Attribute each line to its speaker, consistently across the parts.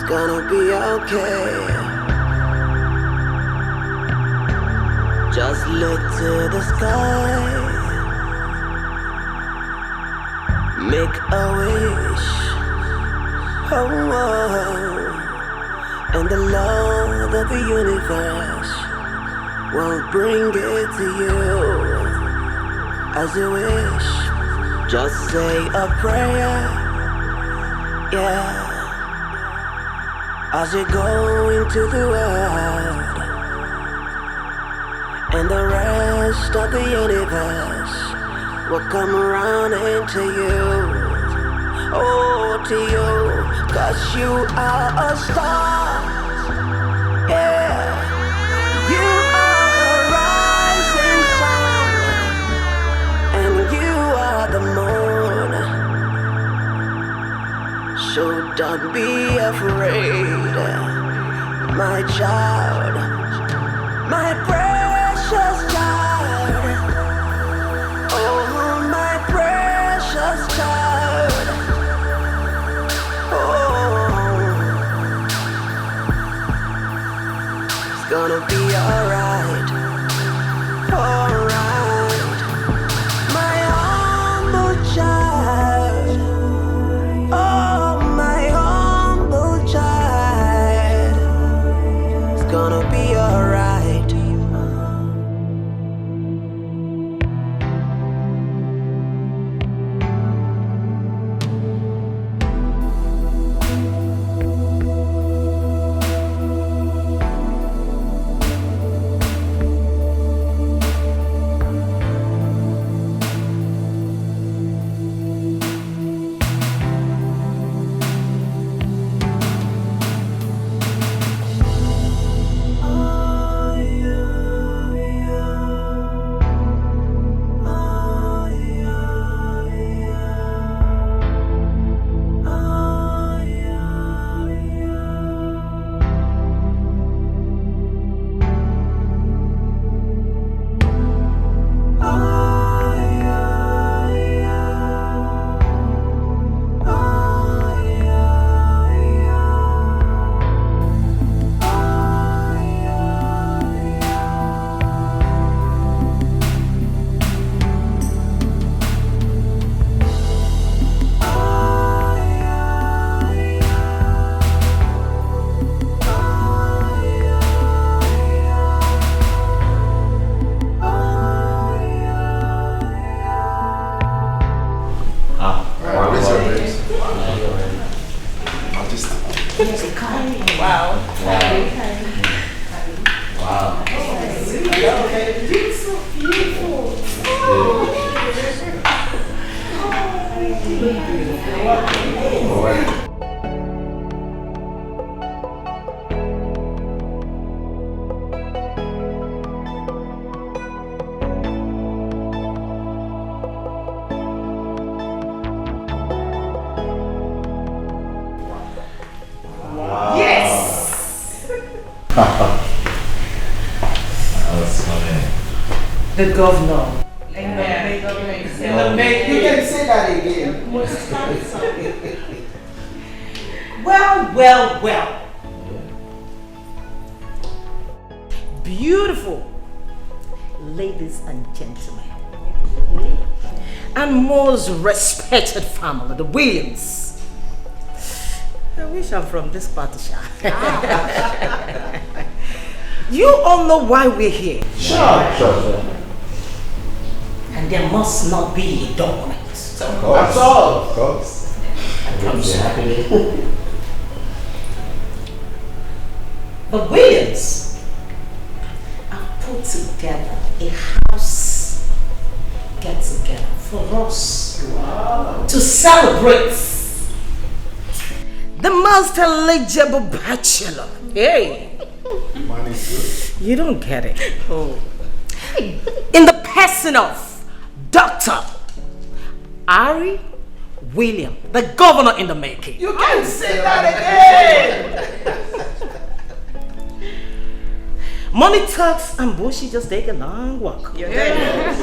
Speaker 1: gonna be okay. Just look to the sky, make a wish, oh, and the Lord of the universe will bring it to you as you wish. Just say a prayer, yeah, as you go into the world, and the rest of the universe will come around into you, oh, to you, 'cause you are a star, yeah, you are a rising sun, and you are the moon, so don't be afraid, my child, my precious child, oh, my precious child, oh, it's gonna be alright, alright, my humble child, oh, my humble child, it's gonna be alright.
Speaker 2: The governor.
Speaker 3: Amen.
Speaker 2: You can say that again. Well. Beautiful ladies and gentlemen, and most respected family, the Williams. I wish I'm from this party. You all know why we're here.
Speaker 4: Sure.
Speaker 2: And there must not be a document.
Speaker 4: Of course. That's all. Of course.
Speaker 2: The Williams have put together a house get together for us to celebrate the most eligible bachelor. Hey.
Speaker 4: Mine is good.
Speaker 2: You don't get it. Oh. In the person of Dr. Ari William, the governor in the making.
Speaker 3: You can say that again.
Speaker 2: Money talks and bullshit just take a long walk.
Speaker 3: Yes.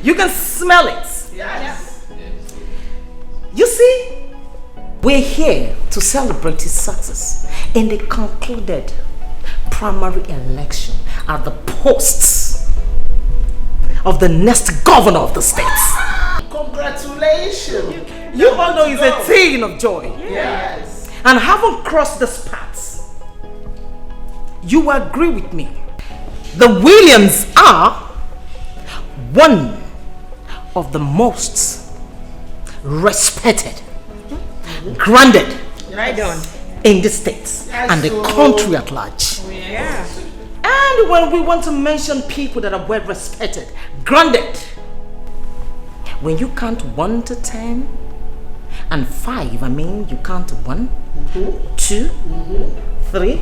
Speaker 2: You can smell it.
Speaker 3: Yes.
Speaker 2: You see, We're here to celebrate his success in the concluded primary election at the posts of the next governor of the state.
Speaker 3: Congratulations.
Speaker 2: You all know it's a thing of joy.
Speaker 3: Yes.
Speaker 2: And having crossed this path, you agree with me. The Williams are one of the most respected, grounded in the states and the country at large.
Speaker 5: Yeah.
Speaker 2: And when we want to mention people that are well respected, grounded, when you count 1 to 10 and 5, I mean you count 1, 2, 3,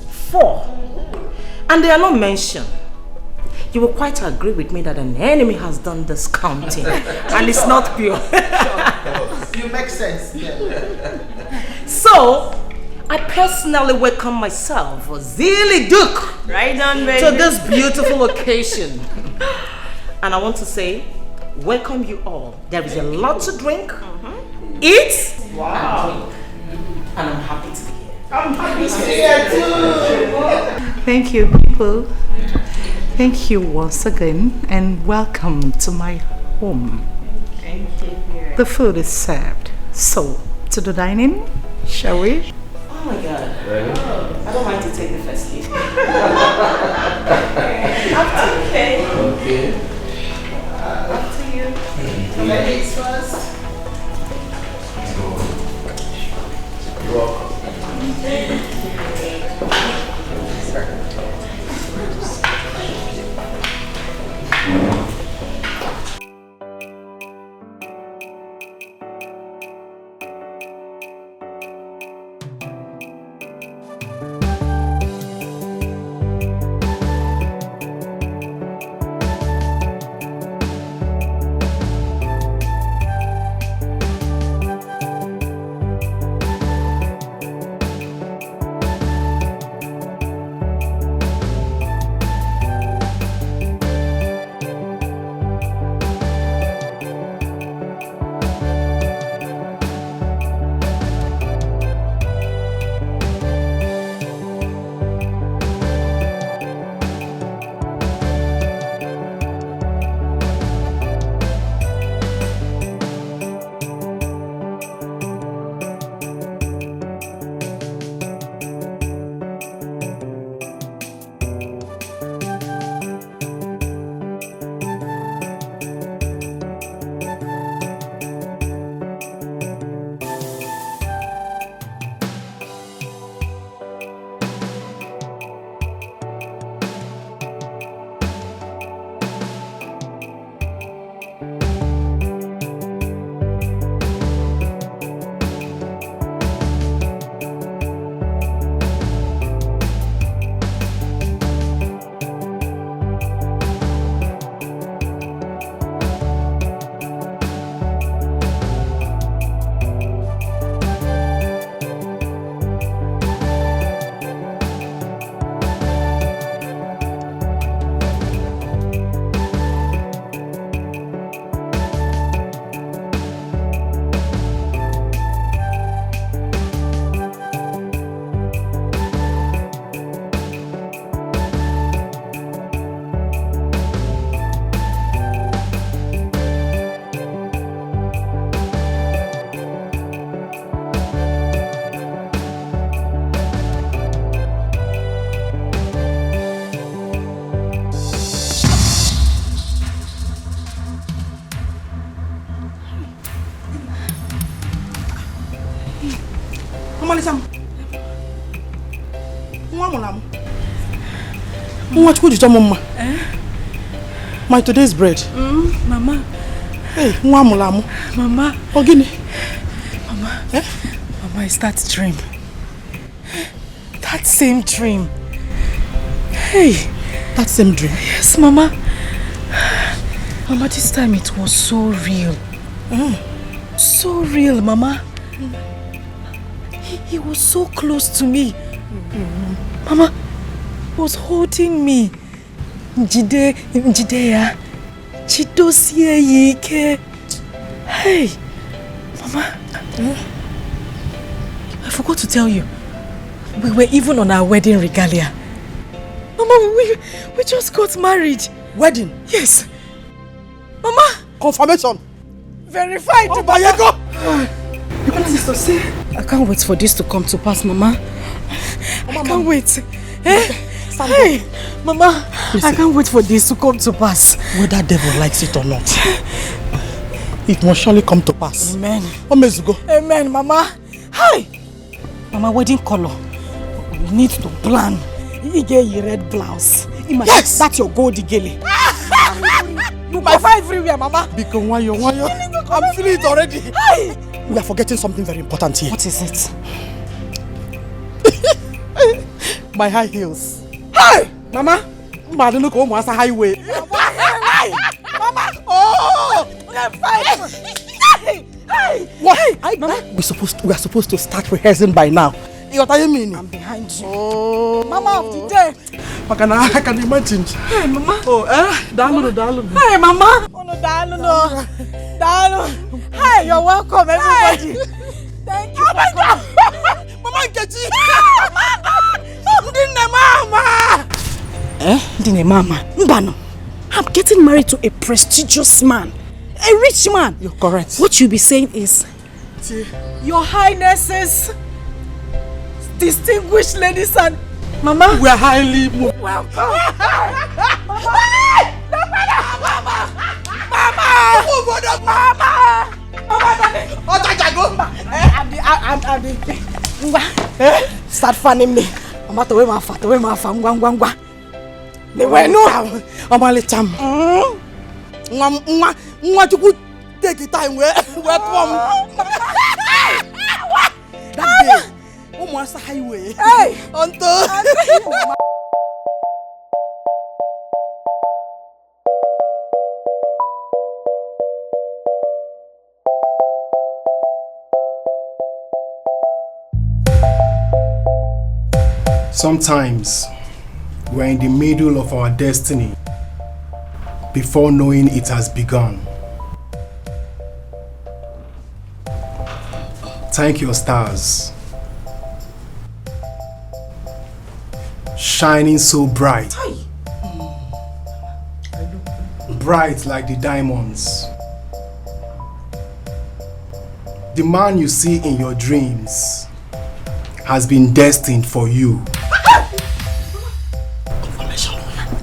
Speaker 2: 4, and they are not mentioned, you will quite agree with me that an enemy has done this counting and it's not pure.
Speaker 3: You make sense. Yeah.
Speaker 2: So, I personally welcome myself, Zilly Duke,
Speaker 5: Right on, baby.
Speaker 2: to this beautiful occasion. And I want to say, welcome you all. There is a lot to drink, eat, and drink. And I'm happy to be here.
Speaker 3: I'm happy to be here too.
Speaker 6: Thank you, people. Thank you once again, and welcome to my home.
Speaker 5: Thank you.
Speaker 6: The food is served. So, to the dining, shall we?
Speaker 2: Oh my God. I don't mind to take the first lead.
Speaker 5: Okay.
Speaker 4: Okay.
Speaker 5: Up to you.
Speaker 3: Ladies first.
Speaker 4: You're welcome.
Speaker 7: My today's bread.
Speaker 5: Mama.
Speaker 7: Hey, Mama. Ogini.
Speaker 5: Mama. Mama, it's that dream. That same dream. Hey.
Speaker 7: That same dream?
Speaker 5: Yes, Mama. Mama, this time it was so real. So real, Mama. He was so close to me. Mama was holding me. Njidea. Chidosie yike. Hey, Mama. forgot to tell you. We were even on our wedding regalia. Mama, we just got married.
Speaker 7: Wedding?
Speaker 5: Yes. Mama.
Speaker 7: Confirmation.
Speaker 5: Verified.
Speaker 7: Oh, Bayego.
Speaker 5: I can't wait for this to come to pass, Mama. I can't wait. Hey, Mama, listen. I can't wait for this to come to pass.
Speaker 7: Whether devil likes it or not, it must surely come to pass.
Speaker 5: Amen.
Speaker 7: Go.
Speaker 5: Amen, Mama. Hi. Mama, wedding color. We need to plan. You get your red blouse.
Speaker 7: Yes.
Speaker 5: That's your gold gele. You buy everywhere, Mama.
Speaker 7: Because why you? I'm feeling it already.
Speaker 5: Hi.
Speaker 7: We are forgetting something very important here.
Speaker 5: What is it?
Speaker 7: My high heels.
Speaker 5: Hi! Mama!
Speaker 7: I don't look almost a highway.
Speaker 5: Mama! Oh!
Speaker 7: What? Mama? We are supposed to start rehearsing by now. What are you meaning?
Speaker 5: I'm behind you.
Speaker 7: Oh.
Speaker 5: Mama of the day.
Speaker 7: I can imagine.
Speaker 5: Hey, Mama.
Speaker 7: Oh, Dalu.
Speaker 5: Hey, Mama. Oh, no, Dalu. Hey, you're welcome, everybody. Thank you. Oh, my God.
Speaker 7: Mama, get you.
Speaker 5: Mama. Mbano. I'm getting married to a prestigious man. A rich man.
Speaker 7: You're correct.
Speaker 5: What you'll be saying is, Your Highnesses, distinguished ladies and Mama.
Speaker 7: We are highly moved.
Speaker 5: Welcome. Start fanning me. Mama, to my fat, ngwa. They were no.
Speaker 7: Cham. You take it time where come. That day, almost a highway.
Speaker 5: Hey,
Speaker 8: Sometimes we're in the middle of our destiny before knowing it has begun. Thank your stars, shining so bright, bright like the diamonds. The man you see in your dreams has been destined for you.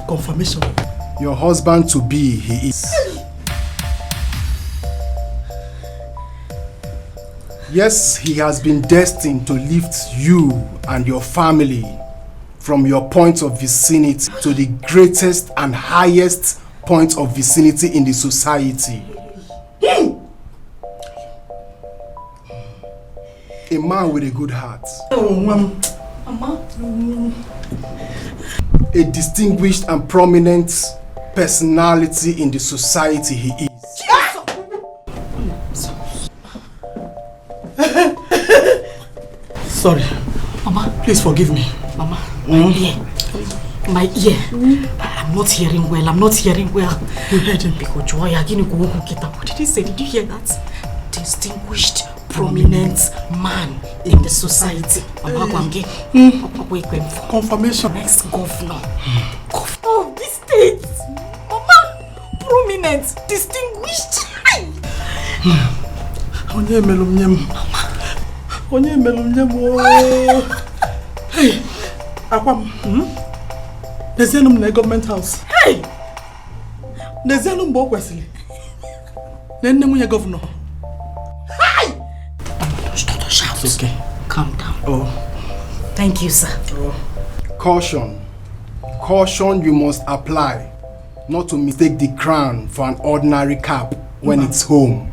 Speaker 7: Confirmation.
Speaker 8: Your husband to be, he is. Yes, he has been destined to lift you and your family from your point of vicinity to the greatest and highest point of vicinity in the society. A man with a good heart. A distinguished and prominent personality in the society he is.
Speaker 7: Sorry.
Speaker 5: Mama.
Speaker 7: Please forgive me.
Speaker 5: Mama, my ear. I'm not hearing well.
Speaker 7: You heard him.
Speaker 5: What did he say? Did you hear that? Distinguished, prominent man in the society.
Speaker 7: Confirmation.
Speaker 5: Next governor. Governor of this state. Mama, prominent, distinguished.
Speaker 7: Onye melum. Hey, Akwam. There's a government house.
Speaker 5: Hey!
Speaker 7: There's a Wesley. Then the governor.
Speaker 5: Hey! Don't shout.
Speaker 7: It's okay.
Speaker 5: Calm down.
Speaker 7: Oh.
Speaker 5: Thank you, sir.
Speaker 7: Oh.
Speaker 8: Caution. Caution you must apply not to mistake the crown for an ordinary cap when it's home.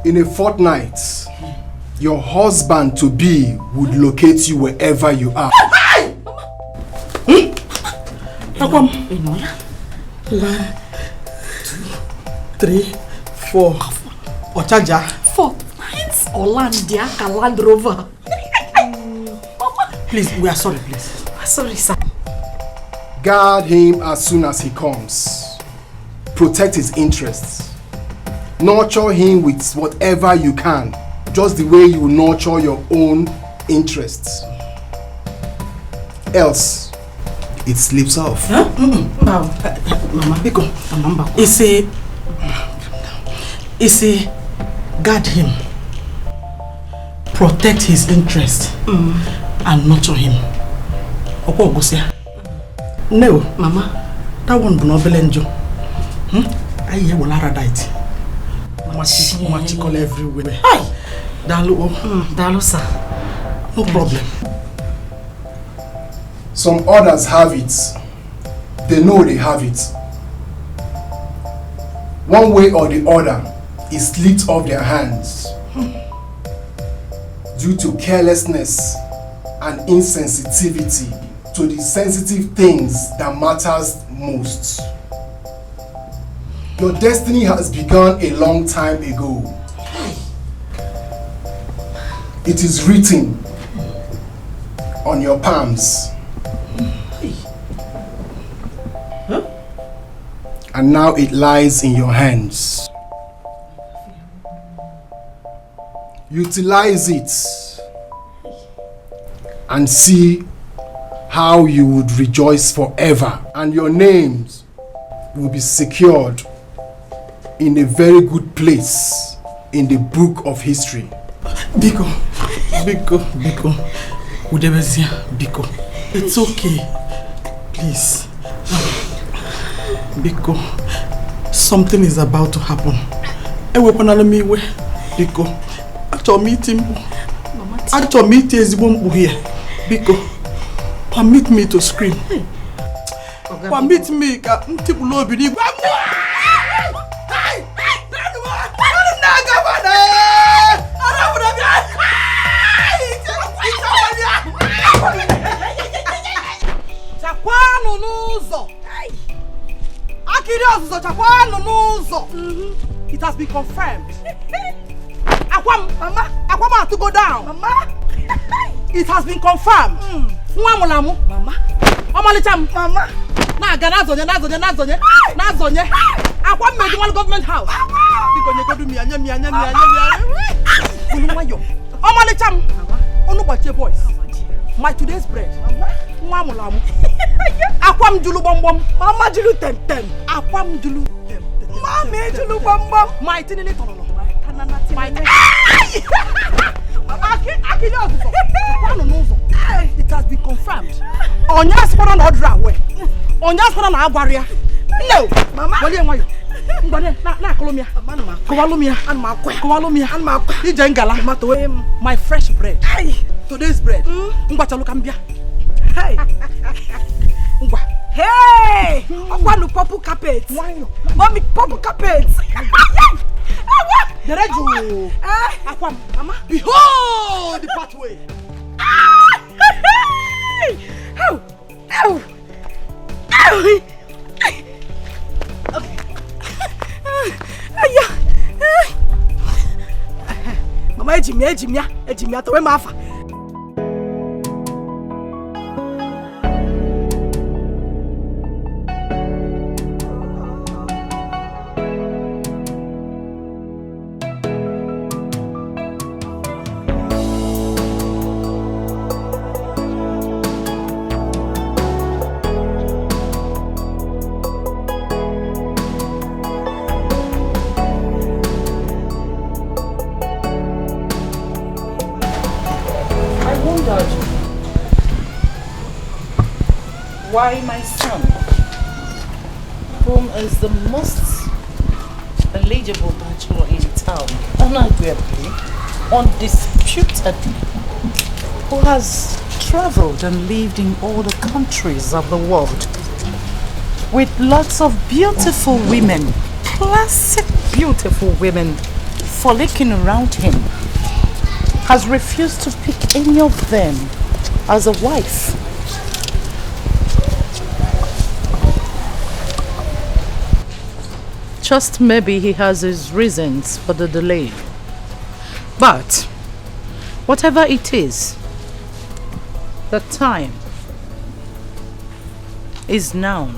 Speaker 8: In a fortnight, your husband-to-be would locate you wherever you are.
Speaker 7: Akwam. 1, 2, 3, 4. Ochaja.
Speaker 5: 4 nights. Olandia, Land Rover.
Speaker 7: Please, we are sorry, please.
Speaker 5: Sorry, sir.
Speaker 8: Guard him as soon as he comes. Protect his interests. Nurture him with whatever you can. just the way you nurture your own interests. Else, it slips off.
Speaker 7: Huh? Mama, Biko, guard him, protect his interest, and nurture him. No, Mama, that one will not be angel. I hear will radite. Machikol everywhere. Hi, Dalu, sir. No problem.
Speaker 8: Some others have it. They know they have it. One way or the other, it slipped off their hands due to carelessness and insensitivity to the sensitive things that matters most. Your destiny has begun a long time ago. It is written on your palms. And now it lies in your hands. Utilize it and see how you would rejoice forever, and your names will be secured in a very good place in the book of history.
Speaker 7: Biko, Udebezia, Biko. It's okay. Please. Biko, something is about to happen. Biko, after meeting here. Biko, permit me to scream. Permit me It has been confirmed. Mama, to go down. Mama. It has been confirmed. Mama. Mama. Na Nazonya. Akwam made one government house. Because you go to me voice. My today's bread. Mama. Akwam julu bom. Mama julu tem. Akwam julu tem. Mama julu bom. My tinini tono. My it has been confirmed. Onyas for an order away. Onyas for an barrier. No, Mama. My fresh bread. Today's bread. Hey. Hey! One purple carpet. Mommy, purple carpet. The red jewel. Mama. Behold the pathway. Mama, ejimia, to where mafa.
Speaker 2: Why my son, whom is the most eligible bachelor in town, unarguably, undisputed, who has traveled and lived in all the countries of the world, with lots of beautiful women, classic beautiful women, frolicking around him, has refused to pick any of them as a wife. Just maybe he has his reasons for the delay. But whatever it is, the time is now.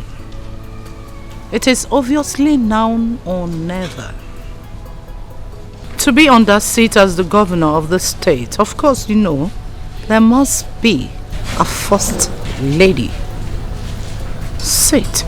Speaker 2: It is obviously now or never.
Speaker 6: To be on that seat as the governor of the state, of course, you know, there must be a first lady. Sit.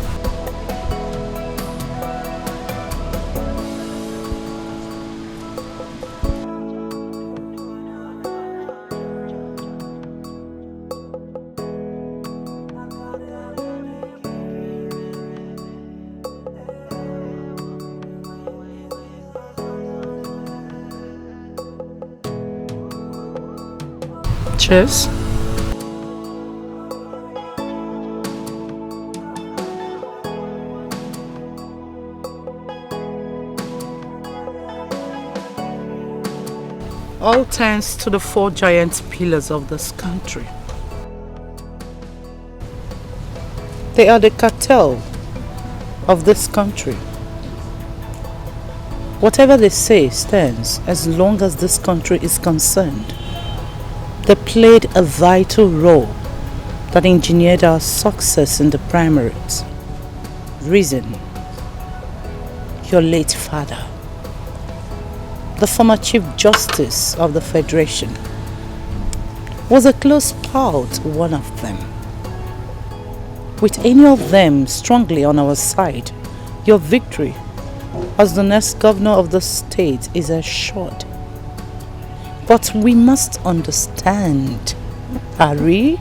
Speaker 6: Cheers. All thanks to the 4 giant pillars of this country. They are the cartel of this country. Whatever they say stands as long as this country is concerned. They played a vital role that engineered our success in the primaries. Reason, your late father, the former Chief Justice of the Federation, was a close pal to one of them. With any of them strongly on our side, your victory as the next governor of the state is assured. But we must understand, Harry,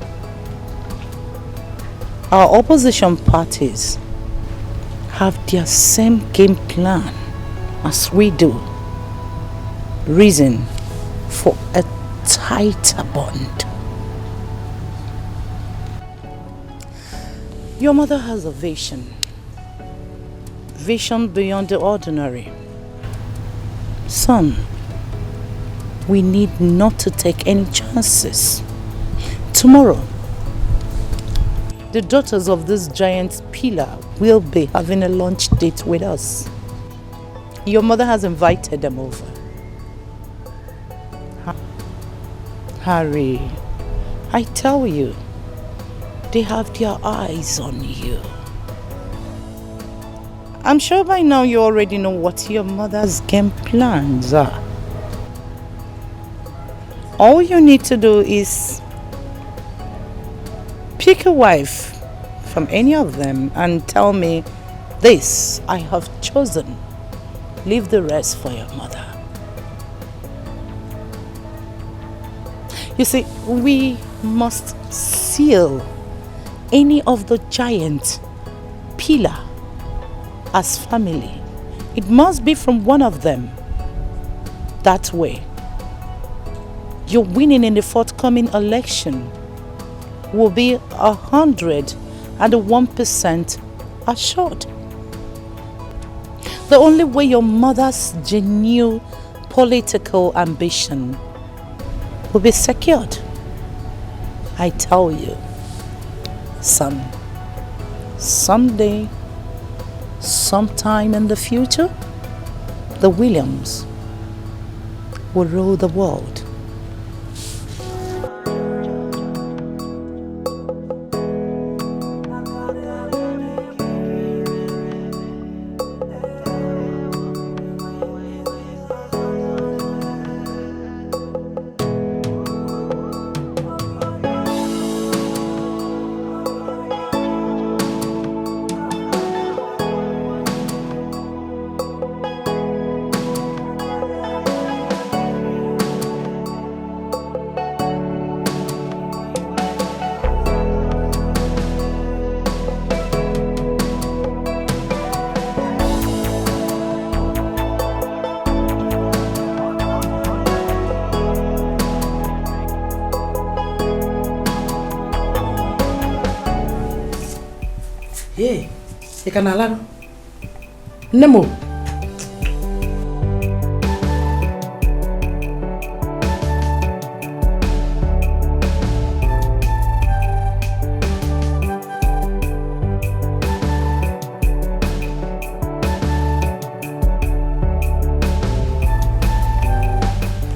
Speaker 6: our opposition parties have their same game plan as we do. Reason for a tighter bond. Your mother has a vision. Vision beyond the ordinary. Son, we need not to take any chances. Tomorrow, the daughters of this giant pillar will be having a lunch date with us. Your mother has invited them over. Harry, I tell you, they have their eyes on you. I'm sure by now you already know what your mother's game plans are. All you need to do is pick a wife from any of them and tell me, this I have chosen. Leave the rest for your mother. You see, we must seal any of the giant pillar as family. It must be from one of them. That way, your winning in the forthcoming election will be 101% assured. The only way your mother's genuine political ambition will be secured, I tell you, son, someday, sometime in the future, the Williams will rule the world.
Speaker 2: Hey, you can allow Nemo.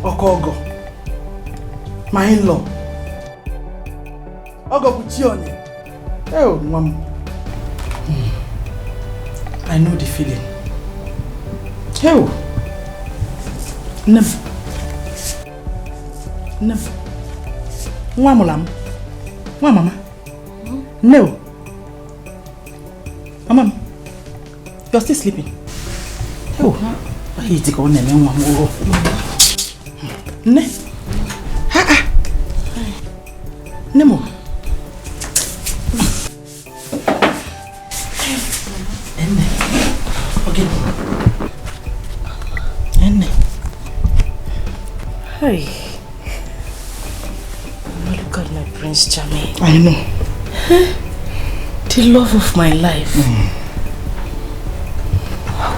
Speaker 3: Okogo, my in-law. Ogo Buchione. Oh, Mom. I know the feeling. Oh, Nem. Nem. Mama. No. Mama. You're still sleeping. Oh. Why you take on them? Ne. Nemo. Okay.
Speaker 6: Hey. Look at my Prince Charming.
Speaker 3: I know.
Speaker 6: The love of my life.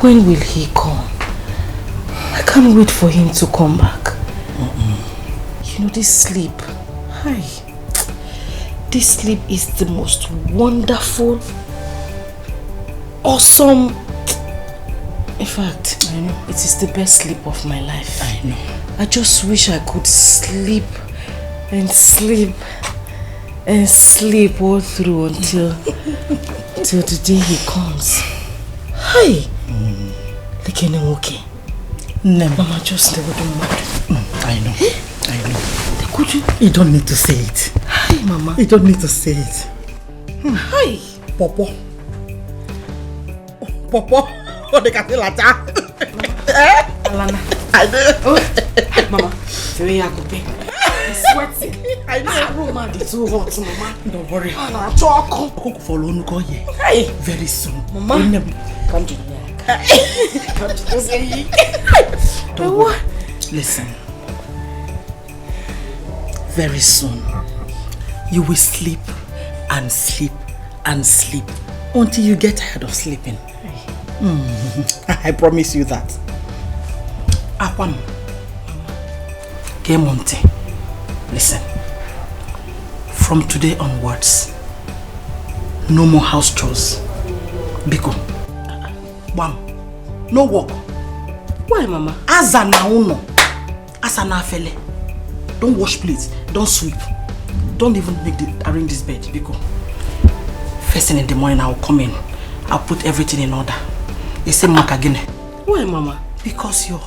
Speaker 6: When will he come? I can't wait for him to come back. You know, this sleep. Hi. This sleep is the most wonderful, awesome. In fact, I know it is the best sleep of my life.
Speaker 3: I know.
Speaker 6: I just wish I could sleep and sleep and sleep all through until the day he comes. Hi. Like okay. Mama, just never do matter.
Speaker 3: I know. Could you? You don't need to say it.
Speaker 6: Hi, Mama.
Speaker 3: You don't need to say it.
Speaker 6: Hi.
Speaker 3: Popo. Oh, they can feel like that.
Speaker 6: Alana.
Speaker 3: I know.
Speaker 6: Oh, Mama. Very happy. It's sweating.
Speaker 3: I know.
Speaker 6: Aroma is too hot, Mama.
Speaker 3: Don't worry.
Speaker 6: I'll talk.
Speaker 3: Cook for Lunuko here.
Speaker 6: Hi.
Speaker 3: Very soon.
Speaker 6: Mama. Come to the back. Come to the say.
Speaker 3: Don't worry. Listen. Very soon, you will sleep and sleep and sleep until you get tired of sleeping. I promise you that. Akwam, Kemonte, listen. From today onwards, no more house chores. Biko, bam, no work.
Speaker 6: Why, Mama?
Speaker 3: Azana uno, asana fele. Don't wash plates. Don't sweep. Don't even arrange this bed. Because first thing in the morning, I'll come in. I'll put everything in order. You say Mark again.
Speaker 6: Why, Mama?
Speaker 3: Because you're...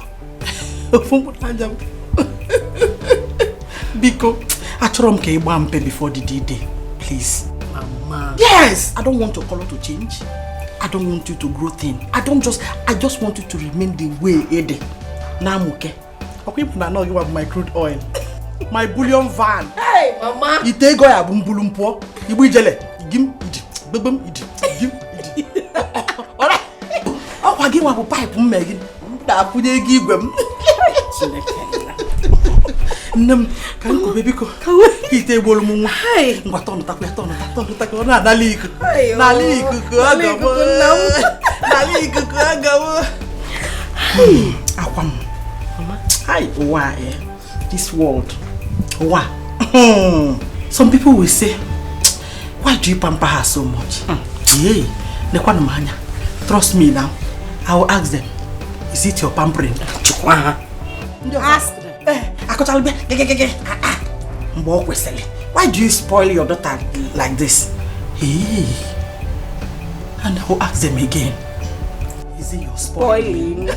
Speaker 3: Because I told him before the D-Day. Please.
Speaker 6: Mama.
Speaker 3: Yes! I don't want your color to change. I don't want you to grow thin. I just want you to remain the way it is. Now I'm okay. Okay, but I know you have my crude oil. My bullion van.
Speaker 6: Hey, Mama.
Speaker 3: You take go ya bumbulumpo. You be jele. Gim idi. Bebem idi. Gim idi. Ora. Oh, I give you a pipe megin. Da puje gi gwem. Nem kan ko baby ko. Ite bolu mu.
Speaker 6: Hey.
Speaker 3: Ngwa ton ta ko na dali ku. Nali ku ko agawo. Nali ku ko agawo. Akwam. Mama. Hi, why? This world. Why? Some people will say, why do you pamper her so much? Yeah. Trust me now. I will ask them, is it your pampering?
Speaker 6: Ask them.
Speaker 3: Why do you spoil your daughter like this? Hey. And I will ask them again, is it your spoiling?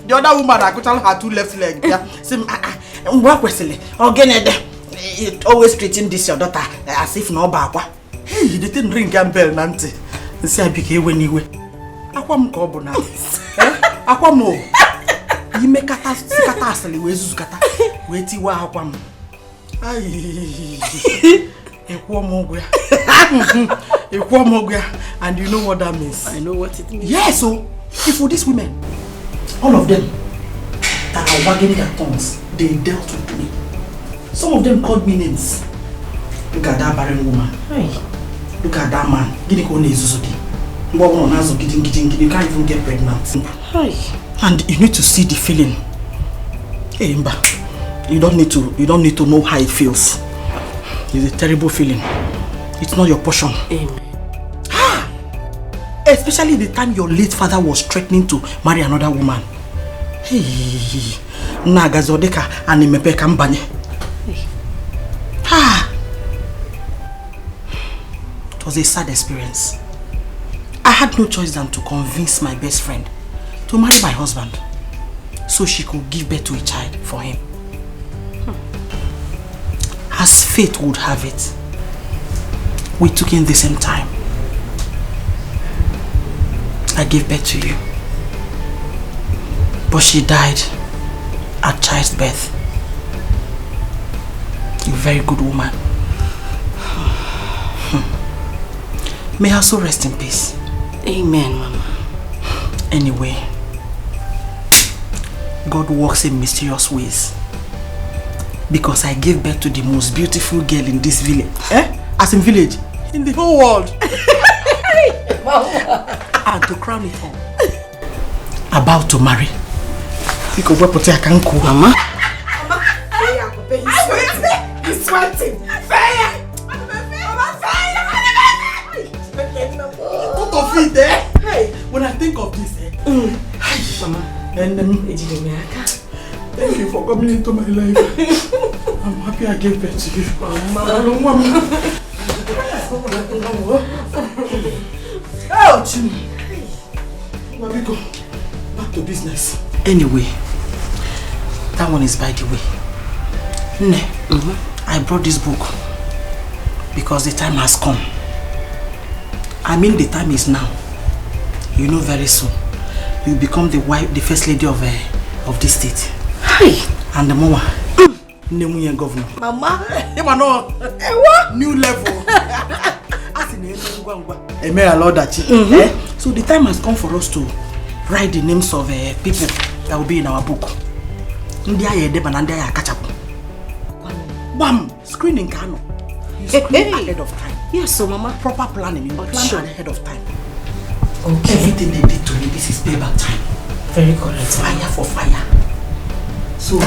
Speaker 3: The other woman, I could tell her 2 left legs. Yeah. It always treating this your daughter as if no baba. Hey, you didn't ring a bell, Nancy. See, I became anyway. Aquam cobona. Aquamo. You make catastrophe. Where's Kata? Wait, you are Aquam. And you know what that means?
Speaker 6: I know what it means.
Speaker 3: Yes, so if for these women, all of them that are wagging their tongues, they dealt with me. Some of them called me names. Look at that barren woman.
Speaker 6: Hey.
Speaker 3: Look at that man. You can't even get pregnant.
Speaker 6: Hey.
Speaker 3: And you need to see the feeling. Hey, Mba, you don't need to know how it feels. It's a terrible feeling. It's not your portion.
Speaker 6: Amen.
Speaker 3: Especially the time your late father was threatening to marry another woman. Hey, Nagazodeka and Imepe Kambanye. It was a sad experience. I had no choice than to convince my best friend to marry my husband. so she could give birth to a child for him. As fate would have it, we took in the same time. I gave birth to you. But she died at childbirth. A very good woman. May her soul rest in peace.
Speaker 2: Amen, Mama.
Speaker 3: Anyway, God works in mysterious ways. Because I gave birth to the most beautiful girl in this village. As in village, in the whole world. And to crown it all, about to marry. Because we're putting a canku. Mama.
Speaker 7: He's sweating.
Speaker 3: What of it there? Hey, when I think of this, Mama, and thank you for coming into my life. I'm happy I gave birth to you. Mama. Ouch! Let go. Back to business. Anyway, that one is by the way. I brought this book because the time has come. I mean, the time is now. You know, very soon you become the wife, the first lady of this state.
Speaker 2: Hi.
Speaker 3: And the mama, Nemuyan governor.
Speaker 2: Mama,
Speaker 3: new level. May allow that. So the time has come for us to write the names of people that will be in our book. Bam! Screening Kano. You screen ahead of time.
Speaker 2: Yes, so Mama.
Speaker 3: Proper planning. You plan ahead of time.
Speaker 2: Okay.
Speaker 3: Everything they did to me, this is payback time.
Speaker 2: Very correct.
Speaker 3: Fire for fire. So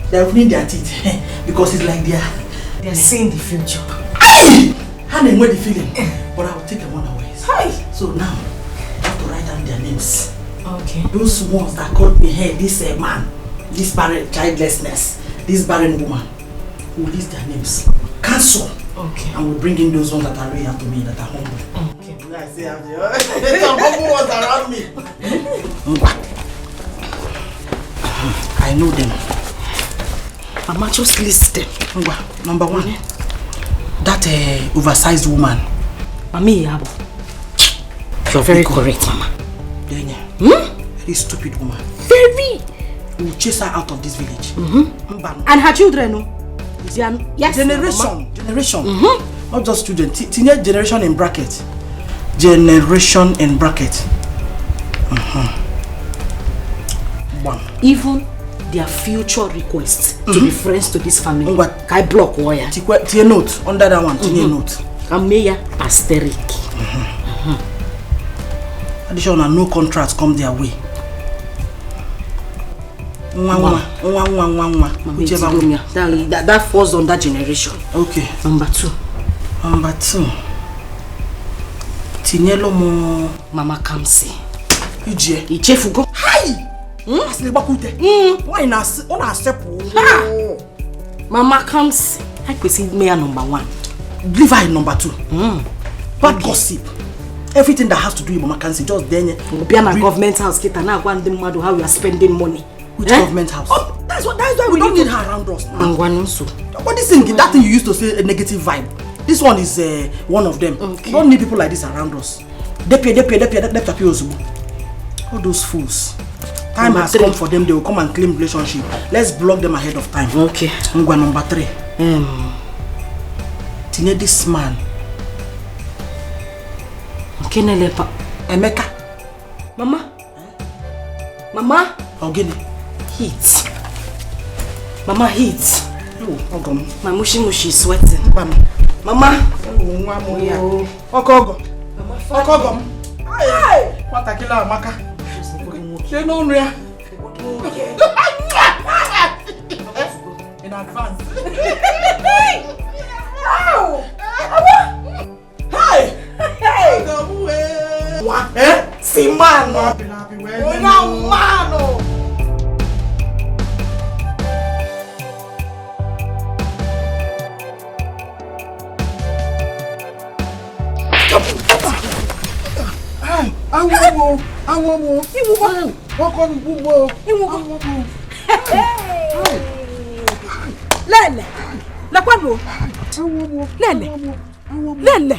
Speaker 3: they're opening their teeth because it's like they're
Speaker 2: seeing the future.
Speaker 3: How they know the feeling, but I will take them unawares.
Speaker 2: Hi.
Speaker 3: So now I have to write down their names.
Speaker 2: Okay.
Speaker 3: Those ones that called me, hey, this man, this barren childlessness, this barren woman, we'll list their names. Cancel.
Speaker 2: Okay.
Speaker 3: And we'll bring in those ones that are real to me, that are humble.
Speaker 2: Okay.
Speaker 3: I say some humble ones around me. I know them.
Speaker 2: Mama, just list them.
Speaker 3: Number one, that oversized woman.
Speaker 2: Mami Yabo. You're very correct, Mama.
Speaker 3: Very stupid woman.
Speaker 2: Very.
Speaker 3: We'll chase her out of this village.
Speaker 2: And her children, no?
Speaker 3: Yes, generation. Not just children. Teenage generation in bracket. Generation in bracket. One.
Speaker 2: Even their future requests to be friends to this family.
Speaker 3: What?
Speaker 2: Kai block wire.
Speaker 3: Tie note under that one. Tie note.
Speaker 2: Ameya asterisk.
Speaker 3: Additional, no contracts come their way. Whichever one.
Speaker 2: That falls on that generation.
Speaker 3: Okay.
Speaker 2: Number two.
Speaker 3: Tinyelo mo
Speaker 2: Mama Kamsi.
Speaker 3: Ichefugo. Hi! Why not?
Speaker 2: Mama Kamsi. I could see me number one.
Speaker 3: Leave her in number two. Bad gossip. Everything that has to do with Mama Kamsi, just then.
Speaker 2: Be a government house. Kita na go and them how we are spending money.
Speaker 3: Which government house? Oh, that's why we don't need her around us now. But this thing, that thing you used to say, a negative vibe. This one is one of them. Okay. We don't need people like this around us. All those fools. Time has come for them. They will come and claim relationship. Let's block them ahead of time.
Speaker 2: Okay.
Speaker 3: Number three. Tine this man.
Speaker 2: Kenelepa.
Speaker 3: Emeka.
Speaker 2: Mama. Mama.
Speaker 3: Ogini.
Speaker 2: Heat. Mama heat.
Speaker 3: Oh,
Speaker 2: my mushy is sweating. Mama.
Speaker 3: Okogo. Okogo. Hey. What a killer, Maka. She no rea. In advance. Hey. What? Simano. Mano.
Speaker 7: Lele. La kwano. Lele. Lele.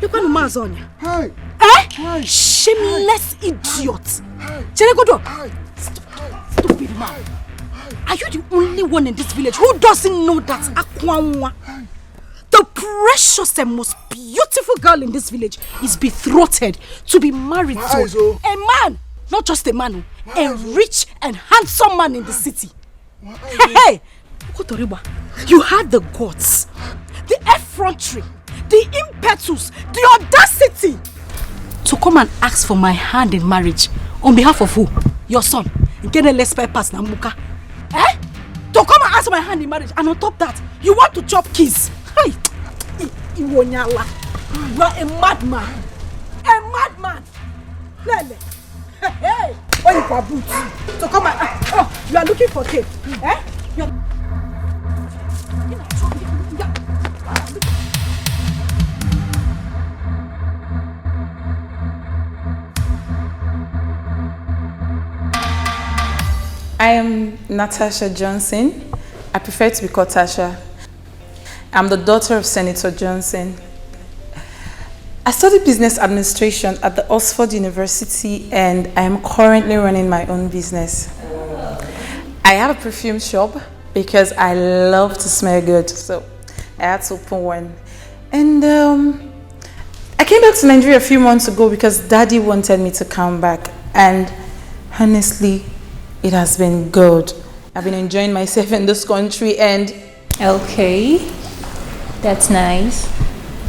Speaker 7: Look at Mazonia. Eh? Shameless idiot. Stupid man. Are you the only one in this village who doesn't know that Akwanwa, the precious and most beautiful girl in this village, is betrothed to be married to a man, not just a man, a rich and handsome man in the city? Hey, you had the guts, the effrontery, the impetus, the audacity to come and ask for my hand in marriage on behalf of who? Your son. Get a less pass Namuka. Eh? To come and ask my hand in marriage, and on top that, you want to chop keys. Hey, you are a madman. A madman. Lele. Hey, what you for boots? To come and you are looking for cake. Eh?
Speaker 9: I am Natasha Johnson. I prefer to be called Tasha. I'm the daughter of Senator Johnson. I studied business administration at the Oxford University and I am currently running my own business. I have a perfume shop because I love to smell good, so I had to open one. And I came back to Nigeria a few months ago because Daddy wanted me to come back, and honestly, it has been good. I've been enjoying myself in this country and...
Speaker 10: Okay, that's nice.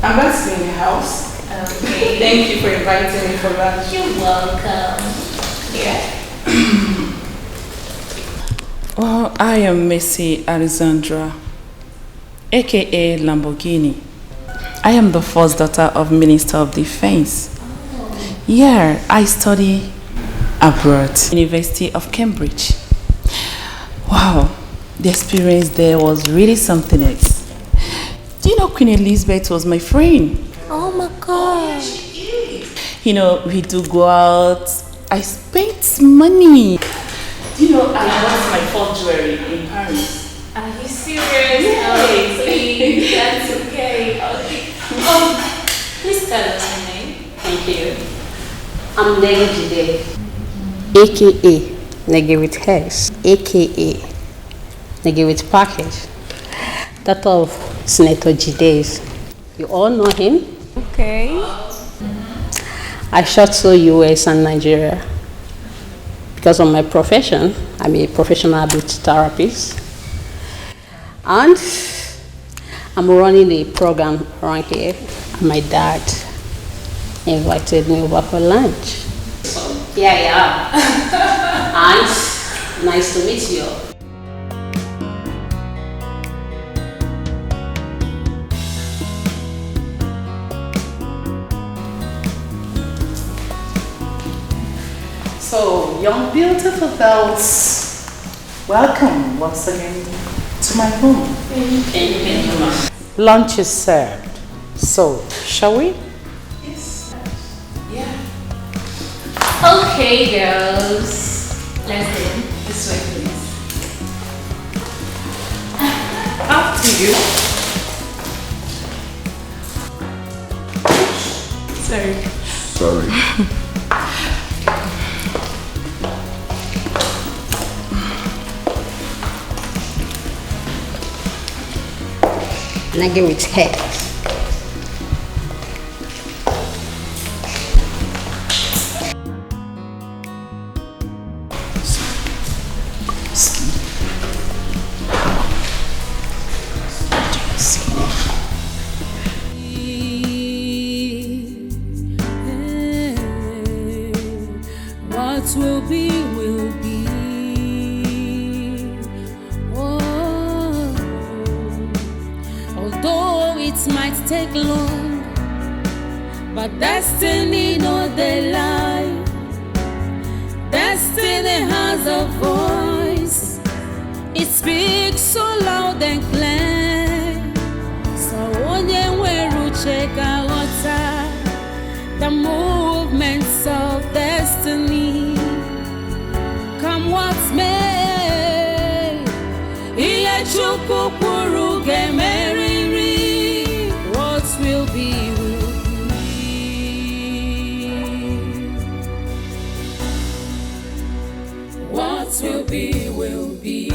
Speaker 9: I'm back to be in the house.
Speaker 10: Okay.
Speaker 9: Thank you for inviting me for lunch.
Speaker 10: You're welcome. Yeah.
Speaker 11: Oh, I am Missy Alexandra, aka Lamborghini. I am the first daughter of Minister of Defense. Yeah, I study abroad, University of Cambridge. Wow, the experience there was really something else. Do you know Queen Elizabeth was my friend?
Speaker 10: Oh my God.
Speaker 11: You know, we do go out. I spent money. Do you know I bought my first jewelry in Paris?
Speaker 10: Are you serious? Oh, please. That's okay. Okay. Please tell us your name.
Speaker 12: Thank you. I'm Negejide, aka Nege with Hex, aka Nege with Package, that of Senator Jide's. You all know him?
Speaker 10: Okay.
Speaker 12: I shot to US and Nigeria. Because of my profession, I'm a professional beauty therapist. And I'm running a program around here. And my dad invited me over for lunch. So here I am. And nice to meet you all.
Speaker 6: So, young beautiful girls, welcome once again to my home.
Speaker 12: Thank you.
Speaker 6: Lunch is served. So, shall we?
Speaker 10: Yes. Yeah. Okay, girls. Let's in. This way, please.
Speaker 6: After you.
Speaker 10: Sorry.
Speaker 12: Nege with Hex.
Speaker 13: What will be, will be. Oh, although it might take long, but destiny no they lie. Destiny has a voice. It speaks so loud and clear. So onye weru cheka wata, the move developments of destiny. Come what's may, iye chukwu kwuru gemeriri. What will be, will be. What will be, will be.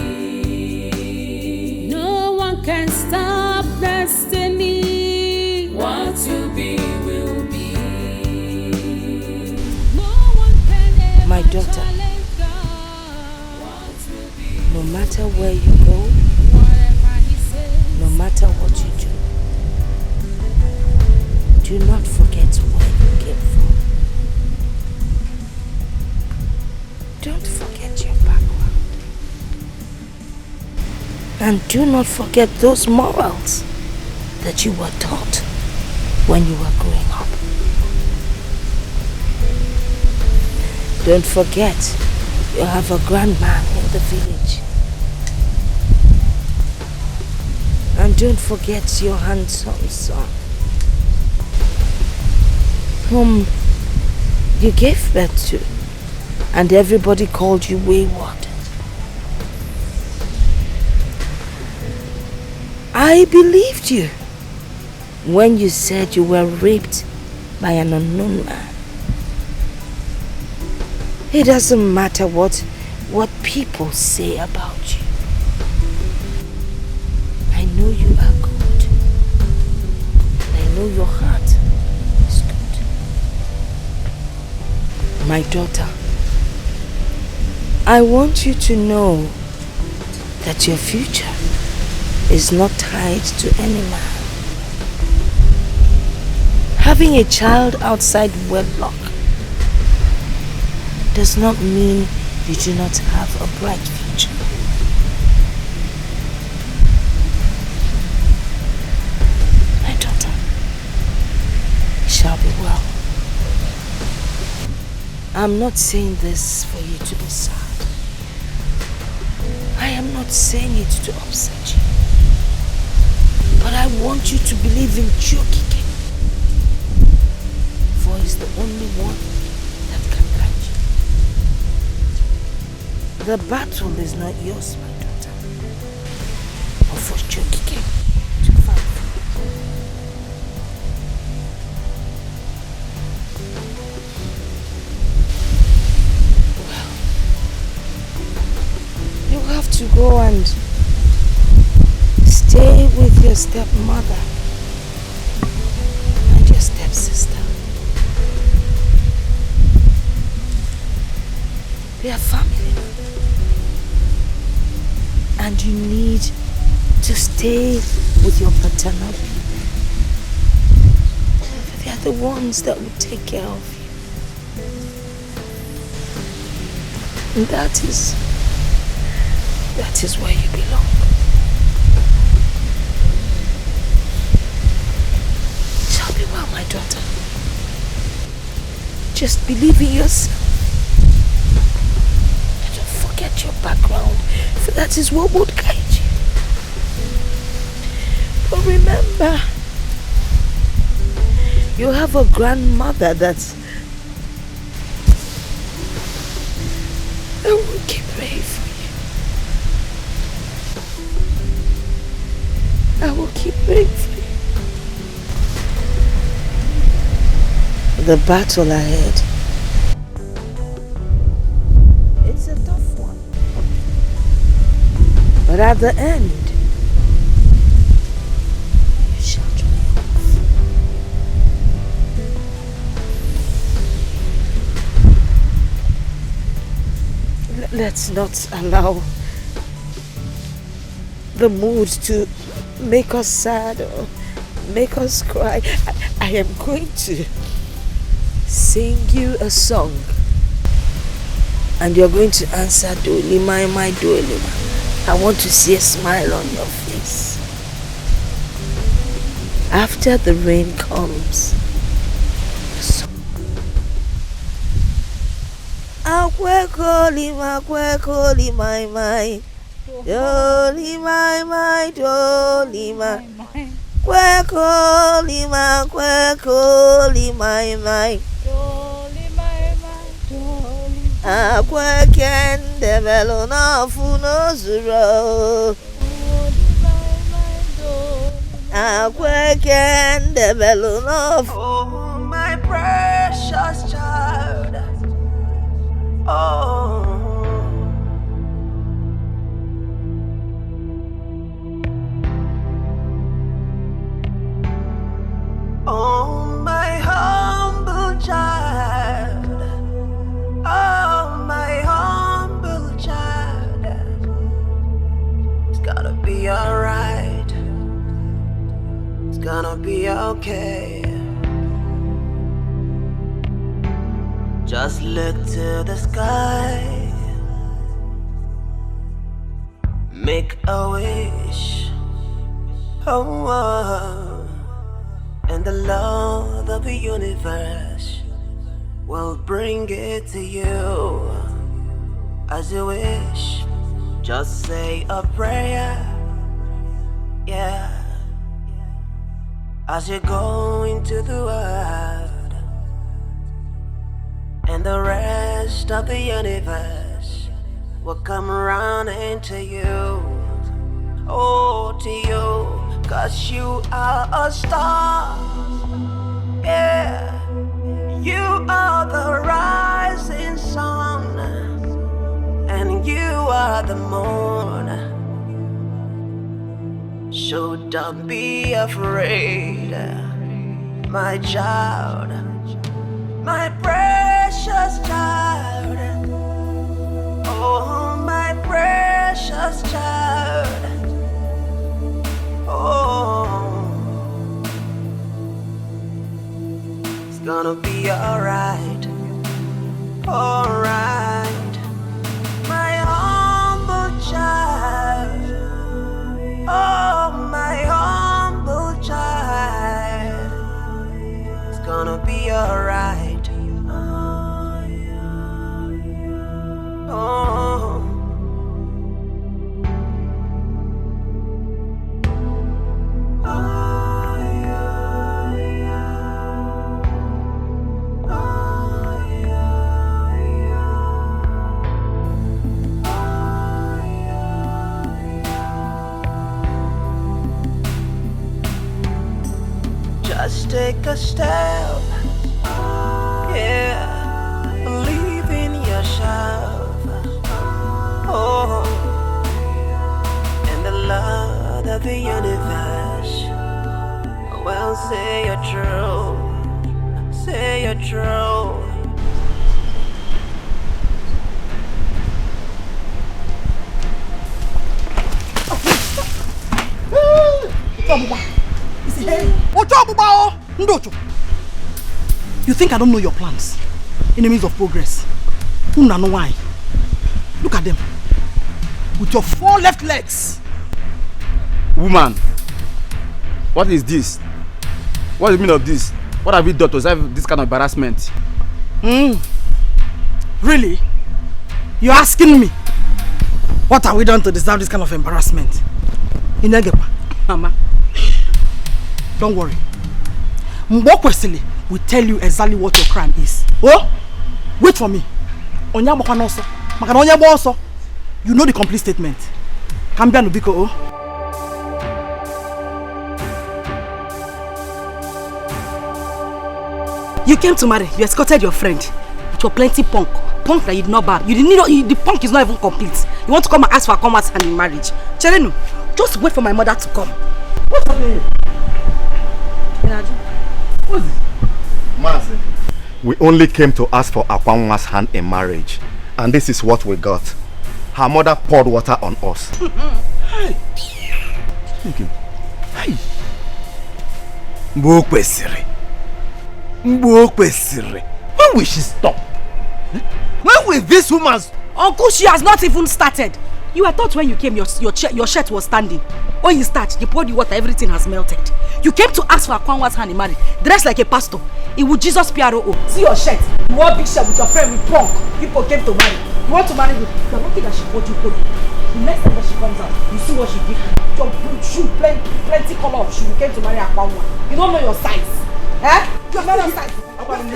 Speaker 13: No one can stop destiny. What will be, will be. No one can ever
Speaker 2: My daughter,
Speaker 13: challenge God. What will be,
Speaker 2: no matter where you go,
Speaker 13: whatever He says.
Speaker 2: no matter what you do, do not forget where you came from. Don't forget your background. And do not forget those morals that you were taught when you were growing up. Don't forget you have a grandman in the village. And don't forget your handsome son, whom you gave birth to, and everybody called you wayward. I believed you when you said you were raped by an unknown man. It doesn't matter what people say about you. I know you are good. And I know your heart is good. My daughter, I want you to know that your future is not tied to any man. Having a child outside wedlock does not mean you do not have a bright future. My daughter, it shall be well. I'm not saying this for you to be sad. I am not saying it to upset you. But I want you to believe in Chokike. For he's the only one that can guide you. The battle is not yours, my daughter, but for Chokike to fight for. Well, you have to go and stay with your stepmother and your stepsister. They are family. And you need to stay with your paternal people. They are the ones that will take care of you. And that is where you belong. Well, my daughter, just believe in yourself. And don't forget your background, for that is what would guide you. But remember, you have a grandmother that will keep praying for you. I will keep praying for you. The battle ahead, it's a tough one, but at the end, you shall triumph. Let's not allow the mood to make us sad or make us cry. I am going to sing you a song and you're going to answer Dolima, my Dolima. I want to see a smile on your face. After the rain comes, the song. Akwekoli, my Dolima, my Dolima. Kwekoli, my
Speaker 1: Akwekende velo na funo zuro. Akwekende velo na oh, my precious child. Oh. Oh, my humble child. Oh, my humble child. It's gonna be alright. It's gonna be okay. Just look to the sky. Make a wish. Oh. And the Lord of the universe will bring it to you as you wish. Just say a prayer, yeah, as you go into the world, and the rest of the universe will come around into you, oh, to you. 'Cause you are a star, yeah. You are the rising sun, and you are the moon. So don't be afraid, my child, my precious child. Oh, my precious child. Oh, it's gonna be alright, alright, my humble child. Oh, my humble child. It's gonna be alright. Oh. Just take a step, yeah, believe in yourself, oh, and the Lord of the universe will say you're true, say you're true.
Speaker 7: You think I don't know your plans? Enemies of progress. Who know why? Look at them. With your 4 left legs.
Speaker 4: Woman, what is this? What is the meaning of this? What have you done to deserve this kind of embarrassment?
Speaker 7: Really? You're asking me? What have we done to deserve this kind of embarrassment? Inegepa, Mama. Don't worry. Mbokwesili will tell you exactly what your crime is. Oh? Wait for me. You know the complete statement. Kambia Nubiko, oh? You came to marry. You escorted your friend. With your plenty punk. Punk that you did not buy. You didn't know the punk is not even complete. You want to come and ask for a commerce hand in marriage. Cherenu, just wait for my mother to come. What's happening?
Speaker 4: What's this?
Speaker 14: Master, we only came to ask for Akwanwa's hand in marriage, and this is what we got. Her mother poured water on us.
Speaker 4: Hey. Mbokwesiri. When will she stop? When will this woman...
Speaker 7: Uncle, she has not even started. You were thought when you came, your shirt was standing. When you start, you poured the water, everything has melted. You came to ask for Akwanwa's hand in marriage, dressed like a pastor. It was Jesus PRO. See your shirt. You wore a big shirt with your friend with punk. People came to marry. You want to marry with? You don't think that she bought you code. The next time that she comes out, you see what she did. Your shoe, plenty color of shoe. You came to marry Akwanwa. You don't know your size. Eh? You don't know your size.
Speaker 4: What is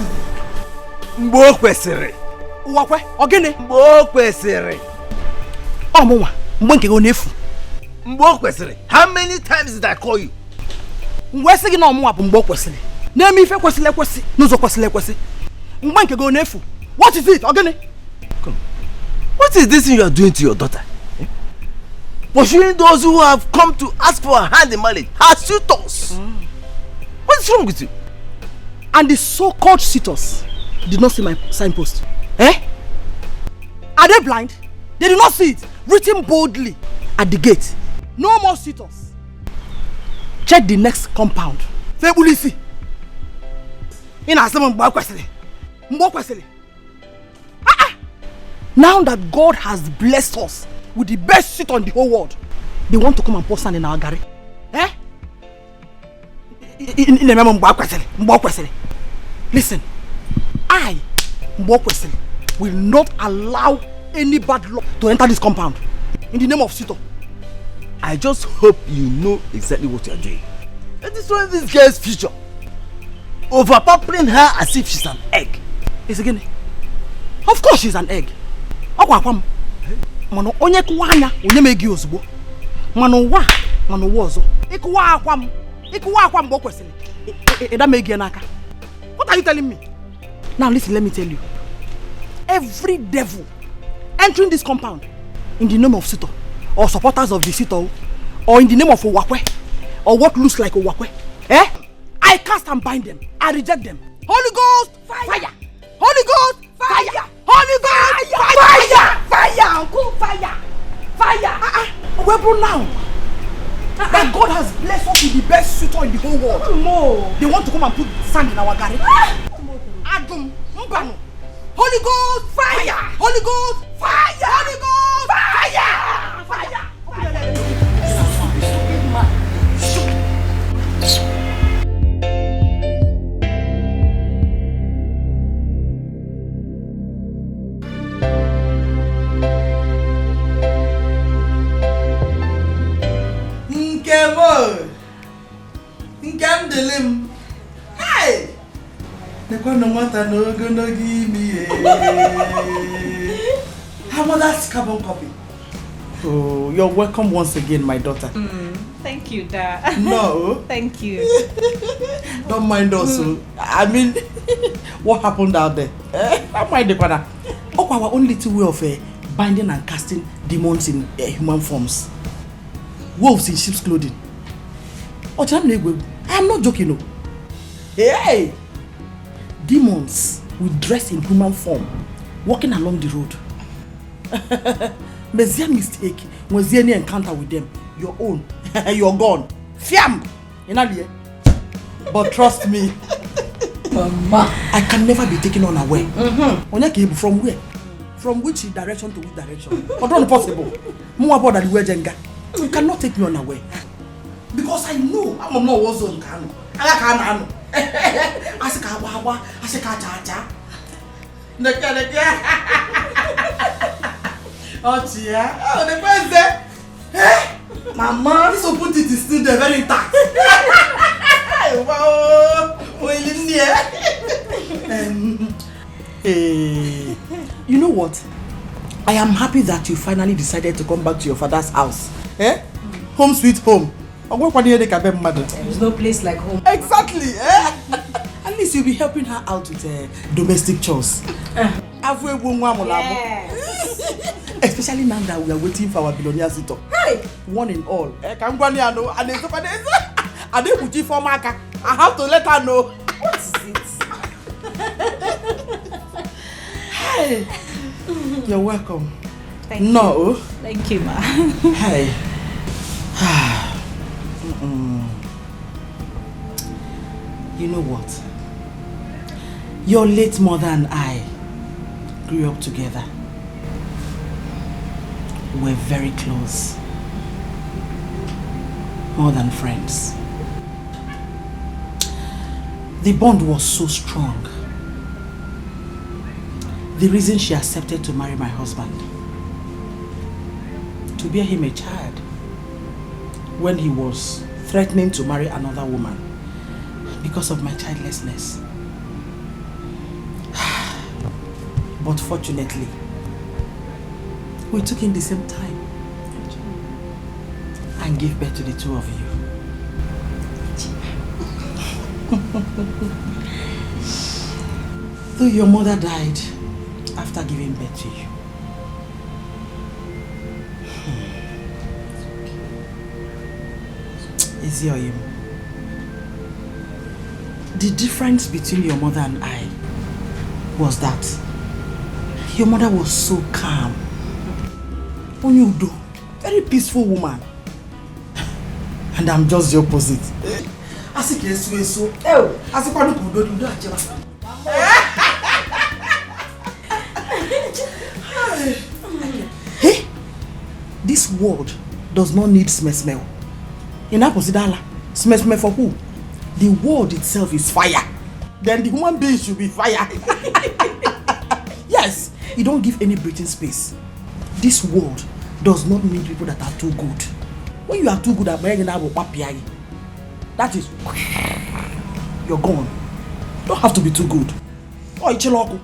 Speaker 4: this?
Speaker 15: Mbo kwesịrị.
Speaker 7: Wakwe, ogene.
Speaker 15: Mbo kwesịrị.
Speaker 7: Ọmụnwa, mgbe nke gị n'efu.
Speaker 15: Mbo kwesịrị. How many times did I call you?
Speaker 7: Mgbe sị gị na ọmụnwa bụ mgbe kwesịrị. Na-eme ife kwesịrị ekwesị, n'ụzọ kwesịrị ekwesị. Mgbe nke gị n'efu. What is it, ogene?
Speaker 15: What is this thing you are doing to your daughter? Pursuing those who have come to ask for her hand in marriage, her suitors. What is wrong with you?
Speaker 7: And the so-called suitors did not see my signpost. Eh? Are they blind? They did not see it. Written boldly at the gate. No more suitors. Check the next compound. Febulisi. In Asaman Mbakwesili. Mbakwesili. Now that God has blessed us with the best seat on the whole world, they want to come and pour sand in our garden. Eh? Listen, I, Mbokwesili, will not allow any bad luck to enter this compound in the name of Sito.
Speaker 15: I just hope you know exactly what you are doing. That is one of this girl's future. Overpampering her as if she's an egg.
Speaker 7: Yes, again. Of course she's an egg. Mano onye kuwanya onye megi ozugbo. Mano wozo. Ikuwa akwam Mbokwesili. Eda megi n'aka. What are you telling me? Now listen, let me tell you. Every devil entering this compound in the name of Sito, or supporters of the Sito, or in the name of Owakwe, or what looks like Owakwe, I cast and bind them. I reject them. Holy Ghost, fire! Holy Ghost, fire! Holy Ghost, fire! Fire! Uncle, fire! Fire! We're now. That God has blessed us with the best suitor in the whole world. They want to come and put sand in our garden. Adum, Mbano. Holy Ghost, fire! Holy Ghost, fire! Holy Ghost, fire! Fire!
Speaker 3: Ngam delim. Hey! Nekwana mwata no gonna give me. How about that carbon copy? Oh, you're welcome once again, my daughter.
Speaker 10: Thank you, Dad.
Speaker 3: No.
Speaker 10: Thank you.
Speaker 3: Don't mind us. I mean, what happened out there? Don't mind the corner. Oh, our only two way of binding and casting demons in human forms. Wolves in sheep's clothing. Oh, I'm not joking, no. Hey! Demons will dress in human form, walking along the road. There's a mistake. Was there any encounter with them? Your own. You're gone. Fiam! But trust me, Mama, I can never be taken unaware. From where? From which direction to which direction? But not possible. More about the way Jenga. You cannot take me unaware. Because I know I'm not also in Kano. I can't. Asikawa, Asikacha. Oh, dear. Oh, the president. Mama, this opportunity is still there, very intact. Wow, you know what? I am happy that you finally decided to come back to your father's house. Home sweet home.
Speaker 5: There's no place like home.
Speaker 3: Exactly. At least you'll be helping her out with domestic chores. Especially now that we are waiting for our billionaire Zito. Hey! One in all. I have to let her know.
Speaker 5: What is it?
Speaker 3: Hey! You're welcome.
Speaker 10: Thank you.
Speaker 3: No.
Speaker 10: Thank you, Ma.
Speaker 3: Hey. You know what? Your late mother and I grew up together. We're very close. More than friends. The bond was so strong. The reason she accepted to marry my husband, to bear him a child, when he was threatening to marry another woman because of my childlessness. But fortunately, we took in the same time and gave birth to the two of you. Though your mother died after giving birth to you. Ezioyim, the difference between your mother and I was that your mother was so calm. Onyudo, very peaceful woman. And I'm just the opposite. Hey, this world does not need smell. In Aposidala, smell for who? The world itself is fire. Then the human being should be fire. Yes, you don't give any breathing space. This world does not need people that are too good. When you are too good at that is, you're gone. You don't have to be too good. Oh, Ichiloko.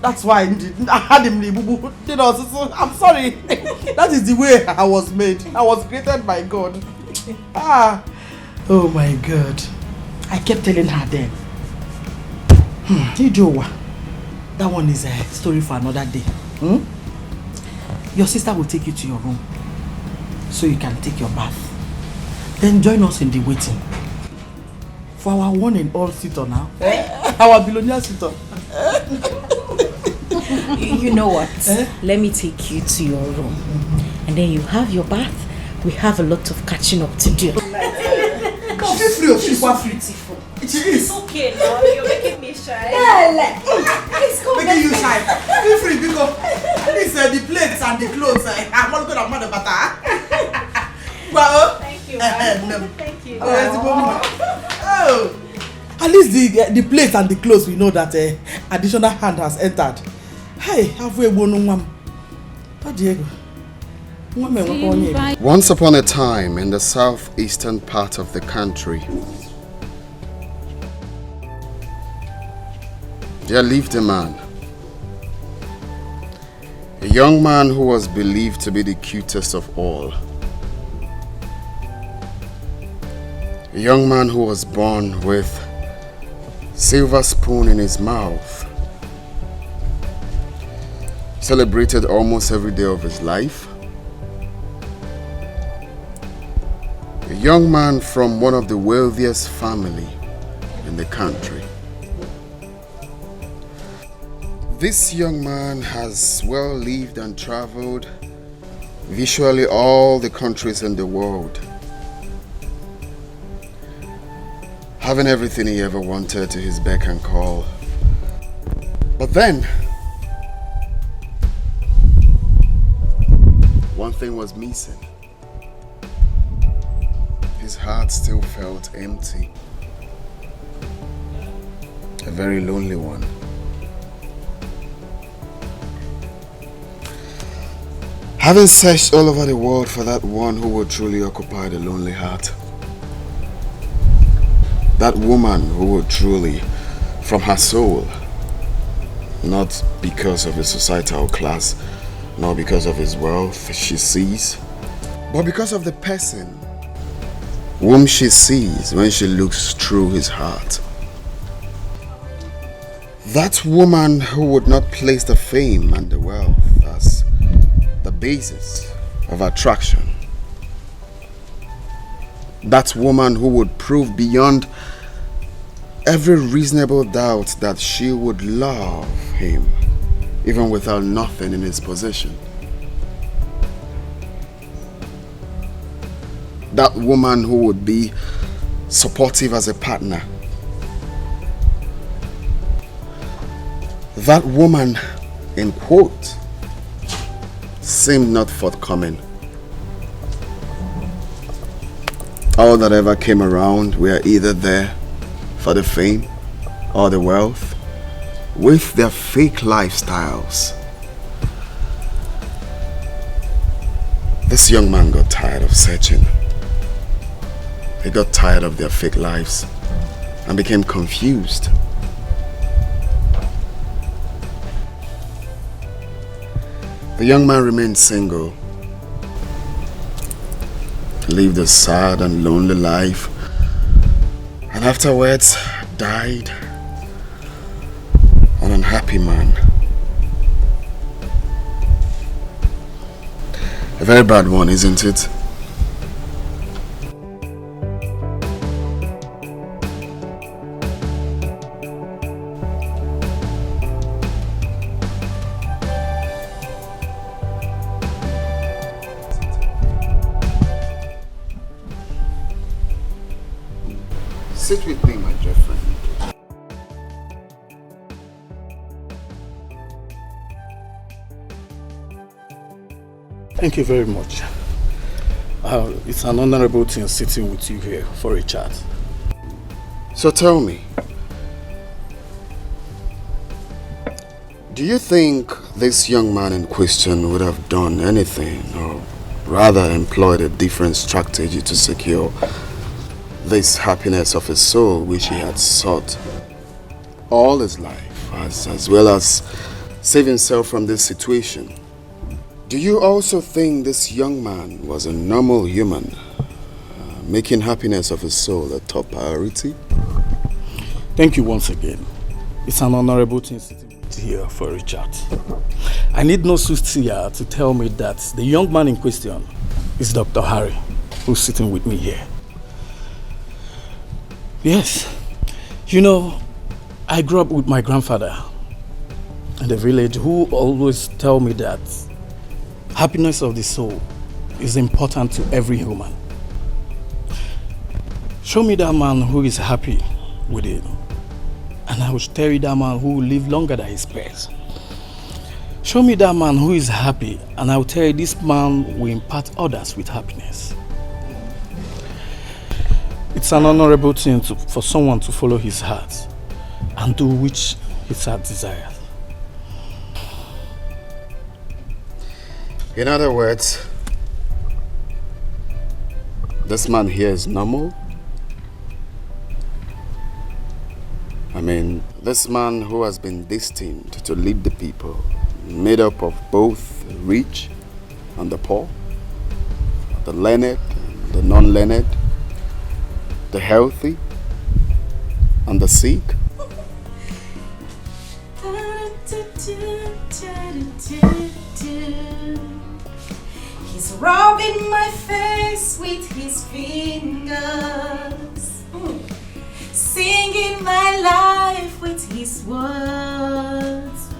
Speaker 3: That's why I had him. I'm sorry. That is the way I was made. I was created by God. Oh my God. I kept telling her then. Ijowa, that one is a story for another day. Your sister will take you to your room so you can take your bath. Then join us in the waiting for our one and all suitor now. Our billionaire suitor.
Speaker 2: You know what? Let me take you to your room. And then you have your bath. We have a lot of catching up to do.
Speaker 3: Come, feel free. She's so beautiful. It is.
Speaker 10: It's okay now. You're making me shy.
Speaker 3: Please come. Making you shy. Feel free because at least the plates and the clothes. I'm not going to mother butter. Well,
Speaker 10: thank you. Thank you.
Speaker 3: Oh, at least the plates and the clothes we know that additional hand has entered. Hey, have we won one? Oh, Diego.
Speaker 14: Once upon a time in the southeastern part of the country, there lived a man. A young man who was believed to be the cutest of all. A young man who was born with silver spoon in his mouth. Celebrated almost every day of his life. A young man from one of the wealthiest family in the country. This young man has well lived and traveled virtually all the countries in the world, having everything he ever wanted to his beck and call. But then, one thing was missing. His heart still felt empty. A very lonely one. Having searched all over the world for that one who would truly occupy the lonely heart. That woman who would truly, from her soul, not because of his societal class, nor because of his wealth she sees, but because of the person whom she sees when she looks through his heart. That woman who would not place the fame and the wealth as the basis of attraction. That woman who would prove beyond every reasonable doubt that she would love him even without nothing in his possession. That woman who would be supportive as a partner. That woman, in quote, seemed not forthcoming. All that ever came around were either there for the fame or the wealth with their fake lifestyles. This young man got tired of searching. He got tired of their fake lives and became confused. The young man remained single, lived a sad and lonely life, and afterwards died an unhappy man. A very bad one, isn't it? Sit with me, my dear friend.
Speaker 3: Thank you very much. It's an honorable thing sitting with you here for a chat.
Speaker 14: So tell me, do you think this young man in question would have done anything, or rather employed a different strategy to secure this happiness of his soul which he had sought all his life, as well as save himself from this situation? Do you also think this young man was a normal human, making happiness of his soul a top priority?
Speaker 3: Thank you once again. It's an honorable thing sitting with you here for a chat. I need no soothsayer to tell me that the young man in question is Dr. Harry, who's sitting with me here. Yes, you know, I grew up with my grandfather in the village, who always tell me that happiness of the soul is important to every human. Show me that man who is happy with it, and I will tell you that man who will live longer than his peers. Show me that man who is happy, and I will tell you this man will impart others with happiness. It's an honorable thing for someone to follow his heart and do which his heart desires.
Speaker 14: In other words, this man here is normal? I mean, this man who has been destined to lead the people, made up of both the rich and the poor, the learned and the non-learned, the healthy and the sick.
Speaker 16: He's rubbing my face with his fingers, singing my life with his words.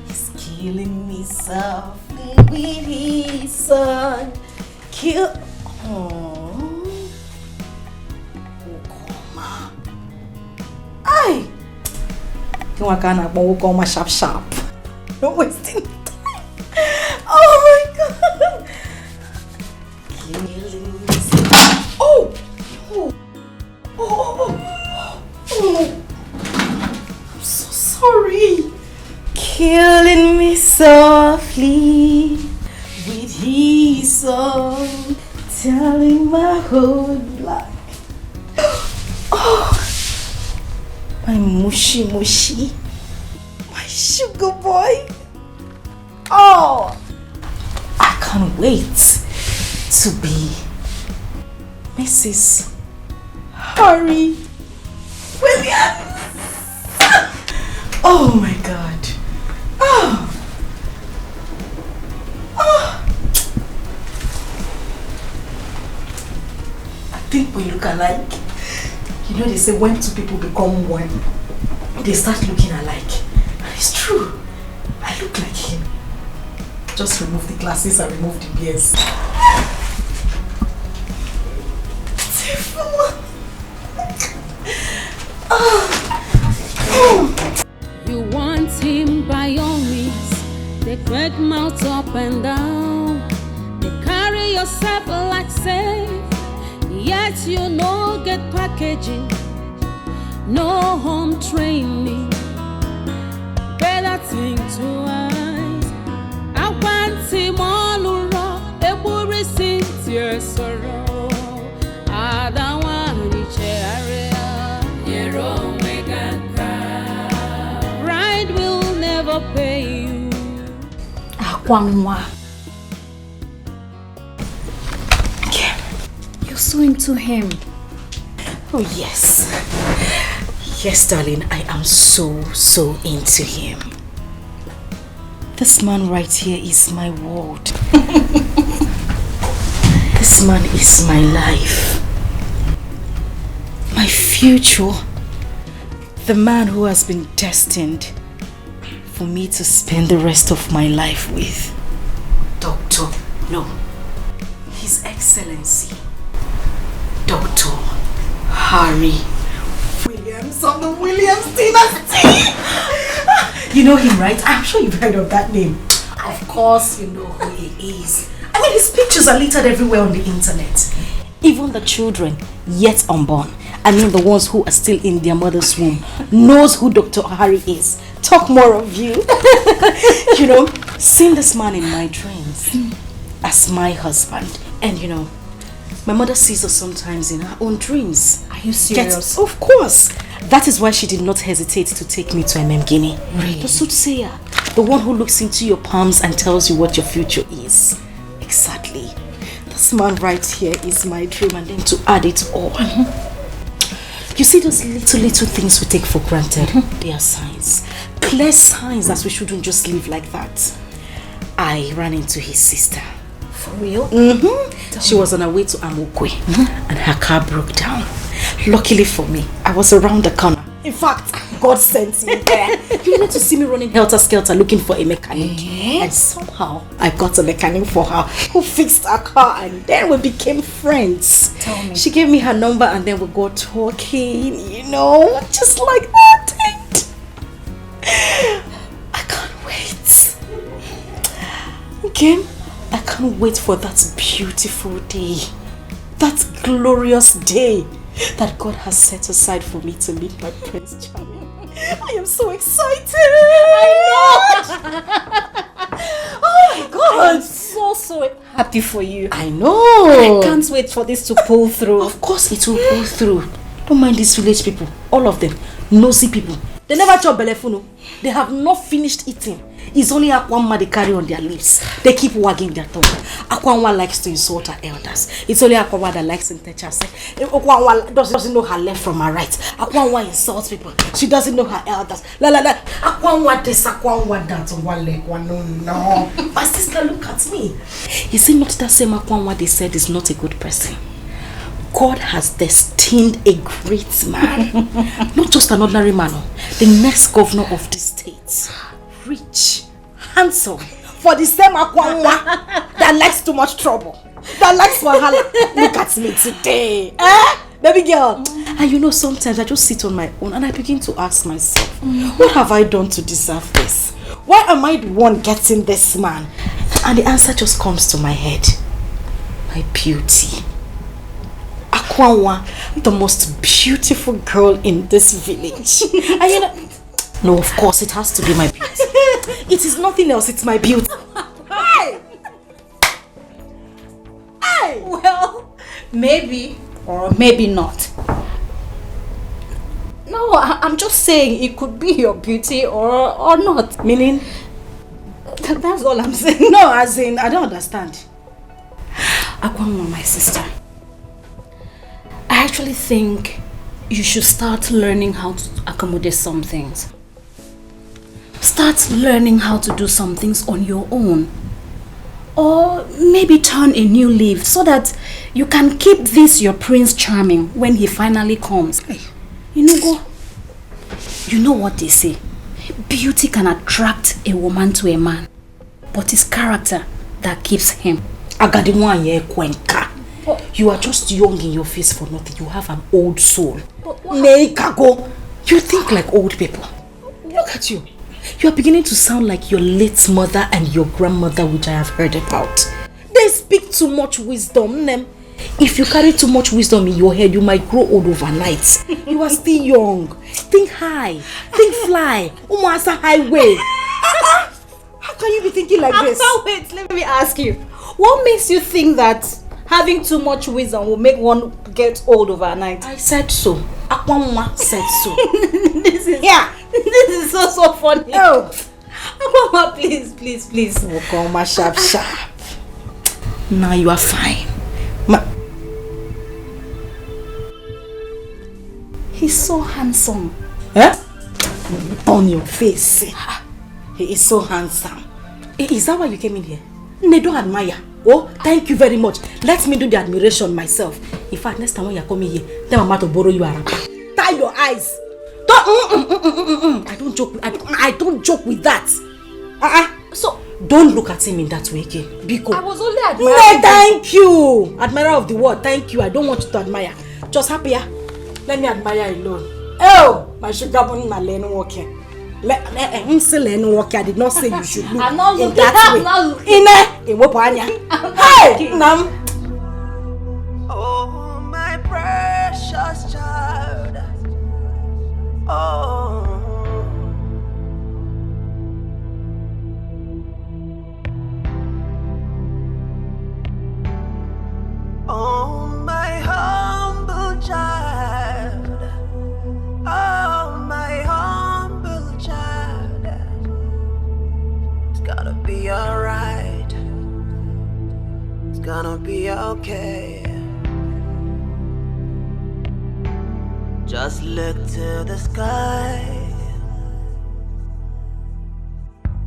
Speaker 16: He's killing me softly with his song. Kill. Oh, Ukoma. Ay. Ukoma sharp sharp. Don't wasting time. Oh my God. Killing me. Oh. Oh. Oh. I'm so sorry. Killing me softly with his song, telling my whole life. Oh, my mushy, my sugar boy. Oh, I can't wait to be Mrs. Harry Williams. Oh my God. Oh. I think we look alike. You know, they say when two people become one, they start looking alike. And it's true. I look like him. Just remove the glasses and remove the beards.
Speaker 13: You want him by all means. They great mouth up and down. They carry yourself like safe. Yet you no get packaging, no home training. Better think twice. I want him all around. Every sincere sorrow. I don't want to share. Pride will
Speaker 16: Akwangwa. You're so into him.
Speaker 5: Oh yes. Yes, darling, I am so into him. This man right here is my world. This man is my life. My future. The man who has been destined for me to spend the rest of my life with. Doctor, no. His Excellency, Dr. Harry Williams of the Williams dynasty. You know him, right? I'm sure you've heard of that name. Of course you know who he is. I mean, his pictures are littered everywhere on the internet. Even the children yet unborn, I mean the ones who are still in their mother's womb, knows who Dr. Harry is. Talk more of you. You know, seeing this man in my dreams as my husband. And you know, my mother sees us sometimes in her own dreams.
Speaker 16: Are you serious?
Speaker 5: Of course. That is why she did not hesitate to take me to Guinea.
Speaker 16: Really?
Speaker 5: The soothsayer, the one who looks into your palms and tells you what your future is. Exactly. This man right here is my dream, and then to add it all. You see those little things we take for granted? They are signs. Clear signs that we shouldn't just live like that. I ran into his sister.
Speaker 16: For real?
Speaker 5: She was on her way to Amokwe and her car broke down. Luckily for me, I was around the corner. In fact, God sent me there. You need to see me running helter-skelter looking for a mechanic. And somehow, I got a mechanic for her who fixed her car, and then we became friends.
Speaker 16: Tell me.
Speaker 5: She gave me her number and then we got talking, you know, just like that. And I can't wait. Again, I can't wait for that beautiful day. That glorious day that God has set aside for me to meet my Prince Charming. I am so excited. I know. Oh my God.
Speaker 16: I'm so happy for you.
Speaker 5: I know.
Speaker 16: I can't wait for this to pull through.
Speaker 5: Of course it will pull through. Don't mind these village people. All of them. Nosy people. They never chop belefuno. They have not finished eating. It's only Akwanwa they carry on their lips. They keep wagging their tongue. Akwanwa likes to insult her elders. It's only Akwanwa that likes to touch herself. Akwanwa doesn't know her left from her right. Akwanwa insults people. She doesn't know her elders. Akwanwa this, Akwanwa that. One leg, one no. My sister, look at me. Is it not that same Akwanwa they said is not a good person? God has destined a great man. Not just an ordinary man. The next governor of the state. Rich, handsome, for the same Akwanwa that likes too much trouble, that likes wahala. Look at me today, baby girl. And you know, sometimes I just sit on my own and I begin to ask myself, what have I done to deserve this? Why am I the one getting this man? And the answer just comes to my head. My beauty. Akwanwa, the most beautiful girl in this village. And you know, no, of course, it has to be my beauty. It is nothing else, it's my beauty. Hey! Hey!
Speaker 16: Well, maybe or maybe not. No, I'm just saying it could be your beauty or not.
Speaker 5: Meaning?
Speaker 16: That's all I'm saying.
Speaker 5: No, as in, I don't understand.
Speaker 16: Akwanwa, my sister, I actually think you should start learning how to accommodate some things. Start learning how to do some things on your own. Or maybe turn a new leaf so that you can keep this your Prince Charming when he finally comes. You know what they say. Beauty can attract a woman to a man, but it's character that keeps him.
Speaker 5: You are just young in your face for nothing. You have an old soul. You think like old people. Look at you. You are beginning to sound like your late mother and your grandmother, which I have heard about. They speak too much wisdom. If you carry too much wisdom in your head, you might grow old overnight. You are still young. Think high. Think fly. Umasa highway. How can you be thinking like this?
Speaker 16: Wait, let me ask you. What makes you think that having too much wisdom will make one get old overnight?
Speaker 5: I said so. Akwanwa said so.
Speaker 16: This is so funny.
Speaker 5: Oh, Akwa, please, please, please. Okoma, sharp, sharp. Now you are fine. He's so handsome. Eh? On your face. He is so handsome. Is that why you came in here? They don't admire. Oh, thank you very much. Let me do the admiration myself. In fact, next time when you're coming here, tell Mama to borrow you a wrapper. Tie your eyes. Don't. I don't joke. I don't joke with that. So don't look at him in that way again. Biko. I was only admiring. No, thank you. Admirer of the world. Thank you. I don't want you to admire. Just happy. Let me admire alone. Oh, my sugar bunny, my lane walking. I'm still in walking. I did not say you should look in that way. In what Hey, Nam.
Speaker 1: Oh, my precious child. Oh. Oh, my humble child. Oh, my humble child. It's gonna be alright. It's gonna be okay. Just look to the sky.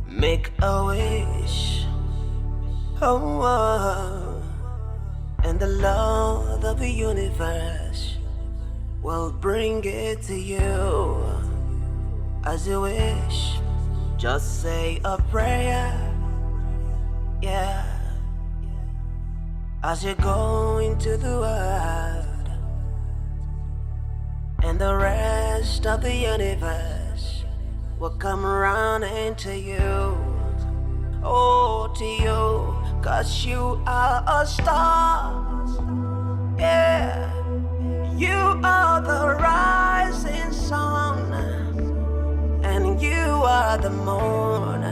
Speaker 1: Make a wish. Oh. And the Lord of the universe will bring it to you as you wish. Just say a prayer, yeah, as you go into the world, and the rest of the universe will come around into you. Oh, to you. 'Cause you are a star, yeah. You are the rising sun, and you are the moon.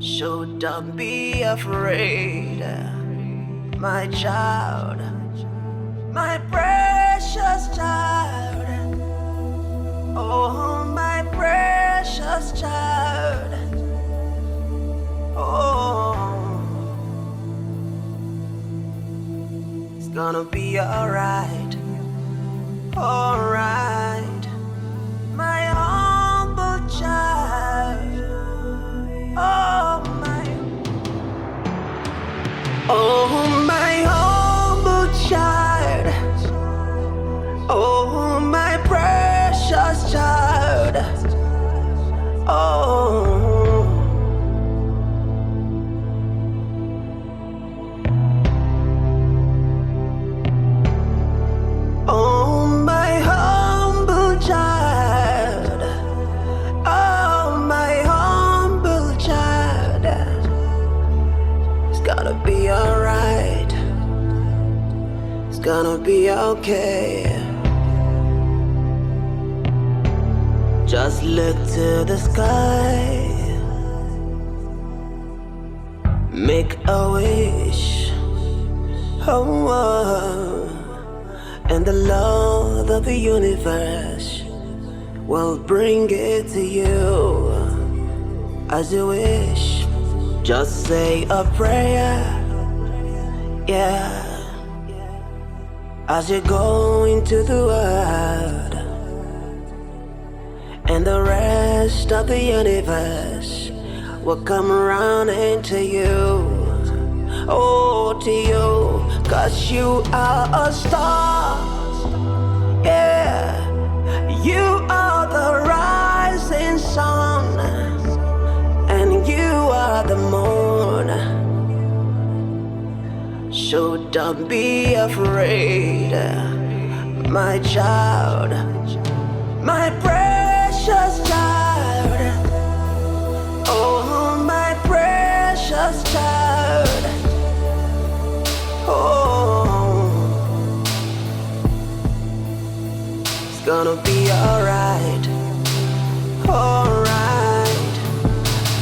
Speaker 1: So don't be afraid, my child, my precious child. Oh, my precious child. Oh, it's gonna be alright, alright, my humble child. Oh, my humble child. Oh, my precious child. Oh. Oh, my humble child. Oh, my humble child. It's gonna be alright. It's gonna be okay. Just look to the sky. Make a wish. Oh. And the Lord of the universe will bring it to you as you wish. Just say a prayer, yeah, as you go into the world, and the rest of the universe will come around into you. Oh, to you, 'cause you are a star, yeah. You are the rising sun, and you are the moon. So don't be afraid, my child, my precious child. Oh, my precious child. Oh, it's gonna be alright, alright,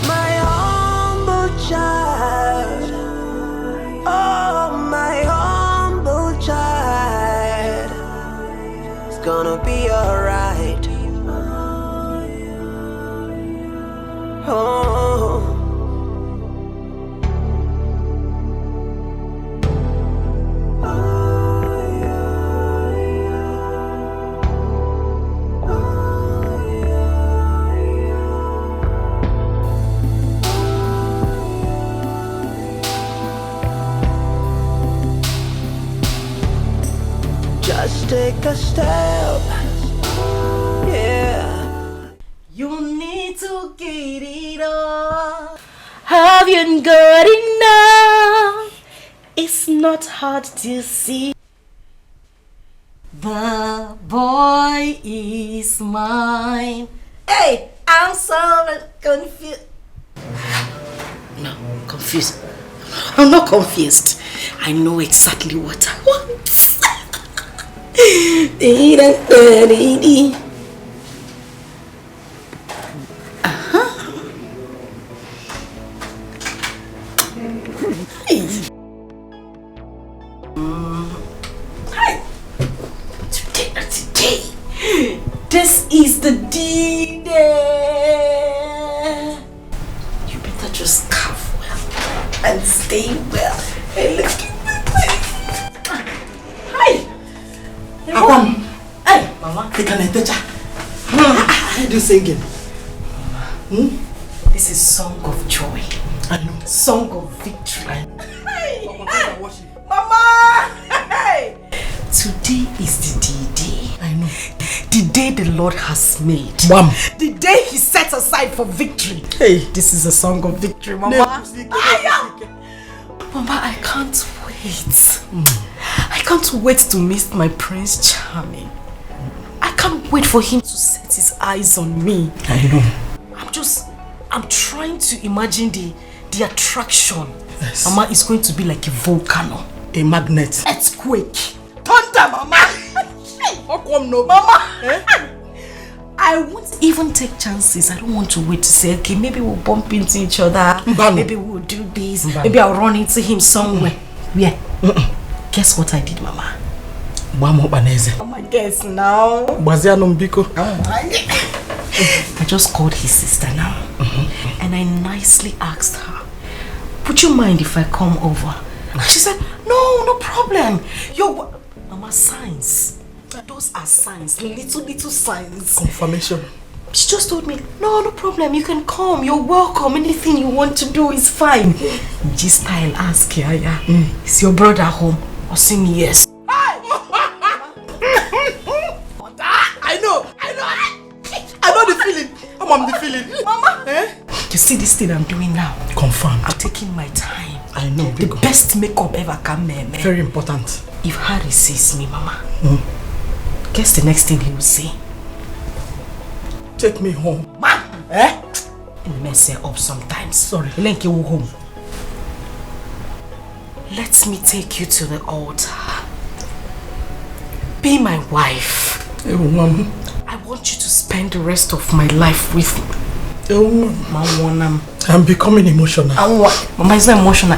Speaker 1: my humble child. Oh, my humble child. It's gonna be alright. Just take a step. Yeah.
Speaker 5: You need to get it up. Have you got enough? It's not hard to see. The boy is mine. Hey, I'm so confused. No, confused. I'm not confused. I know exactly what I want. Today, this is the D-Day. You better just carve well and stay well. Hey, look at me. Hi.
Speaker 3: Akwam.
Speaker 5: Hey, Mama.
Speaker 3: They can teach her. How do you sing it?
Speaker 5: This is song of joy.
Speaker 3: I know.
Speaker 5: Song of victory.
Speaker 3: Hey.
Speaker 5: Mama! Hey. Today is the D-Day.
Speaker 3: I know.
Speaker 5: The day the Lord has made.
Speaker 3: Wham.
Speaker 5: The day He set aside for victory.
Speaker 3: Hey.
Speaker 5: This is a song of victory, Mama. Mama, I can't wait. I can't wait to meet my Prince Charming. I can't wait for him to set his eyes on me.
Speaker 3: I know.
Speaker 5: I'm trying to imagine the attraction.
Speaker 3: Yes.
Speaker 5: Mama, is going to be like a volcano.
Speaker 3: A magnet.
Speaker 5: Earthquake. Thunder, Mama.
Speaker 3: No.
Speaker 5: Mama. I won't even take chances. I don't want to wait to say, okay, maybe we'll bump into each other. Maybe we'll do this. Maybe I'll run into him somewhere. Where? Guess what I did, Mama? Mama, guess now. I just called his sister now. And I nicely asked her, would you mind if I come over? And she said, no problem. Mama, signs. Those are signs, little signs.
Speaker 3: Confirmation.
Speaker 5: She just told me, no problem, you can come, you're welcome, anything you want to do is fine. Just style ask Yaya, is your brother home? Or say me yes.
Speaker 3: I know the feeling. I'm the feeling.
Speaker 5: Mama, you see this thing I'm doing now?
Speaker 3: Confirmed.
Speaker 5: I'm taking my time.
Speaker 3: I know.
Speaker 5: The best makeup ever come, man.
Speaker 3: Very important.
Speaker 5: If Harry sees me, Mama, guess the next thing he will say?
Speaker 3: Take me home.
Speaker 5: Ma! And mess her up sometimes.
Speaker 3: Sorry.
Speaker 5: Let you home. Let me take you to the altar. Be my wife.
Speaker 3: Hey, Mama.
Speaker 5: I want you to spend the rest of my life with me.
Speaker 3: Oh,
Speaker 5: Mama.
Speaker 3: I'm becoming emotional.
Speaker 5: Mama, it's not emotional.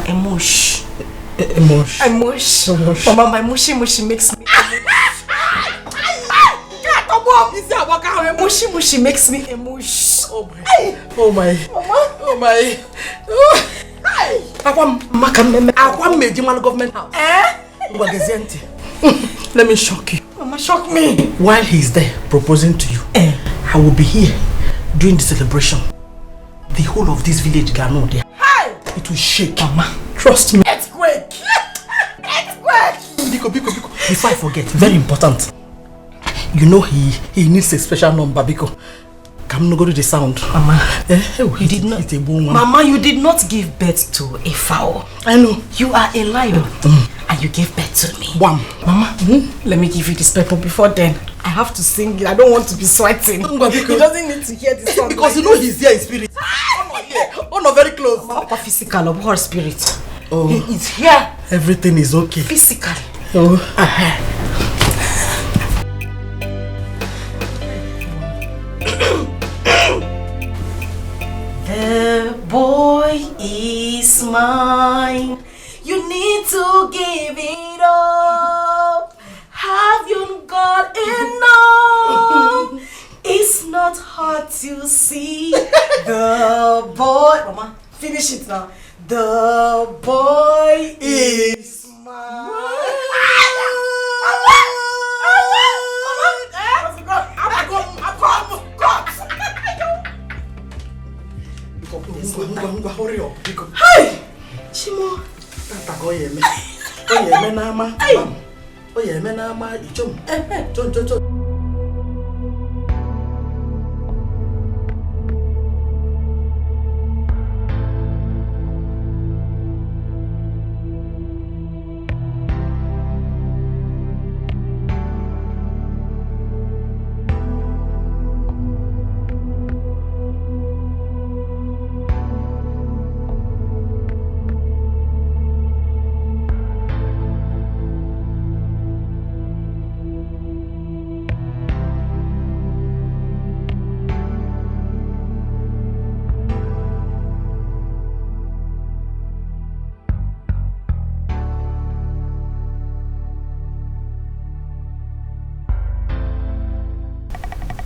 Speaker 5: Emotion. Mama, my mushy makes me mushy makes me emotion.
Speaker 3: Oh my. Akwam Mejiman government house. Let me shock you.
Speaker 5: Mama, shock me.
Speaker 3: While he's there proposing to you, I will be here during the celebration. The whole of this village can know there. It will shake. Mama, trust me.
Speaker 5: Earthquake.
Speaker 3: Biko. Before I forget, very important. You know he needs a special number, Biko. Come no go to the sound.
Speaker 5: Mama, you did not. Mama, you did not give birth to a fowl.
Speaker 3: I know.
Speaker 5: You are a lion. And you gave birth to me.
Speaker 3: Wham.
Speaker 5: Mama, let me give you this pepper before then. I have to sing it. I don't want to be sweating. He doesn't need to hear the song.
Speaker 3: Because you know he's here in spirit. Oh, no, very close.
Speaker 5: Mama, physical or what spirit?
Speaker 3: Oh,
Speaker 5: he is here.
Speaker 3: Everything is okay.
Speaker 5: Physical.
Speaker 3: Oh.
Speaker 5: The boy is mine. You need to give it up. Have you got enough? It's not hard to see. The boy, Mama, finish it now. The boy is mine.
Speaker 3: Hurry up.
Speaker 5: Hey! Chimo.
Speaker 3: Tata go yeme. Oh yeah, man, I'm a chum.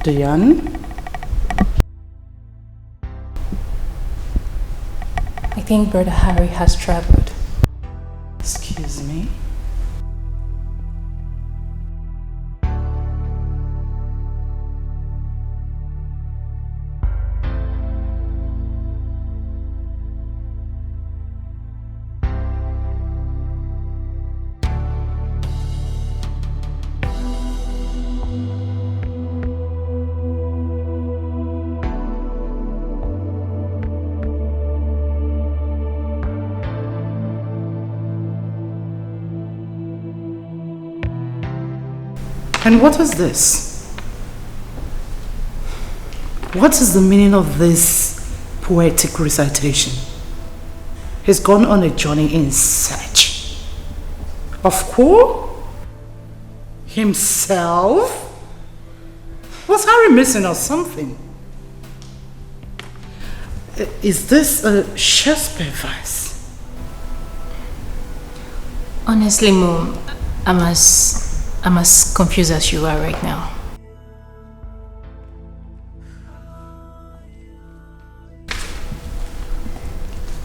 Speaker 6: Diane?
Speaker 10: I think Brother Harry has traveled.
Speaker 6: Excuse me? And what is this? What is the meaning of this poetic recitation? He's gone on a journey in search of who? Himself? Was Harry missing or something? Is this a Shakespeare verse?
Speaker 10: Honestly, Mom, I'm as confused as you are right now.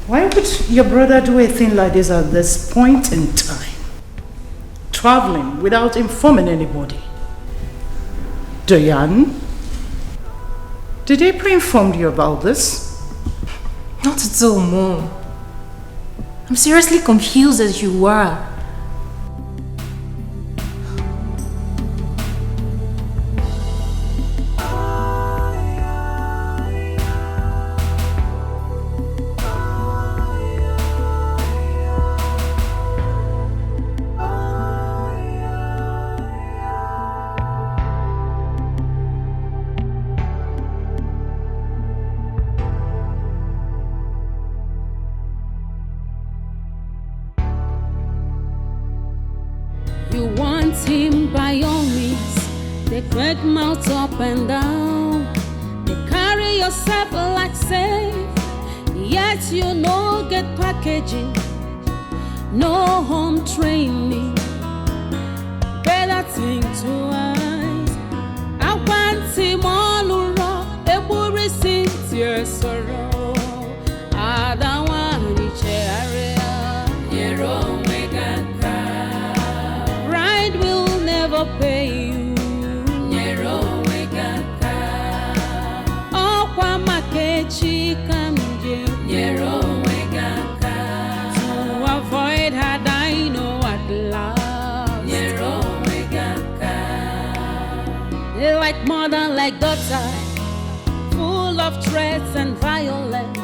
Speaker 6: Why would your brother do a thing like this at this point in time? Traveling without informing anybody. Diane, did he pre-inform you about this?
Speaker 10: Not at all, Mom. I'm seriously confused as you are.
Speaker 13: Up and down, they carry yourself like safe, yet you no get packaging, no home training. Better think twice. I want him all around, every sincere sorrow. I don't want to area. Your own way pride will never pay you. To avoid her I know at last. Like mother, like daughter, full of threats and violence,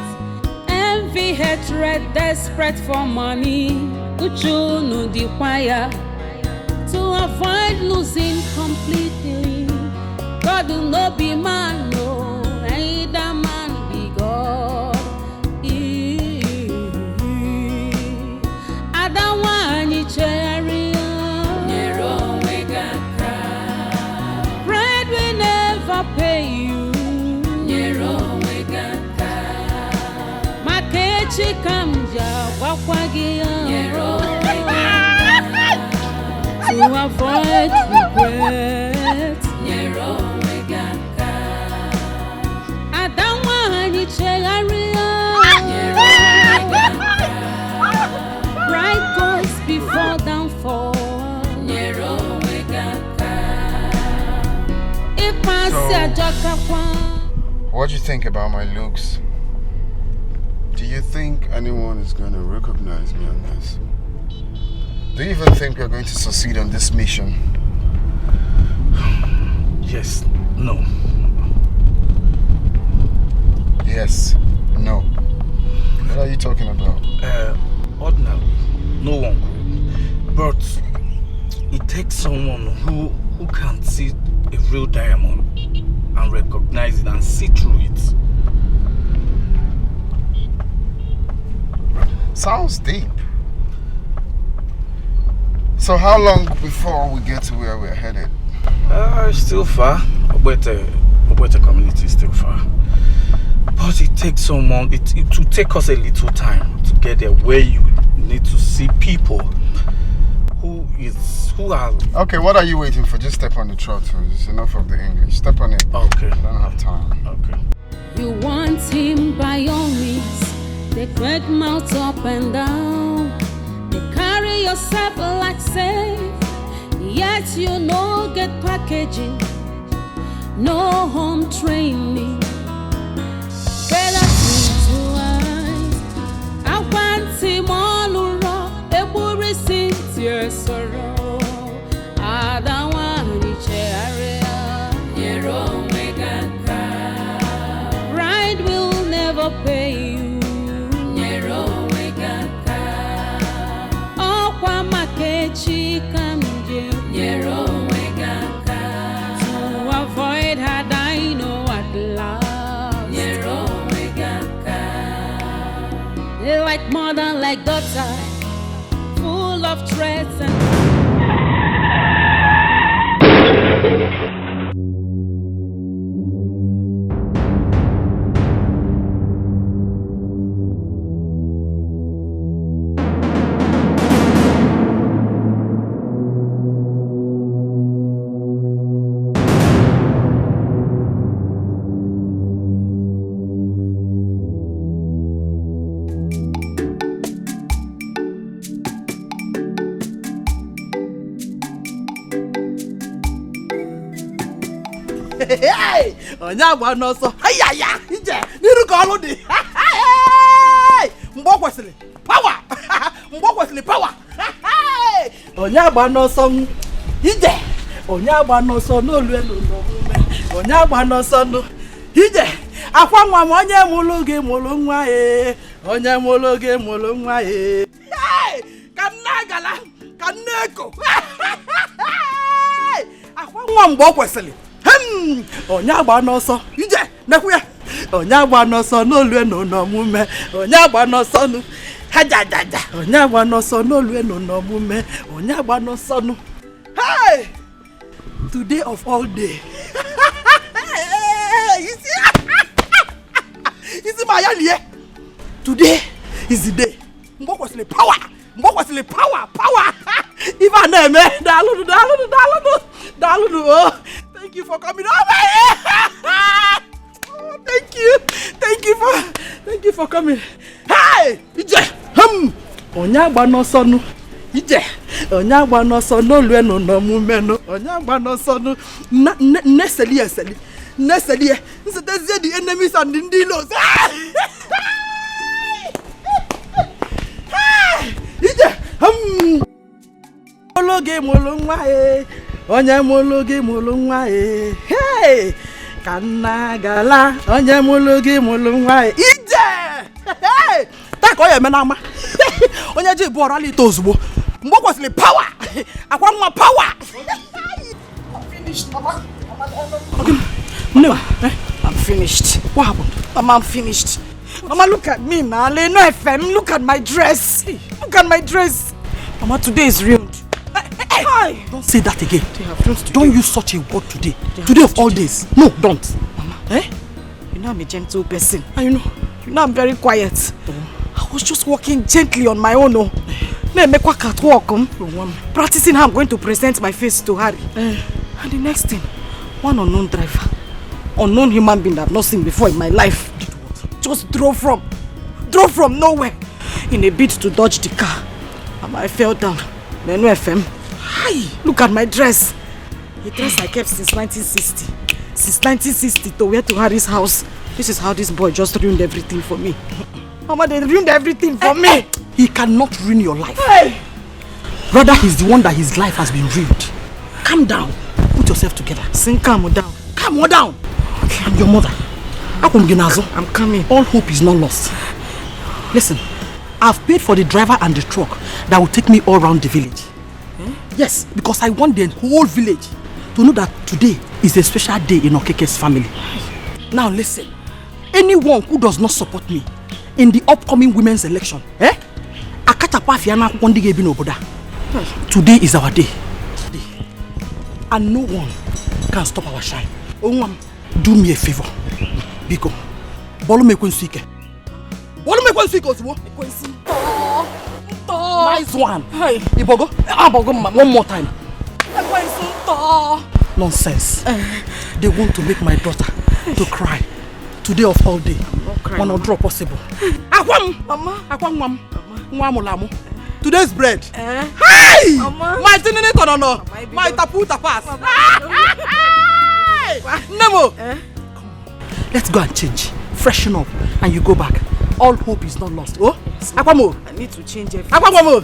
Speaker 13: envy, hatred, desperate for money. Uchunu the choir to avoid losing completely. God will not be man, no, either man be God. I don't want you cherry. Pride will never pay you. Makechi kamja wakwagia to avoid regret. I don't want you cherry. Pride goes before downfall.
Speaker 14: What do you think about my looks? Do you think anyone is going to recognize me on this? Do you even think we're going to succeed on this mission?
Speaker 15: Yes, no.
Speaker 14: Yes, no. What are you talking about?
Speaker 15: Ordinary. No one could. But it takes someone who can see a real diamond and recognize it and see through it.
Speaker 14: Sounds deep. So how long before we get to where we're headed?
Speaker 15: Still far. Obwete community is still far. But it takes someone, it will take us a little time to get there, where you need to see people who are...
Speaker 14: Okay, what are you waiting for? Just step on the throttle. It's enough of the English. Step on it.
Speaker 15: Okay.
Speaker 14: I don't have time.
Speaker 15: Okay.
Speaker 13: You want him by all means. They crack mouth up and down. They carry yourself like safe. Yet you no get packaging. No home training. Better to eyes. I want him all around. A worry since your sorrow. I don't want to area. Your own way got pride will never pay you. Your own way got oh, Kwamakechi can you. Your own way got to avoid her dying at last. Your own way got they like mother, like daughter, full of threats and
Speaker 3: onye agba n'ọsọ ayaya ije n'iru ka ọlụ dị mgbe ọ kwesịrị power mgbe ọ kwesịrị power onye agba n'ọsọ ije onye agba n'ọsọ n'olu elu n'omume onye agba n'ọsọ nụ ije akwa nwa m onye mụrụ gị mụrụ nwa onye mụrụ gị mụrụ nwa ka nne gala ka nne eko akwa nwa mgbe ọ kwesịrị onye agba n'ọsọ ije nekwu ya onye agba n'ọsọ n'olu enu n'omume onye agba n'ọsọ nụ hajajaja onye agba n'ọsọ n'olu enu n'omume onye agba n'ọsọ nụ hey today of all day isi ma ya lie today is the day mgbe kwesịrị power mgbe kwesịrị power ife a na-eme daalụnụ oh thank you for coming over here. Oh, thank you for coming. Hey, ije. Onye agba n'ọsọ nụ. Ije. Onye agba n'ọsọ n'olu enu n'omume nụ. Onye agba n'ọsọ nụ. Neseli. Nsetezie the enemies and the dealers. Ije. Ologe molo nwa onye mụrụ gị mụrụ nwa hey ka nna gala onye mụrụ gị mụrụ nwa ije taa ka ọ ya eme n'ama onye ji bụ ọrala ite ozugbo mgbe ọ kwesịrị power akwa nwa power. No, I'm finished. What happened? Mama, I'm finished. Mama, look at me now. No FM. Look at my dress. Look at my dress. Mama, today is ruined. Hey, don't say that again. Don't use such a word today. Today of all days. No, don't. Mama, you know I'm a gentle person. You know I'm very quiet. I was just walking gently on my own. Practicing how I'm going to present my face to Harry. And the next thing, one unknown driver, unknown human being that I've not seen before in my life, just drove from nowhere in a bid to dodge the car. And I fell down. Then no FM. Hi, look at my dress. A dress I kept since 1960. Since 1960 to wear to Harry's house. This is how this boy just ruined everything for me. Mama, they ruined everything for me. He cannot ruin your life. Hey. Rather, he's the one that his life has been ruined. Calm down. Put yourself together.
Speaker 7: Sing calm down.
Speaker 3: Calm down. Okay. And your mother.
Speaker 7: I'm coming.
Speaker 3: All hope is not lost. Listen, I've paid for the driver and the truck that will take me all around the village. Yes, because I want the whole village to know that today is a special day in Okeke's family. Now listen, anyone who does not support me in the upcoming women's election, today is our day. And no one can stop our shine. Do me a favor. Biko, bolu me kwensike. Bolu me kwensike osibo. Nice one. Hey, Ibogo. Abogo mama. One more time. Nonsense. They want to make my daughter to cry. Today of all day. When I draw possible. Akwam, mama. Akwam mam. Nwamulamu. Today's bread. Hey! Mama. My tinene tonono. My tapu tapas. Nemo. Let's go and change. Freshen up and you go back. All hope is not lost. Oh? Akwamo.
Speaker 7: I need to change everything.
Speaker 3: Akwamo.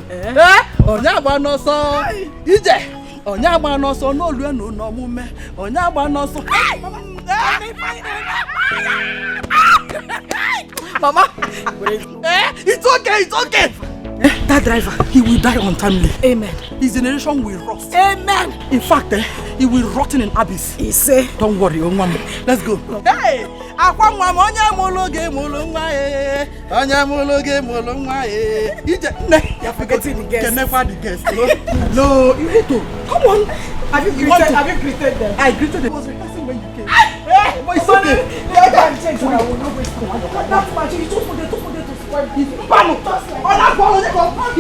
Speaker 3: Onyagba no so. Ije. Onyagba no so no lu no no mume. Onyagba no so. Mama. It's okay. It's okay. That driver, he will die untimely.
Speaker 7: Amen.
Speaker 3: His generation will rust.
Speaker 7: Amen.
Speaker 3: In fact, he will rot in an abyss.
Speaker 7: He say.
Speaker 3: Don't worry, mama. Let's go. Hey! Akwamwa onya mologe molonwa eh. Onya mologe molonwa eh.
Speaker 7: You're forgetting the guests.
Speaker 3: Can never the guests. No, you need to. Come on.
Speaker 7: Have you greeted them?
Speaker 3: I greeted them. I was rehearsing when you came.
Speaker 7: Hey! But it's okay. The other change when I will not waste time. That's much. You took for them to spoil. He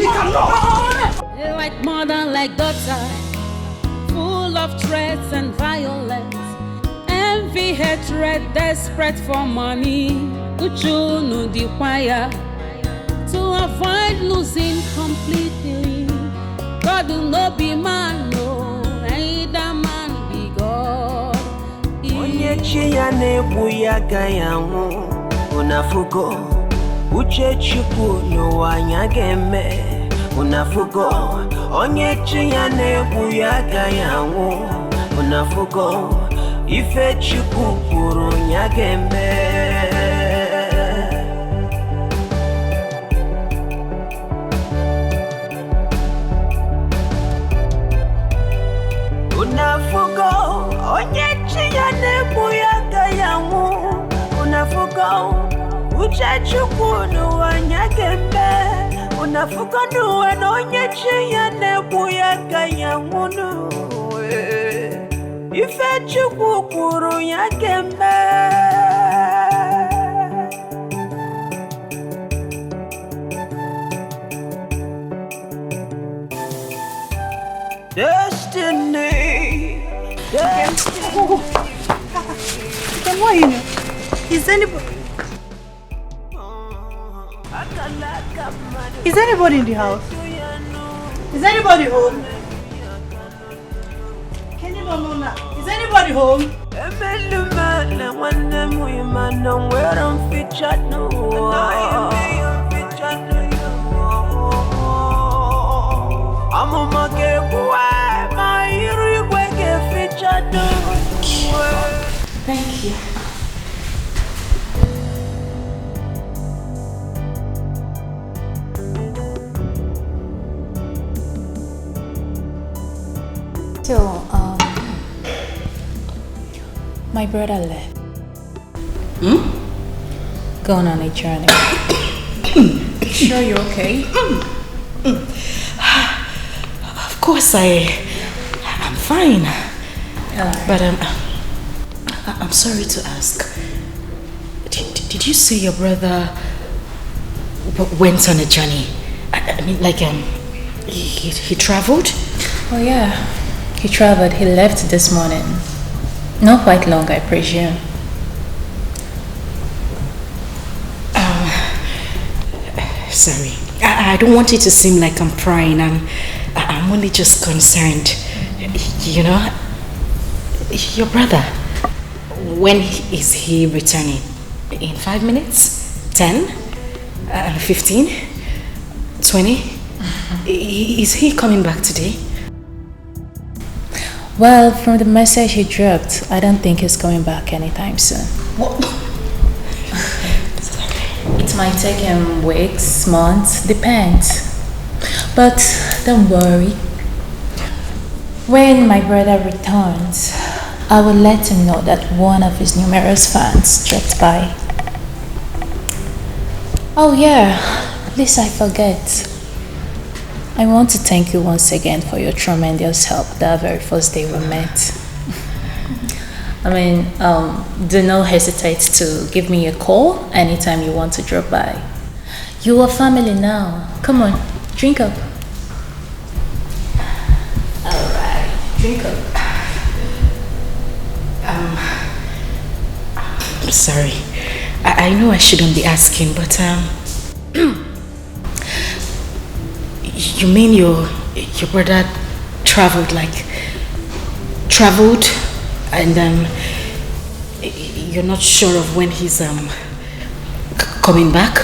Speaker 7: cannot.
Speaker 13: Like mother, like daughter, full of threats and violence, envy, hatred, desperate for money. Uchunu the choir to avoid losing completely. God will not be man, no, either man be God.
Speaker 1: Onye chiyane buyaga yamu unafugo uche chukwu n'ụwa geme unafugo onye chiyane buyaga yamu unafugo ife chukwu kwuru geme. Unafugo onye chiyane buyaga yamu unafugo uche chukwu n'ụwa geme unafugo n'ụwa onye chiyane buyaga yamu ife chukwu kwuru geme. Destiny.
Speaker 7: Then why you know? Is anybody in the house? Is anybody home? Can you know now? Is anybody home?
Speaker 16: Thank you.
Speaker 10: So, my brother left. Going on a journey. Sure you're okay?
Speaker 5: Of course I'm fine. But I'm sorry to ask. Did you say your brother went on a journey? I mean, like he traveled?
Speaker 10: Oh yeah, he traveled. He left this morning. Not quite long, I presume.
Speaker 5: Sorry. I don't want it to seem like I'm prying. I'm only just concerned. You know, your brother, when is he returning? In 5 minutes? 10? 15? 20? Is he coming back today?
Speaker 11: Well, from the message he dropped, I don't think he's coming back anytime soon.
Speaker 5: What?
Speaker 11: It might take him weeks, months, depends. But don't worry. When my brother returns, I will let him know that one of his numerous fans dropped by. Oh yeah, lest I forget. I want to thank you once again for your tremendous help that very first day we met. Do not hesitate to give me a call anytime you want to drop by. You are family now. Come on, drink up. Alright, drink up.
Speaker 5: I'm sorry. I know I shouldn't be asking, but you mean your brother traveled and you're not sure of when he's coming back?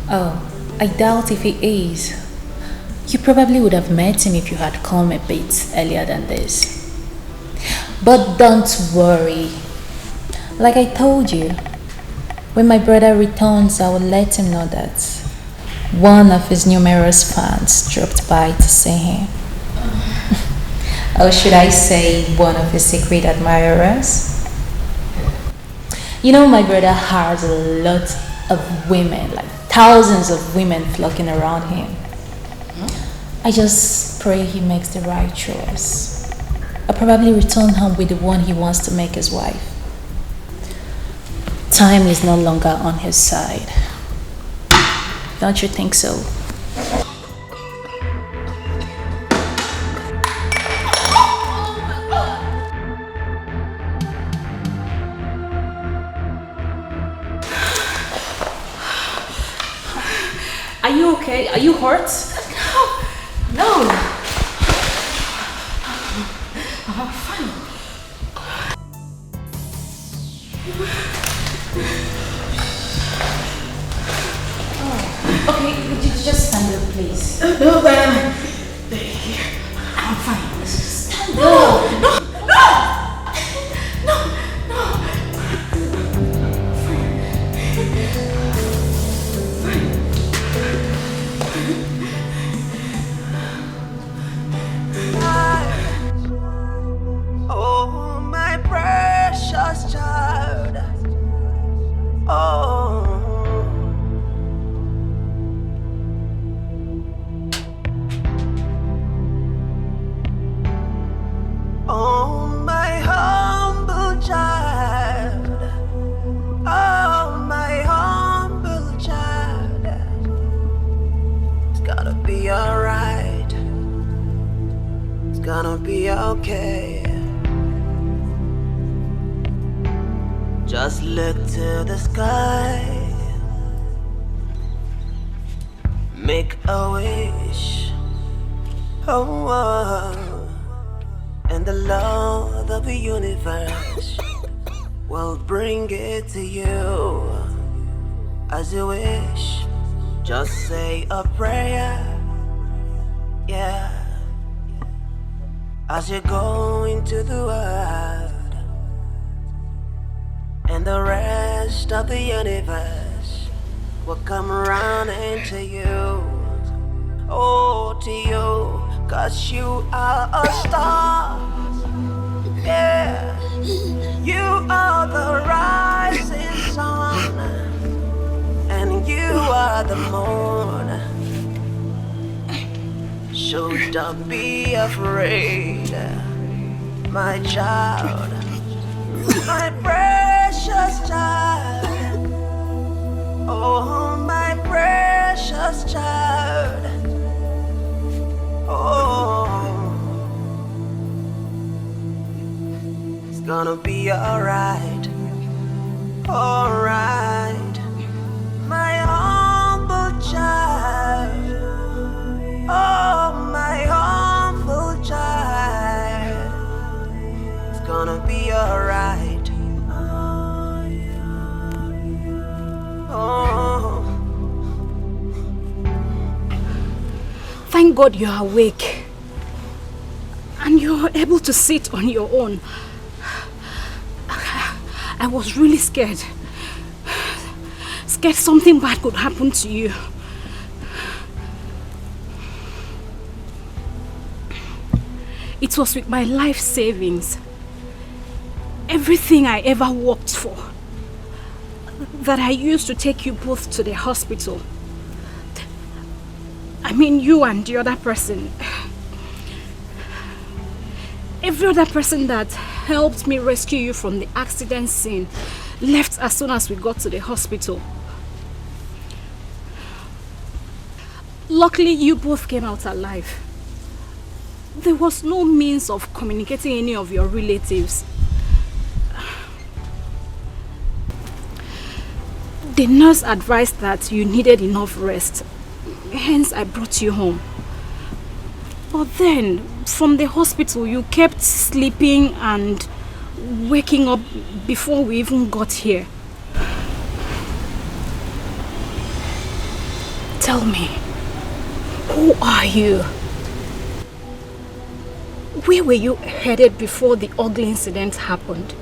Speaker 11: Oh, I doubt if he is. You probably would have met him if you had come a bit earlier than this. But don't worry. Like I told you, when my brother returns, I will let him know that one of his numerous fans dropped by to see him. Or should I say one of his secret admirers? You know, my brother has a lot of women, like thousands of women flocking around him. I just pray he makes the right choice. I'll probably return home with the one he wants to make his wife. Time is no longer on his side. Don't you think so?
Speaker 5: Are you okay? Are you hurt? No. I'm fine.
Speaker 11: Okay, just stand up, please.
Speaker 5: No, I'm fine. Stand up. No.
Speaker 1: Oh, my precious child. Oh. Oh, my humble child. Oh, my humble child. It's gonna be alright. It's gonna be okay. Just look to the sky. Make a wish. Oh, oh. And the Lord of the universe will bring it to you as you wish. Just say a prayer, yeah, as you go into the world, and the rest of the universe will come around into you, oh, to you. 'Cause you are a star, yeah. You are the rising sun, and you are the moon. So don't be afraid, my child, my precious child. Oh, my precious child. Oh, it's gonna be alright, alright, my humble child. Oh, my humble child. It's gonna be alright. Oh.
Speaker 13: Thank God you're awake. And you're able to sit on your own. I was really scared. Scared something bad could happen to you. It was with my life savings, everything I ever worked for, that I used to take you both to the hospital. I mean, you and the other person. Every other person that helped me rescue you from the accident scene left as soon as we got to the hospital. Luckily, you both came out alive. There was no means of communicating any of your relatives. The nurse advised that you needed enough rest. Hence, I brought you home. But then, from the hospital, you kept sleeping and waking up before we even got here. Tell me, who are you? Where were you headed before the ugly incident happened?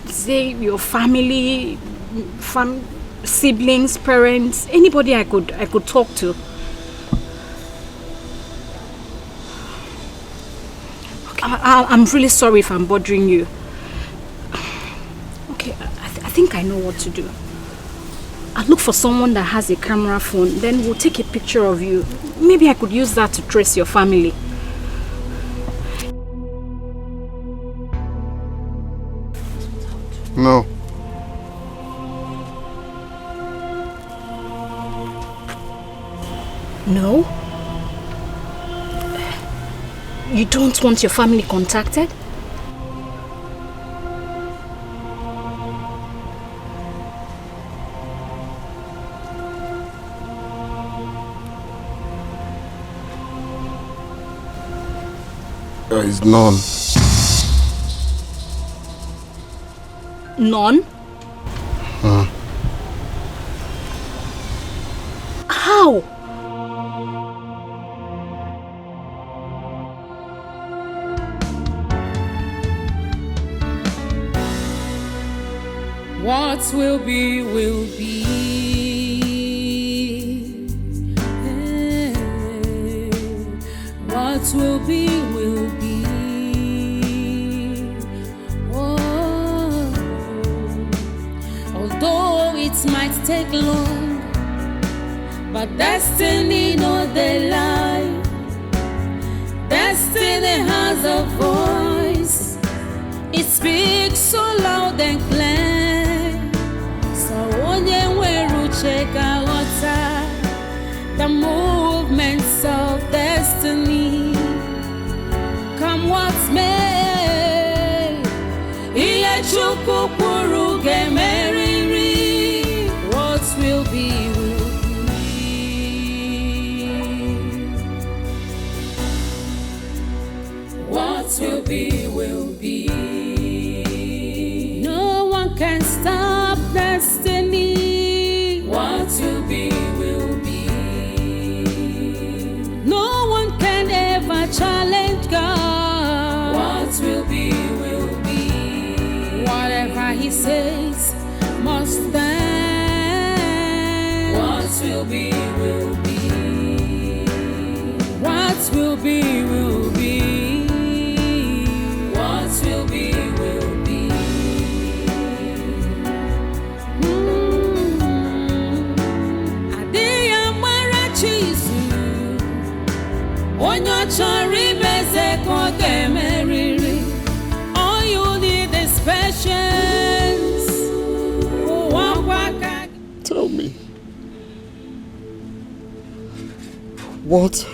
Speaker 13: Say your family, siblings, parents, anybody I could talk to. Okay, I'm really sorry if I'm bothering you. Okay, I think I know what to do. I'll look for someone that has a camera phone, then we'll take a picture of you. Maybe I could use that to trace your family.
Speaker 8: No.
Speaker 13: No? You don't want your family contacted?
Speaker 8: There is none.
Speaker 13: None? How? What will be, will be. What will be, will be. Oh. Although it might take long, but destiny no they lie. Destiny has a voice. It speaks so loud and clear. Check out the movements of destiny. Come what's may, what will be, will be. What will be, will be. No one can stop destiny. What will be, will be. No one can ever challenge God. What will be, will be. Whatever He says must stand. What will be, will be. What will be, will be. What will be, will be. All you need is patience.
Speaker 14: Tell me, what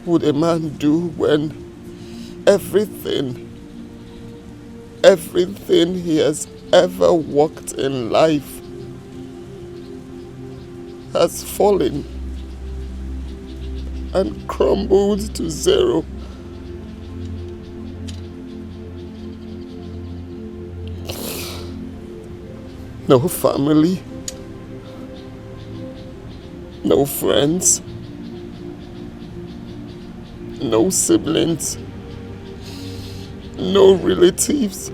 Speaker 14: would a man do when everything he has ever worked in life has fallen and crumbled to zero? no family, no friends, no siblings, no relatives,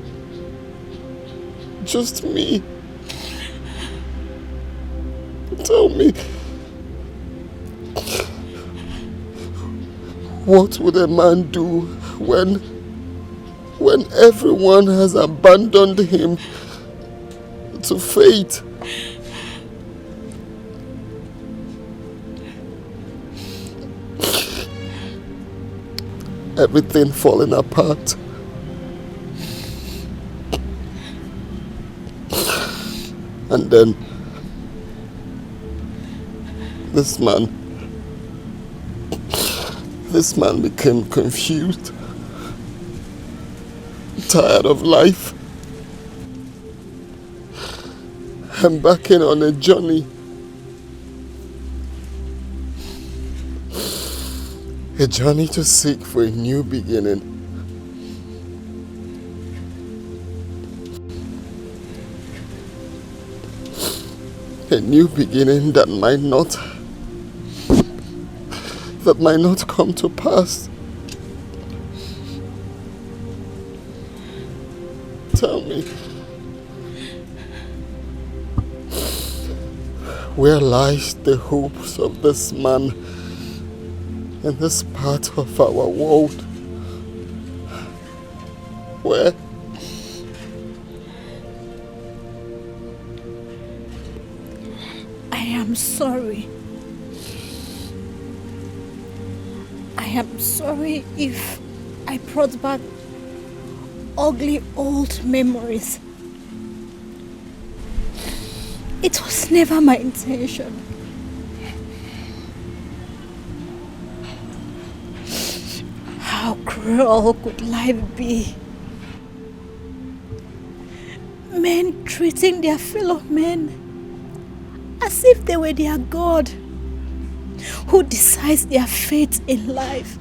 Speaker 14: just me. Tell me, what would a man do when everyone has abandoned him to fate? Everything falling apart. And then this man became confused, tired of life, embarking on a journey. A journey to seek for a new beginning. A new beginning that might not come to pass. Tell me, where lies the hopes of this man in this part of our world? Where?
Speaker 17: I am sorry. I am sorry if I brought back ugly old memories. It was never my intention. How cruel could life be? Men treating their fellow men as if they were their God, who decides their fate in life.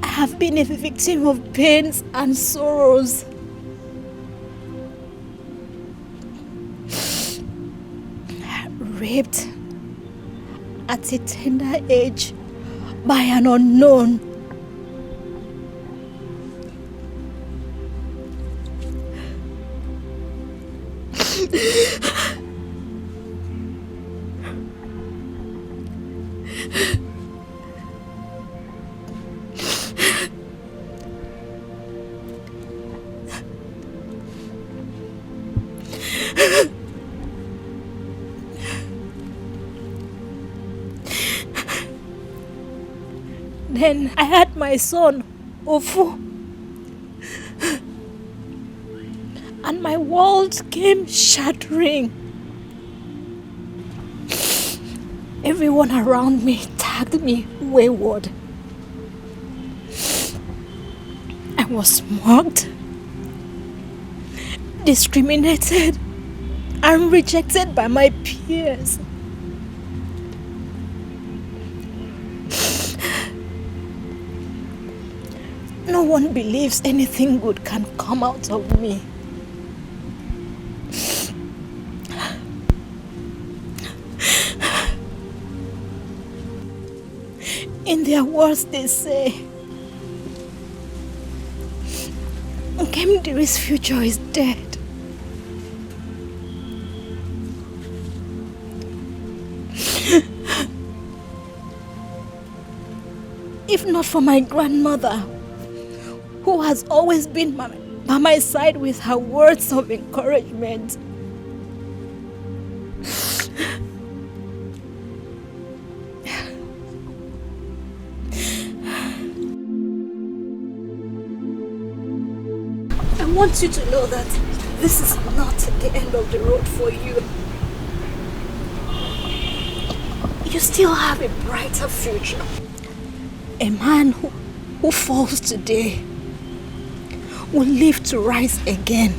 Speaker 17: I have been a victim of pains and sorrows. Raped at a tender age by an unknown. Then I had my son, Ofu, and my world came shattering. Everyone around me tagged me wayward. I was mocked, discriminated, and rejected by my peers. No one believes anything good can come out of me. In their words, they say, Kemdiri's future is dead. If not for my grandmother, who has always been by my side with her words of encouragement. I want you to know that this is not the end of the road for you. You still have a brighter future. A man who falls today will live to rise again.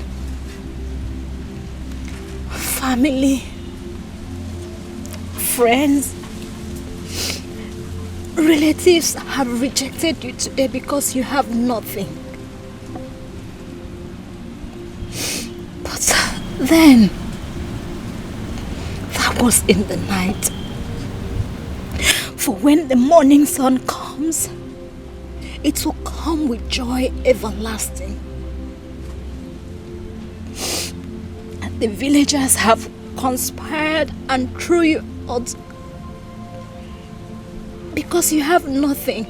Speaker 17: Family, friends, relatives have rejected you today because you have nothing. then, that was in the night. For when the morning sun comes, it will come with joy everlasting. And the villagers have conspired and threw you out because you have nothing.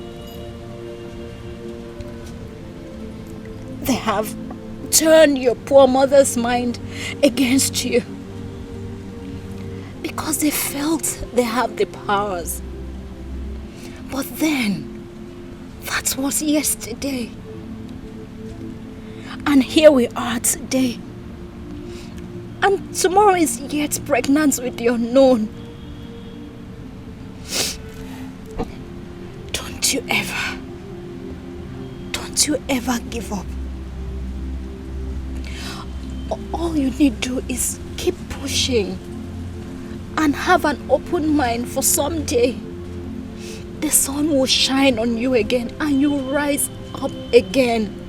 Speaker 17: They have turned your poor mother's mind against you because they felt they have the powers. But then, that was yesterday. And here we are today. And tomorrow is yet pregnant with the unknown. Don't you ever give up. All you need to do is keep pushing and have an open mind, for someday the sun will shine on you again and you will rise up again.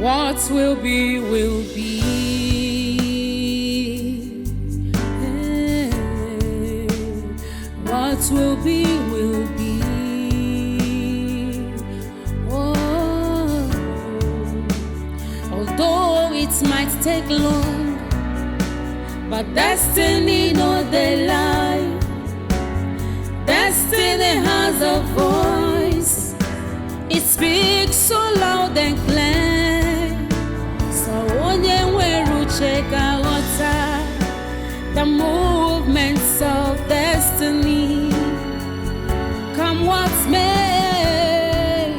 Speaker 13: What will be, will be. What will be, will be. Oh, although it might take long, but destiny no they lie. Destiny has a voice. It speaks so loud and clear. Check out the movements of destiny. Come what's may,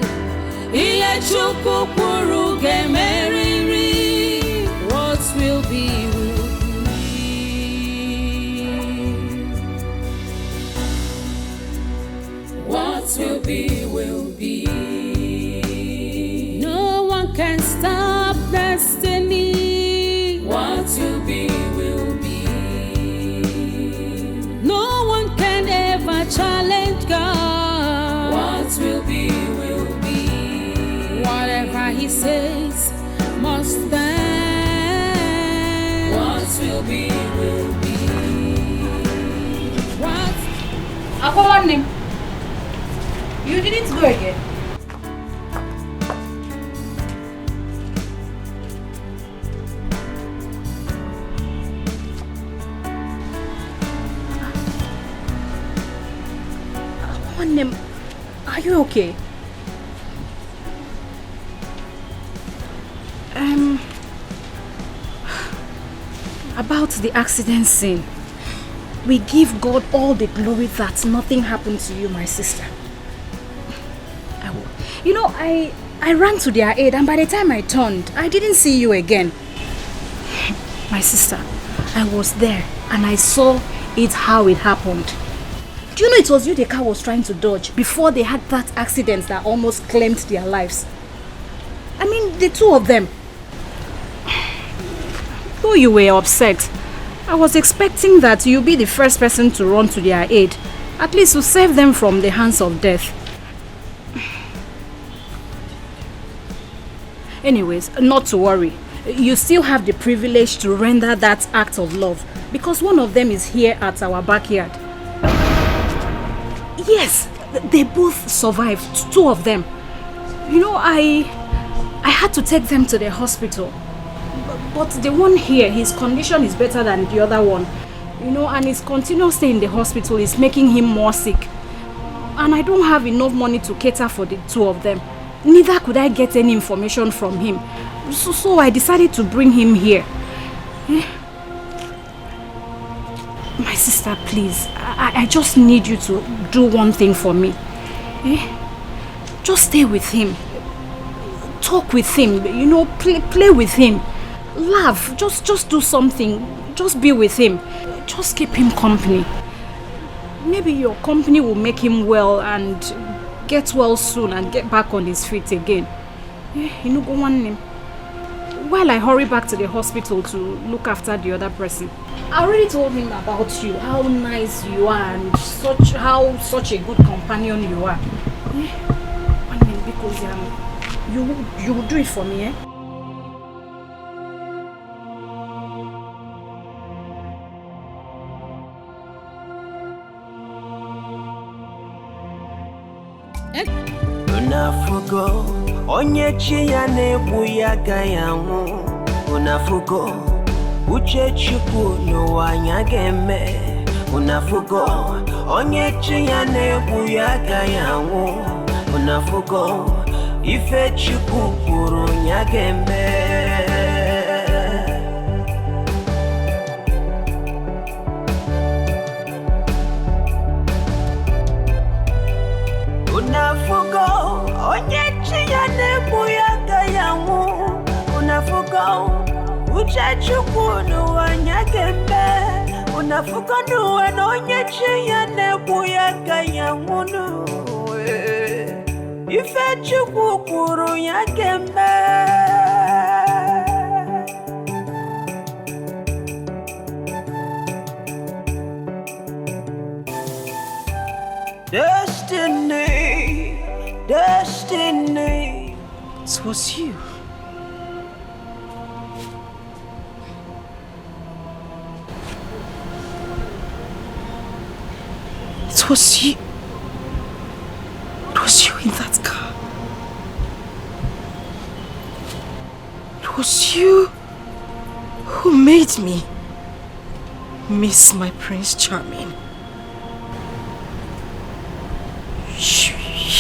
Speaker 13: what will be, will be. What will be, will be. No one can stop destiny. What will be, will be. No one can ever challenge God. What will be, will be. Whatever He says must stand. What will be, will be. What?
Speaker 5: Aquaman, you didn't go again. Are you okay? About the accident scene, we give God all the glory that nothing happened to you, my sister. I ran to their aid, and by the time I turned, I didn't see you again. My sister, I was there and I saw it how it happened. Do you know it was you the car was trying to dodge before they had that accident that almost claimed their lives? I mean, the two of them. Though you were upset, I was expecting that you'd be the first person to run to their aid, at least to save them from the hands of death. Anyways, not to worry. You still have the privilege to render that act of love, because one of them is here at our backyard. Yes, they both survived, two of them. I had to take them to the hospital. But the one here, his condition is better than the other one. And his continuous stay in the hospital is making him more sick. And I don't have enough money to cater for the two of them. Neither could I get any information from him. So I decided to bring him here. My sister, please, I just need you to do one thing for me. Just stay with him. Talk with him, play with him. Laugh, just do something. Just be with him. Just keep him company. Maybe your company will make him well and get well soon and get back on his feet again. Go on him. while I hurry back to the hospital to look after the other person, I already told him about you, how nice you are and such a good companion you are. One minute, because you will do it for me, eh?
Speaker 1: Unafugo onye chi ya na-egbu ya agaghị anwụ. Unafugo uche Chukwu n'ụwa anya ga-eme. Unafugo onye chi ya na-egbu ya agaghị anwụ. Unafugo ife Chukwu kwuru ya ga-eme. Unafugo onye chi ya na-egbu ya agaghị anwụ. Unafugo uche Chukwu n'ụwa anya ga-eme. Unafugo n'ụwa na onye chi ya na-egbu ya agaghị anwụ. Ife Chukwu kwuru ya ga-eme. Destiny, destiny.
Speaker 5: It was you. It was you. It was you in that car. It was you who made me miss my Prince Charming.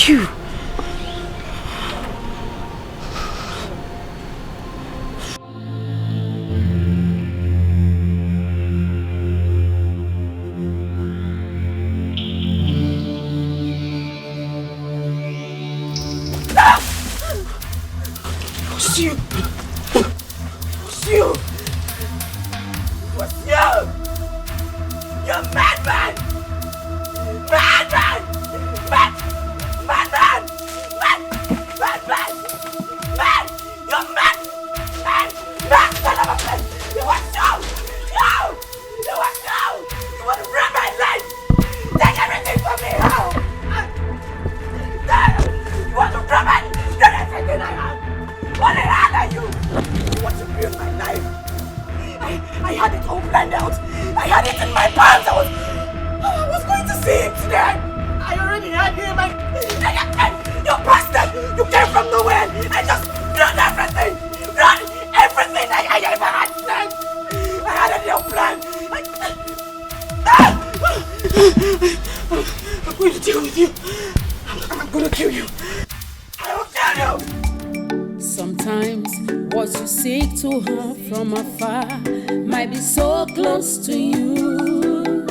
Speaker 5: You.
Speaker 13: From afar might be so close to you.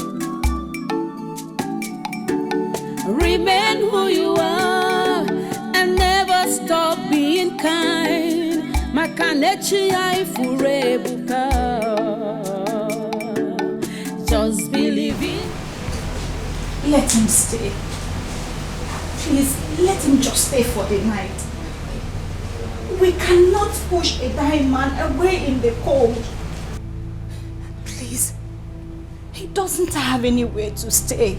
Speaker 13: Remain who you are and never stop being kind. Makanechi Aifurebuka. Just believe it.
Speaker 5: Let him stay. Please, let him just stay for the night. We cannot push a dying man away in the cold. Please, he doesn't have anywhere to stay.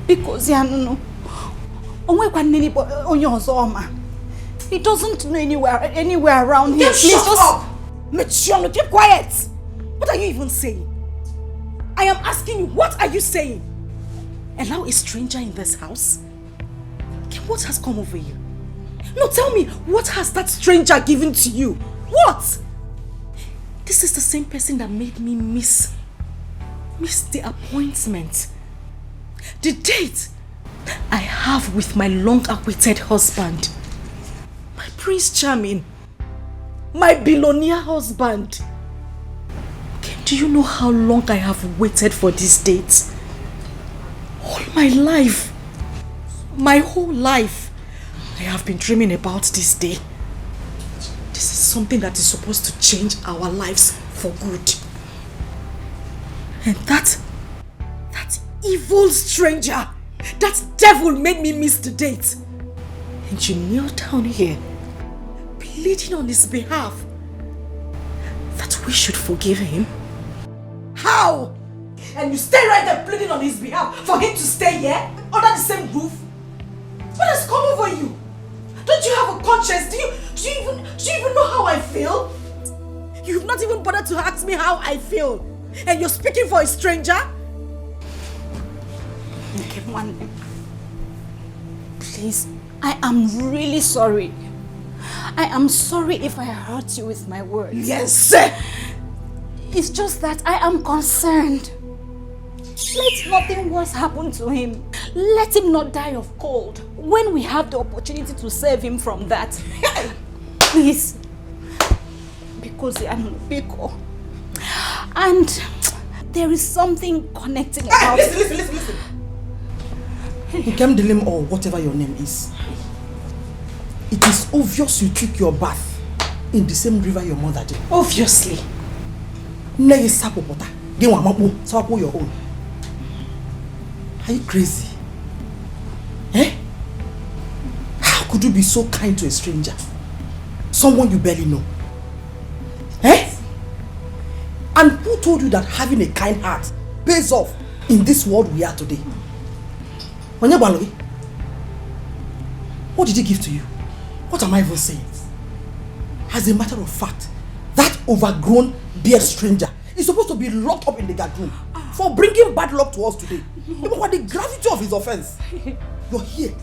Speaker 5: Because he doesn't know anywhere around here.
Speaker 16: Please shut up! Michionne, keep quiet! What are you even saying? I am asking you, what are you saying?
Speaker 5: Allow a stranger in this house? What has come over you? No, tell me, what has that stranger given to you? What? This is the same person that made me miss the appointment. The date I have with my long-awaited husband. My Prince Charming. My billionaire husband. Do you know how long I have waited for this date? All my life. My whole life. I have been dreaming about this day. This is something that is supposed to change our lives for good. And that evil stranger, that devil made me miss the date. And you kneel down here, pleading on his behalf. we should forgive him.
Speaker 16: How? And you stay right there pleading on his behalf for him to stay here under the same roof? What has come over you? Don't you have a conscience? Do you even know how I feel? You've not even bothered to ask me how I feel. And you're speaking for a stranger? Okay, one.
Speaker 17: Please, I am really sorry. I am sorry if I hurt you with my words.
Speaker 16: Yes, sir.
Speaker 17: It's just that I am concerned. Let nothing worse happen to him. Let him not die of cold when we have the opportunity to save him from that. Please. Because I am Biko. And there is something connecting about...
Speaker 16: Listen. Ikemdilim or whatever your name is. It is obvious you took your bath in the same river your mother did.
Speaker 5: Obviously.
Speaker 16: Your own. Are you crazy? Eh? How could you be so kind to a stranger? Someone you barely know? Eh? And who told you that having a kind heart pays off in this world we are today? What did he give to you? What am I even saying? As a matter of fact, that overgrown beard stranger is supposed to be locked up in the guard room for bringing bad luck to us today. Even what the gravity of his offense. You're here,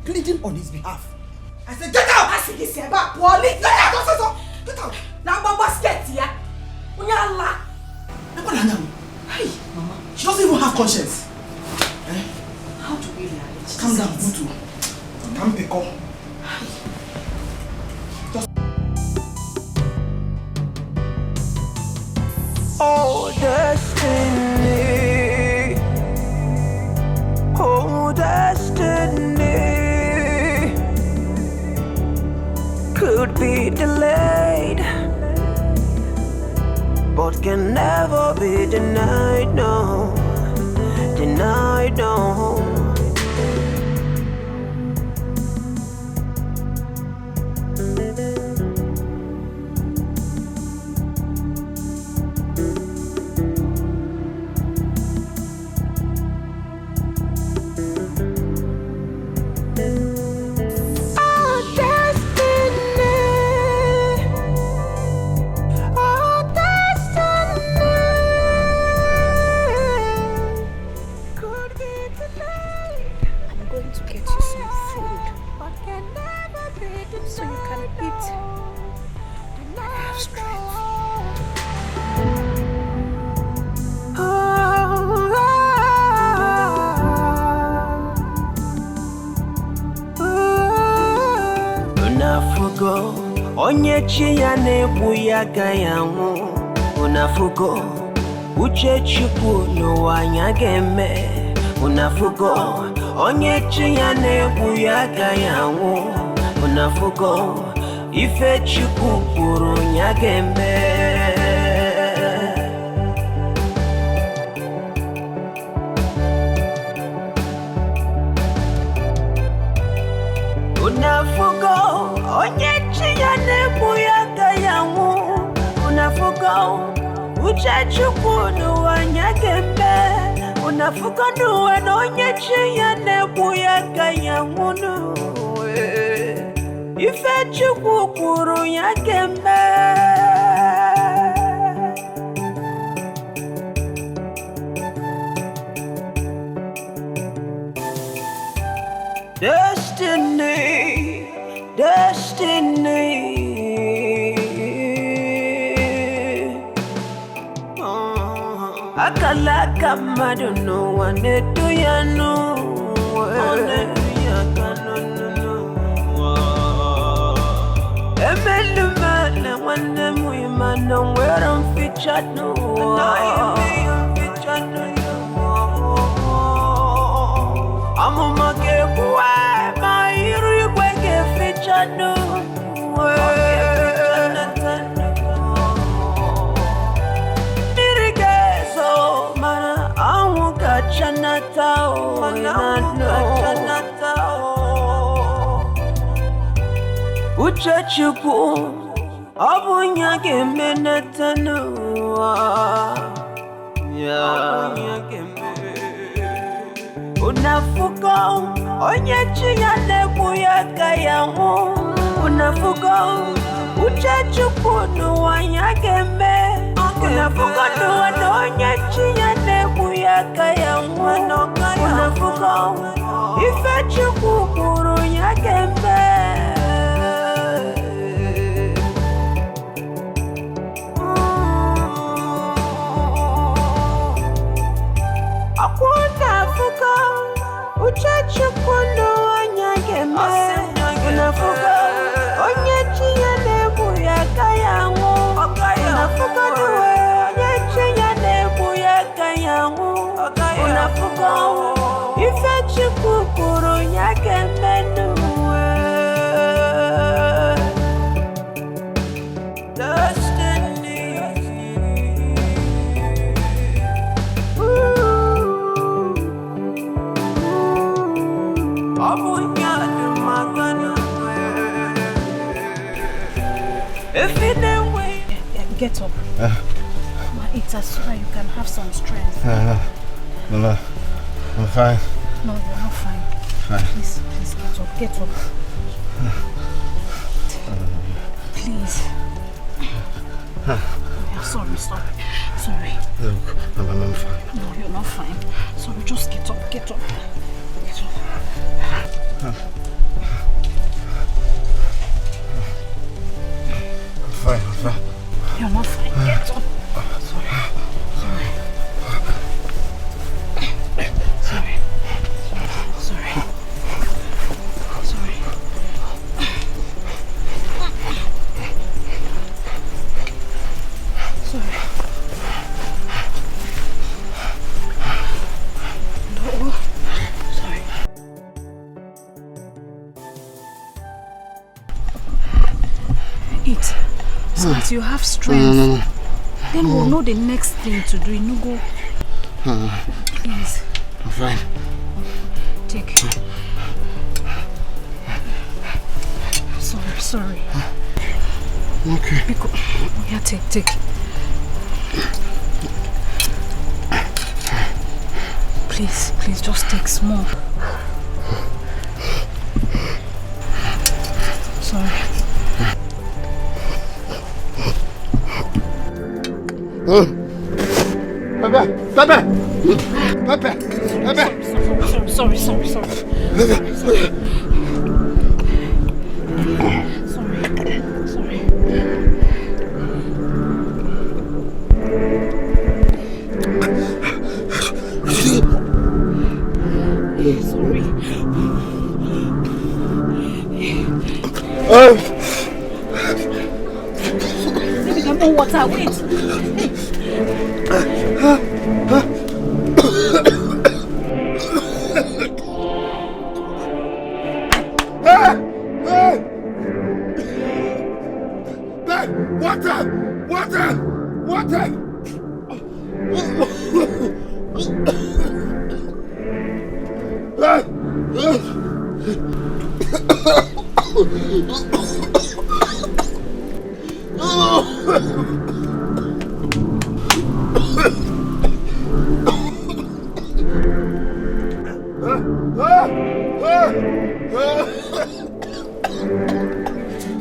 Speaker 16: pleading on his behalf. I said, get out! I said, get out! Get out! Now, Mama's get here. Hey, Mama. She doesn't even have conscience. Eh?
Speaker 5: How do we realize?
Speaker 16: Calm down, Butu. Calm down.
Speaker 1: Oh, destiny. Oh, destiny. Could be delayed, but can never be denied, no. Denied, no. Onye chi ya na-egbu ya agaghị anwụ. Unafugo uche Chukwu n'ụwa anya ga-eme. Unafugo onye chi ya na-egbu ya agaghị anwụ. Unafugo ife Chukwu kwuru ya ga-eme. Unafugo onye chi ya na-egbu ya agaghị anwụ. Unafugo uche Chukwu n'ụwa anya ga-eme. Unafugo n'ụwa na onye chi ya na-egbu ya agaghị anwụ n'ụwa. Ife Chukwu kwuru ya ga-eme. Destiny, destiny. Akalaka madu no one do ya no. Emelumana one women no where I'm featured no. I'm a make boy, my request featured no. Uche Chukwu Obunya gemenetanu. Unafuko onye chiyane buyaga yangu. Unafuko uchachukwu n'ụwa gembe. Unafuko n'ụwa onye chiyane buyaga yangu. Unafuko ife chukwu kwuru ya gembe. Unafuko uchachukwu n'ụwa gembe. Unafuko onye chiyane buyaga yangu. Unafuko onye chiyane buyaga yangu. Unafuko ife chukwu kwuru ya gembe n'ụwa. Destiny.
Speaker 5: Get up. Eat as so that you can have some strength.
Speaker 4: No, I'm fine.
Speaker 5: No, you're not fine.
Speaker 4: Fine.
Speaker 5: Please get up. Get up. Please. I'm sorry.
Speaker 4: Look, I'm fine.
Speaker 5: No, you're not fine. Sorry, just get up. Get up.
Speaker 4: I'm fine.
Speaker 5: You're not fine. Get up. Sorry. Eat. So that you have strength.
Speaker 4: No.
Speaker 5: Then we'll know the next thing to do. You go. Please.
Speaker 4: I'm fine.
Speaker 5: Take. Sorry.
Speaker 4: Okay.
Speaker 5: Yeah, take. Please, just take small. Sorry.
Speaker 4: Pepe!
Speaker 5: Sorry. Maybe get more water. Wait.
Speaker 8: Water!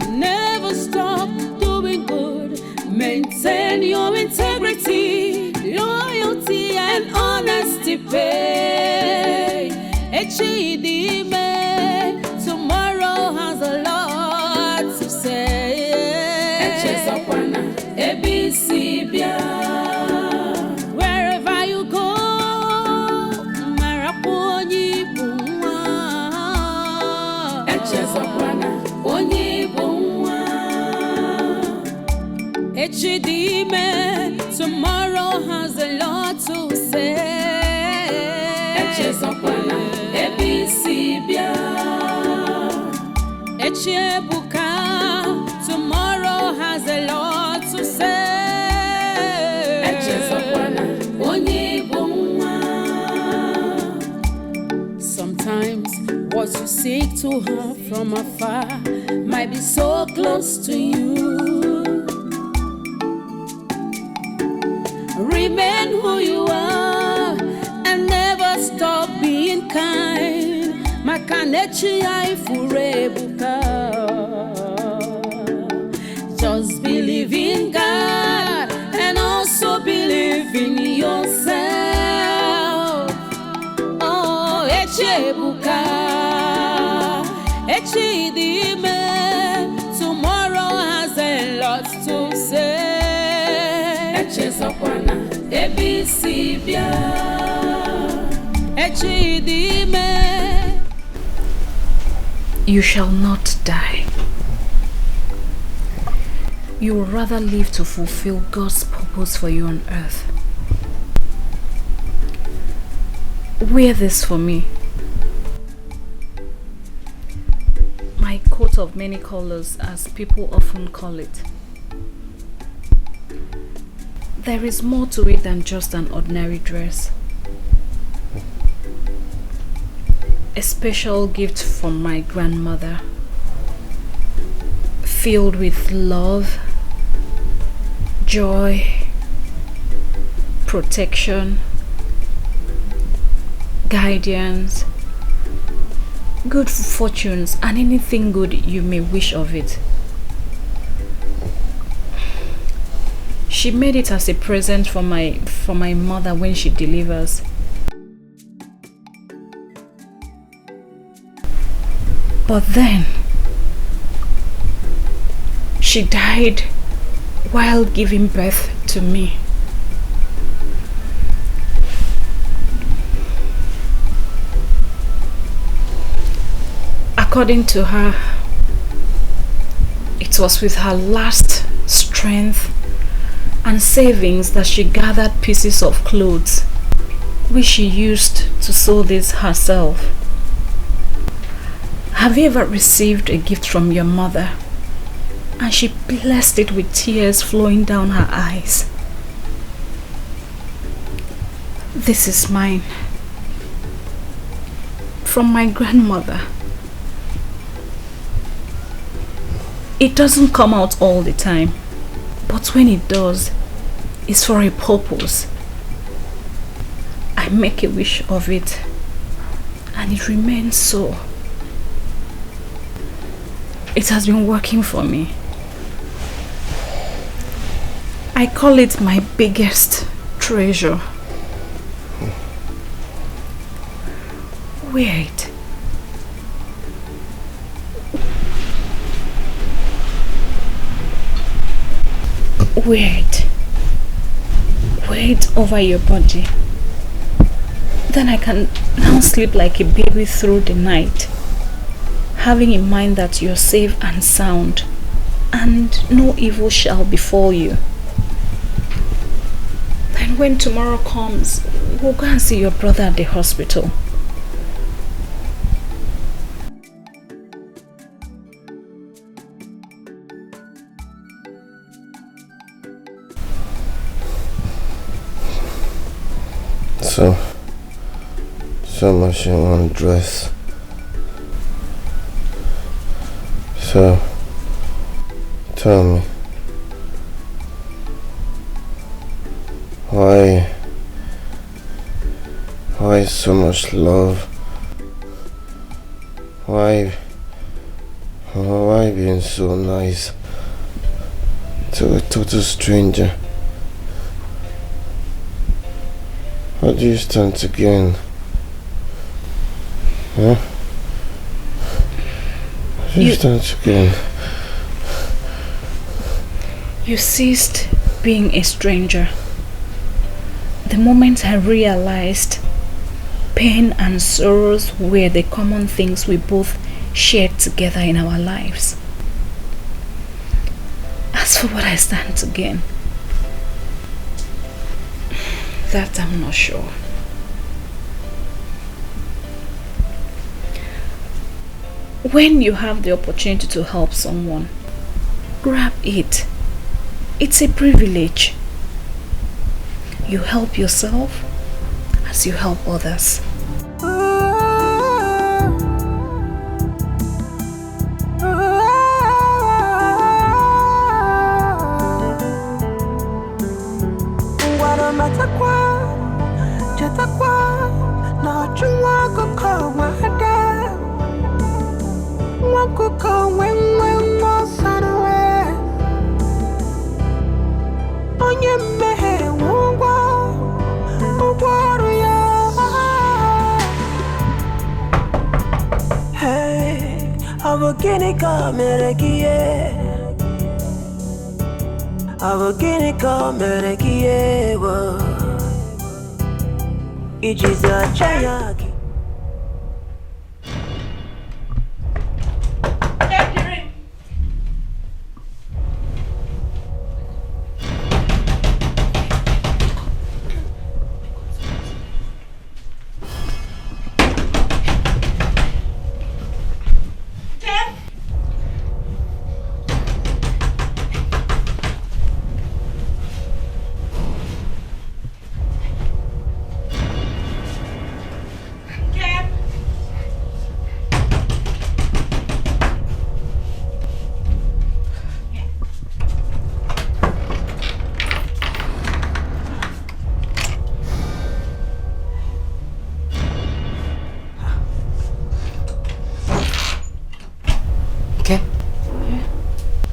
Speaker 13: Never stop doing good. Maintain your integrity, loyalty, and honesty. Pay. Tomorrow has a lot to say. Wherever you go, tomorrow has a lot to say. Tomorrow has a lot to say. Sometimes what you seek to have from afar might be so close to you. remain who you are and never stop being kind. Makanechi Aifurebuka. Just believe in God and also believe in yourself. Oh, Echebuka, Echidime. Tomorrow has a lot to say. Echesokwana, Ebisibia, Echidime.
Speaker 5: You shall not die. You will rather live to fulfill God's purpose for you on earth. Wear this for me. My coat of many colors, as people often call it. There is more to it than just an ordinary dress. A special gift from my grandmother, filled with love, joy, protection, guidance, good fortunes, and anything good you may wish of it. She made it as a present for my mother when she delivers. But then she died while giving birth to me. According to her, it was with her last strength and savings that she gathered pieces of clothes, which she used to sew this herself. Have you ever received a gift from your mother and she blessed it with tears flowing down her eyes? This is mine. From my grandmother. It doesn't come out all the time, but when it does, it's for a purpose. I make a wish of it, and it remains so. It has been working for me. I call it my biggest treasure. Wait. Wait over your body. Then I can now sleep like a baby through the night, having in mind that you're safe and sound, and no evil shall befall you. Then when tomorrow comes, we'll go and see your brother at the hospital.
Speaker 18: So much in one dress. So, tell me, why so much love? Why being so nice to a total stranger? How do you stand again? Huh? How do you stand again?
Speaker 5: You ceased being a stranger the moment I realized pain and sorrows were the common things we both shared together in our lives. As for what I stand to gain, that I'm not sure. When you have the opportunity to help someone, grab it. It's a privilege. You help yourself as you help others.
Speaker 1: What am I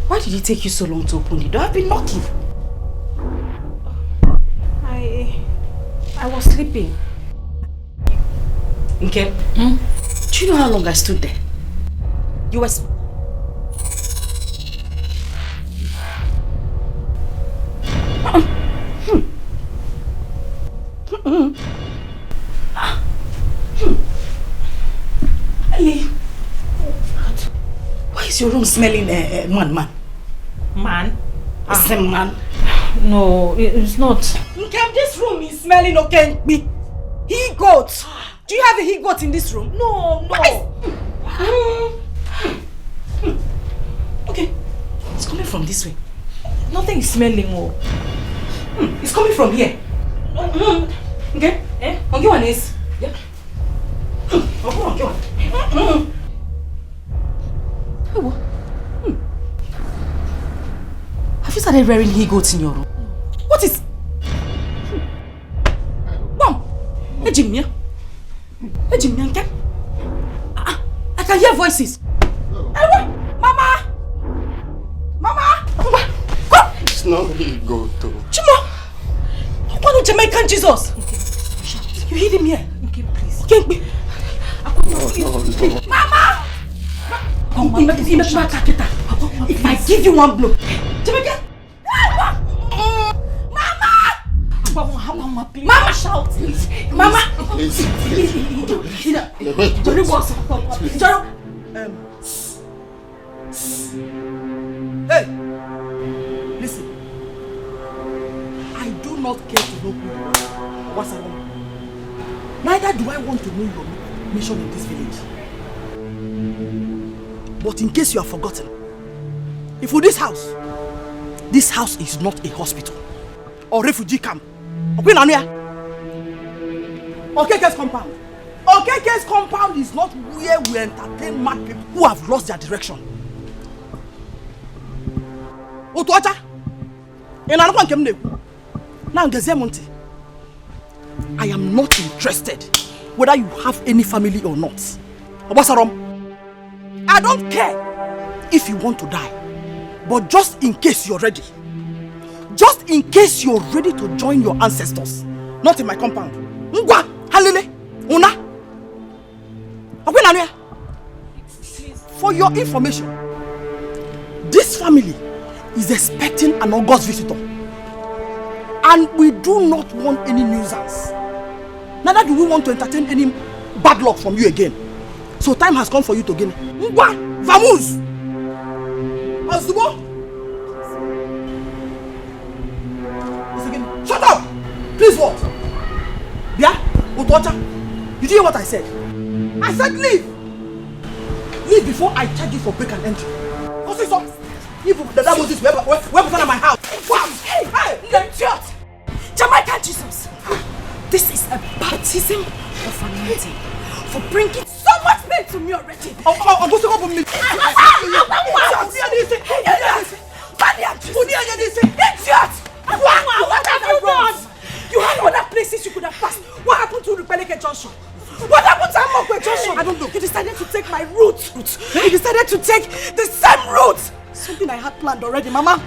Speaker 5: Why did it take you so long to open the door? I've been knocking. I was sleeping. Okay? Do you know how long I stood there? You were... Why is your room smelling man?
Speaker 16: Man?
Speaker 5: It's a man.
Speaker 16: No, it's not.
Speaker 5: This room is smelling okay. He goat. Do you have a he goat in this room?
Speaker 16: No.
Speaker 5: Okay. It's coming from this way.
Speaker 16: Nothing is smelling more.
Speaker 5: It's coming from here. Okay? Okay, one is. Yeah. Okay, one. Have you started wearing he goats in your room? What is? Mom! Hey, Jimmy. Okay? I can hear voices. Mama!
Speaker 18: It's not he goat though.
Speaker 5: Chimo! Why don't Jamaican Jesus? You hid him here.
Speaker 16: Okay, please.
Speaker 5: Okay.
Speaker 18: No.
Speaker 5: Mama! If I give you one blow, Jamaican!
Speaker 16: Mama, please. Mama, shout.
Speaker 5: Mama!
Speaker 18: Please.
Speaker 5: Johnny, what's up? Johnny! Hey! Listen. I do not care to know who you are. What's wrong? Neither do I want to know your mission in this village. But in case you have forgotten, if for this house is not a hospital or refugee camp. Okeke's compound. Okeke's compound is not where we entertain mad people who have lost their direction. Otuacha, now I am not interested whether you have any family or not. I don't care if you want to die, but just in case you're ready. Just in case you're ready to join your ancestors. Not in my compound. Ngwa, halile, una. For your information, this family is expecting an August visitor. And we do not want any nuisance. Neither do we want to entertain any bad luck from you again. So time has come for you to gain. Ngwa, vamos! Azubo! Shut up! Please what? Yeah? Utocha? Did you hear what I said? I said leave! Leave before I charge you for break and entry. What's this up? If the devil is where in my house. Hey! Idiot! Jamaican Jesus! This is a baptism of anointing for bringing so much pain to me already. Idiot! What have you done? You had other places you could have passed. What happened to Rebellion Junction? What happened to Amo
Speaker 7: wait, Joshua. I don't know. You decided to take my route. You decided to take the same route. Something I had planned already, Mama.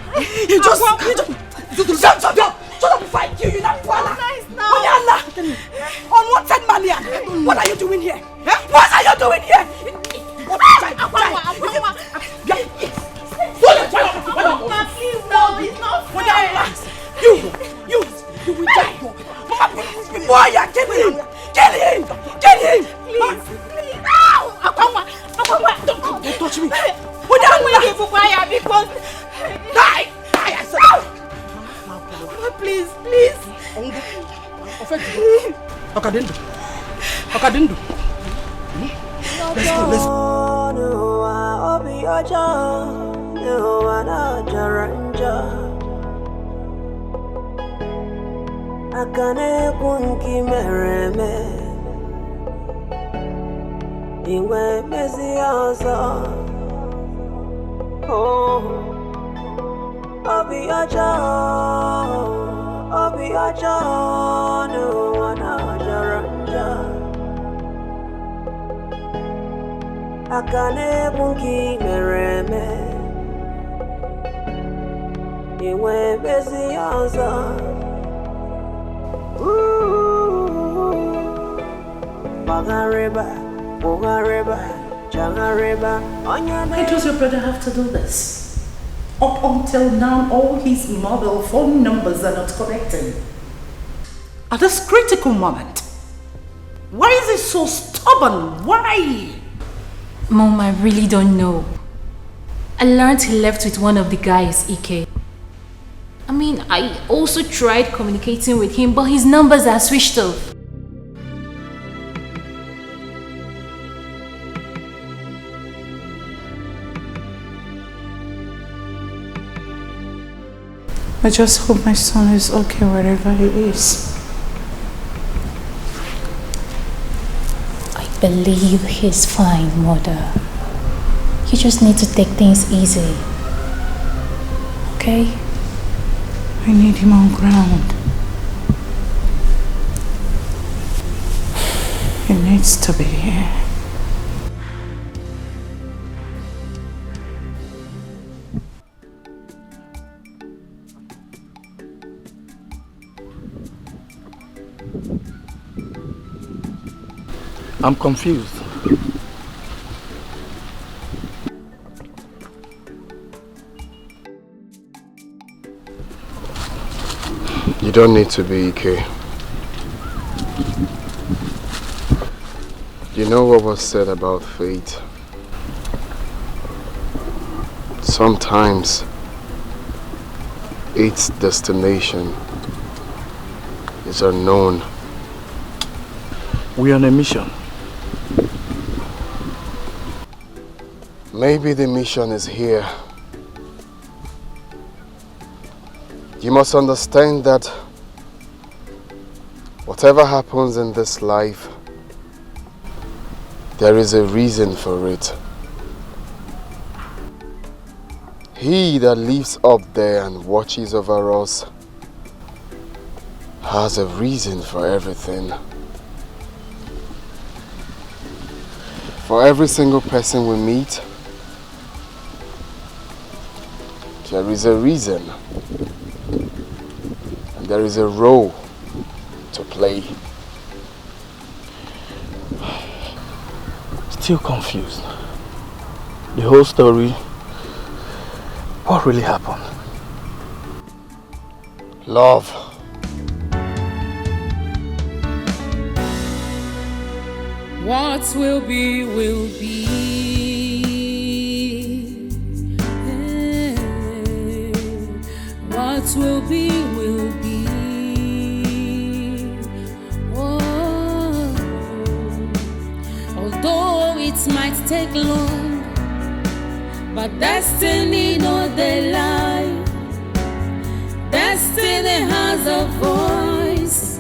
Speaker 7: You just... Shut up before I kill you. Unwanted Malian. What are you doing here? What are you doing here?
Speaker 10: Please, no, it's not fair.
Speaker 7: You will die. Mama, boy, kill him. Kill him.
Speaker 10: Please. Ow!
Speaker 7: Don't touch me.
Speaker 10: Because...
Speaker 7: Die.
Speaker 10: Please.
Speaker 7: Okadindu. Let's go.
Speaker 1: Akane kunki mereme Iwe mezi ozo Oh Obi ojo No wana jaranja Akane kunki mereme Iwe mezi ozo
Speaker 6: Why does your brother have to do this? Up until now, all his mobile phone numbers are not connecting. At this critical moment, why is he so stubborn? Why?
Speaker 10: Mom, I really don't know. I learned he left with one of the guys, Ike. I mean, I also tried communicating with him, but his numbers are switched off.
Speaker 6: I just hope my son is okay wherever he is.
Speaker 10: I believe he's fine, Mother. You just need to take things easy. Okay?
Speaker 6: I need him on ground. He needs to be here.
Speaker 15: I'm confused.
Speaker 18: You don't need to be, Ike. You know what was said about fate? Sometimes its destination is unknown.
Speaker 15: We're on a mission.
Speaker 18: Maybe the mission is here. You must understand that whatever happens in this life, there is a reason for it. He that lives up there and watches over us has a reason for everything. For every single person we meet, there is a reason. And there is a role to play.
Speaker 15: Still confused. The whole story. What really happened?
Speaker 18: Love.
Speaker 13: What will be, will be. What will be, will be. Oh. Although it might take long, but destiny knows the lie. Destiny has a voice.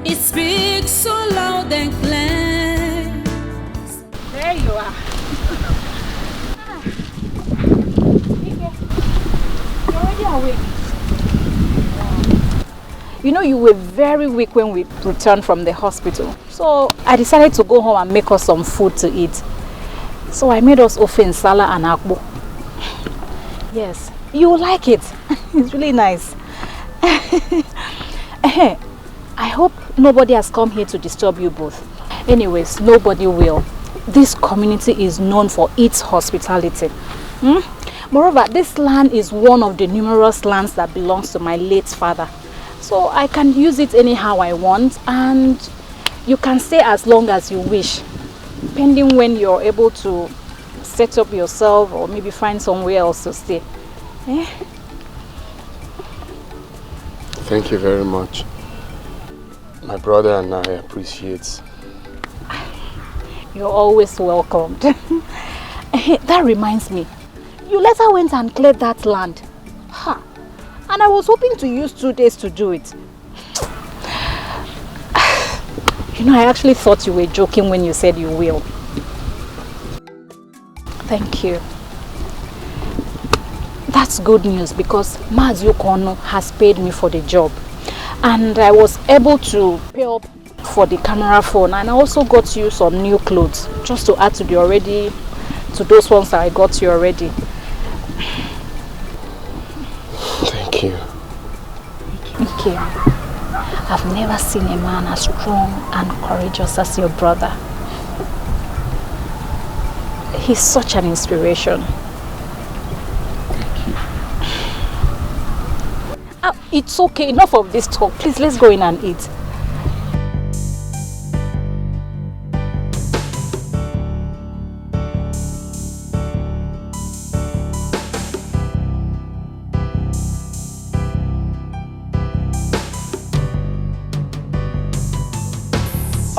Speaker 13: It speaks so loud and clear.
Speaker 5: There you are. You're already awake.
Speaker 19: You know, you were very weak when we returned from the hospital. So I decided to go home and make us some food to eat. So I made us ofe nsala and akpu. Yes, you will like it. It's really nice. I hope nobody has come here to disturb you both. Anyways, nobody will. This community is known for its hospitality. Moreover, this land is one of the numerous lands that belongs to my late father. So I can use it anyhow I want, and you can stay as long as you wish, depending when you're able to set up yourself or maybe find somewhere else to stay.
Speaker 18: Thank you very much. My brother and I appreciate.
Speaker 19: You're always welcomed. That reminds me, you later went and cleared that land. And I was hoping to use 2 days to do it. You know, I actually thought you were joking when you said you will. Thank you. That's good news because Mazi Okono has paid me for the job. And I was able to pay up for the camera phone, and I also got you some new clothes just to add to those ones that I got you already.
Speaker 18: Thank you.
Speaker 19: Thank you. I've never seen a man as strong and courageous as your brother. He's such an inspiration. It's okay, enough of this talk. Please, let's go in and eat.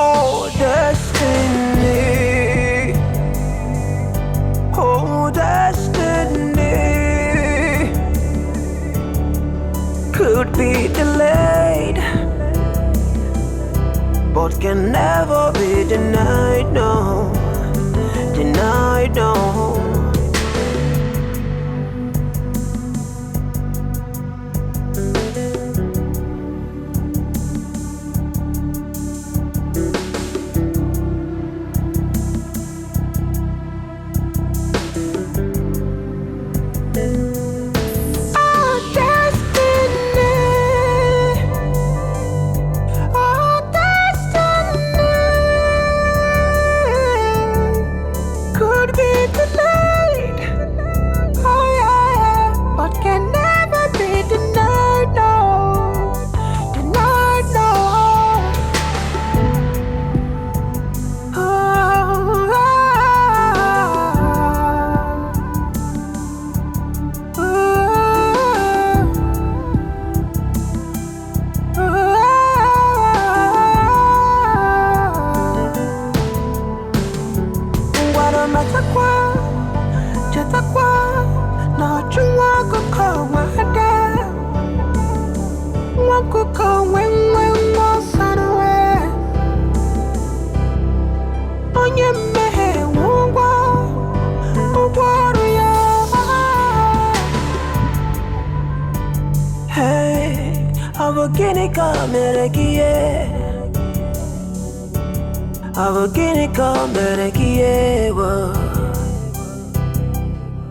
Speaker 1: Oh, destiny. Oh, destiny. Could be delayed, but can never be denied, no. Denied, no.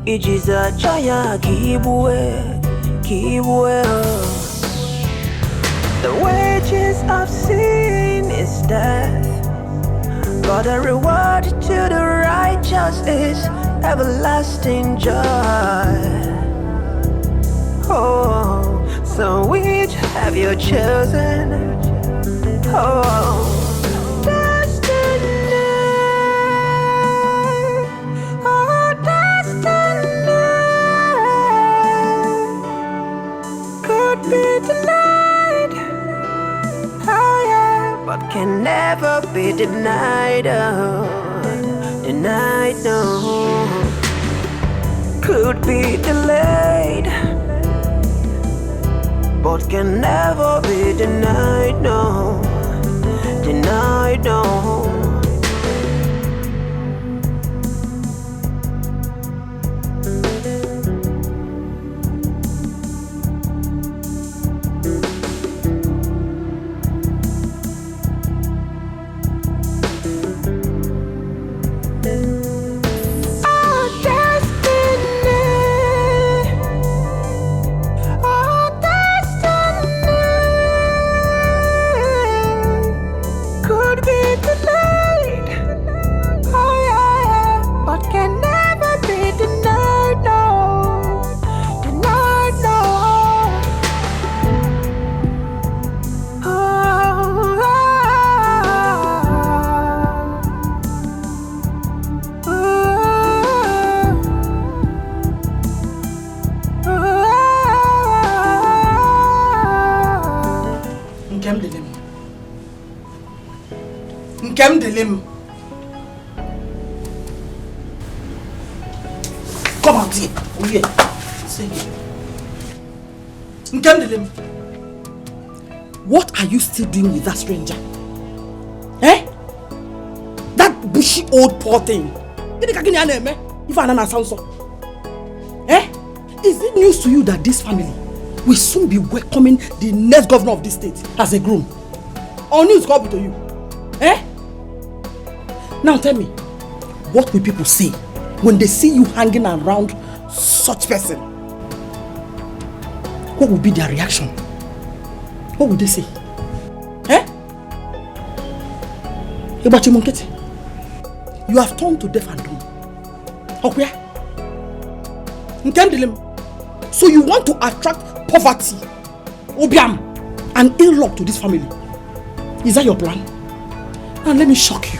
Speaker 1: Ijiza chaya kibwe. The wages of sin is death, but the reward to the righteous is everlasting joy. Oh, so which have you chosen? Oh, can never be denied, oh, denied, no. Could be delayed, but can never be denied, no. Denied, no.
Speaker 3: Nkem Delim. Come out here. Oh yeah. Say it. Nkem Delim. What are you still doing with that stranger? Eh? That bushy old poor thing. If I sound so. Eh? Is it news to you that this family will soon be welcoming the next governor of this state as a groom? Or news come to you? Eh? Now tell me, what will people say when they see you hanging around such person? What will be their reaction? What will they say? Eh? You have turned to deaf and dumb. Okay? So you want to attract poverty, obiam, and ill luck to this family? Is that your plan? Now let me shock you.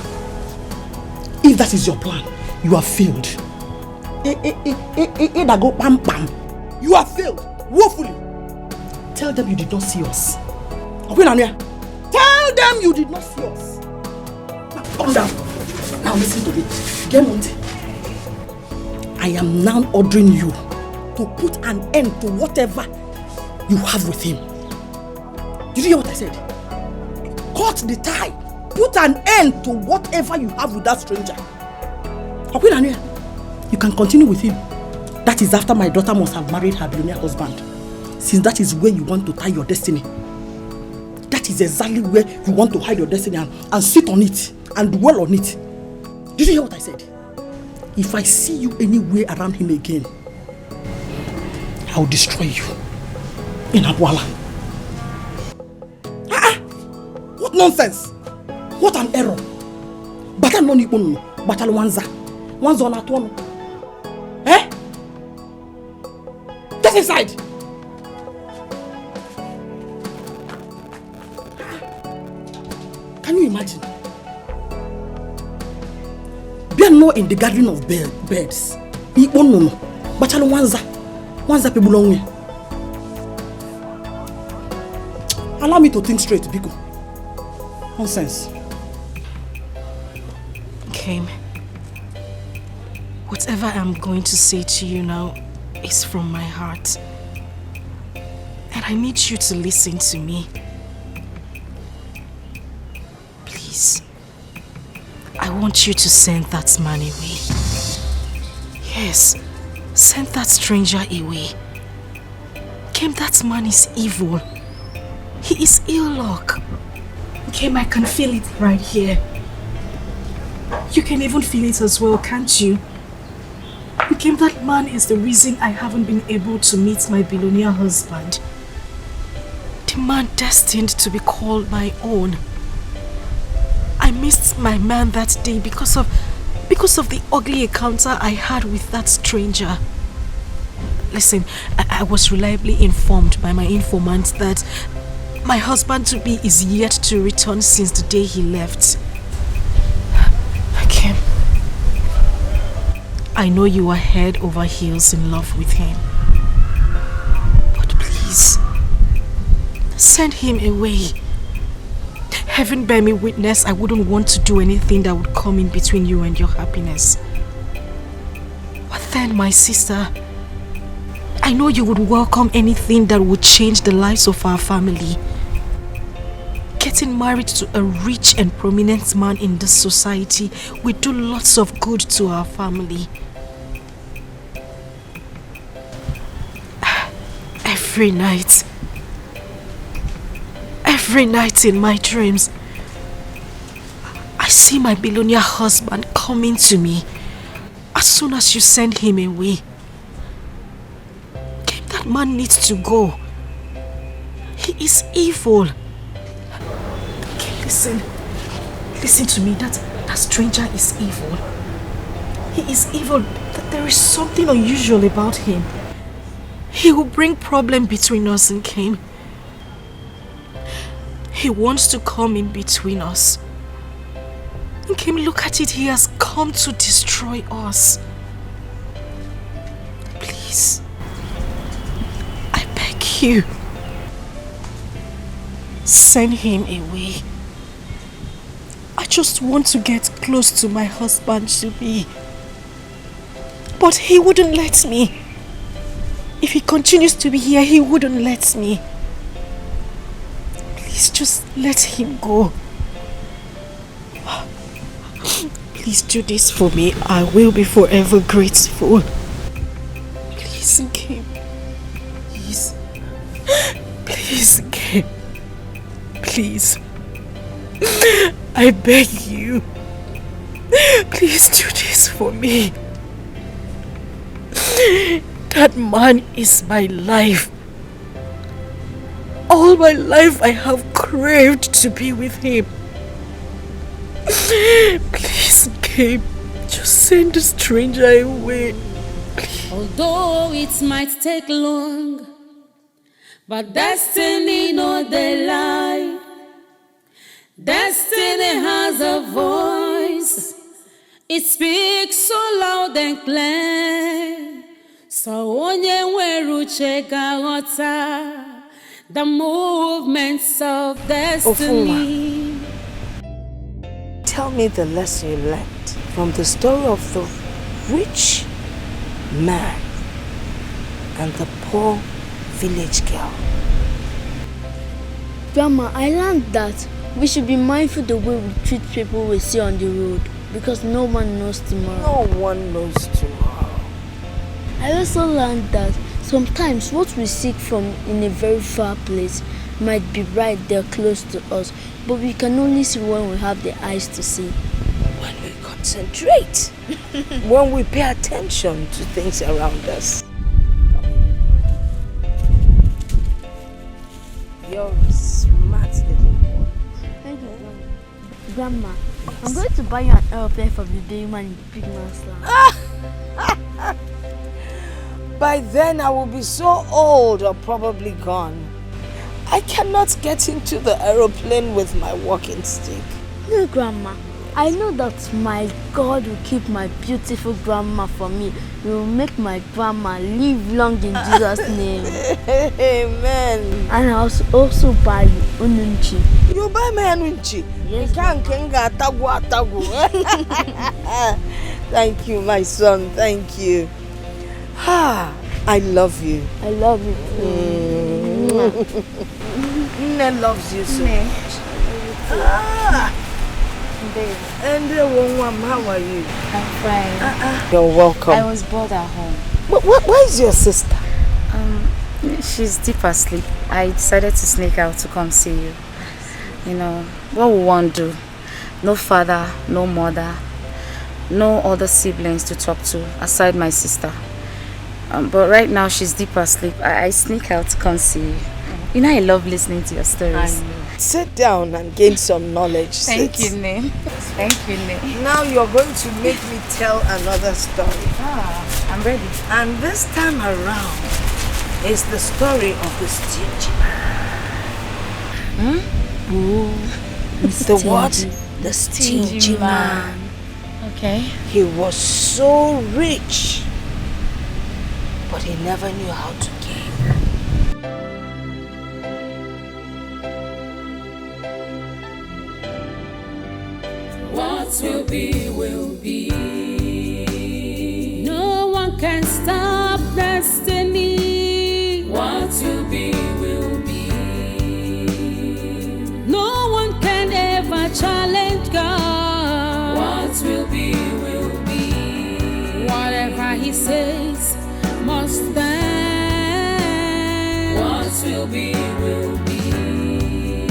Speaker 3: If that is your plan, you have failed. You have failed woefully. Tell them you did not see us. Tell them you did not see us. Now calm down. Now listen to me. Get Monte. I am now ordering you to put an end to whatever you have with him. Did you hear what I said? Cut the tie. Put an end to whatever you have with that stranger. You can continue with him. That is after my daughter must have married her billionaire husband. Since that is where you want to tie your destiny. That is exactly where you want to hide your destiny and sit on it and dwell on it. Did you hear what I said? If I see you anywhere around him again, I will destroy you in Abwala. What nonsense! What an error! Batal no nipono, batal wanza na tuono. Eh? Get inside! Can you imagine? Be no in the garden of birds. Nipono, batal wanza pebulongwe. Allow me to think straight, Biko. Nonsense.
Speaker 5: Kim, whatever I'm going to say to you now is from my heart. And I need you to listen to me. Please. I want you to send that man away. Yes, send that stranger away. Kim, that man is evil. He is ill luck. Kim, I can feel it right here. You can even feel it as well, can't you? Kim, that man is the reason I haven't been able to meet my billionaire husband. The man destined to be called my own. I missed my man that day because of the ugly encounter I had with that stranger. Listen, I was reliably informed by my informant that my husband-to-be is yet to return since the day he left. Kim, I know you are head over heels in love with him. But please, send him away. Heaven bear me witness, I wouldn't want to do anything that would come in between you and your happiness. But then, my sister, I know you would welcome anything that would change the lives of our family. Getting married to a rich and prominent man in this society will do lots of good to our family. Every night in my dreams, I see my billionaire husband coming to me as soon as you send him away. That man needs to go. He is evil. Listen to me. That stranger is evil. He is evil. There is something unusual about him. He will bring problem between us and Kim. He wants to come in between us. And Kim, look at it. He has come to destroy us. Please. I beg you. Send him away.
Speaker 16: I just want to get close to my husband to be. But he wouldn't let me. If he continues to be here, he wouldn't let me. Please just let him go. Please do this for me. I will be forever grateful. Please, Kim. Please. Please, Kim. Please. I beg you. Please do this for me. That man is my life. All my life I have craved to be with him. Please, Gabe, just send a stranger away. Please.
Speaker 13: Although it might take long, but destiny no dey lie. Destiny has a voice. It speaks so loud and clear. So onye nwere uche ga-aghọta the movements of destiny.
Speaker 2: Ofuma, tell me the lesson you learned from the story of the rich man and the poor village girl.
Speaker 17: Grandma, I learned that we should be mindful the way we treat people we see on the road, because no one knows tomorrow.
Speaker 2: No one knows tomorrow.
Speaker 17: I also learned that sometimes what we seek from in a very far place might be right there close to us, but we can only see when we have the eyes to see.
Speaker 2: When we concentrate, when we pay attention to things around us. You're a smart little boy.
Speaker 17: Thank you, Grandma. I'm going to buy you an aeroplane from the day man in Big Man's Land.
Speaker 2: By then I will be so old or probably gone. I cannot get into the aeroplane with my walking stick.
Speaker 17: No, Grandma. I know that my God will keep my beautiful grandma for me. He will make my grandma live long in Jesus' name.
Speaker 2: Amen.
Speaker 17: And I'll also buy you ununchi.
Speaker 2: You buy me ununchi?
Speaker 17: Yes.
Speaker 2: Thank you, my son. Thank you. I love you.
Speaker 17: I love you too.
Speaker 2: Nne loves you so much. And how are you?
Speaker 19: I'm fine.
Speaker 2: You're welcome.
Speaker 19: I was bored at home.
Speaker 2: Where is your sister?
Speaker 19: She's deep asleep. I decided to sneak out to come see you. You know, what we want to do? No father, no mother, no other siblings to talk to aside my sister. But right now she's deep asleep. I sneak out to come see you. You know I love listening to your stories.
Speaker 2: Sit down and gain some knowledge.
Speaker 19: Thank you, Name. Thank you, Name.
Speaker 2: Now you're going to make me tell another story.
Speaker 19: I'm ready.
Speaker 2: And this time around is the story of the stingy man. The what? The stingy man.
Speaker 19: Okay.
Speaker 2: He was so rich, but he never knew how to give.
Speaker 13: What will be, will be. No one can stop destiny. What will be, will be. No one can ever challenge God. What will be, will be. Whatever He says must stand. What will be, will be.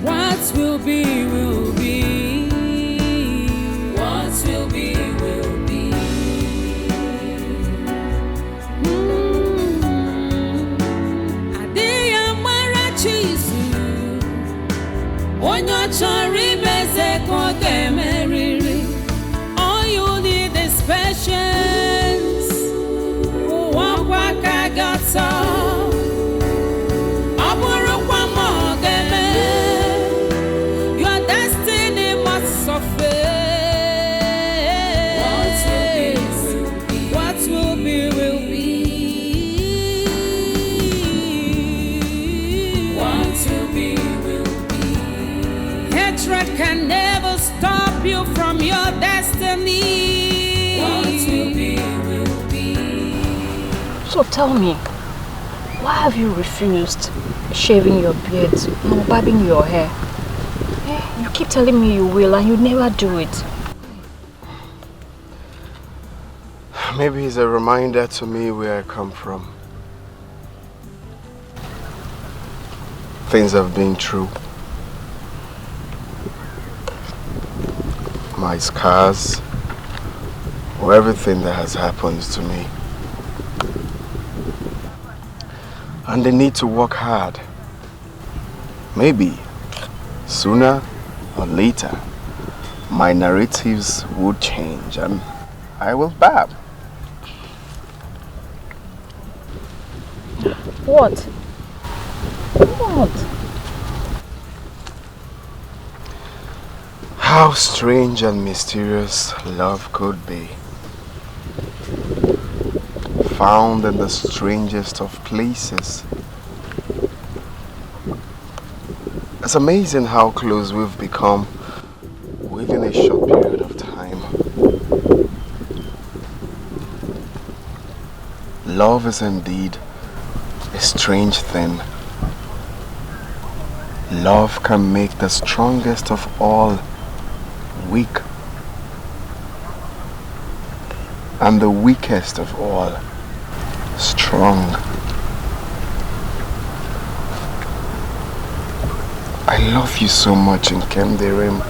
Speaker 13: What will be, will be. Will be, will be. Adịghị mara Chizu, onye ọ chọrọ imeze ka ọ ga-emerịrị. All you need is patience. Ụwa kwa ka ga-atọ. Ọ bụrụkwa ma ọ ga-eme. Your destiny destiny. What will be.
Speaker 19: So tell me, why have you refused shaving your beard or barbing your hair? You keep telling me you will and you never do it.
Speaker 18: Maybe it's a reminder to me where I come from. Things I've been through. My scars, or everything that has happened to me. And the need to work hard. Maybe sooner or later, my narratives would change and I will barb.
Speaker 19: What? What?
Speaker 18: How strange and mysterious love could be. Found in the strangest of places. It's amazing how close we've become within a short period of time. Love is indeed a strange thing. Love can make the strongest of all weak, and the weakest of all strong. I love you so much in Kemderim.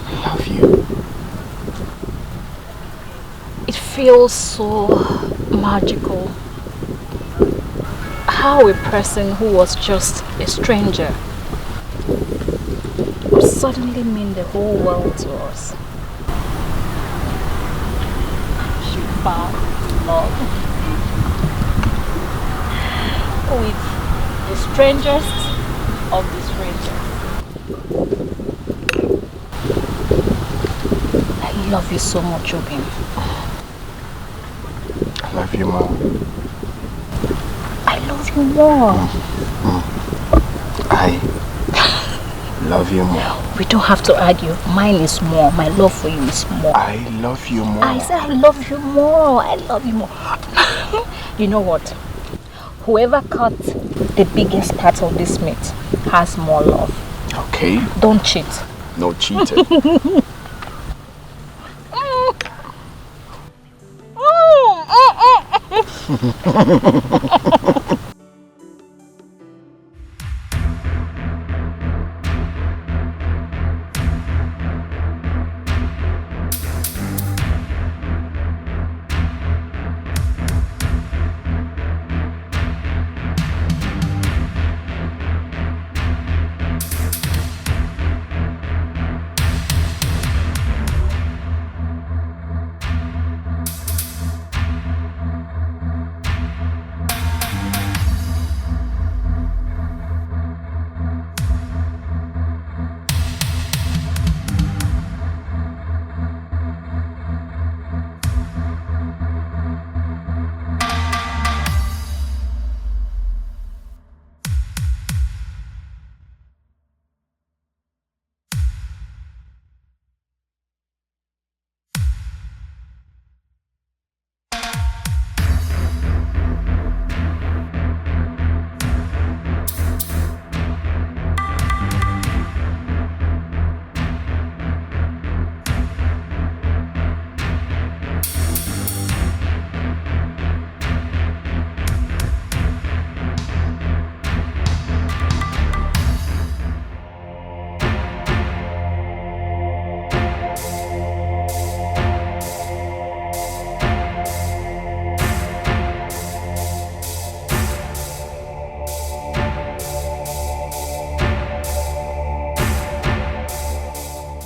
Speaker 18: I love you.
Speaker 19: It feels so magical. How a person who was just a stranger would suddenly mean the whole world to us. She found love with the strangest of the strangers. I love you so much, Obin.
Speaker 18: I love you more.
Speaker 19: I love you more.
Speaker 18: I love you more.
Speaker 19: We don't have to argue. Mine is more. My love for you is more.
Speaker 18: I love you more.
Speaker 19: I said I love you more. I love you more. You know what? Whoever cut the biggest part of this meat has more love.
Speaker 18: Okay.
Speaker 19: Don't cheat.
Speaker 18: No cheating.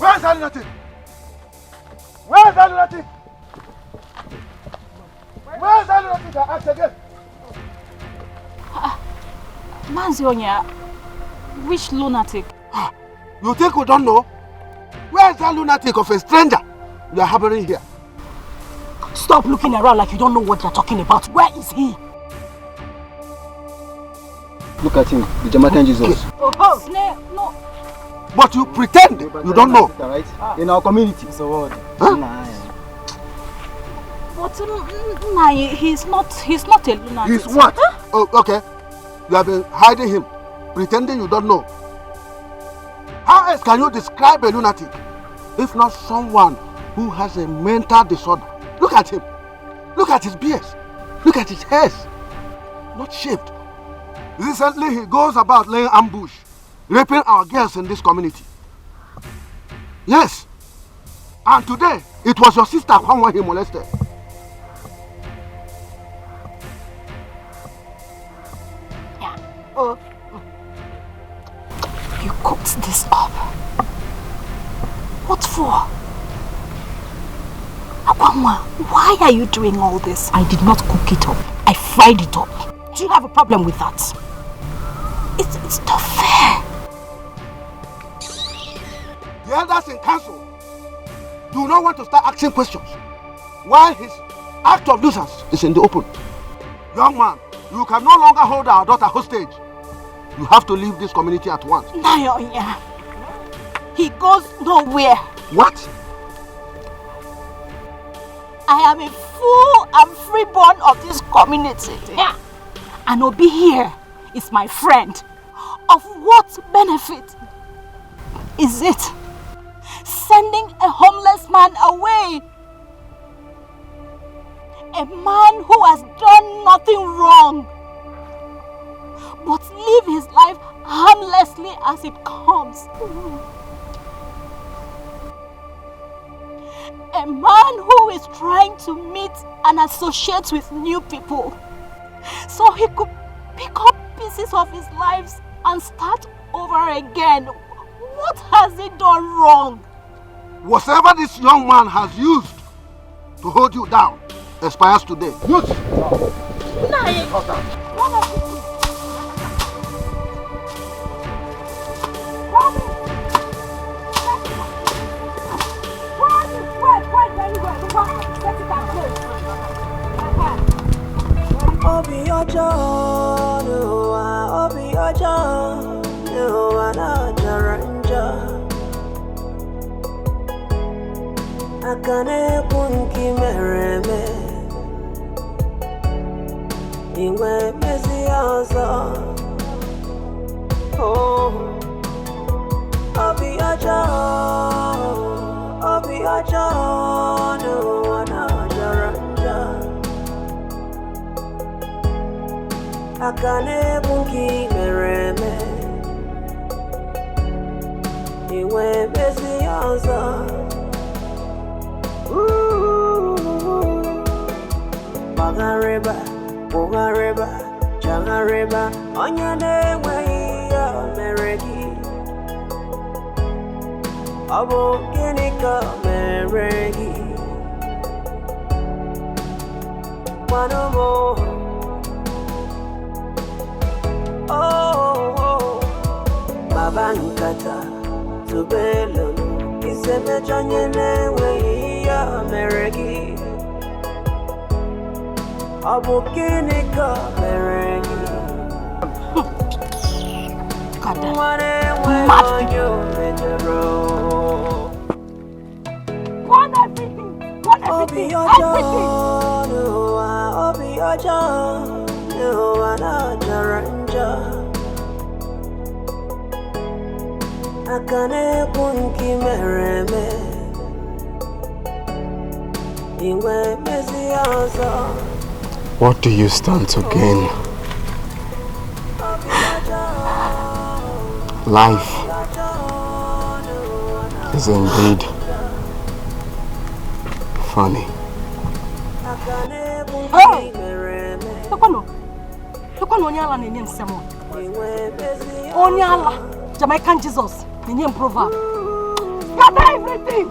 Speaker 20: Where's that lunatic? Where's that lunatic? Where's that lunatic? I asked again.
Speaker 19: Manzionia, which lunatic?
Speaker 20: You think we don't know? Where's that lunatic of a stranger you are harboring here?
Speaker 16: Stop looking around like you don't know what you're talking about. Where is he?
Speaker 21: Look at him, the Jamaican Jesus.
Speaker 16: Oh, no.
Speaker 20: But you pretend you don't know.
Speaker 4: Right? In our community. So what?
Speaker 20: Huh?
Speaker 19: But he's not a lunatic.
Speaker 20: He's what? Huh? Oh, okay. You have been hiding him, pretending you don't know. How else can you describe a lunatic if not someone who has a mental disorder? Look at him. Look at his beard. Look at his hairs. Not shaved. Recently he goes about laying ambush, raping our girls in this community. Yes. And today, it was your sister Kwanwa he molested.
Speaker 19: Yeah. Oh. You cooked this up. What for? Akwanwa, why are you doing all this? I did not cook it up. I fried it up. Do you have a problem with that? It's not fair.
Speaker 20: The elders in council do not want to start asking questions while his act of nuisance is in the open. Young man, you can no longer hold our daughter hostage. You have to leave this community at once.
Speaker 19: Nayonya, he goes nowhere.
Speaker 20: What?
Speaker 19: I am a full and freeborn of this community. Yeah. And Obi here is my friend. Of what benefit is it sending a homeless man away? A man who has done nothing wrong, but live his life harmlessly as it comes. A man who is trying to meet and associate with new people so he could pick up pieces of his lives and start over again. What has he done wrong?
Speaker 20: Whatever this young man has used to hold you down expires today. Use it.
Speaker 1: Obi ojo, obi ojo, na jaranja. Akane punki mereme, iwe mezi ozo. Oh, obi ojo, na jaranja. Akane bunki mereme, iwe bezi ozo. Bagareba, changareba, onyane weya meregi. Abo kinika meregi. One more. Oh, Babankata, Tubelo, Isebe Janyene, Weya Meregi, Abukinika Meregi. Obi Ojo, Akane punki mereme, iwe mezi ozo.
Speaker 18: What do you stand to gain? Life is indeed funny.
Speaker 16: Oh! Look on Onyala name Samuel. Onyala, Jamaican Jesus, the name proverb. Gather everything.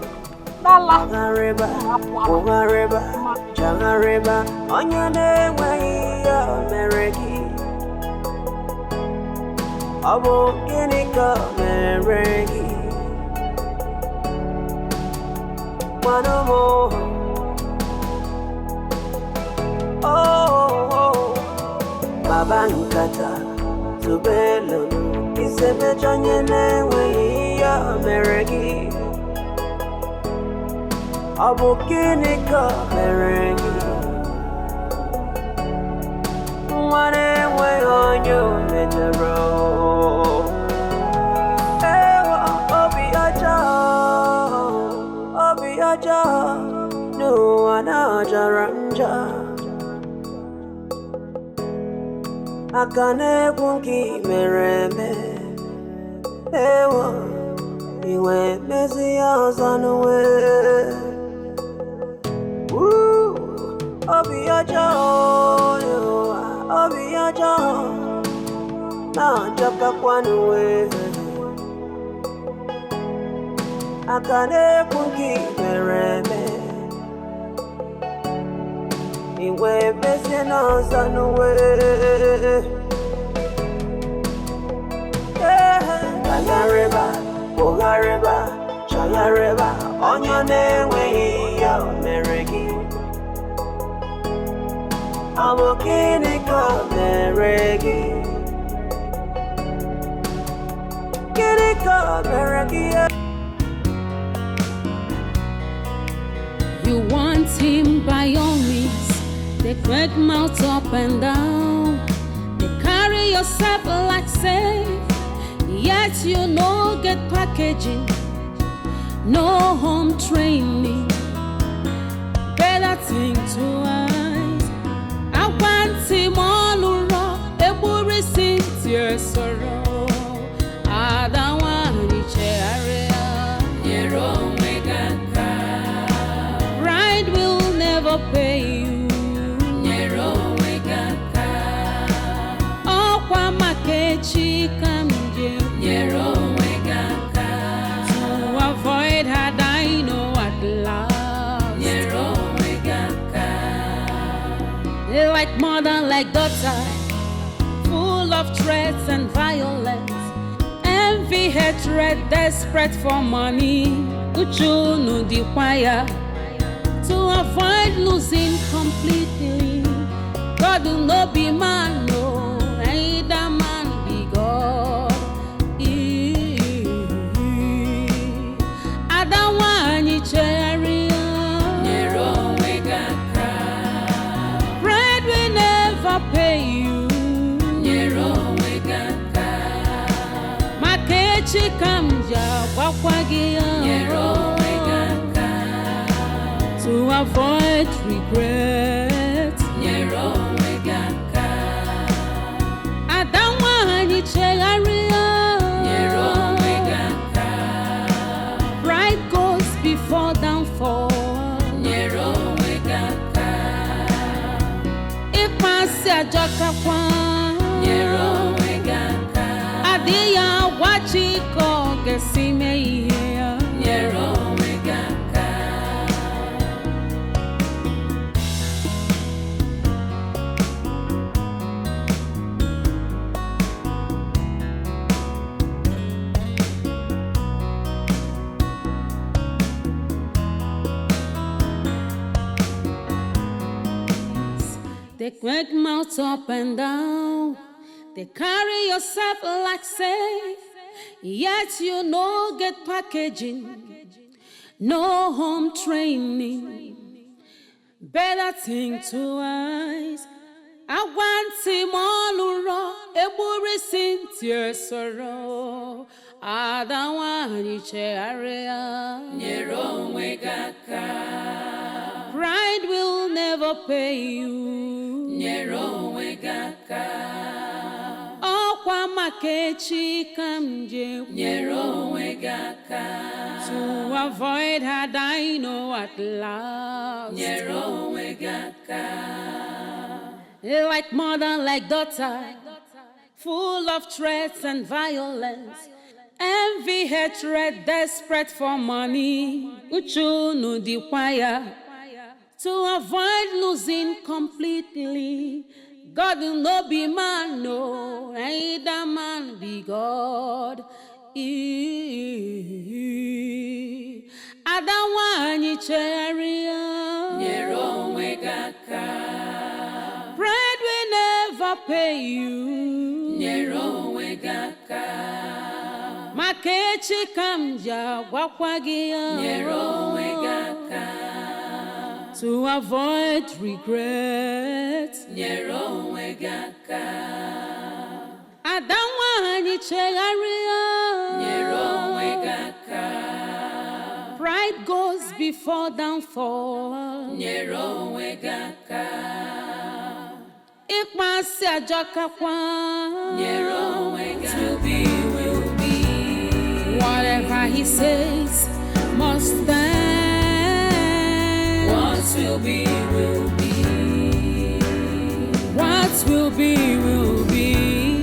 Speaker 16: Nala.
Speaker 1: Jangareba, Onyane Weya Meregi. Abo Kinika Meregi. One more. Oh, Babankata, Tubelo, Isebe Janyene Weya ka mere gị? Ọ bụ gịnị ka mere gị? Nwa na-enweghị onye o mejọrọ. Obi ọjọọ n'ụwa na-ajara njọ. Aka na-ekwu nke mere eme. Iwe mezi ya ọzọ n'uwe. Obi ọjọọ n'ụwa, obi ọjọọ na-ajọkakwa n'uwe. Aka na-ekwu nke mere eme. Iwe mezi ya ọzọ n'uwe. Bugharịba, chọgharịba, onye na-enweghị ya mere gị. Ọ bụ gịnị ka mere gị? Gịnị ka mere gị?
Speaker 13: You want him by all means. They great mouth up and down. They carry yourself like safe. Yet you no get packaging, no home training. Better think twice. I want him all around. Every sincere sorrow. I don't want each area. Pride will never pay you. Oh, Kwamakechi come. To avoid her, I know at last. Like mother, like daughter, full of threats and violence, envy, hatred, desperate for money. Uchunu the choir to avoid losing completely. God will not be man, no, either man be God. Bread will never pay you. Makechi kamja wakwagia. To avoid regret. Adamwani chegaria. Pride goes before downfall. Adiya wachiko gesime here. They quick mouth up and down. They carry yourself like safe. Yet you no get packaging, no home training. Better think twice. I want him all around. Every sincere sorrow. I don't want each area. Pride will never pay you. Oh, Kwamakechi kamje. To avoid her, I know at last. Like mother, like daughter, full of threats and violence, envy, hatred, desperate for money. Uchunu the choir to avoid losing completely. God will not be man, no, either man be God. Adawani cheria. Pride will never pay you. Makechi kamja wakwagia.
Speaker 21: Nyero wegaka.
Speaker 13: To avoid regret.
Speaker 21: Nyero wegaka.
Speaker 13: Adamwani chegaria.
Speaker 21: Nyero wegaka.
Speaker 13: Pride goes before downfall.
Speaker 21: Nyero wegaka.
Speaker 13: Ikpasi ajakakwa.
Speaker 21: Nyero wegaka. Will be.
Speaker 13: Whatever he says must stand.
Speaker 21: What will be, will be.
Speaker 13: What will be, will be.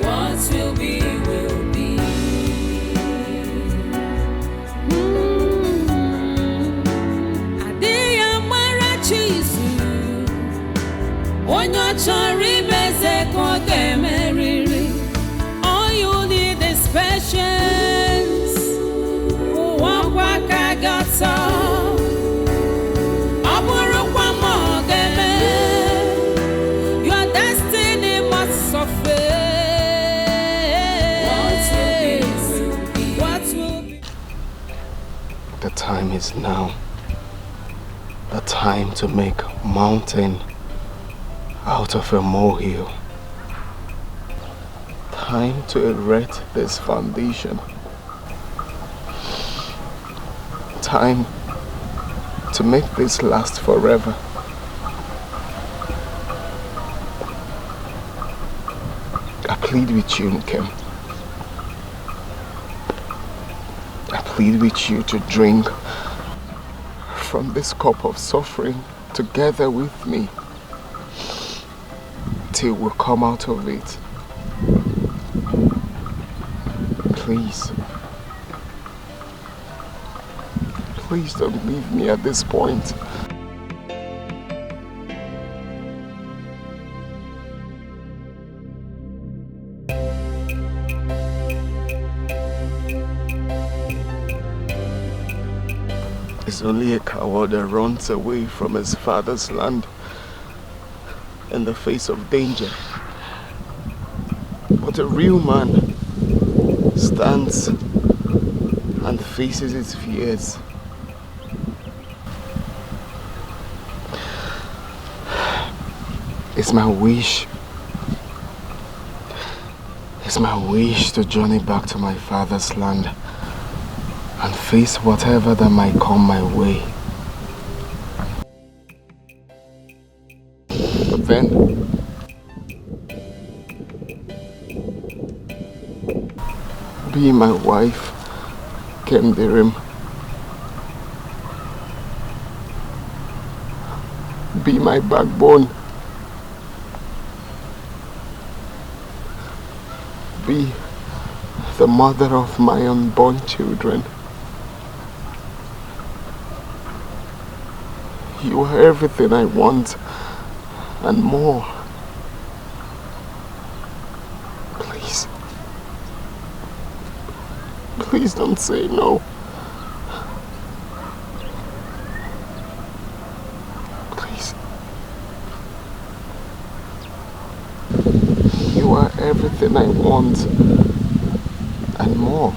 Speaker 21: What will be, will be.
Speaker 13: Adiya marachisu. Onyo chori beze koke meriri. All you need is patience. Wawaka gata. Aburukwa mogeme. Your destiny must suffer. What will be?
Speaker 18: The time is now. The time to make mountain out of a molehill. Time to erect this foundation. Time to make this last forever. I plead with you, Nkem. I plead with you to drink from this cup of suffering together with me till we come out of it. Please. Please don't leave me at this point. It's only a coward that runs away from his father's land in the face of danger. But a real man stands and faces his fears. It's my wish to journey back to my father's land and face whatever that might come my way. But then, be my wife, Kemdirim. Be my backbone. Be the mother of my unborn children. You are everything I want and more. Please. Please don't say no. Please. You are everything I want and more.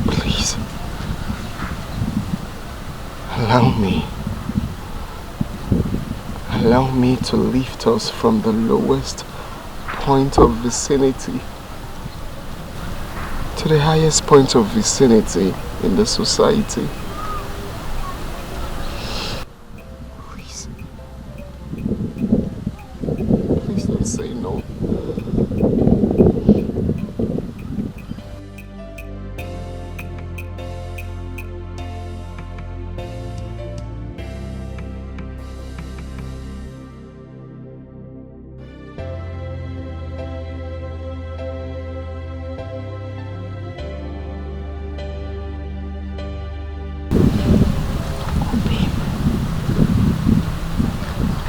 Speaker 18: Please. Allow me to lift us from the lowest point of vicinity to the highest point of vicinity in the society. Please. Please don't say no.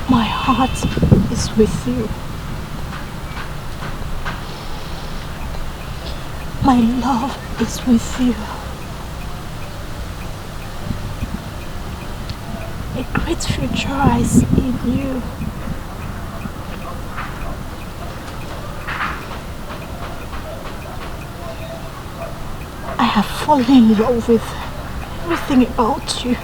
Speaker 17: My heart is with you. My love is with you. A great future lies in you. have fallen in love with everything about you.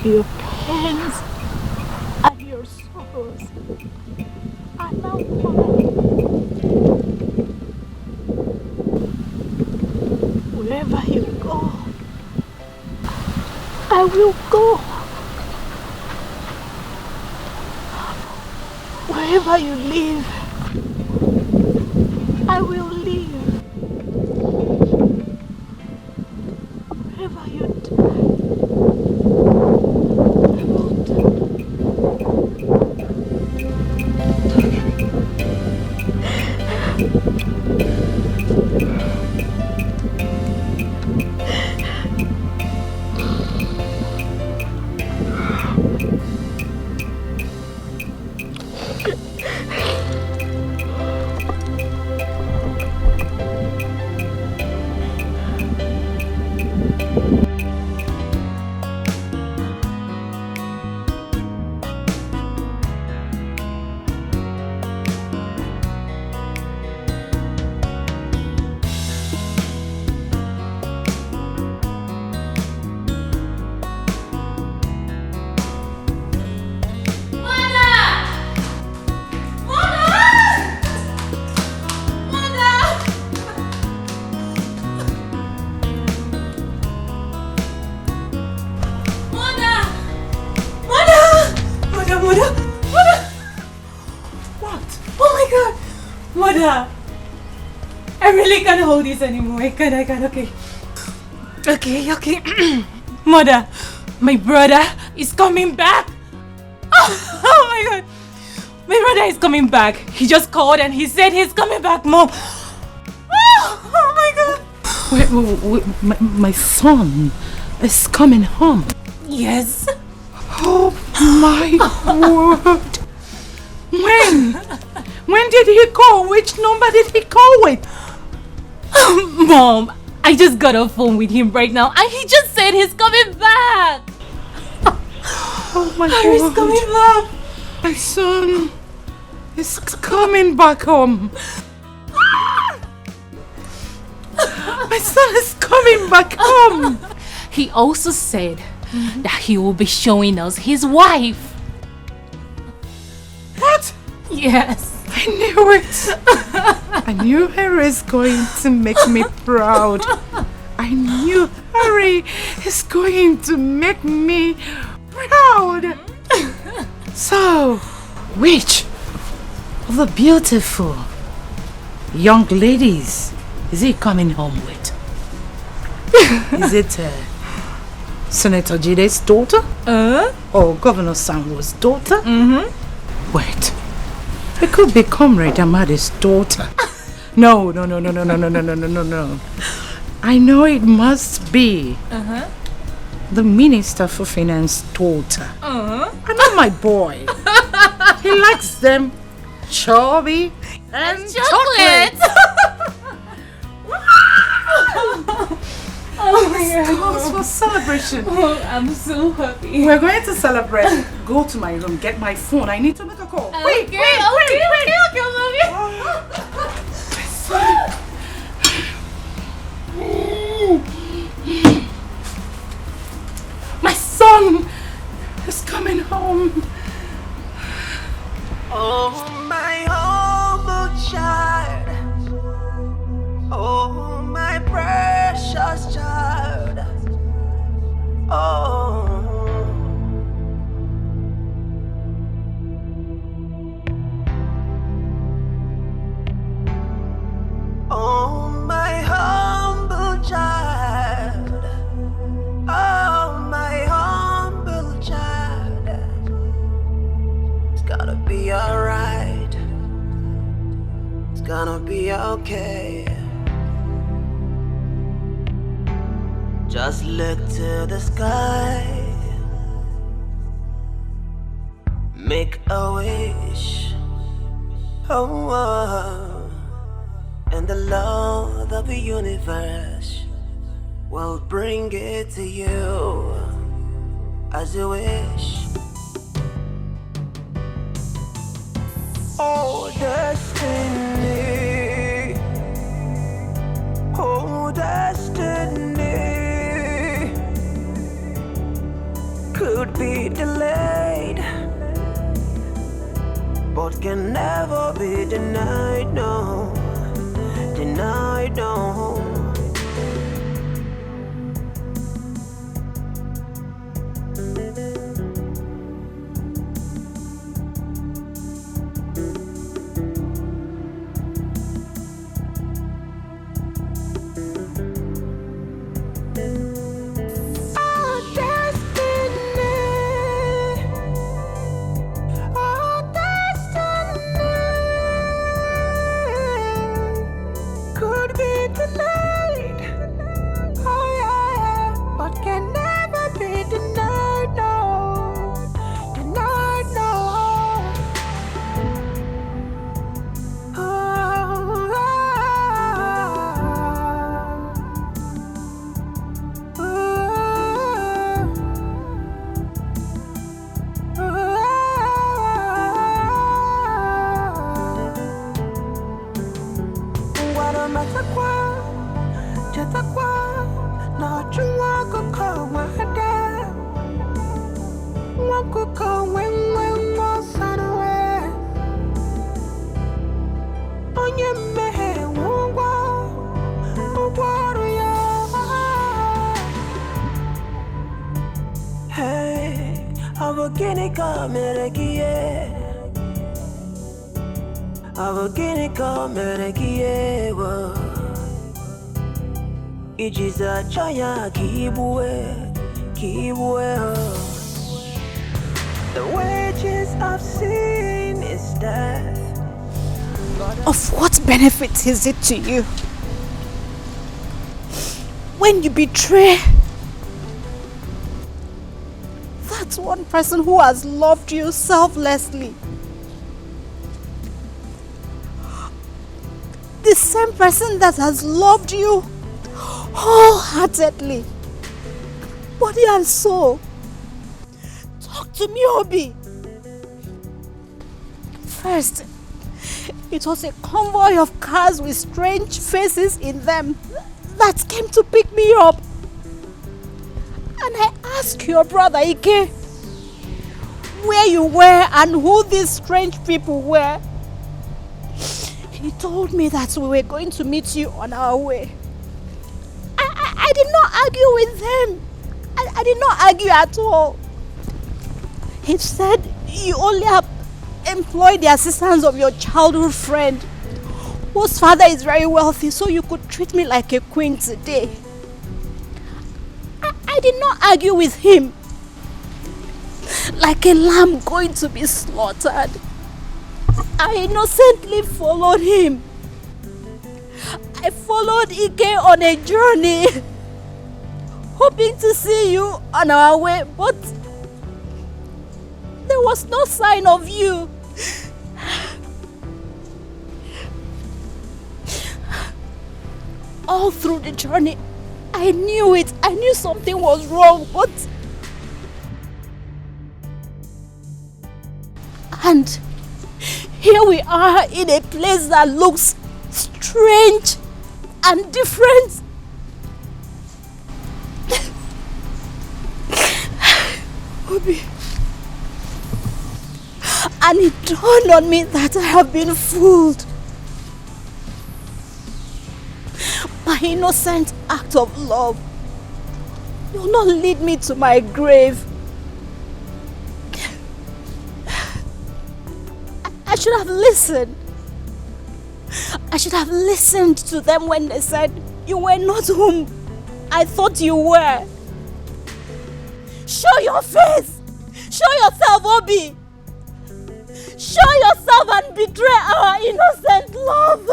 Speaker 17: Your pains and your sorrows are now mine. Wherever you go, I will go. Wherever you live, I will live. Wherever you die, I will
Speaker 10: I really can't hold this anymore. I can't, okay. Okay. Mother, my brother is coming back. Oh my God. My brother is coming back. He just called and he said he's coming back, Mom. Oh my God.
Speaker 6: Wait, my son is coming home.
Speaker 10: Yes.
Speaker 6: Oh my word. When did he call? Which number did he call with?
Speaker 10: Mom, I just got a phone with him right now and he just said he's coming back.
Speaker 6: Oh my God.
Speaker 10: He's coming back.
Speaker 6: My son is coming back home. My son is coming back home.
Speaker 10: He also said that he will be showing us his wife.
Speaker 6: What?
Speaker 10: Yes.
Speaker 6: I knew it. I knew Harry is going to make me proud. I knew Harry is going to make me proud. So, which of the beautiful young ladies is he coming home with? Is it Senator Jide's daughter? Or Governor Sanwo's daughter? Wait. It could be Comrade Amadi's daughter. No. I know it must be the Minister for Finance daughter. And not my boy. He likes them chubby and chocolate.
Speaker 10: Oh my God.
Speaker 6: Cause for celebration.
Speaker 10: Oh, I'm so happy.
Speaker 6: We're going to celebrate. Go to my room, get my phone. I need to make a call.
Speaker 10: Okay, mommy.
Speaker 6: My son is coming home.
Speaker 1: Oh, my humble child. Oh, my precious child. Oh. Oh, my humble child. Oh, my humble child. It's gonna be alright. It's gonna be okay. Just look to the sky. Make a wish. Oh. And the Lord of the universe will bring it to you as you wish. Oh, destiny. but can never be denied, no. Denied, no. Ijiza chaya kibwe. The wages of sin is death.
Speaker 17: Of what benefit is it to you when you betray that one person who has loved you selflessly? The same person that has loved you wholeheartedly, body and soul. Talk to me, Obi. First, it was a convoy of cars with strange faces in them that came to pick me up. And I asked your brother Ike where you were and who these strange people were. He told me that we were going to meet you on our way. I did not argue with him. I did not argue at all. He said you only have employed the assistance of your childhood friend, whose father is very wealthy, so you could treat me like a queen today. I did not argue with him like a lamb going to be slaughtered. I innocently followed him. I followed Ike on a journey, hoping to see you on our way, but there was no sign of you. All through the journey, I knew it. I knew something was wrong, but... And here we are in a place that looks strange and different. Obi. And it dawned on me that I have been fooled. My innocent act of love will not lead me to my grave. I should have listened. I should have listened to them when they said you were not whom I thought you were. Show your face! Show yourself, Obi! Show yourself and betray our innocent love!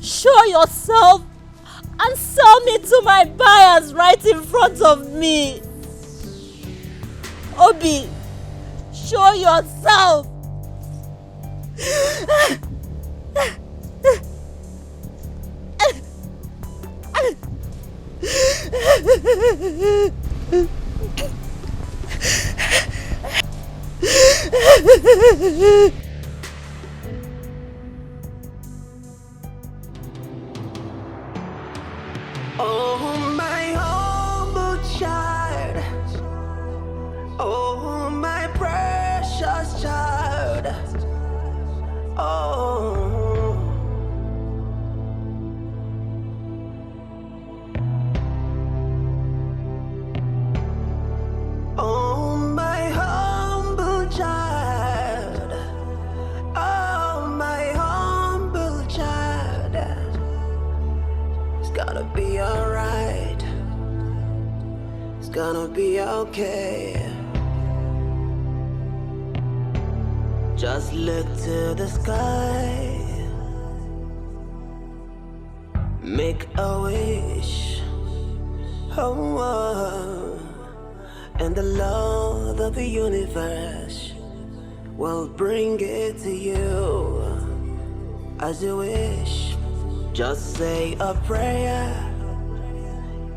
Speaker 17: Show yourself and sell me to my buyers right in front of me! Obi, show yourself!
Speaker 1: Oh, my humble child. Oh, my precious. Oh, my humble child. Oh, my humble child. It's gonna be alright. It's gonna be okay. Just look to the sky. Make a wish. Oh, and the Lord of the universe will bring it to you as you wish. Just say a prayer,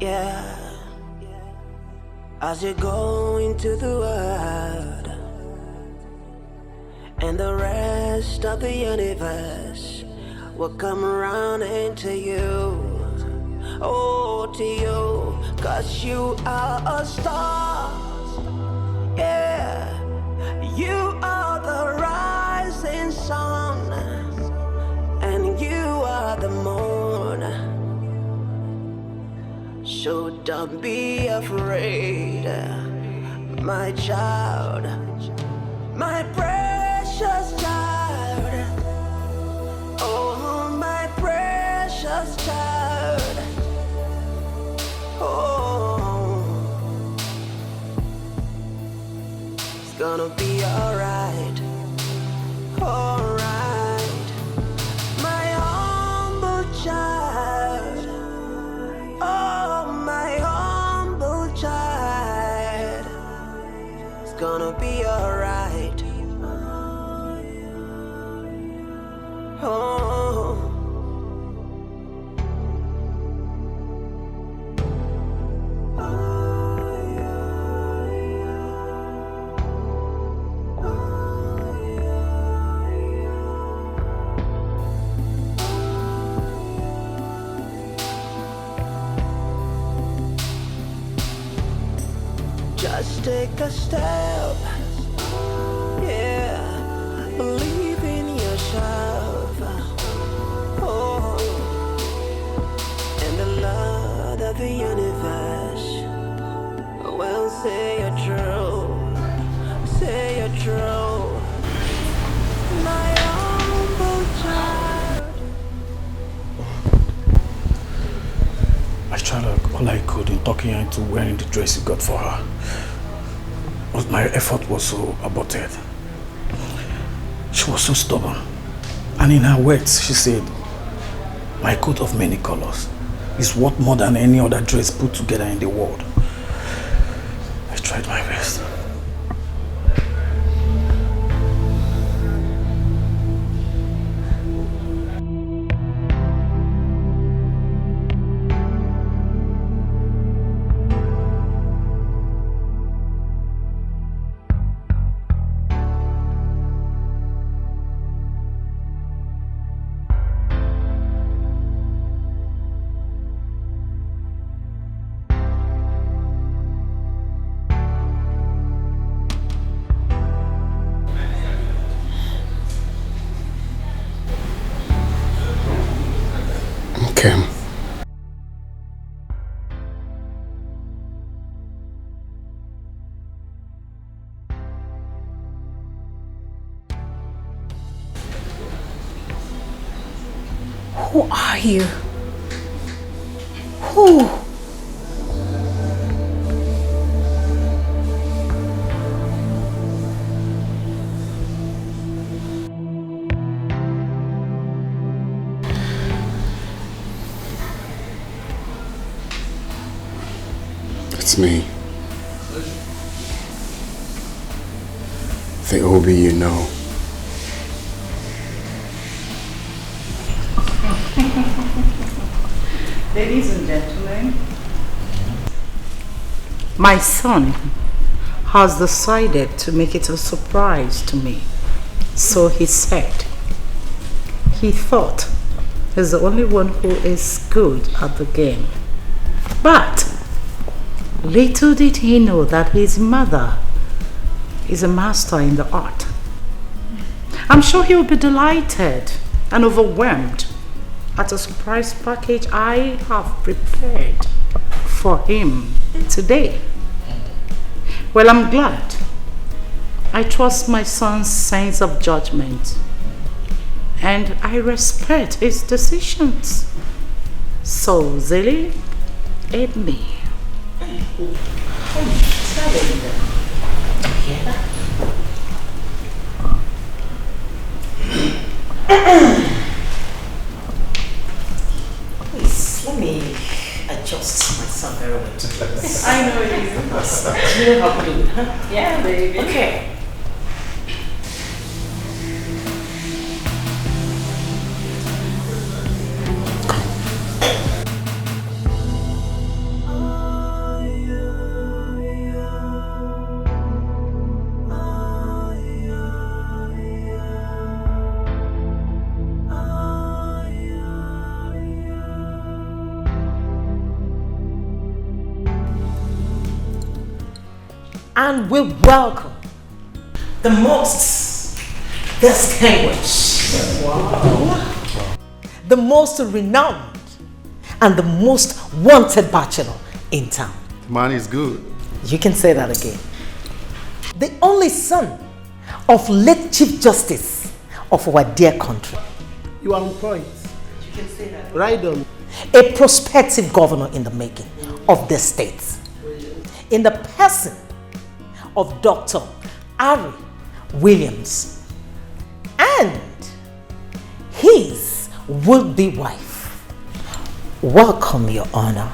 Speaker 1: yeah, as you go into the world, and the rest of the universe will come around into you. Oh, to you, 'cause you are a star, yeah. You are the rising sun, and you are the moon. So don't be afraid, my child, my precious child. Oh, my precious child. Oh, it's gonna be alright, alright, my humble child. Oh, my humble child. It's gonna be alright. Oh. Just take a step, yeah, believe in yourself, oh, and the Lord of the universe will say you're true, say you're true, my humble child.
Speaker 15: I tried all I could in talking her into wearing the dress you got for her. But my effort was so aborted. She was so stubborn. And in her words, she said, my coat of many colors is worth more than any other dress put together in the world. I tried my best.
Speaker 18: Kim.
Speaker 5: Who are you? Who?
Speaker 18: It's me. The Obi you know.
Speaker 6: Ladies and gentlemen, my son has decided to make it a surprise to me. So he said. He thought he's the only one who is good at the game. But little did he know that his mother is a master in the art. I'm sure he'll be delighted and overwhelmed at a surprise package I have prepared for him today. Well, I'm glad. I trust my son's sense of judgment and I respect his decisions. So, Zilly, aid me.
Speaker 2: Please, let me adjust myself very well to this.
Speaker 5: I know you.
Speaker 2: You know how to do it, huh?
Speaker 5: Yeah, baby.
Speaker 2: Okay. And we welcome the most distinguished, the most renowned, and the most wanted bachelor in town.
Speaker 8: Man is good.
Speaker 2: You can say that again. The only son of late Chief Justice of our dear country.
Speaker 3: You are on point.
Speaker 2: You can say that.
Speaker 3: Right on.
Speaker 2: A prospective governor in the making of this state. In the person of Dr. Ari Williams and his would-be wife. Welcome, Your Honor.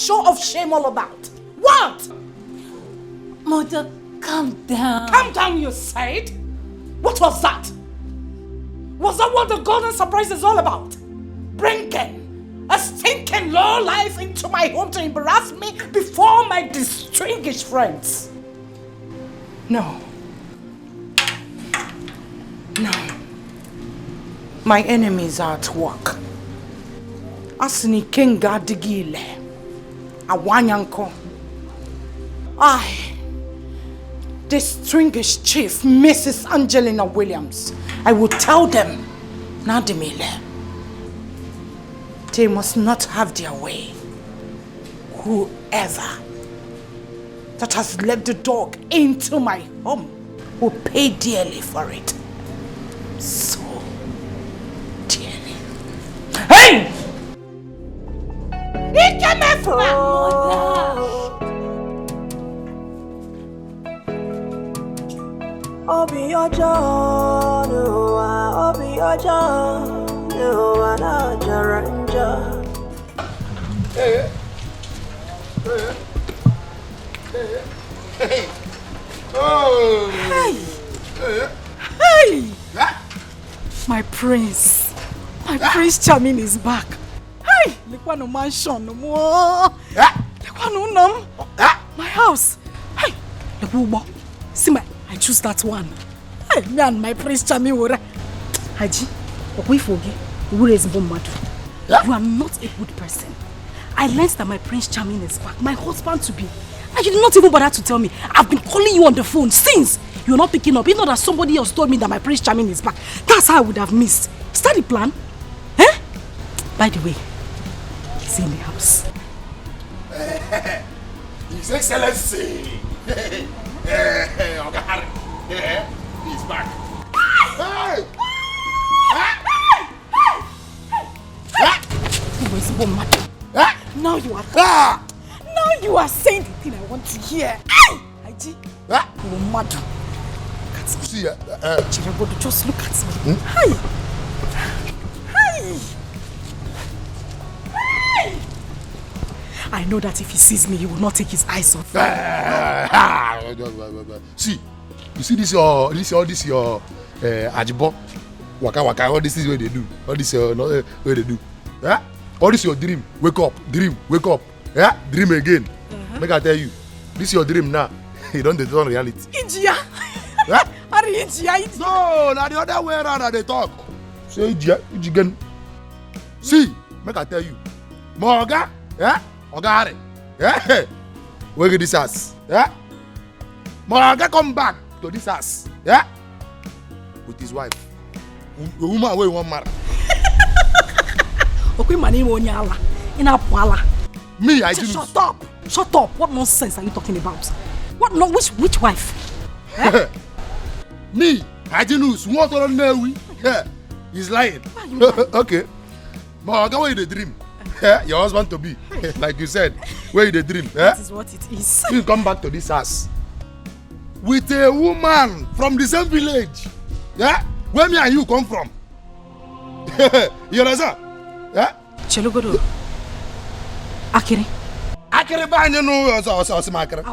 Speaker 7: show of shame all about? What?
Speaker 10: Mother, calm down.
Speaker 7: Calm down, you said? What was that? Was that what the golden surprise is all about? Bringing a stinking low life into my home to embarrass me before my distinguished friends? No. No. My enemies are at work. Asini Kenga Digile. Awanyanko. I, distinguished chief Mrs. Angelina Williams, I will tell them, Nadimile, they must not have their way. Whoever that has let the dog into my home will pay dearly for it. So dearly. Hey! He came
Speaker 1: Obi Ojo, no, Obi Ojo, no, na Jaranja.
Speaker 20: Hey, hey, oh,
Speaker 7: hey, hey, my prince, Prince Charming is back. Hey, look what no mansion no more. Look what no num. My house. Hey, look who see my. I choose that one. Hey, me and my Prince Charming were. Haji, we forget. Who is Bomadu? You are not a good person. I learned that my Prince Charming is back. My husband to be. And you did not even bother to tell me. I've been calling you on the phone since. You're not picking up. You know that somebody else told me that my Prince Charming is back. That's how I would have missed. Is that the plan? Eh? By the way, he's in the house.
Speaker 20: His Excellency. Oga Harry. He's back. Hey!
Speaker 7: Now you are now you are saying the thing I want to hear. Haji, you're mad.
Speaker 20: See,
Speaker 7: just look at me. Hey! Hey! Hey! I know that if he sees me, he will not take his eyes off.
Speaker 20: See, you see this your ajibo, waka all this is what they do. All this what they do. Yeah? All this your dream. Wake up, yeah? Dream again. Make I tell you, this your dream now. You don't turn reality.
Speaker 7: India.
Speaker 20: Yeah?
Speaker 7: Are you India?
Speaker 20: No, now the other way around they talk. Say India, again. See, make I tell you, Morga, yeah? Oga, yeah? Where get this ass? Yeah? Morga come back to this ass, yeah? With his wife. The woman where you want marry.
Speaker 7: Okay, my name is Onyala.
Speaker 20: Me, I do.
Speaker 7: Shut up! Shut up! What nonsense are you talking about? What? No, which wife?
Speaker 20: Me, I didn't know. What on there? Yeah, he's lying. Okay, Morga, where you the dream? Yeah, your husband to be, like you said, where you the dream? Yeah?
Speaker 7: That is what it is.
Speaker 20: You come back to this house with a woman from the same village. Yeah, where me and you come from? You understand? Yeah.
Speaker 7: Chelugodo. Akiri.
Speaker 20: Akiri banyo no Akiri.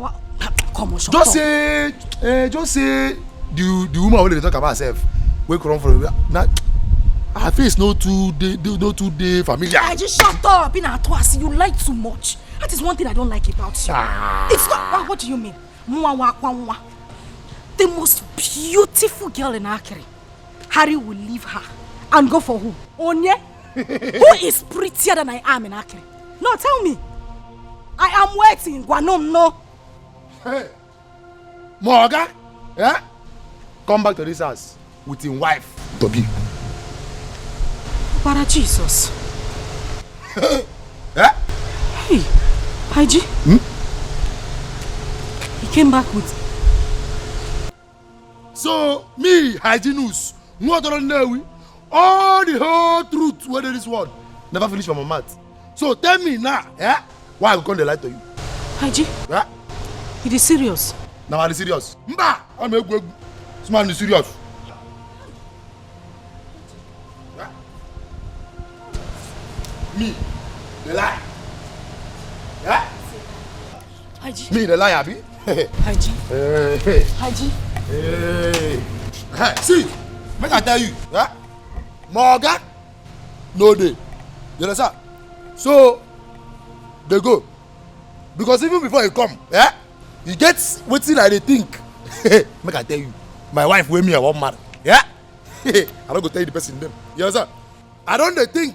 Speaker 7: Come on, shut
Speaker 20: just
Speaker 7: up.
Speaker 20: say the woman when they talk about herself, where come from? Now, her face no too familiar.
Speaker 7: I just shut up. In our twice, you lie too much. That is one thing I don't like about you. It's not. What do you mean? The most beautiful girl in Akiri. Harry will leave her and go for who? Onye? Who is prettier than I am in Akiri? No, tell me. I am waiting. Guanom, no.
Speaker 20: Hey, Morga, yeah? Come back to this house with his wife, Toby.
Speaker 7: Para Jesus.
Speaker 20: Yeah?
Speaker 7: Hey, Haji. He came back with.
Speaker 20: So, me, Hygienus, what on there? All the whole truth, whether this word never finish from my mouth. So, tell me now, yeah? Why I come to lie to you?
Speaker 7: Haji.
Speaker 20: Yeah?
Speaker 7: It is serious.
Speaker 20: Now, I'm serious. Mba! I'm a good man, is serious. Yeah? Me, the lie. Yeah?
Speaker 16: Haji.
Speaker 18: Me the liar, be?
Speaker 16: Haji.
Speaker 18: Hey.
Speaker 16: Haji.
Speaker 18: Hey, see, make I tell you, yeah? Morgan, no day. You understand? So, they go. Because even before you come, yeah, you get wetin I dey think. Make I tell you, my wife wey me I wan marry, yeah? I don't go tell you the person name. You understand? I don't dey think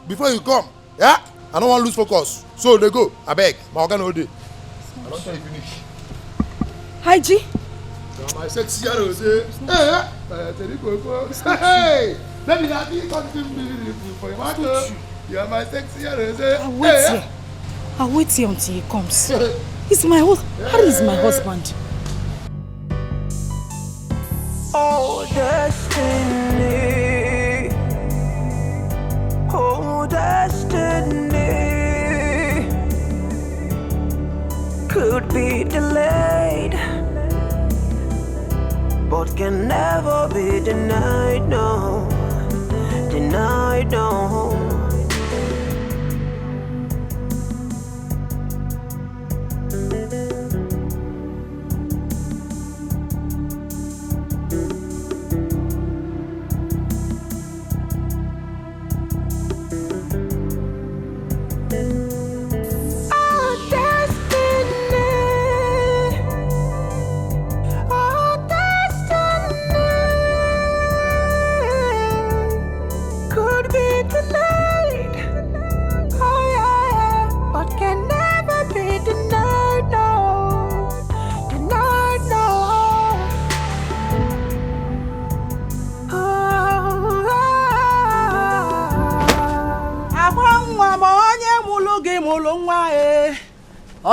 Speaker 18: before you come, yeah? I don't want lose focus. So they go. I beg, Morgan no day. I don't tell you finish.
Speaker 16: Haji.
Speaker 18: My sexy rose. Hey, hey, let me have you something beautiful for your matter. You are my sexy rose.
Speaker 16: I'll wait here until he comes. He's my husband. Harry is my husband.
Speaker 1: Oh, destiny. Oh, destiny. Could be delayed, but can never be denied, no. Denied, no.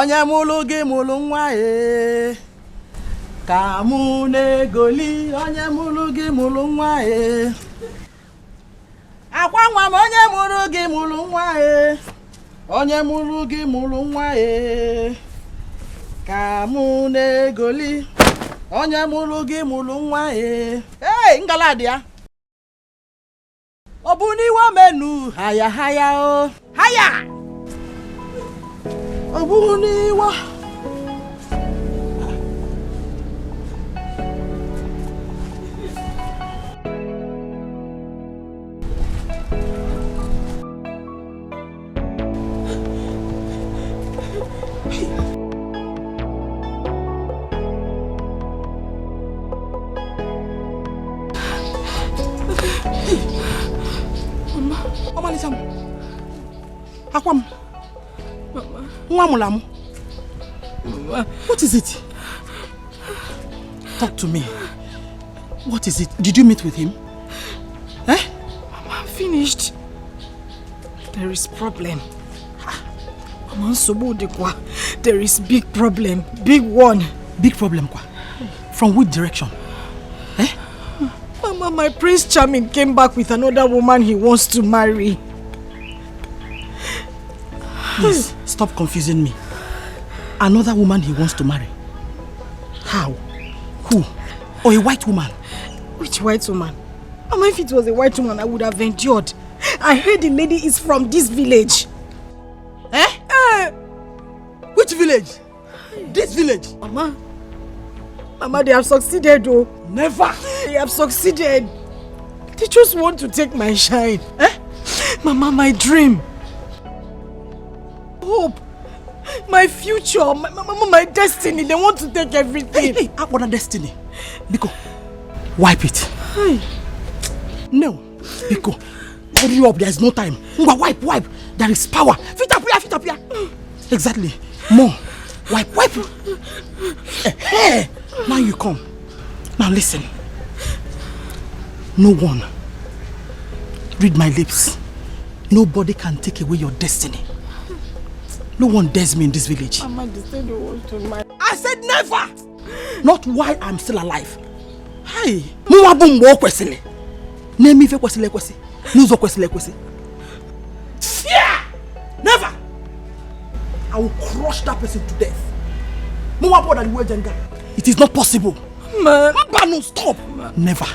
Speaker 3: onye mụlụ gị mụlụ nwa ka mụ na-egoli onye mụlụ gị mụlụ nwa akwa nwa m onye mụrụ gị mụlụ nwa onye mụlụ gị mụlụ nwa ka mụ na-egoli onye mụlụ gị mụlụ nwa hey ngaladi ya ọ bụ n'iwe menu haya haya o haya ọ bụ n'iwe Akwam. Mama. What is it? Talk to me. What is it? Did you meet with him? Eh?
Speaker 16: Mama, I'm finished. There is problem. Mama, there is big problem. Big one.
Speaker 3: Big problem, kwa? From which direction? Eh?
Speaker 16: Mama, my Prince Charming came back with another woman he wants to marry.
Speaker 3: Please, stop confusing me. Another woman he wants to marry. How? Who? Or a white woman?
Speaker 16: Which white woman? Mama, if it was a white woman, I would have endured. I heard the lady is from this village.
Speaker 3: Eh? Which village? This village?
Speaker 16: Mama, they have succeeded though.
Speaker 3: Never!
Speaker 16: They have succeeded. They just want to take my shine. Eh? Mama, my dream. Hope, my future, my destiny, they want to take everything.
Speaker 3: Hey, what a destiny. Biko, wipe it.
Speaker 16: Hey.
Speaker 3: No, Biko, hurry up, there is no time. Wipe, there is power. Fit up here. Exactly, more. Wipe. Hey, now you come. Now listen. No one, read my lips, nobody can take away your destiny. No one dares me in this village.
Speaker 16: Mama, they said they want to marry.
Speaker 3: I said never! Not while I'm still alive. Hey, Mwa bumbo kwesile. Nemi fe kwesile kwesi. Nuzo kwesile kwesi. Yeah! Never! I will crush that person to death. Mwa boda liwe jenga. It is not possible. Mba no stop. Never.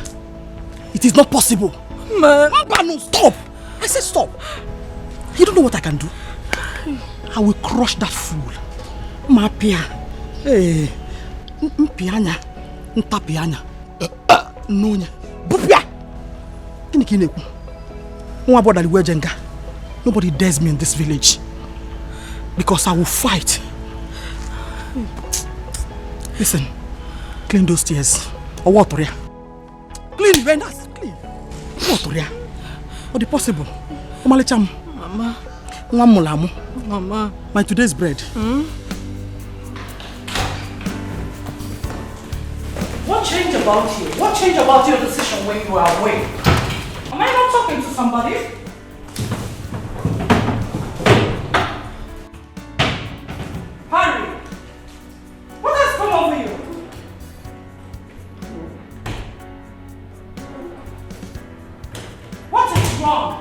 Speaker 3: It is not possible. Mba no stop. I said stop. You don't know what I can do. I will crush that fool. Mapia. Hey. Mpianya. Ntapianya. Nunya. Bupia. Kinikineku. Nobody dares me in this village. Because I will fight. Listen. Clean those tears. Or what, Toria? Clean, Venus. Clean. What, Toria? Or the possible? Omalicham.
Speaker 16: Mama.
Speaker 3: Mulamu.
Speaker 16: Mama.
Speaker 3: My today's bread.
Speaker 7: What changed about you? What changed about your decision when you were away? Am I not talking to somebody? Harry! What has come over you? What is wrong?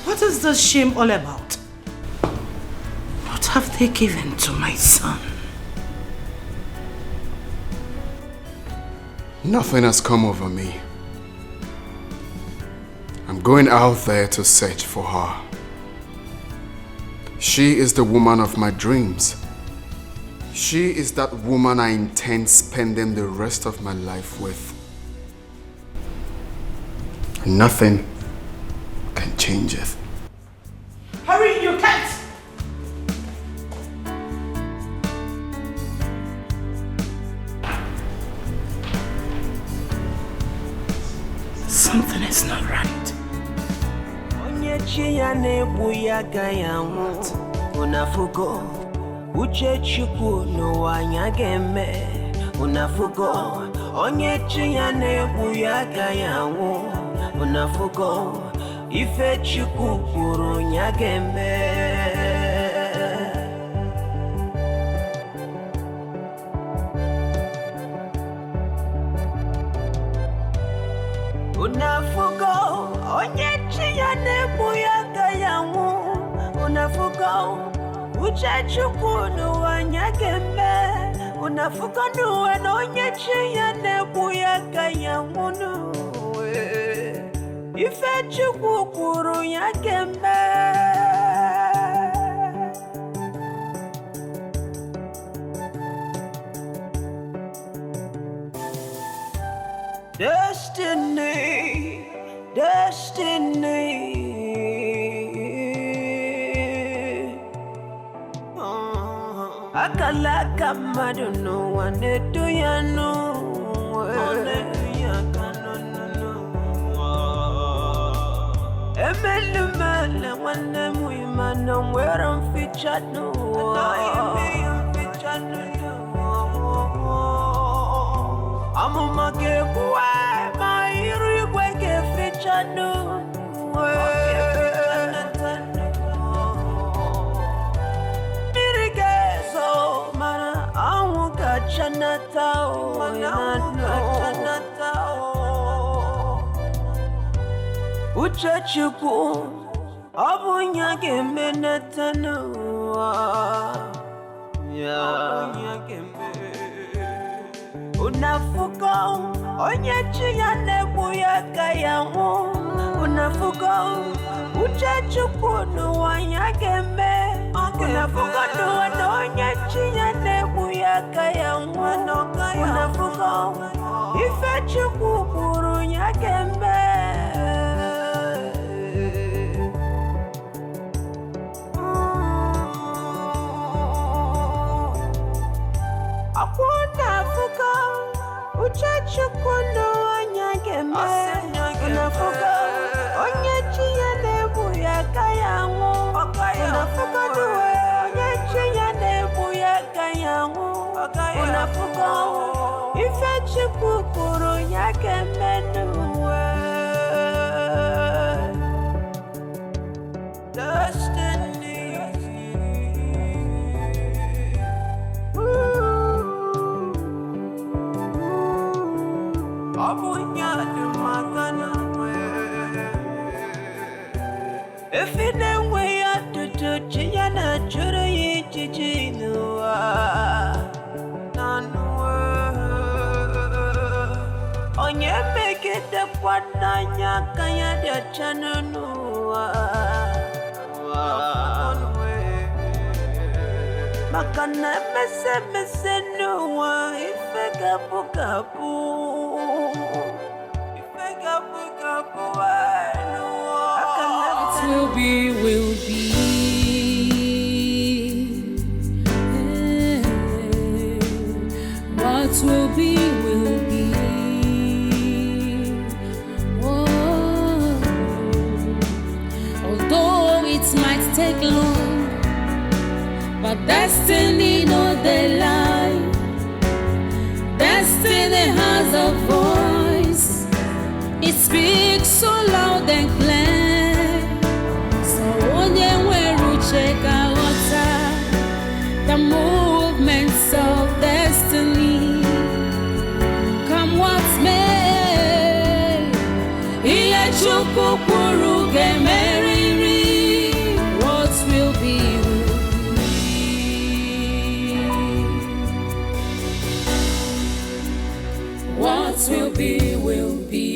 Speaker 2: What is this shame all about? What have they given to my son?
Speaker 18: Nothing has come over me. I'm going out there to search for her. She is the woman of my dreams. She is that woman I intend spending the rest of my life with. Nothing can change it.
Speaker 7: Hurry, you can't!
Speaker 2: Something is not right.
Speaker 1: Unafugo uche chukwu n'ụwa anya ga-eme unafugo onye chi ya na-egbu ya agaghị anwụ unafugo ife chukwu kwuru ya ga-eme unafugo onye chi ya na-egbu ya agaghị anwụ unafugo uche chukwu n'ụwa nya ga-eme unafugo n'ụwa na onye chi ya na-egbu ya agaghị anwụ ife chukwu kwuru ya ga-eme Destiny, destiny. Akala kamadu no wane do ya no. Emelu mele wane muima no where featured no. Amuma gebuwa mairu gwege featured no. Uche chukwu obunya geme netanu unafugo onye chi ya na-egbu ya agaghị anwụ unafugo uche chukwu n'ụwa ya ga-eme unafugo n'ụwa na onye chi ya na-egbu ya agaghị anwụ unafugo ife chukwu kwuru ya ga-eme unafugo uche chukwu n'ụwa ya ga-eme unafugo onye chi ya na-egbu ya agaghị anwụ unafugo n'ụwa onye chi ya na-egbu ya agaghị anwụ unafugo ife chukwu kwuru ya ga-eme n'ụwa If it ain't way up to Chiana, Churi, Chichinua, on your make it the one Nanya Kaya de Chanua. Makana mese nuwa ife kapu kapu. Ife kapu kapu
Speaker 21: What will be, will be. What will be, will be. Oh. Although it might take long, but destiny no they lie. Destiny has a voice. It speaks so loud and clear. So onye weru check out the movements of destiny. Come what may, iye chukwu kwuru gemeriri. What will be, will be. What will be, will be.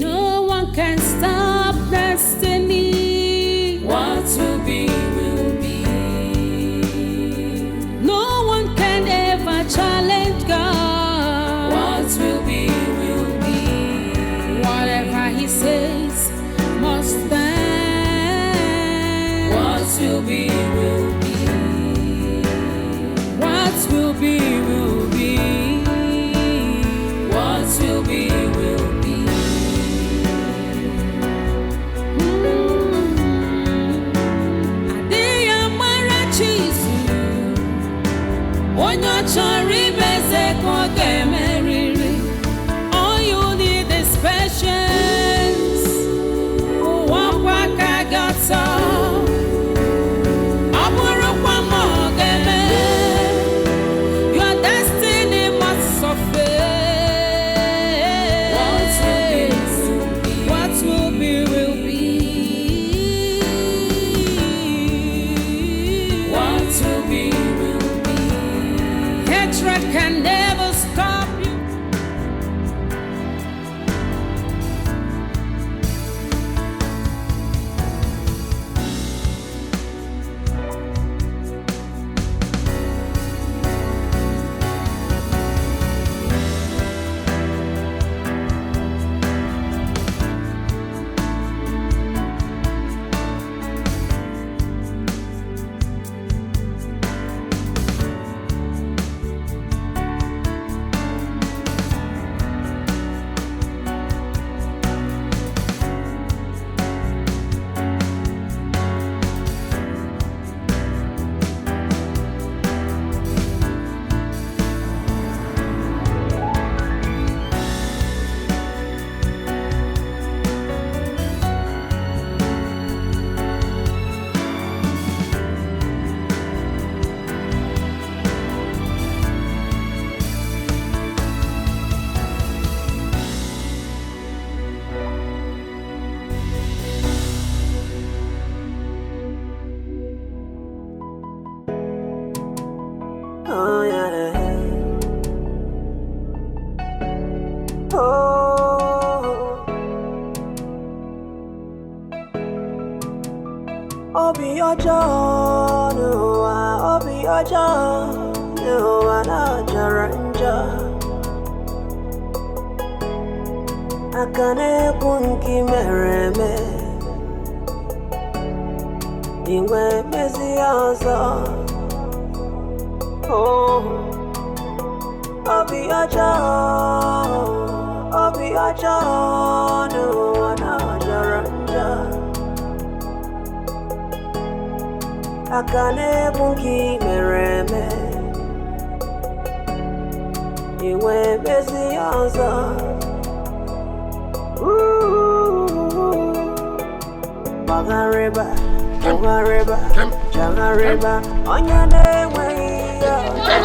Speaker 21: No one can stop destiny. What will be, will be. No one can ever challenge God. What will be, will be. Whatever He says must stand. What will be, will be. What will be, will be. What will be, will be. Adiyamara chizu onye chọrọ imeze ka ọ ga-emeriri. All you need is patience. Ụwa ka ga-atọ. Ọ bụrụkwa ma ọ ga-eme, your destiny must suffer. What will be, will be. What will be, will be. Hatred can never stop you.
Speaker 1: Oh yeah. Oh. Obi ọjọ́ n'ụwa, obi ọjọ́ n'ụwa na-jọrọ njọ. Aka na-ekwu nke mere eme, inwe mezi ya ọzọ. Oh, obi ọjọ́ n'ụwa na-jọrọ njọ. Aka na-ekwu nke mere eme, inwe mezi ya ọzọ. Gbagharịba, gbagharịba, chagharịba, onye na-enweghị ihe ọjọọ.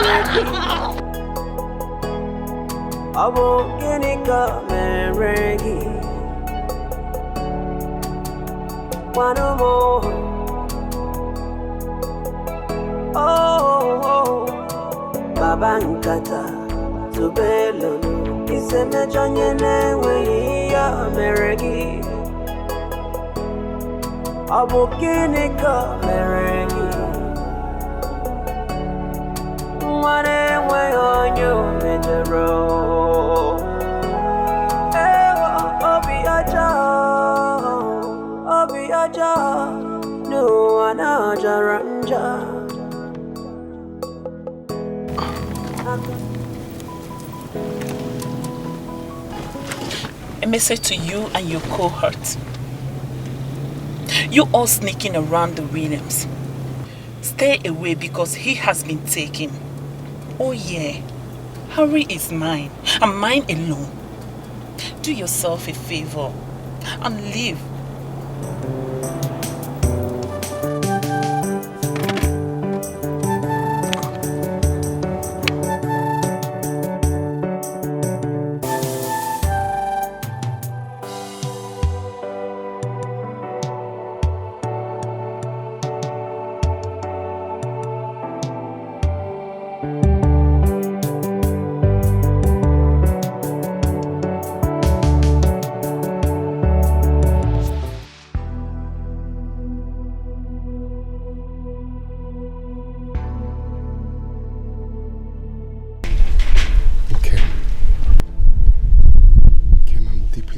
Speaker 1: Ọ bụ gịnị ka mere gị? Gwanụ m. Oh, baba nkata tubelo ise mejọ onye na-enweghị ihe mere gị. Ọ bụ gịnị ka mere gị?
Speaker 11: A message to you and your cohort. You all sneaking around the Williams. Stay away because he has been taken. Oh yeah, Harry is mine and mine alone. Do yourself a favor and leave.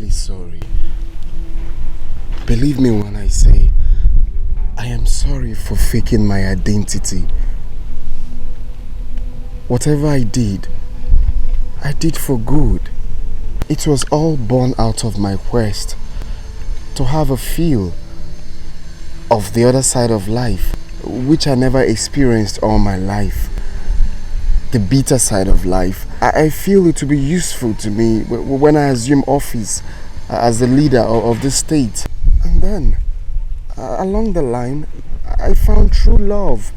Speaker 18: Sorry. Believe me when I say I am sorry for faking my identity. Whatever I did for good. It was all born out of my quest to have a feel of the other side of life, which I never experienced all my life. The bitter side of life. I feel it to be useful to me when I assume office as the leader of the state. And then, along the line, I found true love.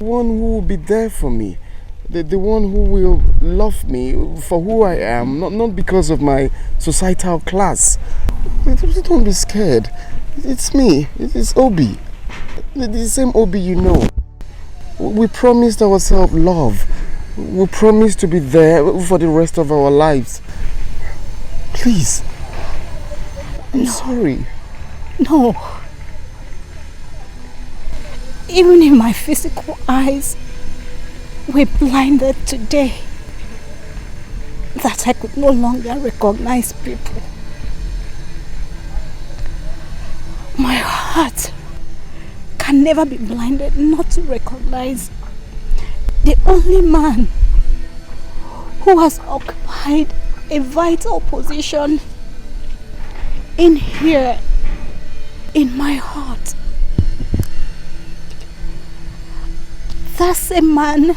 Speaker 18: One who will be there for me. The one who will love me for who I am, not because of my societal class. Don't be scared. It's me. It's Obi. The same Obi you know. We promised ourselves love. We promised to be there for the rest of our lives. Please. I'm sorry.
Speaker 17: No. Even if my physical eyes were blinded today, that I could no longer recognize people, my heart can never be blinded not to recognize the only man who has occupied a vital position in here, in my heart. That's a man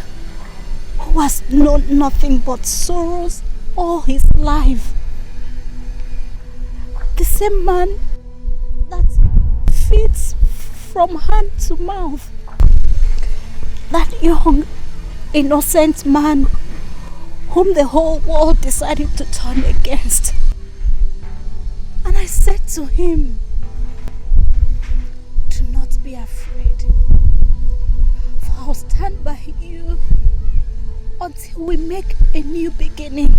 Speaker 17: who has known nothing but sorrows all his life. The same man that feeds from hand to mouth. That young, innocent man whom the whole world decided to turn against. And I said to him, do not be afraid, for I'll stand by you until we make a new beginning.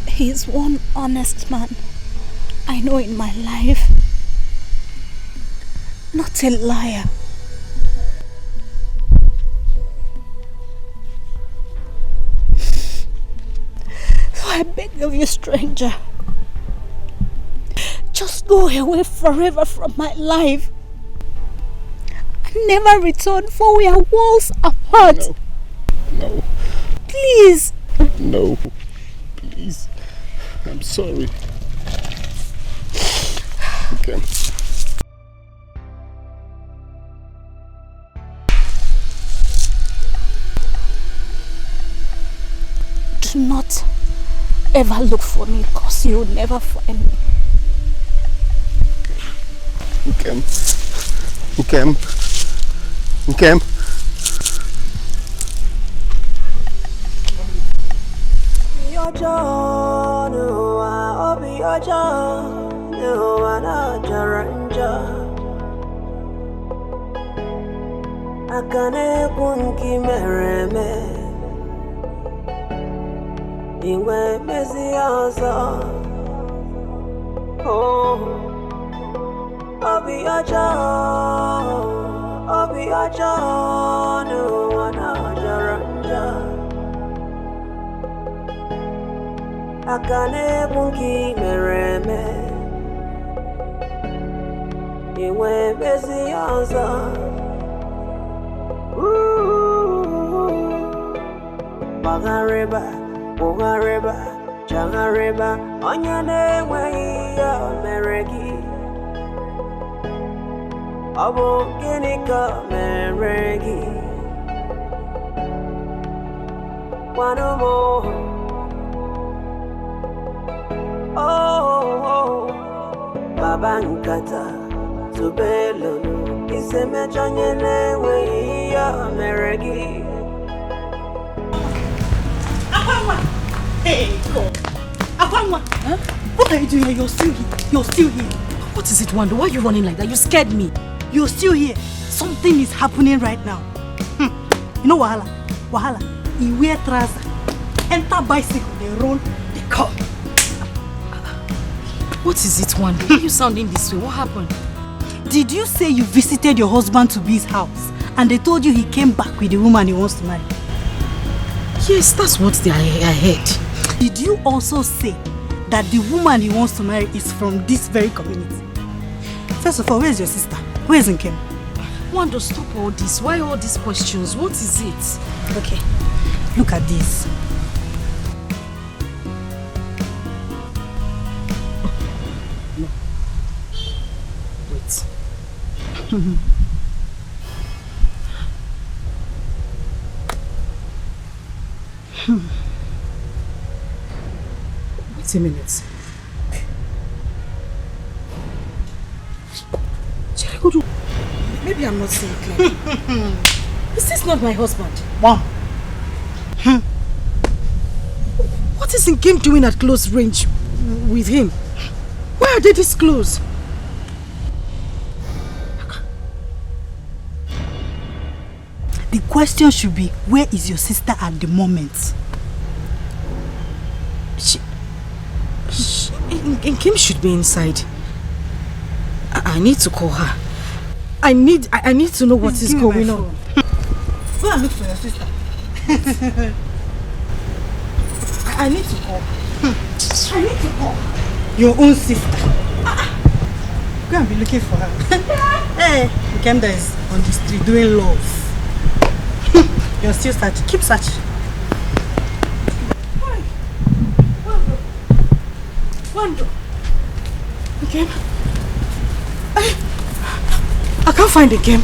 Speaker 17: He is one honest man I know in my life. Not a liar. So I beg of you, stranger, just go away forever from my life and never return, for we are worlds apart.
Speaker 18: No.
Speaker 17: Please.
Speaker 18: No. Please. I'm sorry. Okay.
Speaker 17: Do not ever look for me, because you will never find me.
Speaker 18: Nkem.
Speaker 1: Akane kunki mereme Ingwe mesiaza Oh Obi aja no wana jaranja Akane kunki mereme iwe bezi yozo. Bagareba, Changareba, Onyane way Meregi. Abo Ginika Meregi. One more. Oh, Babankata, Tubelo, Iseme Chanyane way Meregi.
Speaker 7: Hey, God. Afanwa, huh? What are you doing here? You're still here. You're still here. What is it, Wando? Why are you running like that? You scared me. You're still here. Something is happening right now. You know Wahala? Wahala. He wear trouser. Enter bicycle. They roll. They come. What is it, Wando? Why are you sounding this way? What happened? Did you say you visited your husband to B's house and they told you he came back with the woman he wants to marry? Yes, that's what I heard. Did you also say that the woman he wants to marry is from this very community? First of all, where's your sister? Where is Nkem? Wando, stop all this. Why all these questions? What is it? Okay, look at this. No. Wait. Wait a minute. Maybe I'm not saying clearly. Is this not my husband? Wow. What is Nkem doing at close range with him? Why are they this close? The question should be, where is your sister at the moment? Nkem should be inside. I need to call her. I need to know what is going on. Go and look for your sister. I need to call. I need to call your own sister. Go and be looking for her. Hey, Nkemda is on the street doing love. You're still searching. Keep searching. Wando. Okay. I can't find the game.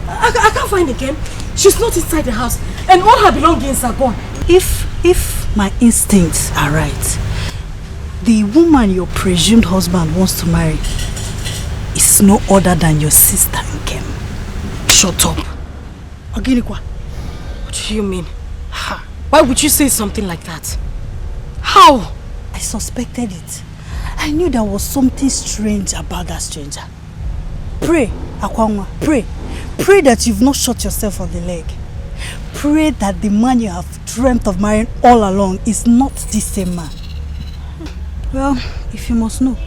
Speaker 7: I can't find the game. She's not inside the house, and all her belongings are gone. If my instincts are right, the woman your presumed husband wants to marry is no other than your sister Nkem. Shut up. Oginikwa, what do you mean? Why would you say something like that? How? I suspected it. I knew there was something strange about that stranger. Pray, Akwangwa, pray. Pray that you've not shot yourself on the leg. Pray that the man you have dreamt of marrying all along is not this same man. Well, if you must know,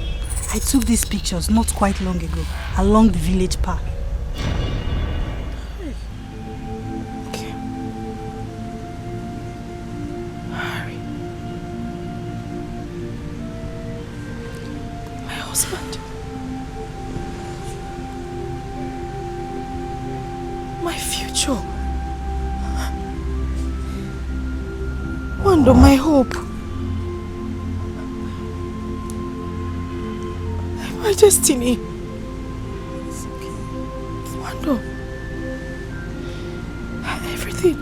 Speaker 7: I took these pictures not quite long ago along the village path. Okay. Harry. My husband. My future. Wando, my hope. My destiny. It's okay. Wando. Everything.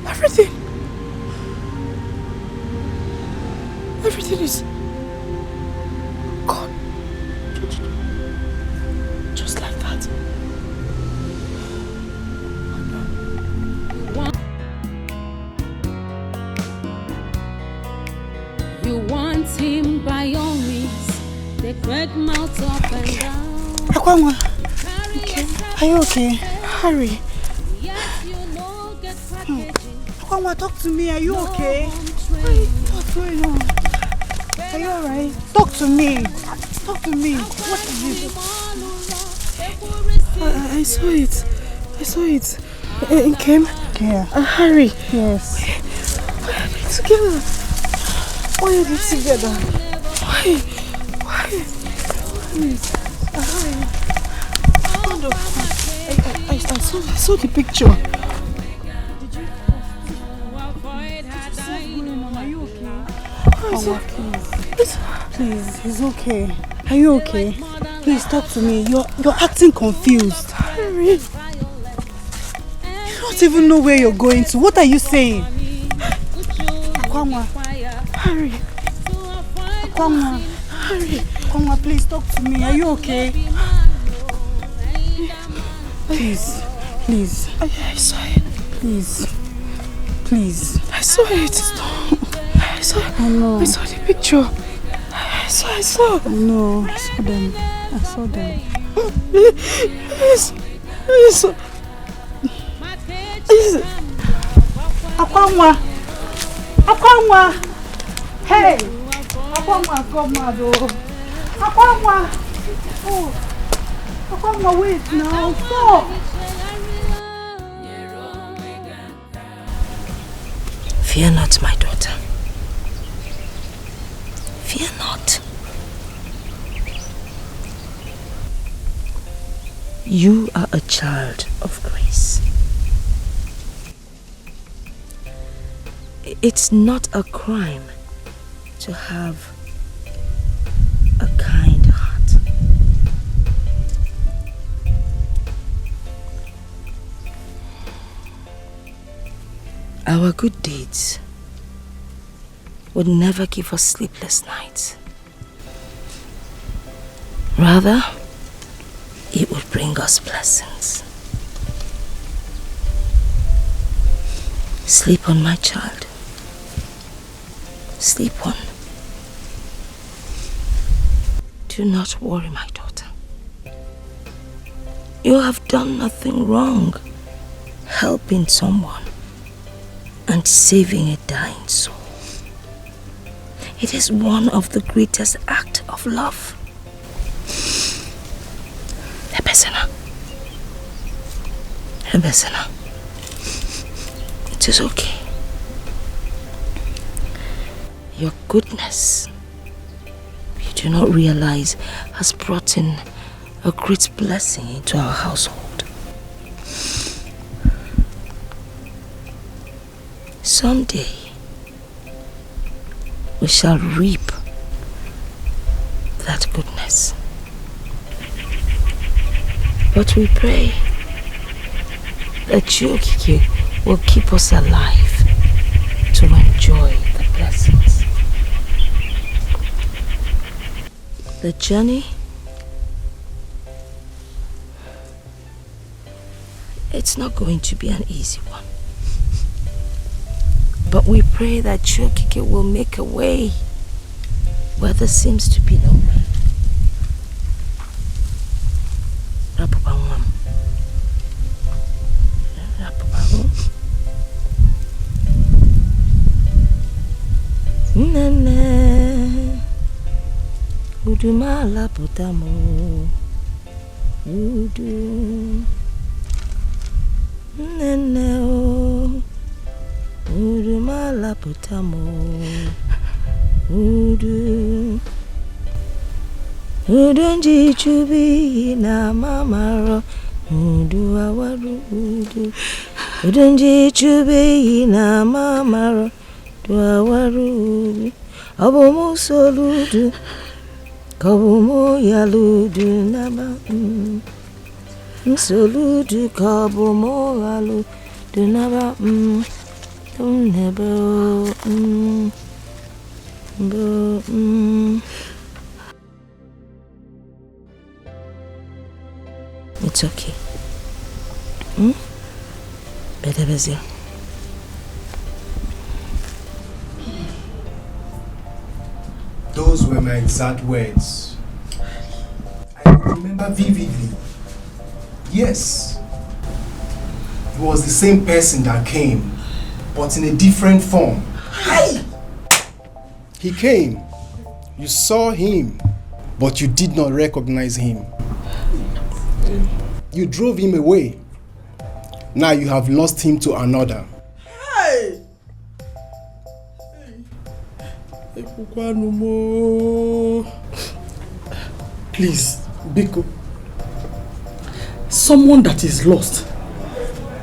Speaker 7: Everything. Everything is gone. Just like that.
Speaker 13: You want him by all means. They great mouth up and down.
Speaker 7: Akwangwa. Okay. Are you okay? Hurry. Akwangwa, talk to me. Are you okay? What's going on? Are you alright? Talk to me. Talk to me. What is this? I saw it. I saw it. Nkem? Yeah. Hurry. Yes. Why are they together? Why are they together? Why? Please. I saw the picture. Are you okay? Please, he's okay. Are you okay? Please talk to me. You're acting confused. Harry. You don't even know where you're going to. What are you saying? Akwamwa. Harry. Akwamwa. Harry. Akwamwa, please talk to me. Are you okay? Please. I saw it. Please. I saw it. I saw the picture. I saw. No, I saw them. Please. Akwamwa. Hey. Akwamwa, come on. Akwamwa. Oh. Akwamwa, wait now. Stop.
Speaker 1: Fear not, my daughter. Fear not. You are a child of grace. It's not a crime to have a kind heart. Our good deeds would never give us sleepless nights. Rather, it would bring us blessings. Sleep on, my child. Sleep on. Do not worry, my daughter. You have done nothing wrong helping someone and saving a dying soul. It is one of the greatest acts of love. Ebesena. It is okay. Your goodness, you do not realize, has brought in a great blessing into our household. Someday, we shall reap that goodness. But we pray that Chukike will keep us alive to enjoy the blessings. The journey, it's not going to be an easy one. But we pray that Chukike will make a way where there seems to be no way. Nene Udumala putamo Udu Nene o Udumala putamo Udu Udunji chubi na mamaro Udu awaru udu Udunji chubi na mamaro Wawaru Abomo soludu Kabomo yaludu naba Soludu kabomo yaludu naba Tunebo It's okay. Better busy.
Speaker 8: Those were my exact words. I remember vividly. Yes. It was the same person that came, but in a different form. Hi! He came. You saw him, but you did not recognize him. You drove him away. Now you have lost him to another.
Speaker 3: Hey! Please, Biko. Someone that is lost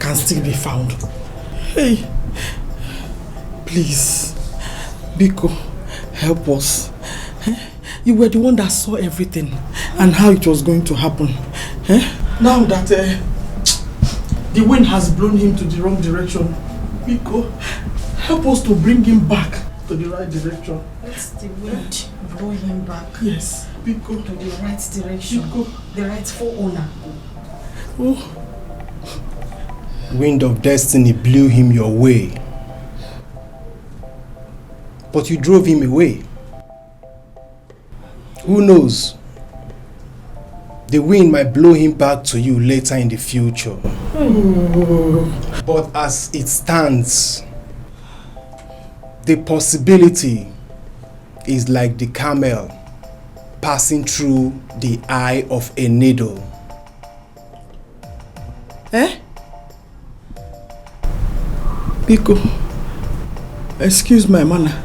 Speaker 3: can still be found. Hey, please, Biko, help us. You were the one that saw everything and how it was going to happen. Now that the wind has blown him to the wrong direction, Biko, help us to bring him back to the right direction.
Speaker 16: Let the wind blow him back.
Speaker 3: Yes, Biko.
Speaker 16: To the right direction. Biko. The rightful owner.
Speaker 3: Oh.
Speaker 8: Wind of destiny blew him your way. But you drove him away. Who knows? The wind might blow him back to you later in the future. But as it stands, the possibility is like the camel passing through the eye of a needle.
Speaker 3: Biko, excuse my manner.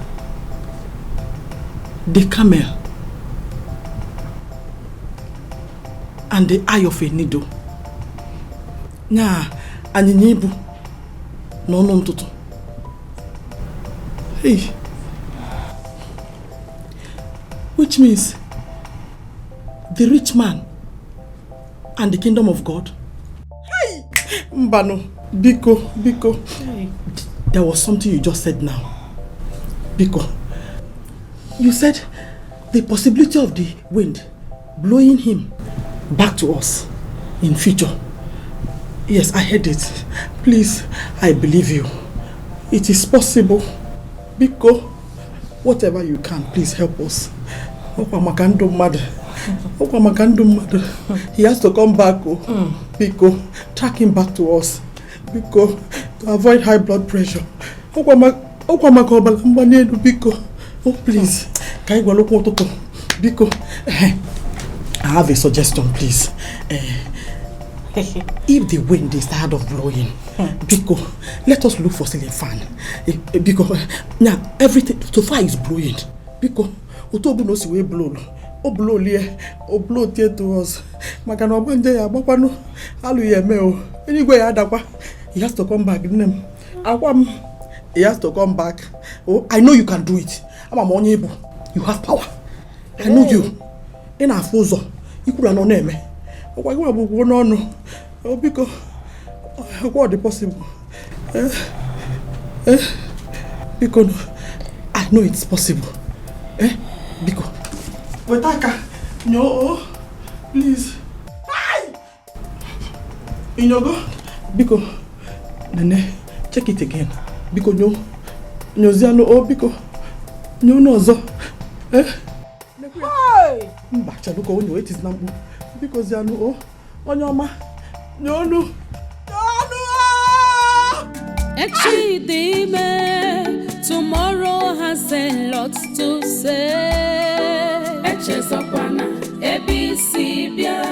Speaker 3: The camel and the eye of a needle. Nya, anyinyibu no ntutu. Hey. Which means the rich man and the kingdom of God. Hey! Mbano, Biko. Hey. There was something you just said now. Biko, you said the possibility of the wind blowing him back to us in future. Yes, I heard it. Please, I believe you. It is possible. Biko, whatever you can, please help us. He has to come back. Biko, track him back to us. Biko, to avoid high blood pressure. Biko, oh please. Biko, I have a suggestion, please. If the wind is tired of blowing, Biko, let us look for ceiling fan. Because now everything so far is blowing. Biko, Otobu knows we blow. O blow here, o blow here to us. Makano abanje ya bapano. Alu ye me. Anyway, adakwa. He has to come back. He has to come back. Oh, I know you can do it. I'm able. You have power. I know you. In our fozo, you could not name me. Oh, why would no? Oh, because what is possible? Because I know it's possible. Because Wataka, no, please. Hi! Inyogo, Biko, Nene, check it again. Biko, no, Ziano, oh, Biko, no, zo. Hi! Bacha, look, oh, no, it is number. Because Ziano, oh, Onyoma, no.
Speaker 21: Echidime, tomorrow has a lot to say. Echezokwana, ebisibia.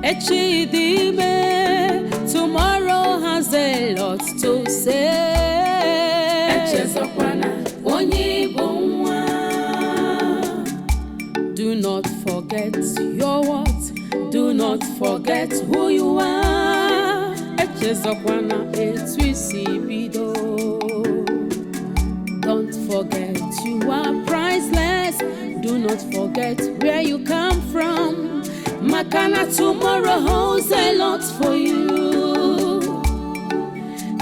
Speaker 21: Echidime, tomorrow has a lot to say. Echezokwana, onyibonwa. Do not forget your what? Do not forget who you are. Echezokwana, etwisibido. Don't forget you are priceless. Do not forget where you come from. Makana, tomorrow holds a lot for you.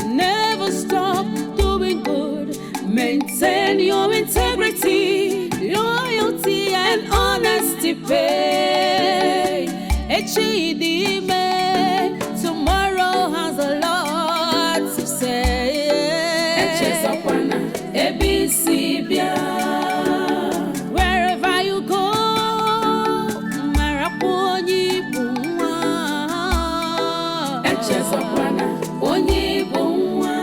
Speaker 21: Never stop doing good. Maintain your integrity, loyalty and honesty pay. Echidime, tomorrow has a lot to say. Echezokwana, ebisibia. Wherever you go, maraponi bunwa. Echezokwana, onyibunwa.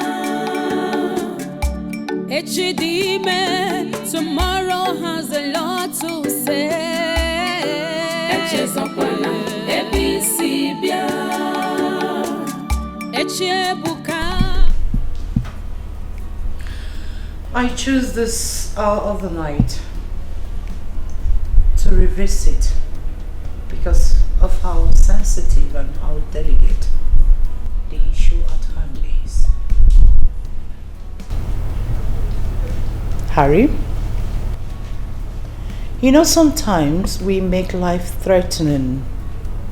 Speaker 21: Echidime, tomorrow has a lot to say. Echezokwana, ebisibia. Echebuka.
Speaker 6: I choose this hour of the night to to revisit because of how sensitive and how delicate the issue at hand is. Harry, you know, sometimes we make life-threatening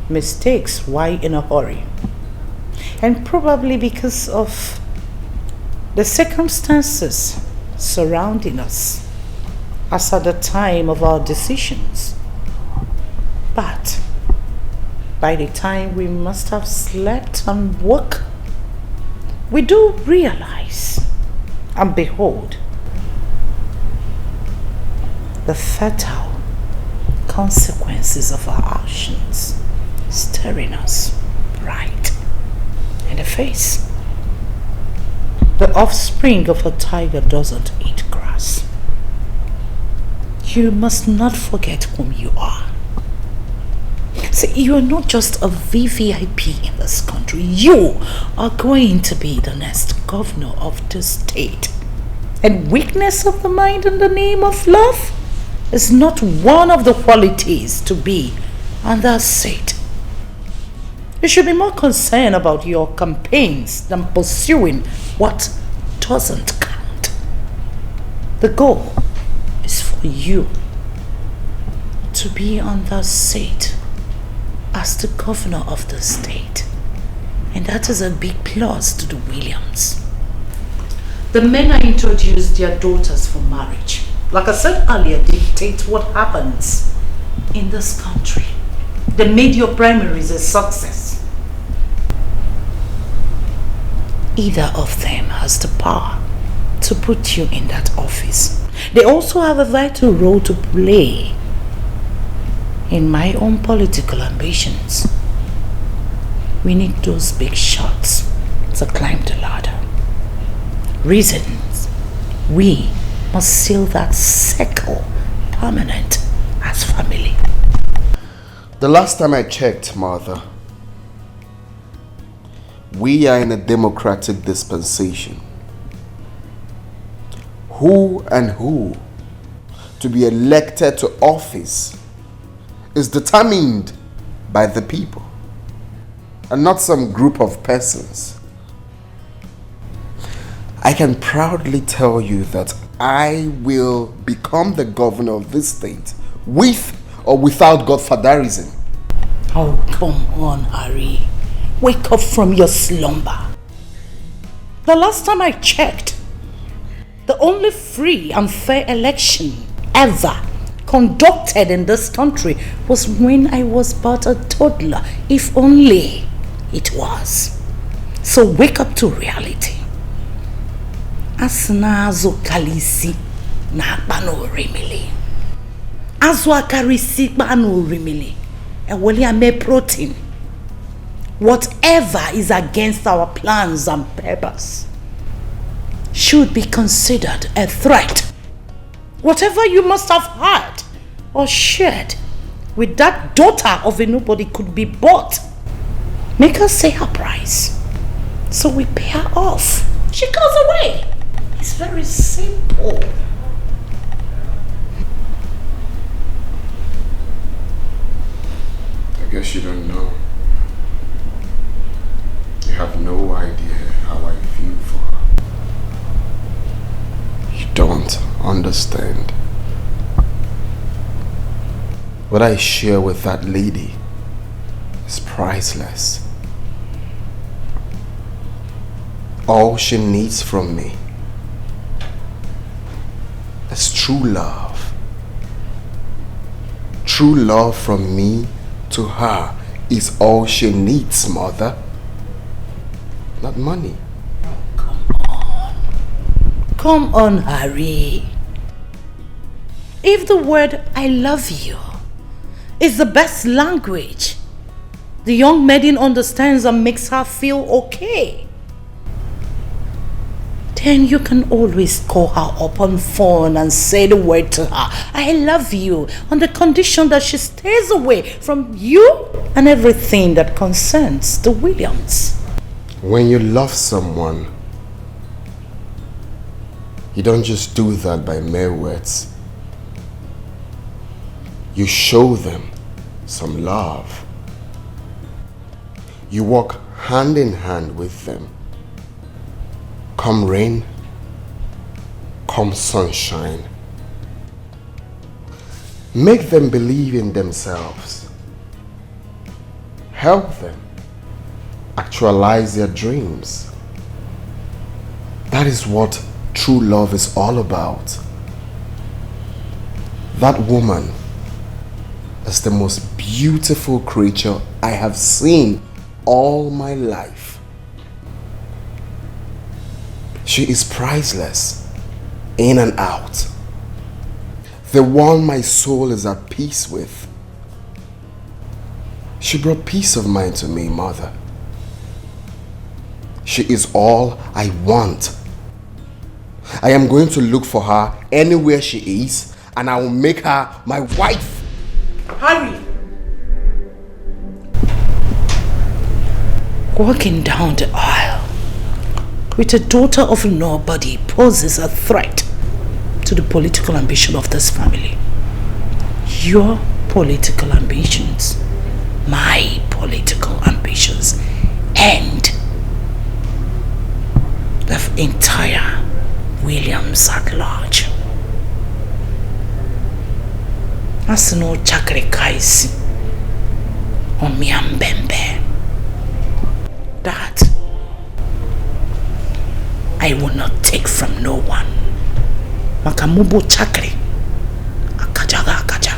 Speaker 6: mistakes while in a hurry. And probably because of the circumstances surrounding us as at the time of our decisions. But by the time we must have slept and woke, we do realize and behold the fatal consequences of our actions staring us right in the face. The offspring of a tiger doesn't eat grass. You must not forget whom you are. See, you are not just a VVIP in this country. You are going to be the next governor of the state. And weakness of the mind in the name of love is not one of the qualities to be on that seat. You should be more concerned about your campaigns than pursuing what doesn't count. The goal is for you to be on that seat as the governor of the state. And that is a big plus to the Williams. The men I introduced their daughters for marriage, like I said earlier, dictate what happens in this country. They made your primaries a success. Either of them has the power to put you in that office. They also have a vital role to play in my own political ambitions. We need those big shots to climb the ladder. Reasons we must seal that circle permanent as family.
Speaker 18: The last time I checked, Martha, we are in a democratic dispensation. Who to be elected to office is determined by the people and not some group of persons. I can proudly tell you that I will become the governor of this state with or without godfatherism.
Speaker 6: Oh, come on, Harry. Wake up from your slumber. The last time I checked, the only free and fair election ever conducted in this country was when I was but a toddler, if only it was. So wake up to reality. Asnazo kalisi na bano remili. Azwa karisi bano remili. Ewoli ame protein. Whatever is against our plans and purpose should be considered a threat. Whatever you must have had or shared with that daughter of a nobody could be bought. Make her say her price, so we pay her off. She goes away. It's very simple.
Speaker 18: I guess you don't know. You have no idea how I feel for her. You don't understand. What I share with that lady is priceless. All she needs from me is true love. True love from me to her is all she needs, Mother. Not money.
Speaker 6: Come on, Harry. If the word I love you is the best language the young maiden understands and makes her feel okay, then you can always call her up on phone and say the word to her, I love you, on the condition that she stays away from you and everything that concerns the Williams.
Speaker 18: When you love someone, you don't just do that by mere words. You show them some love. You walk hand in hand with them. Come rain, come sunshine. Make them believe in themselves. Help them actualize their dreams. That is what true love is all about. That woman is the most beautiful creature I have seen all my life. She is priceless, in and out. The one my soul is at peace with. She brought peace of mind to me, Mother. She is all I want. I am going to look for her anywhere she is, and I will make her my wife.
Speaker 7: Hurry!
Speaker 6: Walking down the aisle with a daughter of nobody poses a threat to the political ambition of this family. Your political ambitions, my political ambitions, and the entire Williams at large. Asino chakre kaisi omiambembe. That I will not take from no one. Makamubo chakre akajaga akaja.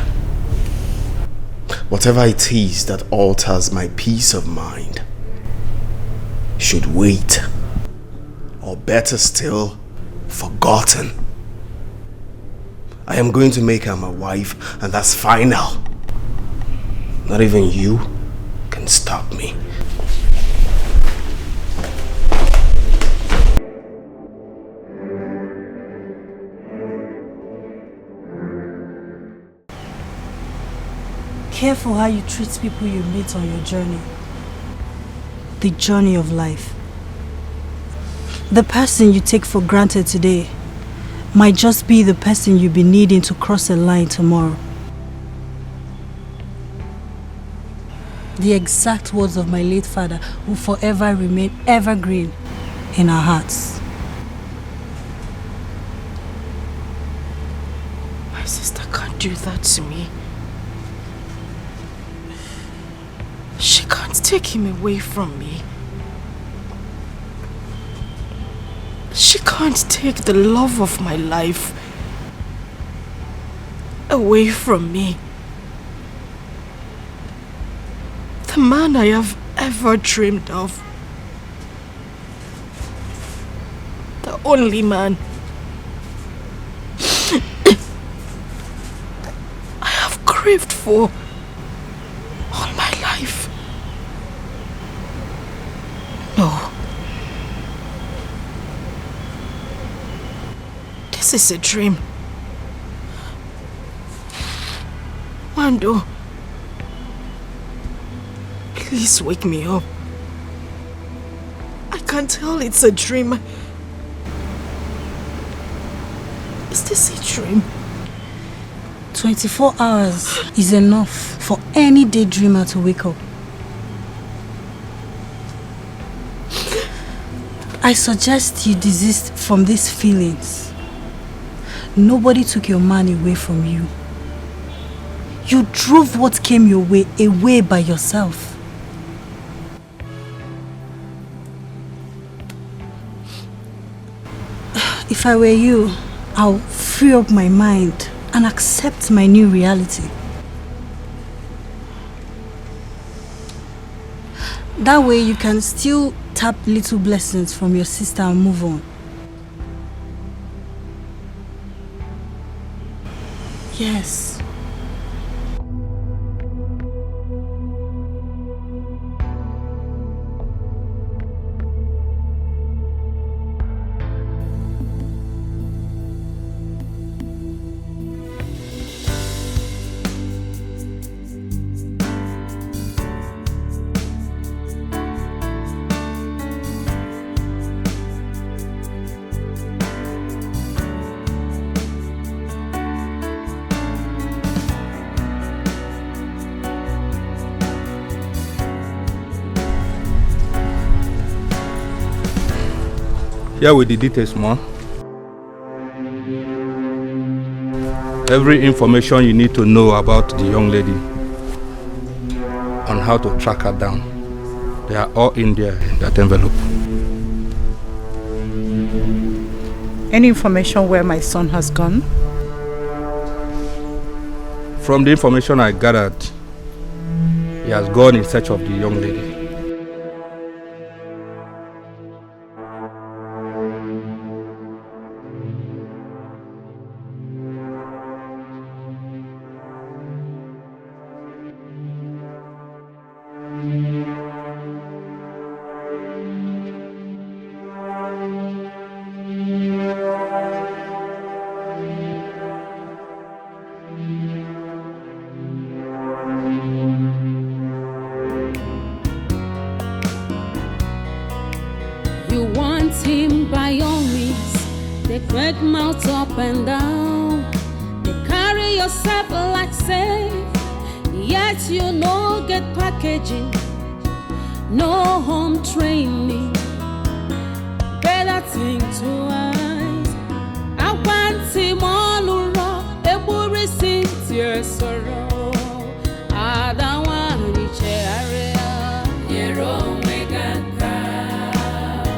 Speaker 18: Whatever it is that alters my peace of mind should wait, or better still, forgotten. I am going to make her my wife, and that's final. Not even you can stop me.
Speaker 16: Careful how you treat people you meet on your journey. The journey of life. The person you take for granted today might just be the person you'll be needing to cross a line tomorrow. The exact words of my late father will forever remain evergreen in our hearts.
Speaker 2: My sister can't do that to me. She can't take him away from me. She can't take the love of my life away from me. The man I have ever dreamed of. The only man I have craved for all my life. No. This is a dream. Wando, please wake me up. I can't tell it's a dream. Is this a dream?
Speaker 16: 24 hours is enough for any daydreamer to wake up. I suggest you desist from these feelings. Nobody took your man away from you. You drove what came your way away by yourself. If I were you, I'll free up my mind and accept my new reality. That way you can still tap little blessings from your sister and move on. Yes.
Speaker 9: Here with the details, ma. Every information you need to know about the young lady on how to track her down. They are all in there in that envelope.
Speaker 6: Any information where my son has gone?
Speaker 9: From the information I gathered, he has gone in search of the young lady.
Speaker 13: You want him by all means. They great mouth up and down. They carry yourself like safe. Yet you no get packaging, no home training. Better think twice. I want him all around. Every sincere sorrow. I don't want to share your own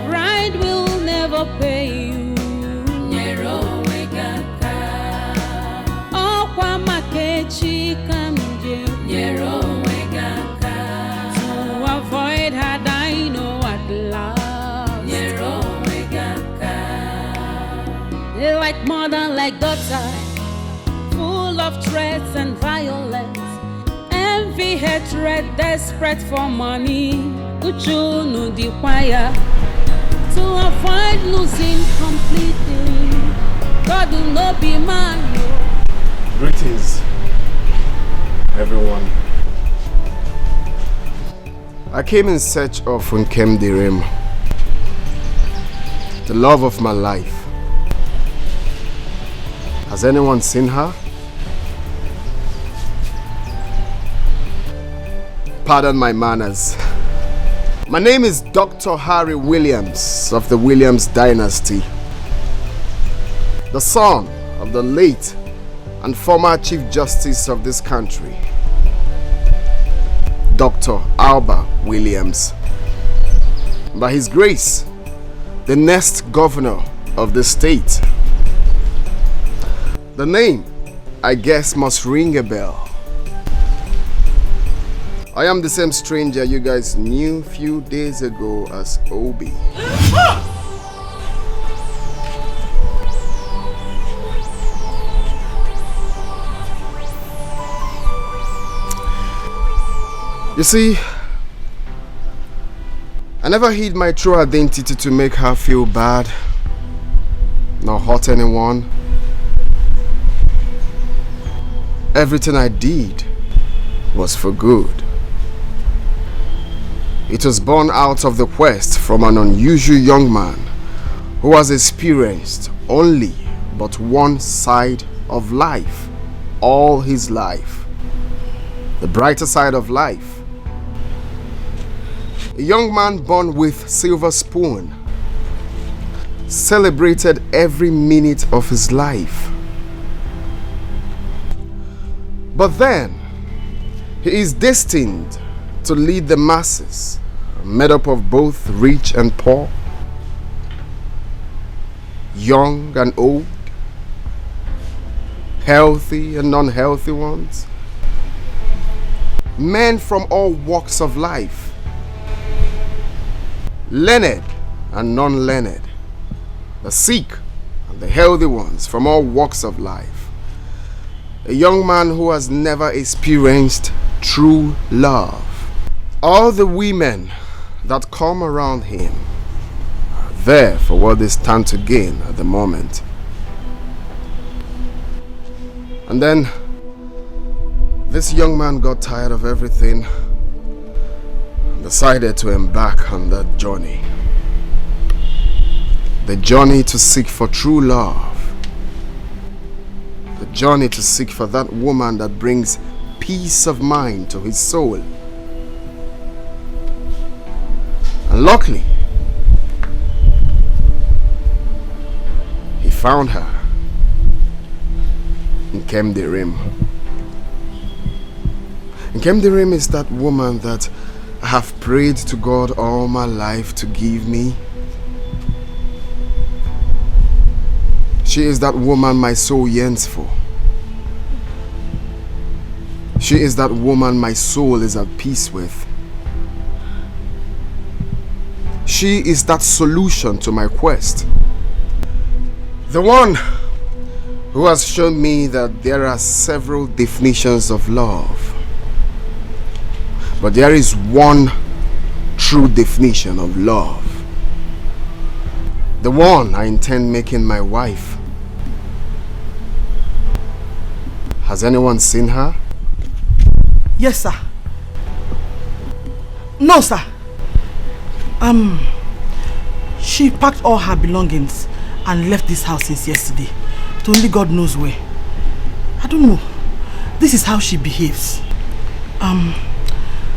Speaker 13: pride will never pay you. Oh, Kwamakechi Kamje. To avoid her, I know at last. They like mother, like daughter, full of threats and violence, envy, hatred, desperate for money. Uchunu the choir to avoid losing completely. God will not be man.
Speaker 18: Greetings, everyone. I came in search of Nkem Direm, the love of my life. Has anyone seen her? Pardon my manners. My name is Dr. Harry Williams of the Williams dynasty, the son of the late and former Chief Justice of this country, Dr. Alba Williams. By his grace, the next governor of the state. The name, I guess, must ring a bell. I am the same stranger you guys knew few days ago as Obi. You see, I never hid my true identity to make her feel bad, nor hurt anyone. Everything I did was for good. It was born out of the quest from an unusual young man who has experienced only but one side of life all his life, the brighter side of life. A young man born with silver spoon, celebrated every minute of his life. But then, he is destined to lead the masses, made up of both rich and poor, young and old, healthy and unhealthy ones, men from all walks of life, learned and non-learned, the sick and the healthy ones from all walks of life. A young man who has never experienced true love. All the women that come around him are there for what they stand to gain at the moment. And then this young man got tired of everything and decided to embark on that journey. The journey to seek for true love. The journey to seek for that woman that brings peace of mind to his soul. And luckily, found her in Kemderim. And Kemderim is that woman that I have prayed to God all my life to give me. She is that woman my soul yearns for. She is that woman my soul is at peace with. She is that solution to my quest. The one who has shown me that there are several definitions of love. But there is one true definition of love. The one I intend making my wife. Has anyone seen her?
Speaker 3: Yes, sir. No, sir. She packed all her belongings and left this house since yesterday. To only God knows where. I don't know. This is how she behaves.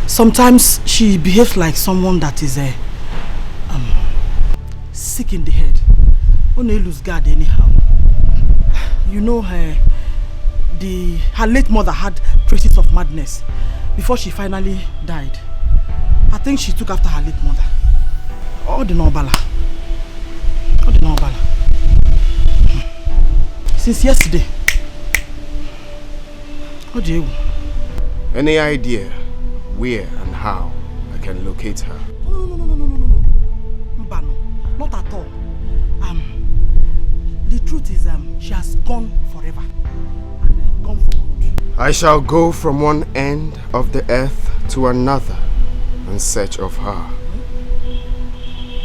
Speaker 3: Sometimes she behaves like someone that is sick in the head. Only lose guard anyhow. You know, her late mother had traces of madness before she finally died. I think she took after her late mother. All the Nobala. Since yesterday. What do you?
Speaker 18: Any idea where and how I can locate her?
Speaker 3: No. Mbano, not at all. The truth is, she has gone forever. And gone for good.
Speaker 18: I shall go from one end of the earth to another in search of her.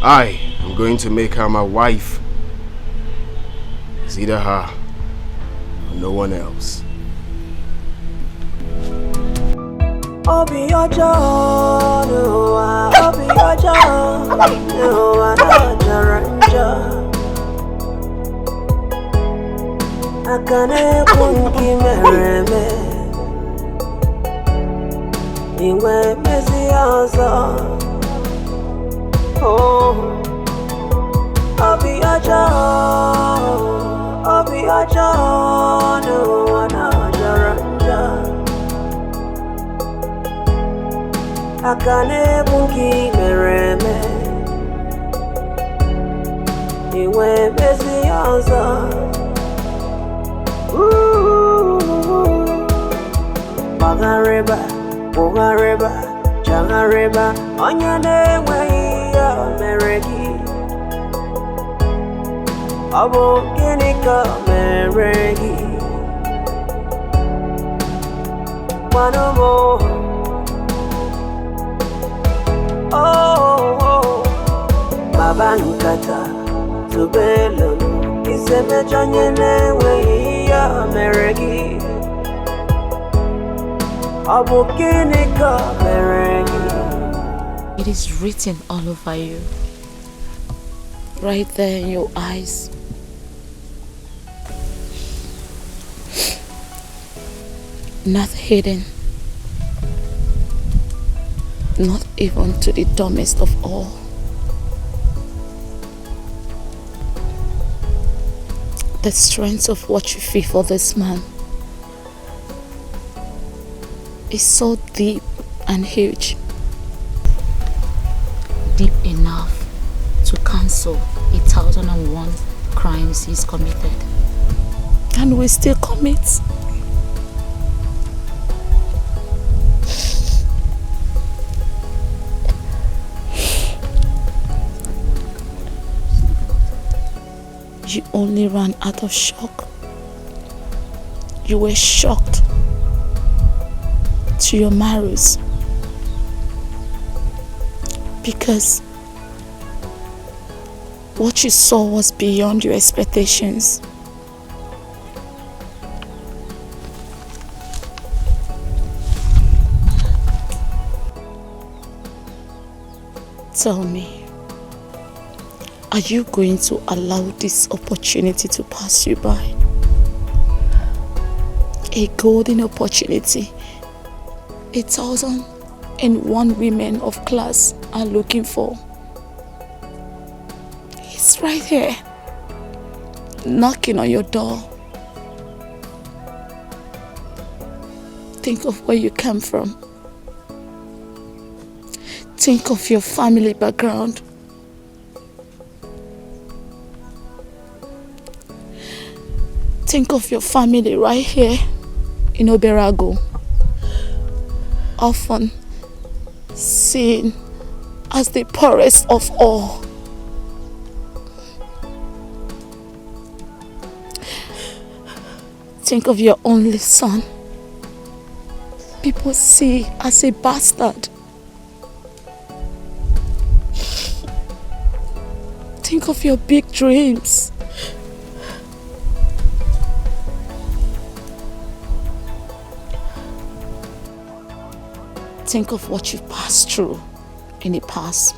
Speaker 18: I am going to make her my wife. It's either her or no one else.
Speaker 1: Obi ojo, Obi ojo, Akane kunki mereme, Iwe mezi ozo. Oh, Obi ojo, no anajaranja. Akane bunki mereme, Iwe mezi ozo. Magareba, Changareba, Onyane way Meregi. Abo Ginika Meregi. One more. Oh, Mabankata, Tubelo, Isebe Janyane way Meregi.
Speaker 6: It is written all over you, right there in your eyes. Not hidden, not even to the dumbest of all. The strength of what you feel for this man is so deep and huge. Deep enough to cancel 1,001 crimes he's committed. And we still commit. You only ran out of shock. You were shocked to your marrows because what you saw was beyond your expectations. Tell me, are you going to allow this opportunity to pass you by? A golden opportunity 1,001 women of class are looking for. It's right here.
Speaker 17: knocking on your door. Think of where you come from. Think of your family background. Think of your family right here in Oberago, often seen as the poorest of all. Think of your only son. People see as a bastard. Think of your big dreams. Think of what you've passed through in the past.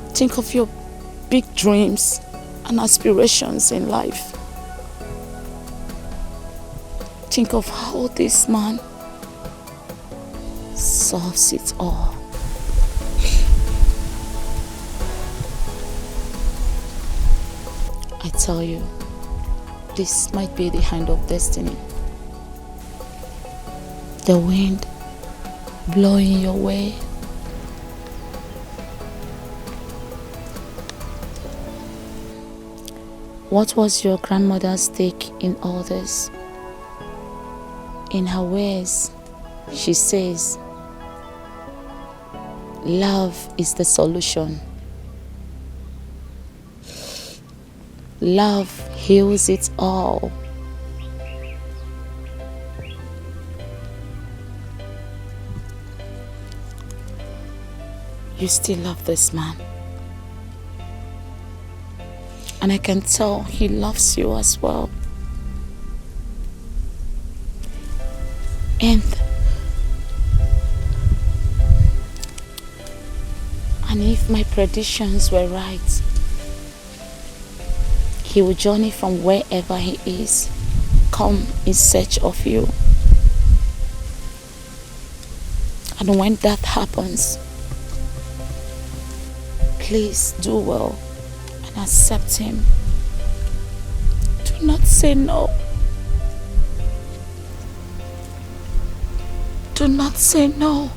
Speaker 17: Think of your big dreams and aspirations in life. Think of how this man solves it all. I tell you, this might be the hand of destiny. The wind blowing your way. What was your grandmother's take in all this? In her ways, she says, love is the solution. Love heals it all. You still love this man. And I can tell he loves you as well. And if my predictions were right, he will journey from wherever he is, come in search of you. And when that happens, please do well and accept him. Do not say no. Do not say no.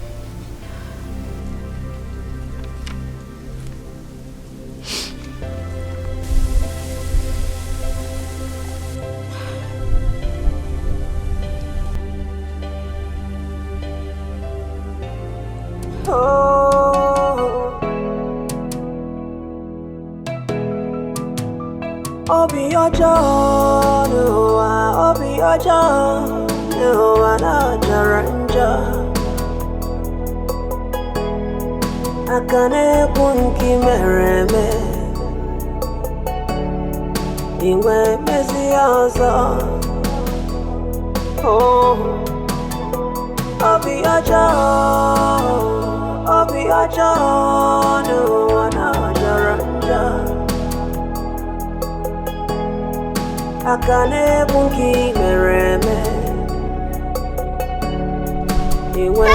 Speaker 1: Obi ojo nuwa, obi ojo nuwa na jaranja. Akane kunki mereme, iwe mezi ozo. Oh, obi ojo nuwa na jaranja. Akane bunki mereme, iwe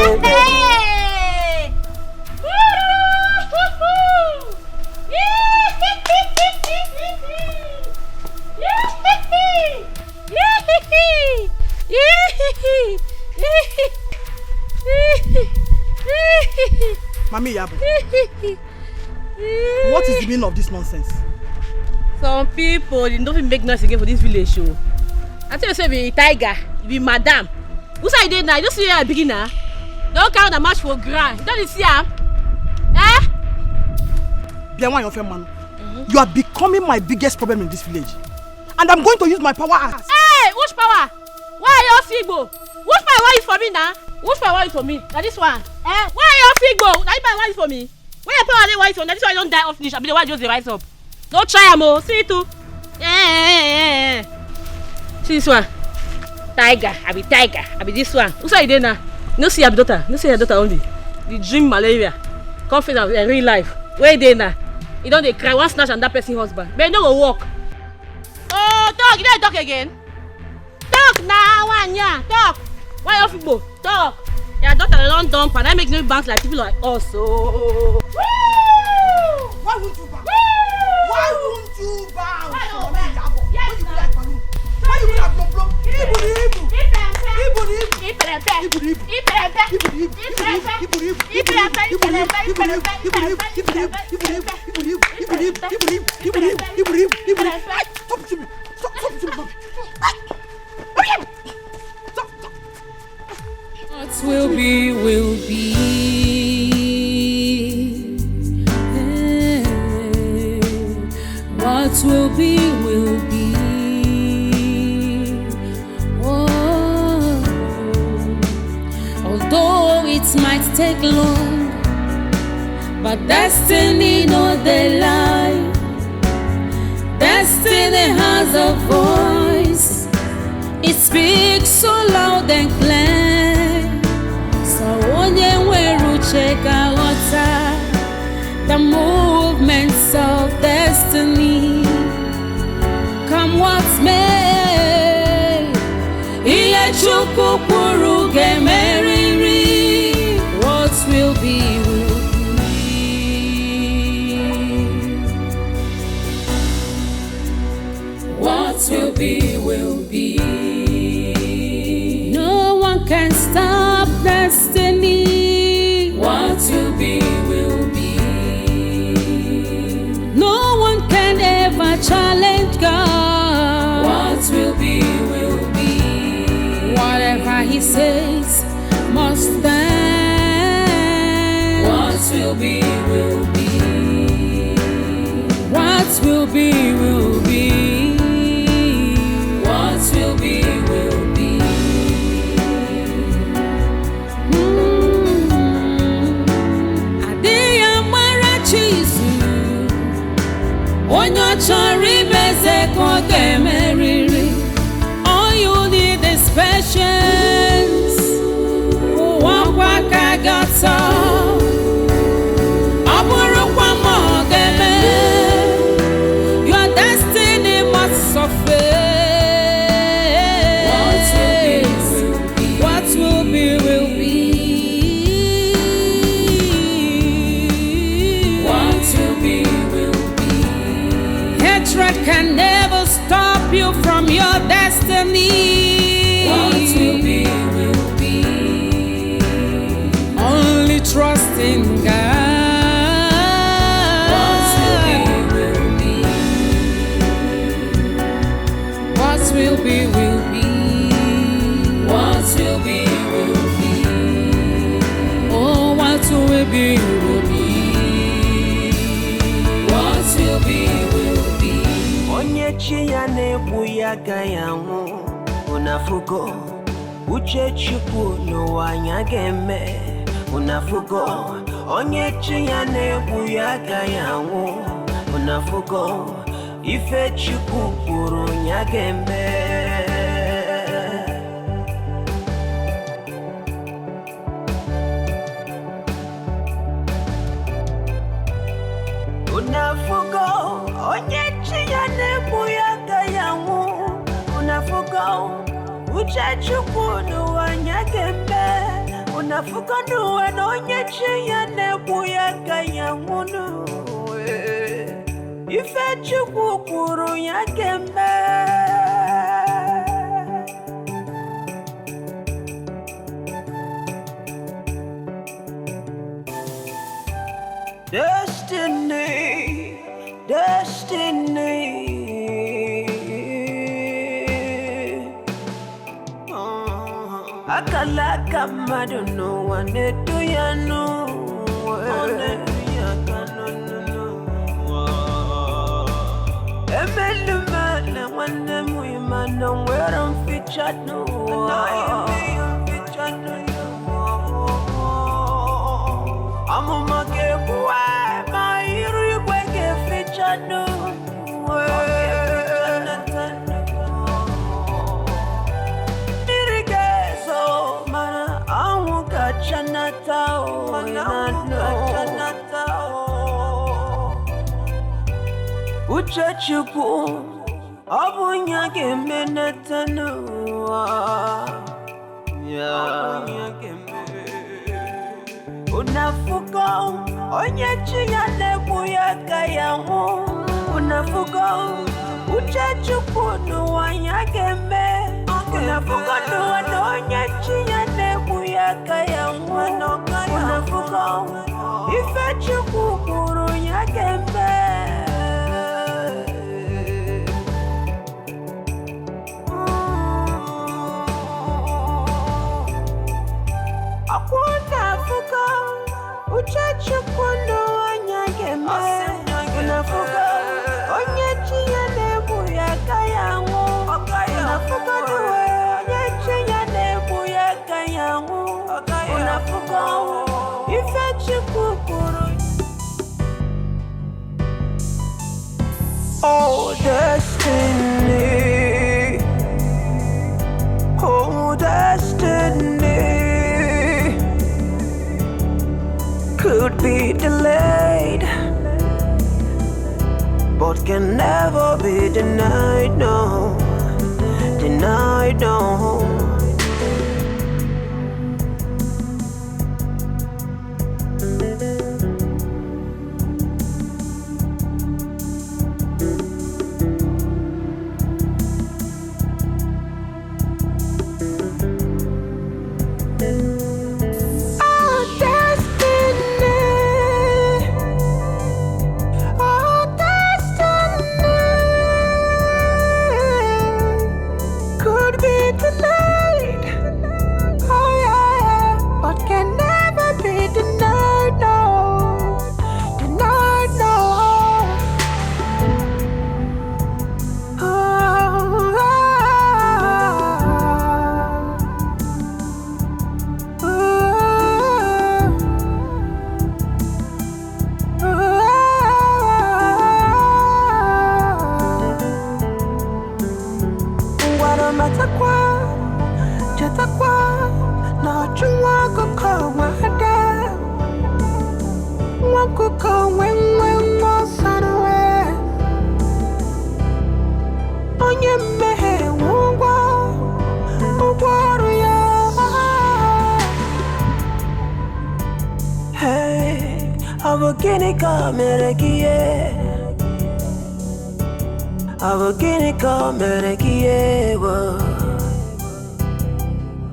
Speaker 7: Mami Yabo, what is the meaning of this nonsense?
Speaker 5: Some people they don't even make noise again for this village show. I tell you, say be tiger, be madam. Who say you did now? You don't see you a beginner. Don't count the match for grand. Don't you see her? Eh?
Speaker 7: You are becoming my biggest problem in this village. And I'm going to use my power as...
Speaker 5: Hey, which power? Why are you Figbo? Which power want you for me now? Which power want you for me? Now this one. Eh? Why are you Figbo? Now this power want you for me? Why your power want you for me? Now this one don't die off finish. I be the one just rise up. Don't try mo. See it too. See this one. Tiger. I be tiger. I be this one. Who say you there now? No see your daughter. No see your daughter only. The dream malaria. Confidence in real life. Where they now? You don't they cry one snatch and that person husband. But you don't go walk. Oh, talk. You don't talk again. Talk now, one yeah. Talk. Why you Figbo? Talk. Your daughter don't dump and I make no bounce like people like us. So.
Speaker 7: Why would you back? Why would 2 bounds. Why you be like balloon? Why you be like blom?
Speaker 21: What will be, will be. What will be, will be. Oh, although it might take long, but destiny no they lie. Destiny has a voice. It speaks so loud and clear. So onye weru cheka wata the movements of destiny. Come what may, iye chukwu kwuru gemeriri. What will be, will be. What will be, will be. No one can stop destiny. What will be, will be. No one can ever challenge God. What will be, will be. Whatever He says must stand. What will be, will be. What will be, will be. What will be, will be. Onyo chori beze koge meriri. All you need is patience. Wakwa kagata. Aburu kwa mogeme. Your destiny must suffer. What will be, will be. What will be, will be. Hatred can never stop you from your destiny. What will be, will be. Only trust in God. What will be, will be. What will be, will be. What will be, will be. Oh, what will be, will be. What will be, will be.
Speaker 1: Onye chi ya na-egbu ya gayanwu unafugo uche chukwu n'ụwa anya ga-eme unafugo. Onye chi ya na-egbu ya gayanwu unafugo ife chukwu kwuru nya ga-eme. Unafugo, onye chi ya na-egbu ya gayanwu unafugo uche chukwu n'ụwa anya ga-eme unafugo n'ụwa na onye chi ya na-egbu ya gayanwu ife chukwu kwuru ya ga-eme. Destiny, destiny. Akala kamado no one do ya no. Emelumana one we man on where I'm featured no. I'm a make boy, my request featured no. Uche chukwu obunya geme natanu unafuko onye chi ya na-egbu ya gayanwu unafuka uchachukunu wanyakembe unafuka nuwanonye chiyane muyaka yangu unafuka ifechukukuru nyakembe unafuka uchachukunu wanyakembe unafuka onye chiyane muyaka yangu unafuka nuwe onye chiyane muyaka yangu unafuka ifechukukuru. Oh destiny, oh destiny, could be delayed, but can never be denied, no, denied, no.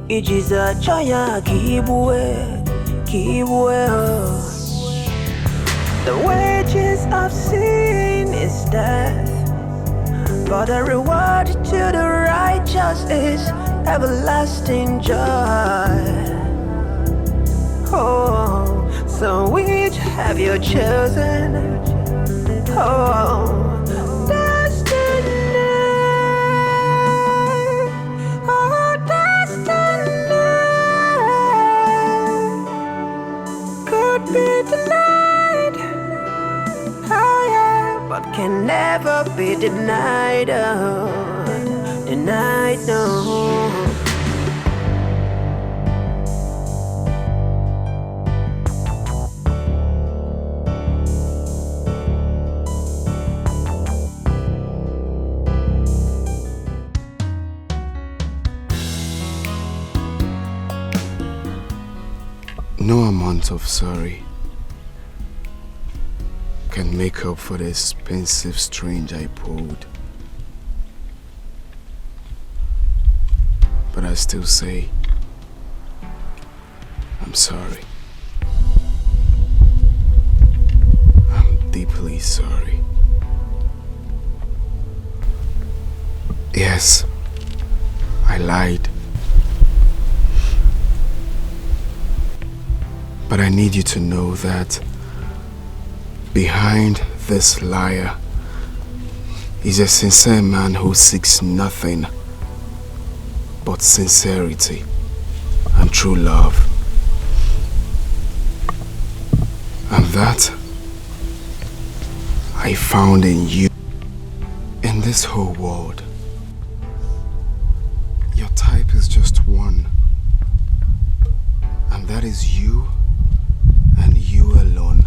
Speaker 1: Ijiza chaya kibwe. The wages of sin is death, but the reward to the righteous is everlasting joy. Oh, so which have you chosen? Oh, can never be denied, oh, denied, no.
Speaker 18: No amount of sorry can make up for the expensive string I pulled. But I still say, I'm sorry. I'm deeply sorry. Yes, I lied. But I need you to know that behind this liar is a sincere man who seeks nothing but sincerity and true love. And that I found in you. In this whole world, your type is just one, and that is you and you alone.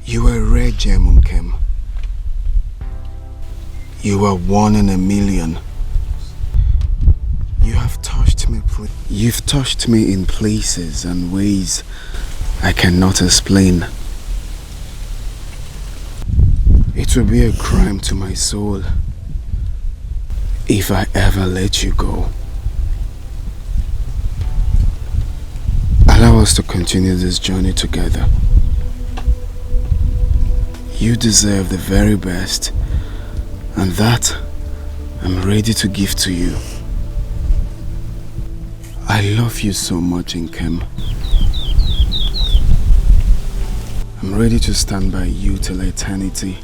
Speaker 18: You are a rare gem, Unkem. You are one in a million. You've touched me in places and ways I cannot explain. It will be a crime to my soul if I ever let you go. Allow us to continue this journey together. You deserve the very best, and that I'm ready to give to you. I love you so much, Nkem. I'm ready to stand by you till eternity.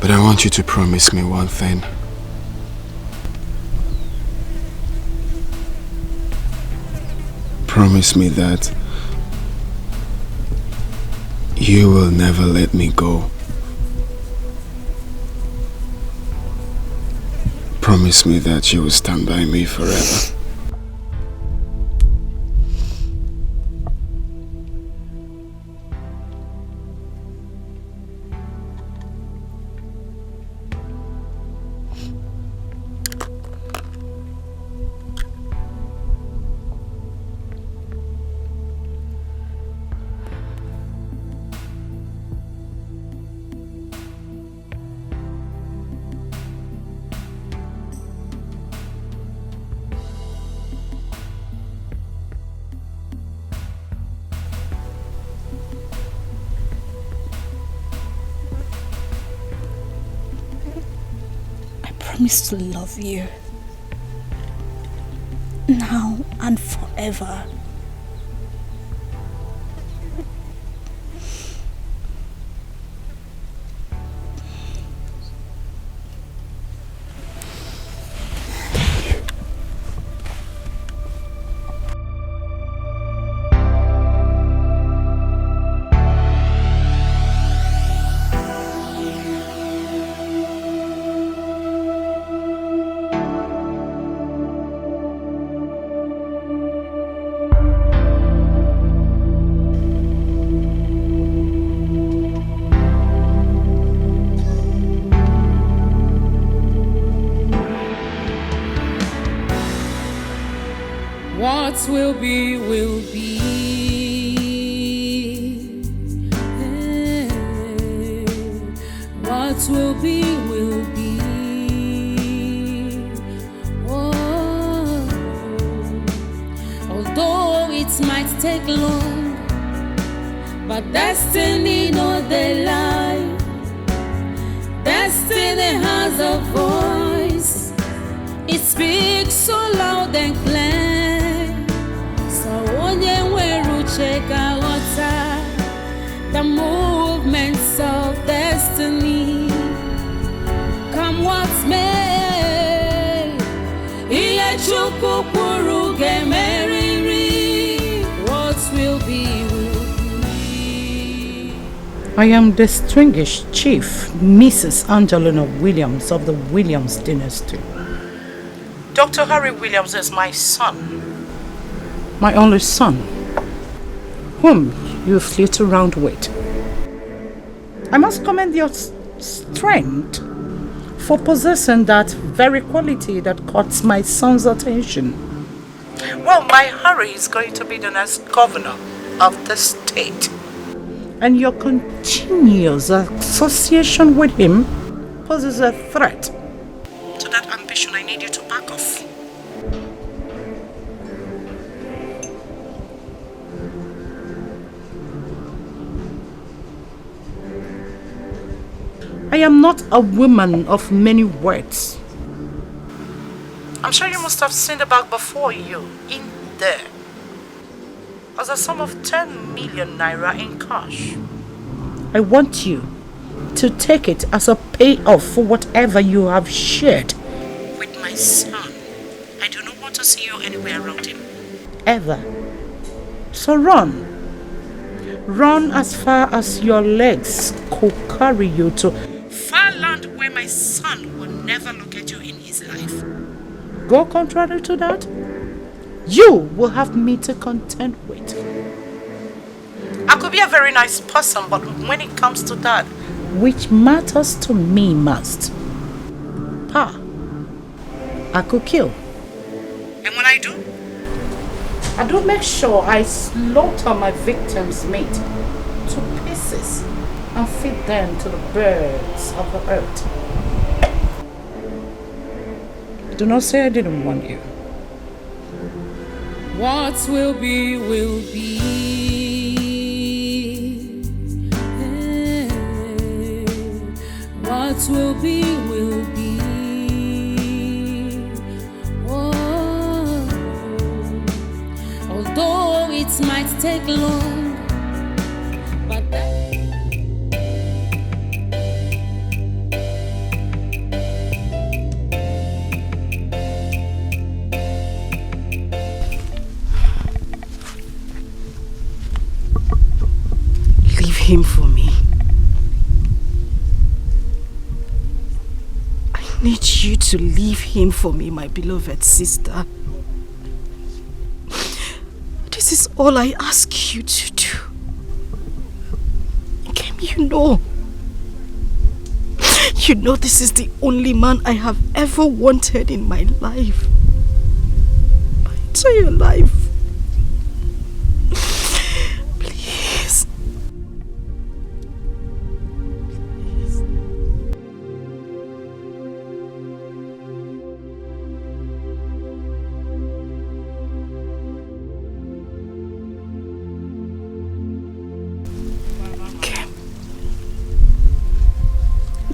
Speaker 18: But I want you to promise me one thing. Promise me that you will never let me go. Promise me that you will stand by me forever.
Speaker 17: I promise to love you now and forever.
Speaker 21: What will be, will be. What will be, will be. Oh, although it might take long, but destiny no they lie. Destiny has a voice. It speaks so loud and clear. Check out the movements of destiny. Come what may, what will be, will be.
Speaker 6: I am distinguished Chief Mrs. Angelina Williams of the Williams dynasty. Dr. Harry Williams is my son. My only son, whom you flit around with. I must commend your strength for possessing that very quality that caught my son's attention. Well, my Harry is going to be the next governor of the state. And your continuous association with him poses a threat to that ambition. I need you to back off. I am not a woman of many words. I'm sure you must have seen the bag before you, in there. As a sum of 10 million naira in cash. I want you to take it as a payoff for whatever you have shared with my son. I do not want to see you anywhere around him. Ever. So run. Run as far as your legs could carry you to far land where my son will never look at you in his life. Go contrary to that, you will have me to contend with. I could be a very nice person, but when it comes to that, which matters to me most, I could kill. And when I do, I do make sure I slaughter my victim's meat to pieces and feed them to the birds of the earth. Do not say I didn't warn you.
Speaker 21: What will be, will be. What will be, will be. Oh, although it might take long, but
Speaker 16: Leave him for me. I need you to leave him for me, my beloved sister. This is all I ask you to do. Kim, you know this is the only man I have ever wanted in my life. My entire life. Please.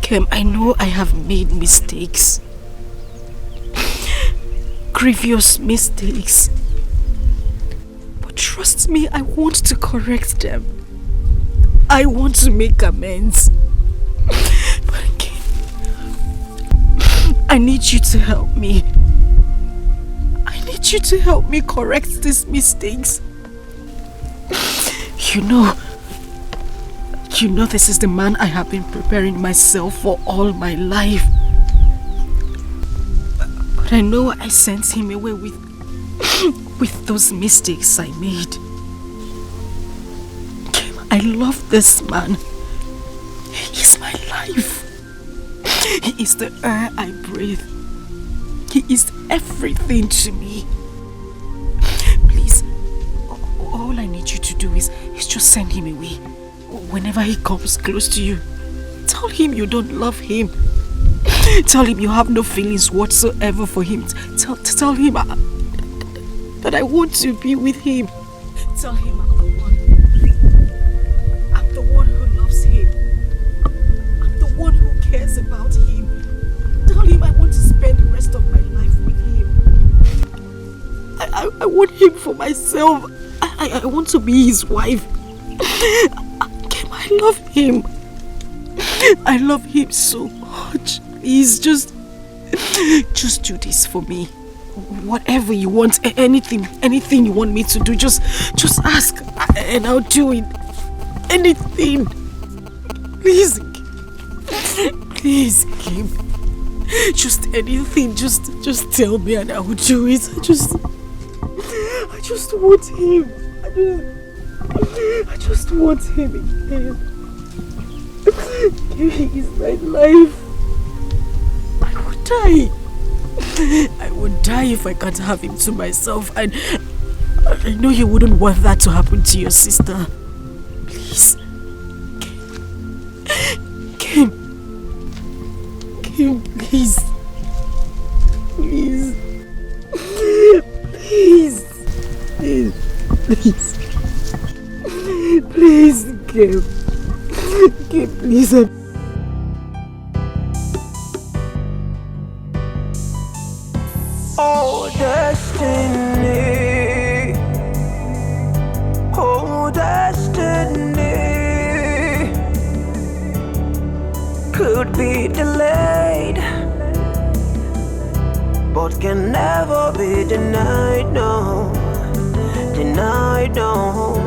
Speaker 16: Kim, I know I have made mistakes. Grievous mistakes. But trust me, I want to correct them. I want to make amends. But Kim, I need you to help me. I need you to help me correct these mistakes. You know this is the man I have been preparing myself for all my life. But I know I sent him away with those mistakes I made. I love this man. He is my life. He is the air I breathe. He is everything to me. Please, all I need you to do is just send him away. Whenever he comes close to you, tell him you don't love him. Tell him you have no feelings whatsoever for him. Tell him that I want to be with him. Tell him I'm the one who loves him. I'm the one who cares about him. Tell him I want to spend the rest of my life with him. I want him for myself. I want to be his wife. I love him. I love him so much. Please, just do this for me. Whatever you want, anything you want me to do, just ask and I'll do it. Anything. Please, Kim. Just anything. Just tell me and I will do it. I just want him. I just want him again. He is my life. I would die. I would die if I can't have him to myself. And I know you wouldn't want that to happen to your sister. Please. Kim, please. Please. Please, Kim, please.
Speaker 1: Oh, destiny. Oh, destiny. Could be delayed, but can never be denied, no. Denied, no.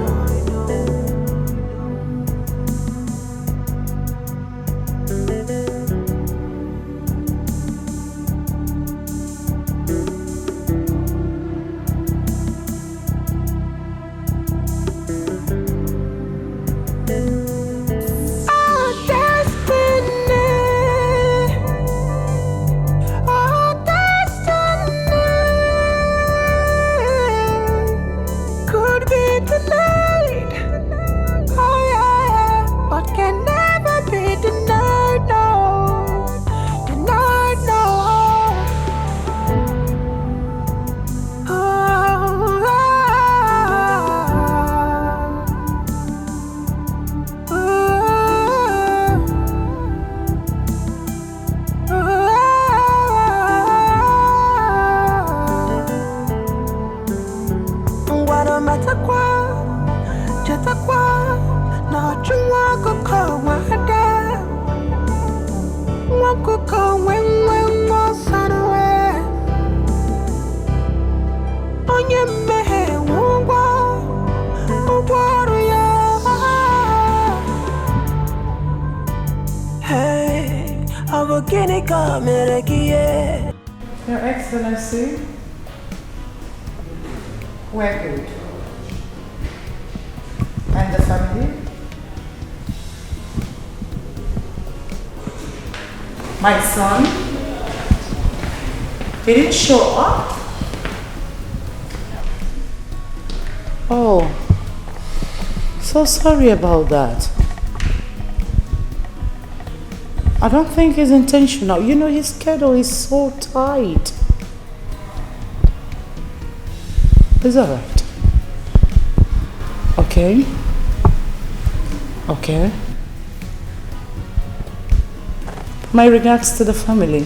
Speaker 6: Your Excellency, we're good. And the family? My son? He didn't show up? Oh, so sorry about that. I don't think it's intentional. You know, his schedule is so tight. It's alright. Okay. Okay. My regards to the family.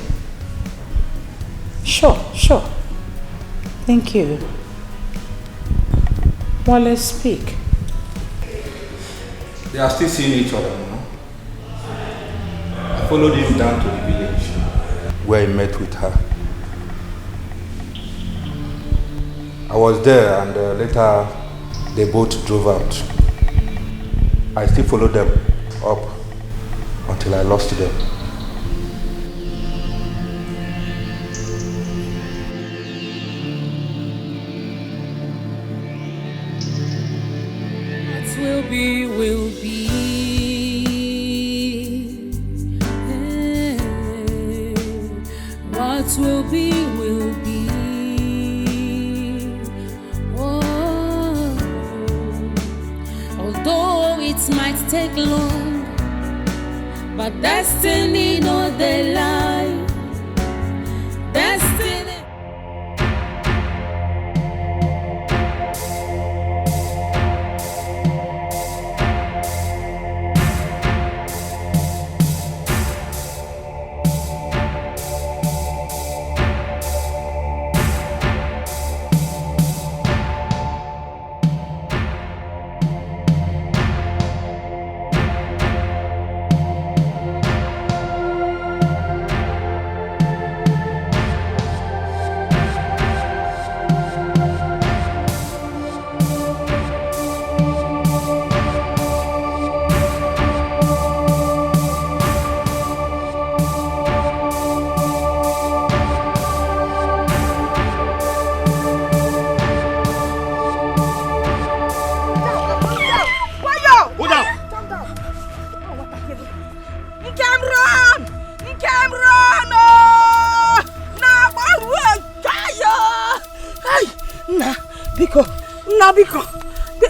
Speaker 6: Sure. Thank you. Well, let's speak.
Speaker 9: They are still seeing each other, you know. I followed him down to the village where he met with her. I was there and later they both drove out. I still followed them up until I lost them.
Speaker 21: Will be, will be. What will be, will be. Oh, although it might take long, but destiny no they lie. Destiny.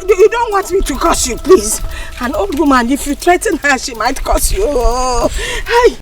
Speaker 7: You don't want me to curse you, please. An old woman, if you threaten her, she might curse you. Hey.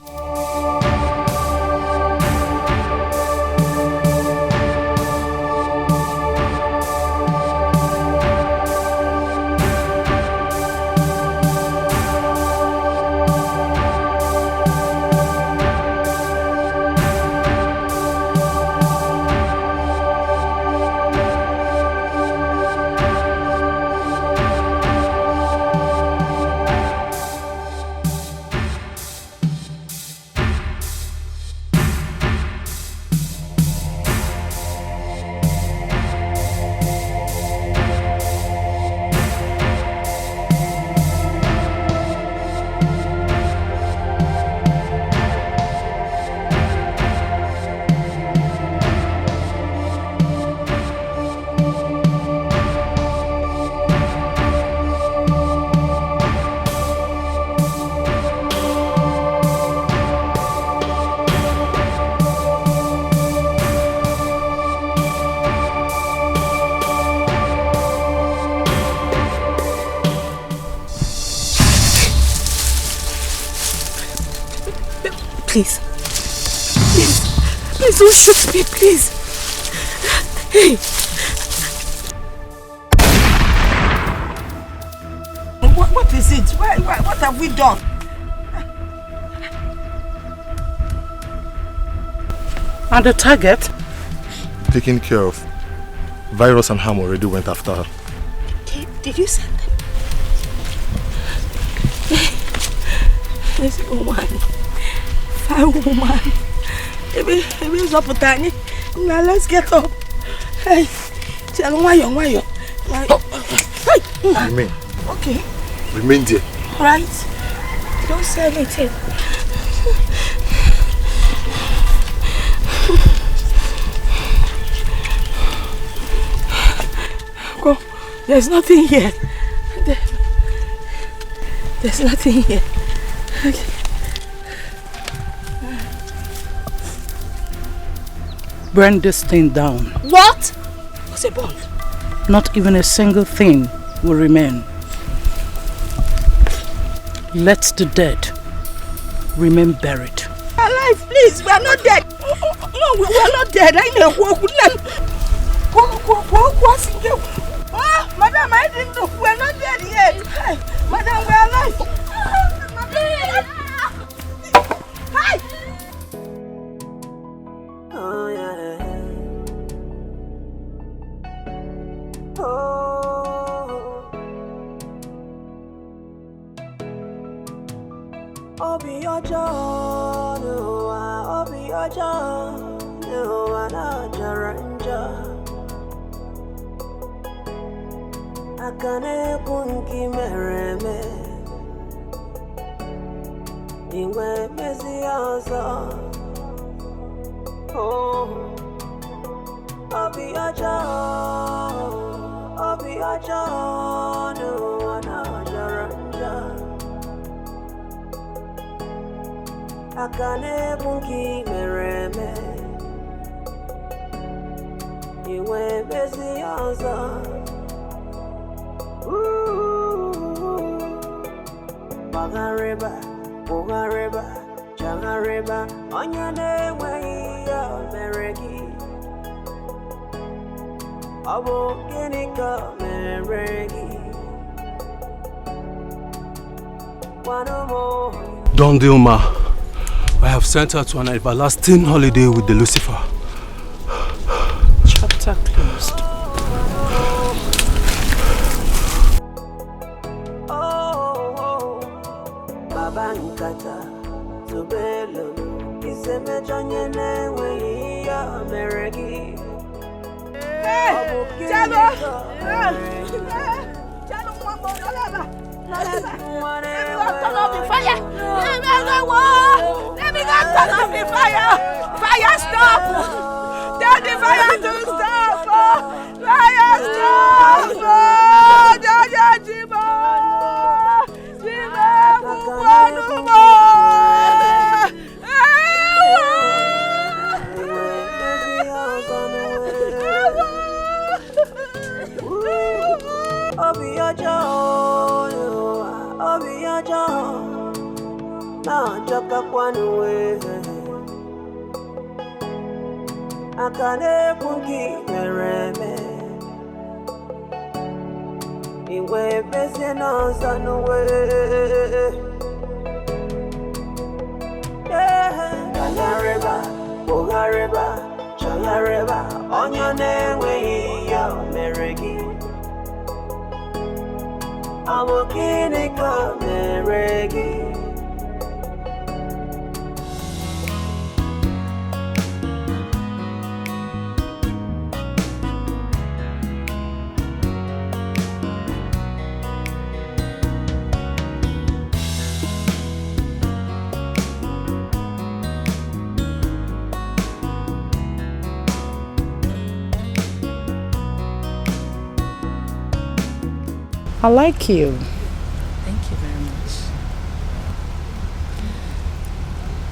Speaker 7: Please. Please don't shoot me, please. Hey. What is it? What have we done?
Speaker 6: And the target?
Speaker 8: Taken care of. Virus and Ham already went after her.
Speaker 7: Did you send them? This woman. Fine woman. Maybe it's up with Tani. Now let's get up. Hey. Why you? Hey.
Speaker 8: Remain.
Speaker 7: Okay.
Speaker 8: Remain there.
Speaker 7: Right. Don't say anything. There's nothing here. There's nothing here. Okay.
Speaker 6: Burn this thing down.
Speaker 7: What? What's a bond?
Speaker 6: Not even a single thing will remain. Let the dead remain buried.
Speaker 7: Alive, please. We are not dead. No, we are not dead. I know. Madam, I didn't know. We are not dead yet. Hey, Madam, we are alive. Hi.
Speaker 1: Oh, yeah. Oh. Obi Ojo, no, Obi Ojo, no, Jaranja. Akane kunki mereme, Ingwe Messiasa. Oh, Obi Ojo, no, Jaranja. Akane bunki mereme, Iwe Messiasa. Bagareba, Bogareba, Jangareba, on your name way, Meregi. Abo Genika Meregi. One more.
Speaker 8: Don Dilma, I have sent her to an everlasting holiday with the Lucifer.
Speaker 6: Chapter closed.
Speaker 1: Babankata, Zubelo, Iseme Janyene, way, Meregi.
Speaker 7: Jalo!
Speaker 1: Let me
Speaker 7: turn off the fire! Let me turn off the fire! Fire stop! Tell the fire to stop! Fire stop! Jaja Jibo! Jibo! Kukwanumo!
Speaker 1: Obi Ojo, na joka kwanuwe. Akane kunki mereme, Iwe bese no sanuwe. Kangareba, Bogareba, Changareba, on your name way, Meregi. I'm a kid, come Meregi.
Speaker 6: I like you.
Speaker 11: Thank you very much.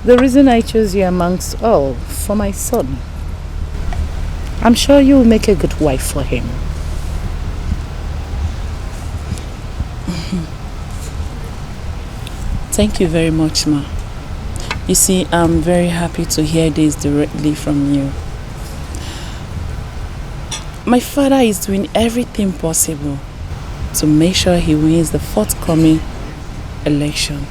Speaker 6: The reason I chose you amongst all, for my son. I'm sure you will make a good wife for him.
Speaker 11: Thank you very much, Ma. You see, I'm very happy to hear this directly from you. My father is doing everything possible to make sure he wins the forthcoming election.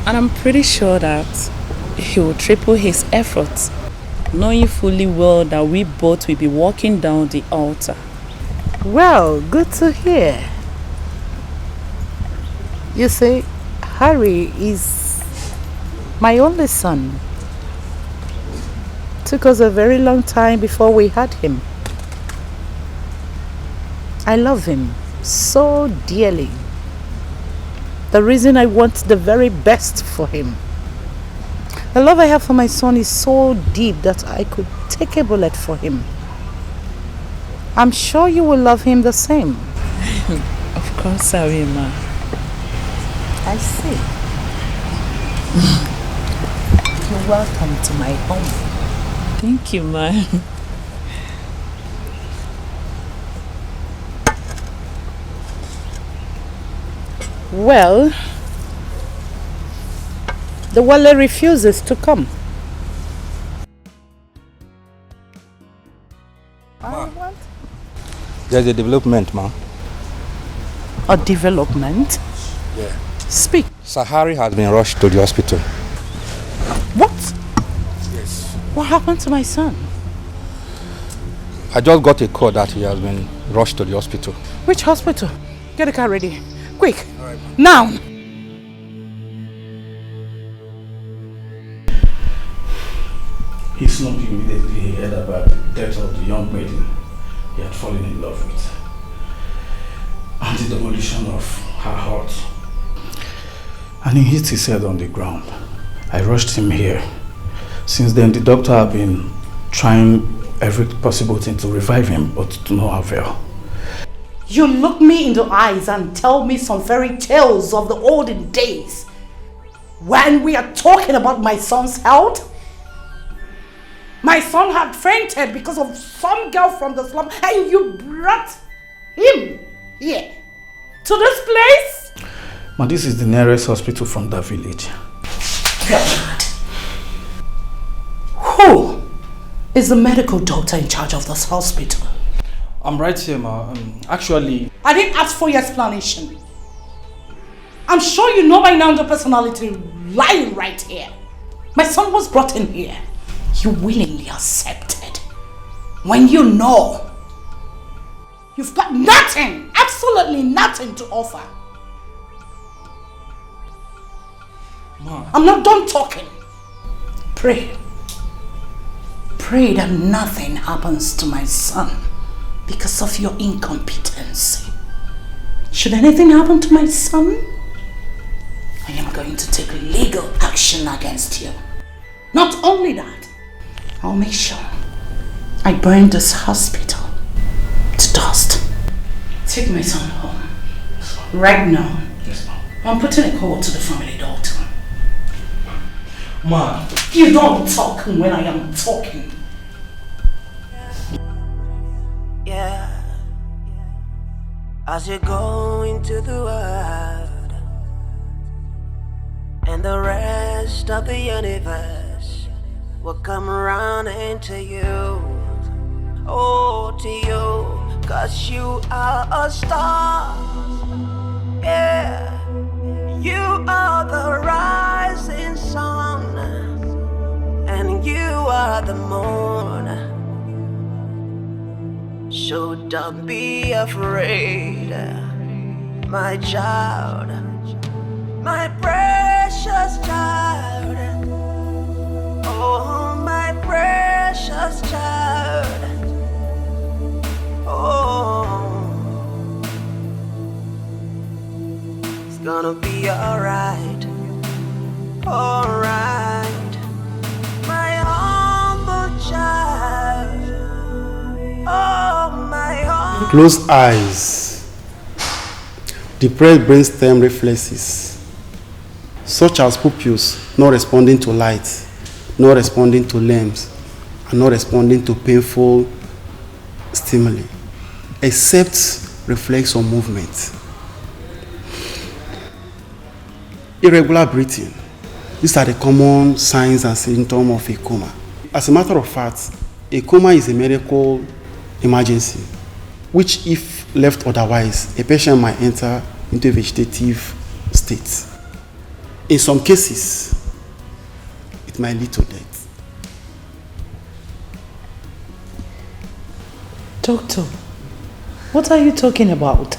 Speaker 11: And I'm pretty sure that he will triple his efforts, knowing fully well that we both will be walking down the altar.
Speaker 6: Well, good to hear. You see, Harry is my only son. Took us a very long time before we had him. I love him so dearly. The reason I want the very best for him. The love I have for my son is so deep that I could take a bullet for him. I'm sure you will love him the same.
Speaker 11: Of course I will, ma.
Speaker 6: I see. You're welcome to my home.
Speaker 11: Thank you, ma.
Speaker 6: Well, the Wale refuses to come.
Speaker 9: There's a development, ma.
Speaker 6: A development?
Speaker 9: Yeah.
Speaker 6: Speak.
Speaker 9: Sahari has been rushed to the hospital.
Speaker 6: What?
Speaker 9: Yes.
Speaker 6: What happened to my son?
Speaker 9: I just got a call that he has been rushed to the hospital.
Speaker 6: Which hospital? Get the car ready. Quick. Now.
Speaker 15: He slumped immediately he heard about the death of the young maiden he had fallen in love with and the demolition of her heart. And he hit his head on the ground. I rushed him here. Since then, the doctor had been trying every possible thing to revive him, but to no avail.
Speaker 2: You look me in the eyes and tell me some fairy tales of the olden days when we are talking about my son's health? My son had fainted because of some girl from the slum and you brought him here to this place?
Speaker 15: Ma, this is the nearest hospital from that village.
Speaker 2: God. Who is the medical doctor in charge of this hospital?
Speaker 15: I'm right here, ma. Actually...
Speaker 2: I didn't ask for your explanation. I'm sure you know by now the personality lying right here. My son was brought in here. You willingly accepted. When you know you've got nothing, absolutely nothing to offer.
Speaker 15: Ma.
Speaker 2: I'm not done talking. Pray. Pray that nothing happens to my son because of your incompetence. Should anything happen to my son, I am going to take legal action against you. Not only that, I'll make sure I burn this hospital to dust. Take my son home. Right now.
Speaker 15: Yes, ma'am.
Speaker 2: I'm putting a call to the family doctor.
Speaker 15: Ma.
Speaker 2: You don't talk when I am talking.
Speaker 1: Yeah. As you go into the world and the rest of the universe will come around into you. Oh, to you, 'cause you are a star. Yeah. You are the rising sun, and you are the moon. So don't be afraid, my child, my precious child. Oh, my precious child. Oh, it's gonna be alright, alright, my humble child. Oh, my humble.
Speaker 8: Closed eyes, depressed brainstem reflexes, such as pupils not responding to light, not responding to limbs, and not responding to painful stimuli, except reflex on movement. Irregular breathing. These are the common signs and symptoms of a coma. As a matter of fact, a coma is a medical emergency, which if left otherwise, a patient might enter into a vegetative state. In some cases, it might lead to death.
Speaker 6: Doctor, what are you talking about?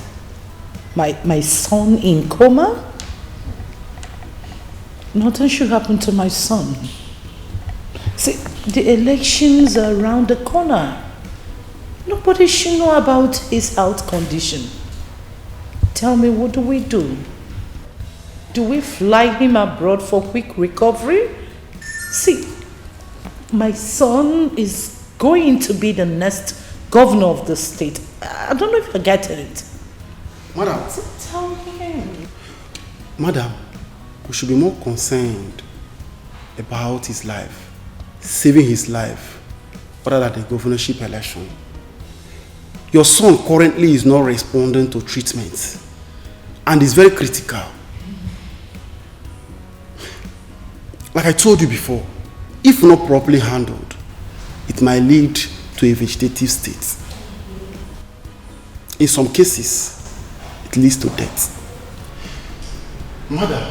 Speaker 6: My son in coma? Nothing should happen to my son. See, the elections are around the corner. Nobody should know about his health condition. Tell me, what do we do? Do we fly him abroad for quick recovery? See, my son is going to be the next governor of the state. I don't know if you're getting it.
Speaker 8: Madam.
Speaker 6: Tell him.
Speaker 8: Madam, we should be more concerned about his life, saving his life, rather than the governorship election. Your son currently is not responding to treatment and is very critical. Like I told you before, if not properly handled, it might lead to a vegetative state. In some cases, it leads to death. Madam,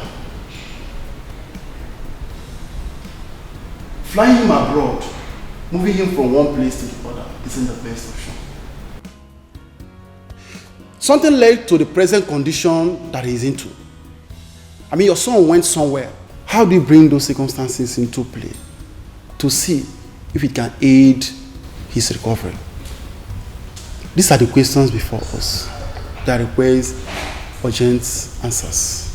Speaker 8: flying him abroad, moving him from one place to the other isn't the best option. Something led to the present condition that he's into. I mean, your son went somewhere. How do you bring those circumstances into play to see if it can aid his recovery? These are the questions before us that requires urgent answers.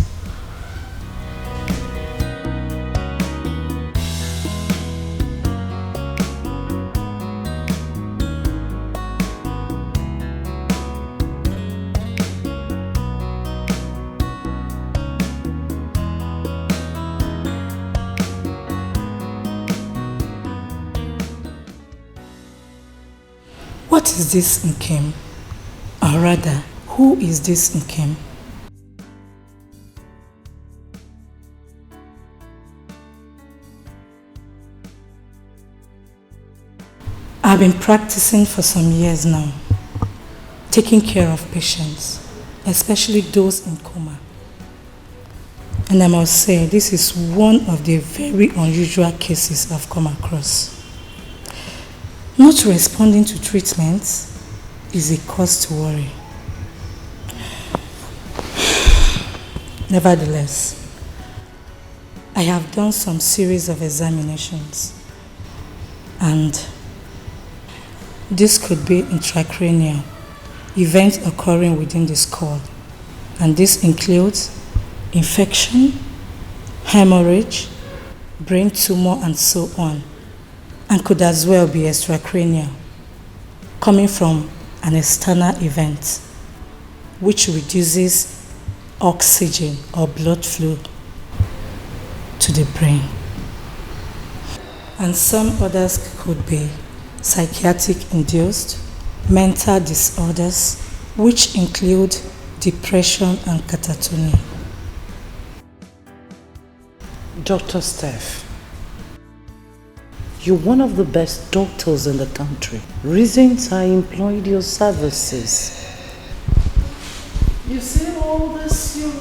Speaker 5: What is this Nkem? Or rather, who is this Nkem? I've been practicing for some years now, taking care of patients, especially those in coma. And I must say, this is one of the very unusual cases I've come across. Not responding to treatment is a cause to worry. Nevertheless, I have done some series of examinations, and this could be intracranial, events occurring within the skull, and this includes infection, hemorrhage, brain tumor, and so on, and could as well be extracranial, coming from an external event which reduces oxygen or blood flow to the brain. And some others could be psychiatric induced, mental disorders, which include depression and catatonia.
Speaker 6: Dr. Steph, you're one of the best doctors in the country. Reasons I employed your services. You see all this you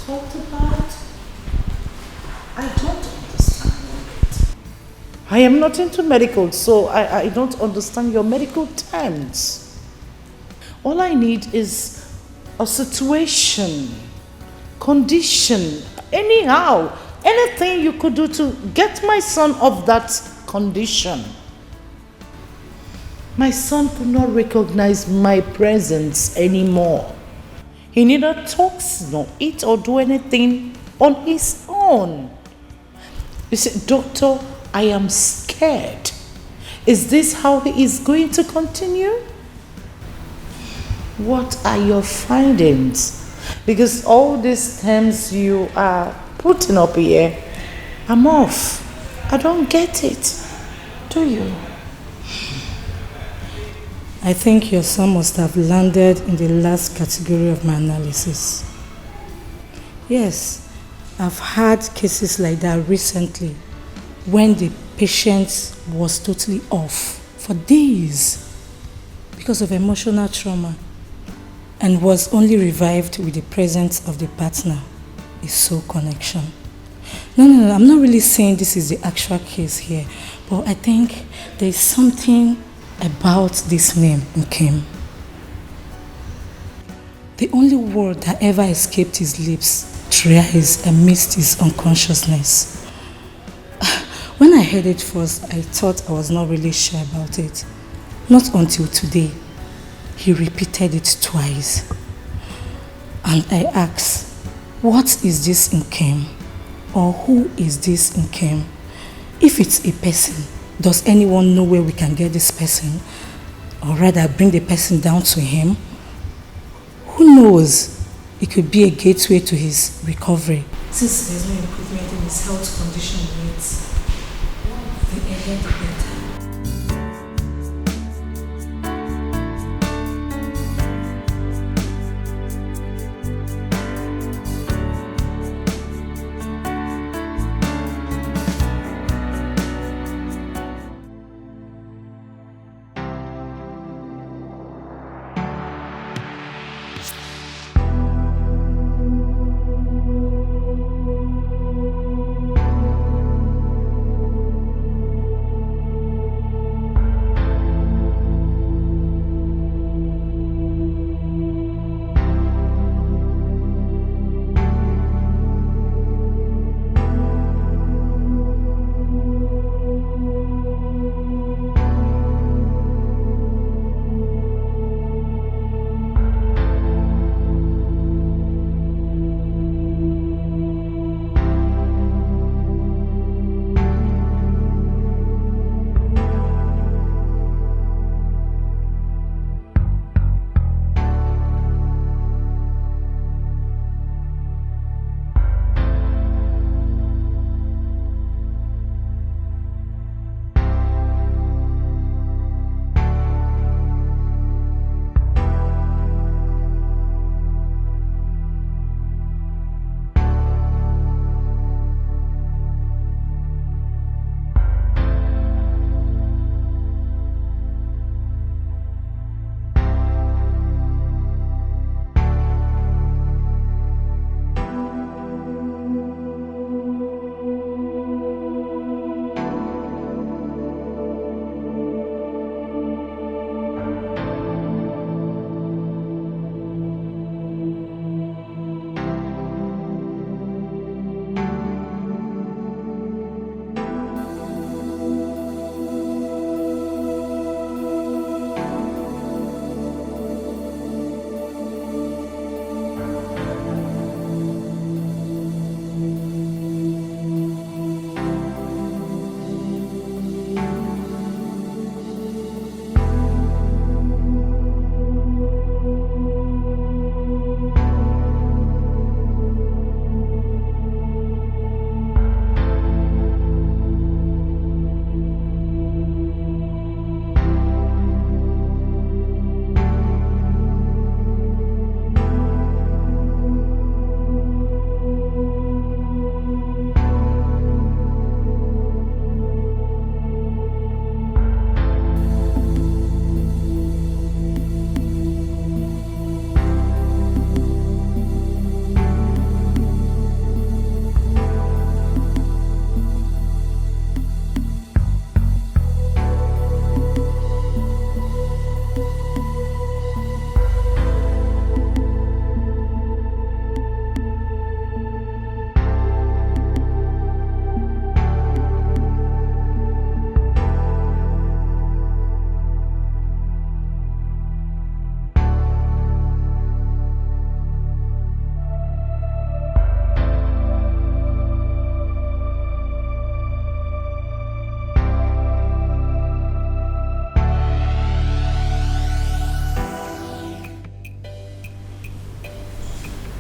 Speaker 6: talked about? I don't understand it. I am not into medical, so I don't understand your medical terms. All I need is a situation, condition, anyhow, anything you could do to get my son off that condition. My son could not recognize my presence anymore. He neither talks nor eat or do anything on his own. You see, doctor, I am scared. Is this how he is going to continue? What are your findings? Because all these terms you are putting up here, I'm off. I don't get it. Do you?
Speaker 5: I think your son must have landed in the last category of my analysis. Yes, I've had cases like that recently when the patient was totally off for days because of emotional trauma and was only revived with the presence of the partner, a soul connection. No, I'm not really saying this is the actual case here, but I think there's something about this name, Nkem. The only word that ever escaped his lips thrice amidst his unconsciousness. When I heard it first, I thought I was not really sure about it. Not until today. He repeated it twice. And I asked, what is this Nkem? Or who is this Nkem? If it's a person, does anyone know where we can get this person?
Speaker 12: or rather bring the person down to him, who knows? It could be a gateway to his recovery. Since there's no improvement in his health condition yet, the earlier the better.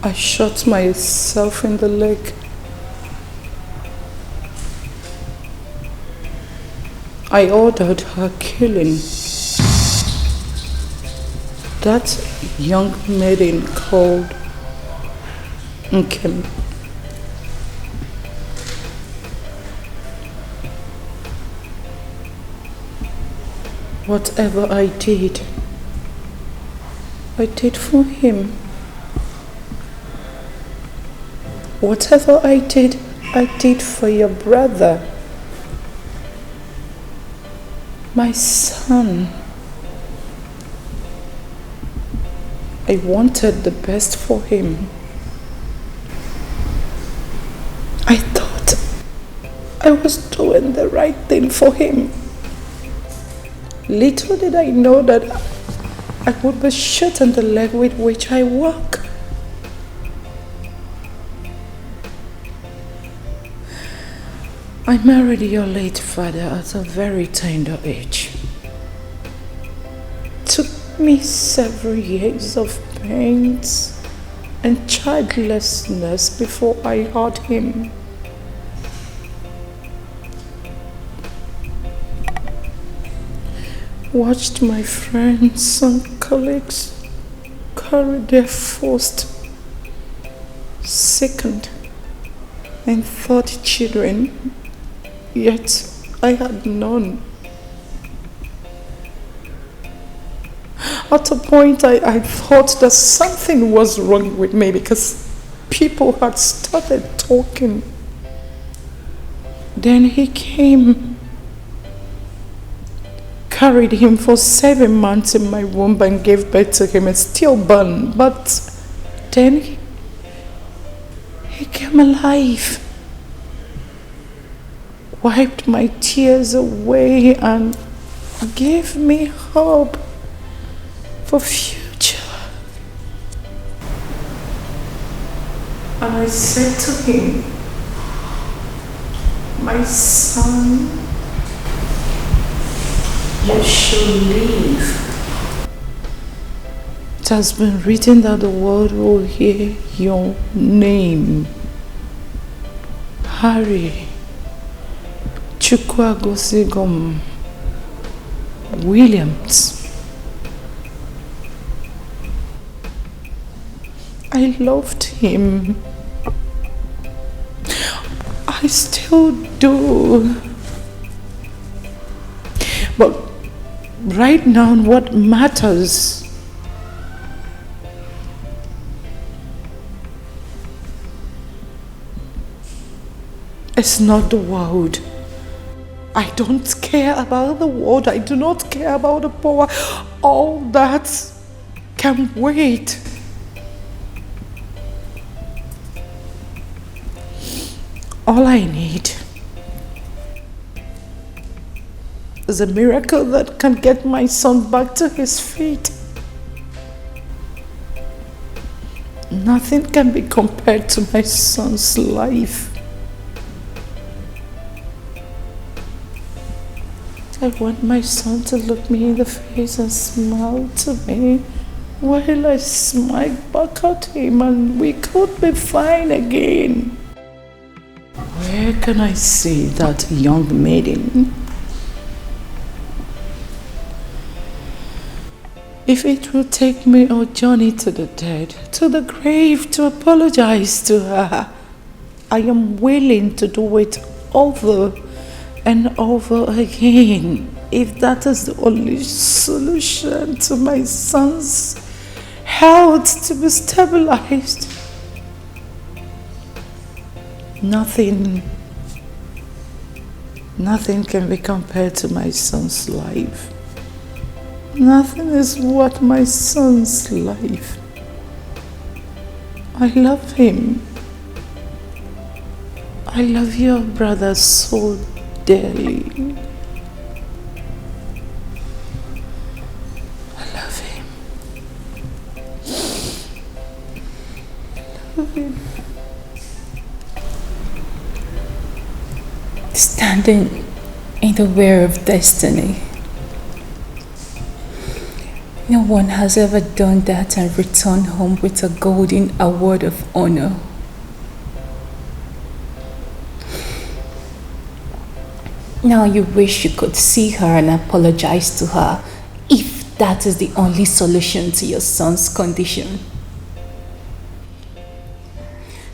Speaker 11: I shot myself in the leg. I ordered her killing. That young maiden called Nkem. Whatever I did for him. Whatever I did for your brother. My son. I wanted the best for him. I thought I was doing the right thing for him. Little did I know that I would be shot in the leg with which I walk. I married your late father at a very tender age.
Speaker 6: me several years of pains and childlessness before I had him. Watched my friends and colleagues carry their first, second, and third children, yet I had none. At a point, I thought that something was wrong with me because people had started talking. Then he came, carried him for 7 months in my womb and gave birth to him and stillborn. But then he came alive, wiped my tears away and gave me hope for future. And I said to him, my son, you should live. It has been written that the world will hear your name. Harry Chukwuagosigom Williams. I loved him. I still do. But right now, what matters is not the world. I don't care about the world. I do not care about the power. All that can wait. All I need is a miracle that can get my son back to his feet. Nothing can be compared to my son's life. I want my son to look me in the face and smile to me while I smile back at him, and we could be fine again. Where can I see that young maiden? If it will take me a journey to the dead, to the grave, to apologize to her, I am willing to do it over and over again. If that is the only solution to my son's health to be stabilized. Nothing can be compared to my son's life. Nothing is worth my son's life. I love him. I love your brother so dearly. I love him. I love him.
Speaker 10: Standing in the way of destiny. No one has ever done that and returned home with a golden award of honor. Now you wish you could see her and apologize to her, if that is the only solution to your son's condition.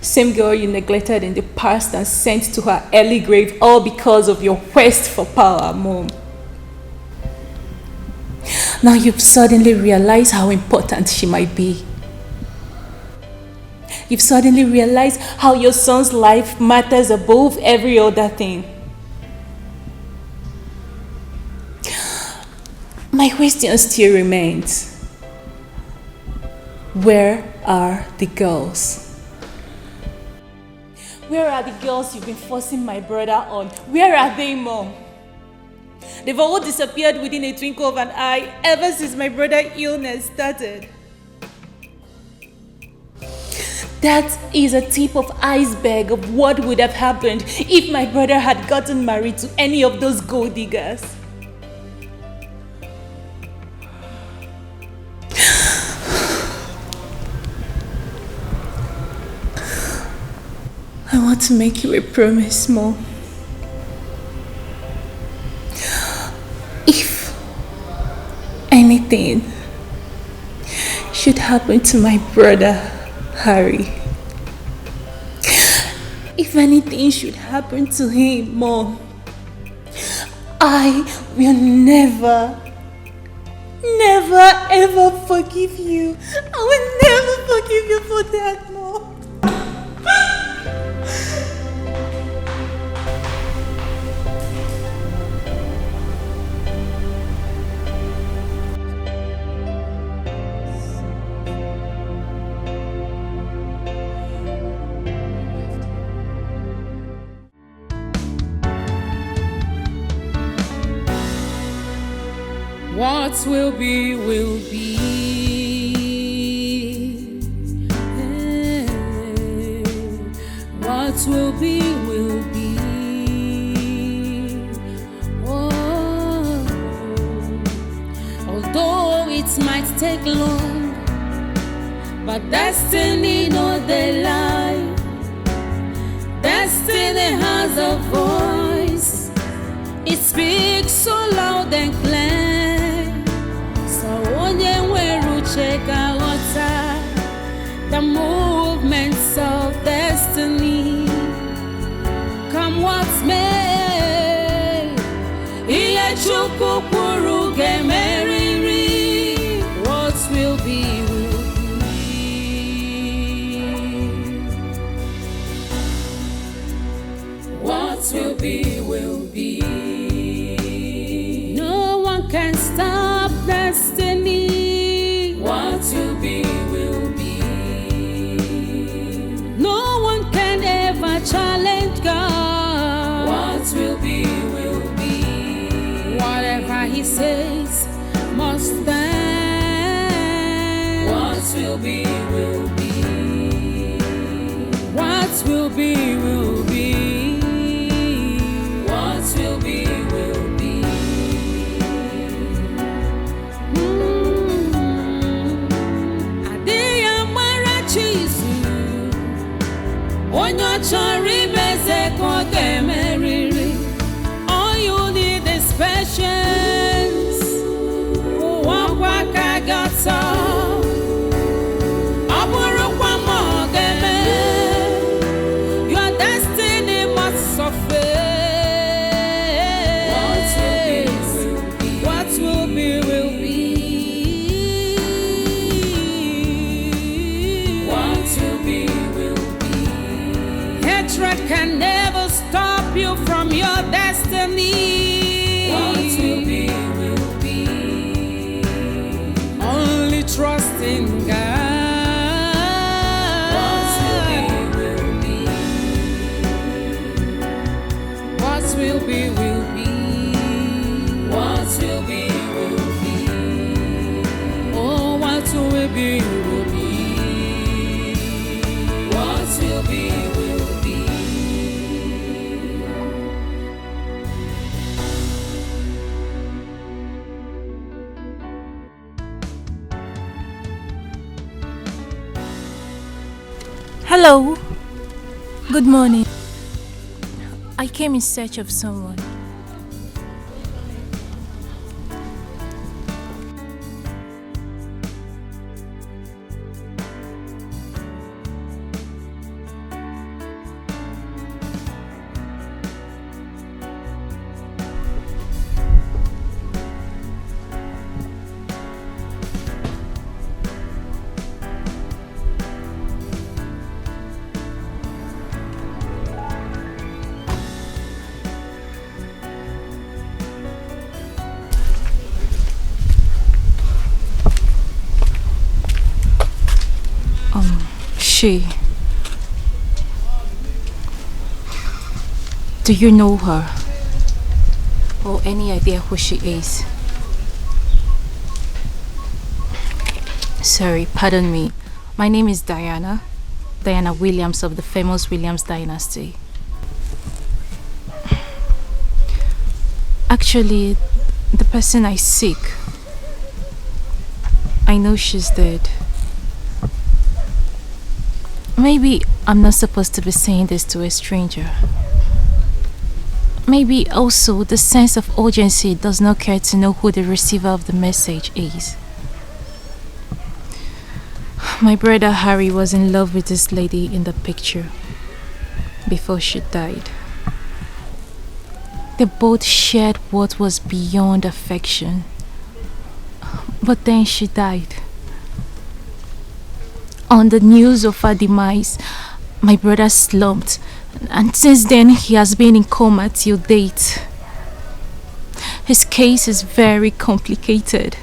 Speaker 10: Same girl you neglected in the past and sent to her early grave, all because of your quest for power, Mom. Now you've suddenly realized how important she might be. You've suddenly realized how your son's life matters above every other thing. My question still remains. Where are the girls? Where are the girls you've been forcing my brother on? Where are they, Mom? They've all disappeared within a twinkle of an eye ever since my brother's illness started. That is a tip of iceberg of what would have happened if my brother had gotten married to any of those gold diggers. want to make you a promise, Mom. If anything should happen to my brother, Harry, if anything should happen to him, Mom, I will never ever forgive you. I will never forgive you for that, Mom.
Speaker 21: What will be, will be. What will be, will be. Oh, although it might take long, but destiny no they lie. Destiny has a voice. It speaks so loud and clear. Check out the movements of destiny. Come what's may, what will be, will be. What will be, will be. No one can stop destiny. What will be, will be. No one can ever challenge God. What will be, will be. Whatever He says must stand. What will be, will be. What will be, will be. What will be, will be. All you need is patience. Your destiny must suffer. What will be, will be. What will be, will be. Hatred can never stop you from your destiny. What will be, will be. Only trust in God. What will be, will be. What will be, will be. What will be, will be. Oh, what will be, will be. What will be, will be.
Speaker 10: Hello. Good morning. I came in search of someone. She. Do you know her? Or any idea who she is? Sorry, pardon me. My name is Diana. Diana Williams of the famous Williams dynasty. Actually, the person I seek, I know she's dead. Maybe I'm not supposed to be saying this to a stranger. Maybe also the sense of urgency does not care to know who the receiver of the message is. My brother Harry was in love with this lady in the picture before she died. They both shared what was beyond affection. But then she died. On the news of her demise, my brother slumped, and since then he has been in coma till date. His case is very complicated.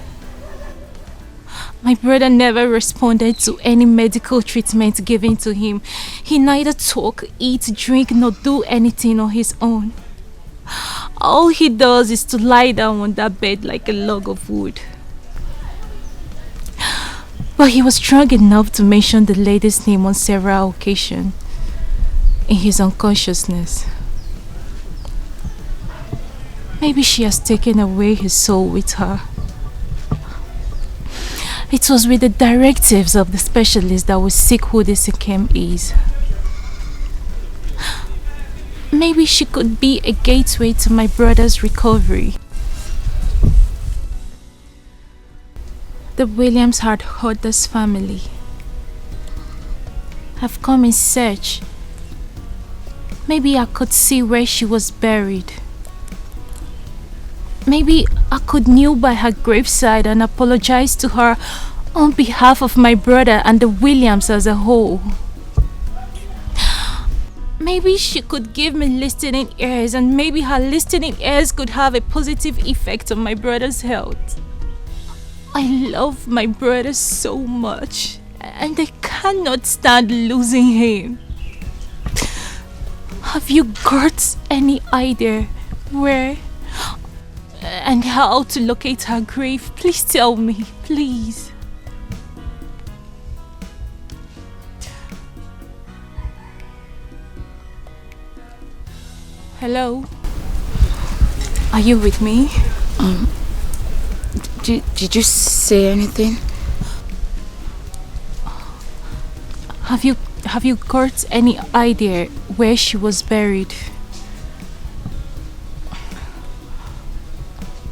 Speaker 10: My brother never responded to any medical treatment given to him. He neither talk, eat, drink, nor do anything on his own. All he does is to lie down on that bed like a log of wood. But he was strong enough to mention the lady's name on several occasions in his unconsciousness. Maybe she has taken away his soul with her. It was with the directives of the specialist that we seek who this Ikem is. Maybe she could be a gateway to my brother's recovery. The Williams had hurt this family. I've come in search. Maybe I could see where she was buried. Maybe I could kneel by her graveside and apologize to her on behalf of my brother and the Williams as a whole. Maybe she could give me listening ears, and maybe her listening ears could have a positive effect on my brother's health. I love my brother so much, and I cannot stand losing him. Have you got any idea where and how to locate her grave? Please tell me, please. Hello? Are you with me?
Speaker 14: Did you say anything?
Speaker 10: Have you got any idea where she was buried?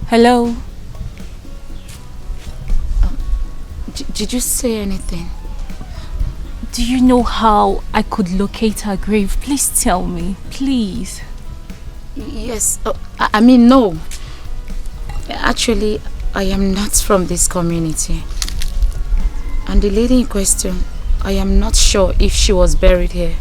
Speaker 10: Hello?
Speaker 14: Did you say anything?
Speaker 10: Do you know how I could locate her grave? Please tell me, please.
Speaker 14: Yes. I mean, no. Actually, I am not from this community. And the lady in question, I am not sure if she was buried here.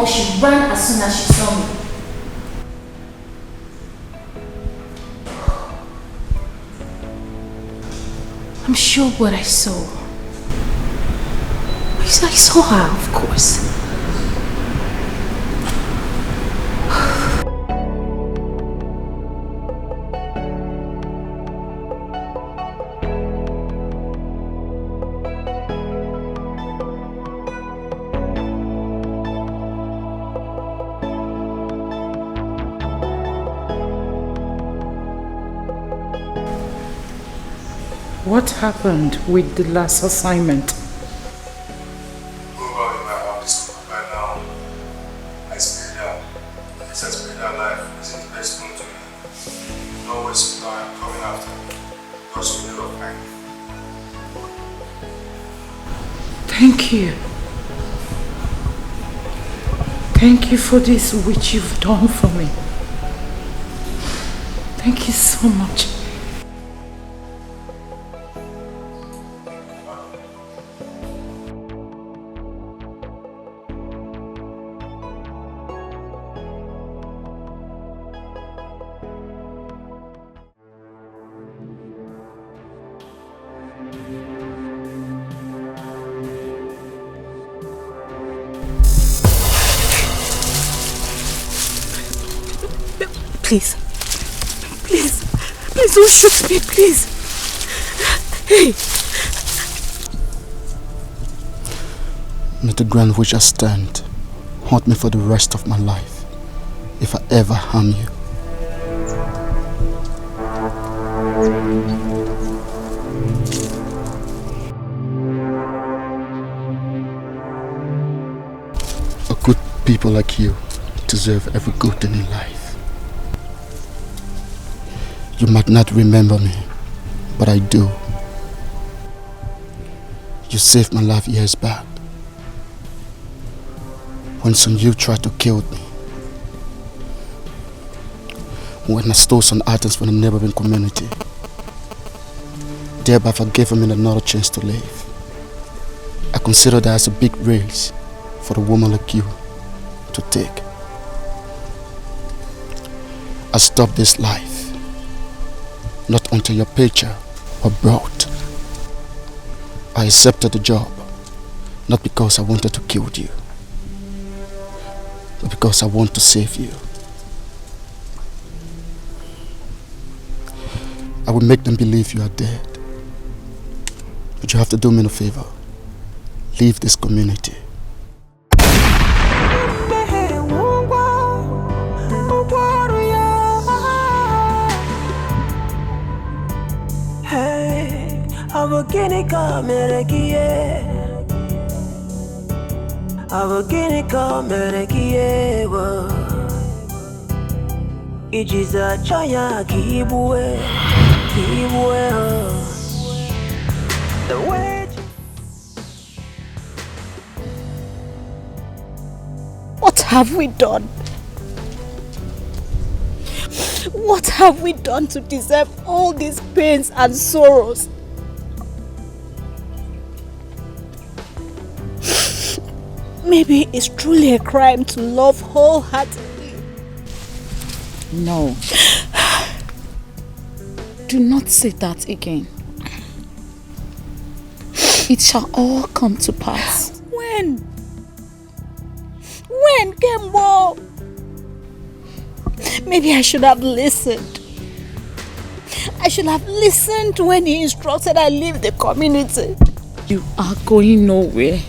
Speaker 10: She ran as soon as she saw me. I'm sure what I saw. I saw her, of course.
Speaker 6: What happened with the last assignment?
Speaker 8: Nobody in my office by now. I spilled out. This has been our life. Isn't the best known to me. No waste of time coming after me. Because you know I.
Speaker 6: Thank you. Thank you for this which you've done for me. Thank you so much.
Speaker 12: Please. Please. Please don't shoot me, please. Hey.
Speaker 18: May the ground which I stand haunt me for the rest of my life, if I ever harm you. A good people like you deserve every good thing in life. You might not remember me, but I do. You saved my life years back, when some you tried to kill me, when I stole some items from the neighboring community, thereby for giving me another chance to live. I consider that as a big risk for a woman like you to take. I stopped this life not until your picture was brought. I accepted the job, not because I wanted to kill you, but because I want to save you. I will make them believe you are dead. But you have to do me a favor. Leave this community.
Speaker 1: Ijiza chaya kibwe. The way.
Speaker 17: What have we done? What have we done to deserve all these pains and sorrows? Maybe it's truly a crime to love wholeheartedly.
Speaker 11: No. Do not say that again. It shall all come to pass.
Speaker 17: When? When, Kembo? Maybe I should have listened. I should have listened when he instructed I leave the community.
Speaker 11: You are going nowhere.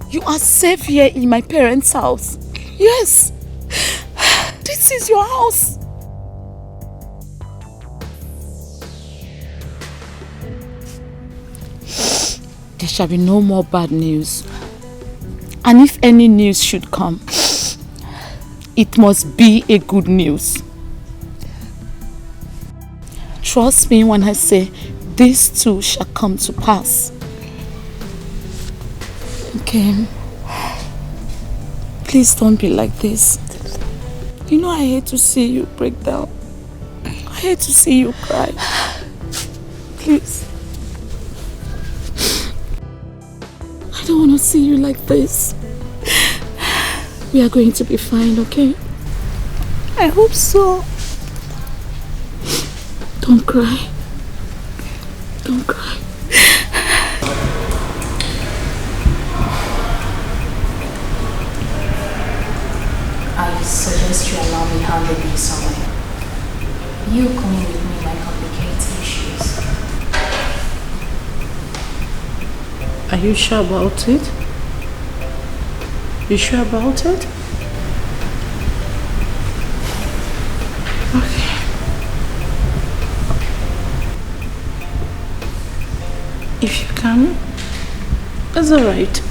Speaker 11: You are safe here in my parents' house. Yes. This is your house. There shall be no more bad news. And if any news should come, it must be a good news. Trust me when I say this too shall come to pass. Okay. Please don't be like this. You know I hate to see you break down. I hate to see you cry. Please. I don't want to see you like this. We are going to be fine, okay?
Speaker 17: I hope so.
Speaker 11: Don't cry. Don't cry.
Speaker 10: I suggest you allow me handle this somewhere. You coming with me might complicate issues.
Speaker 6: Are you sure about it? You sure about it? Okay. If you can, that's alright.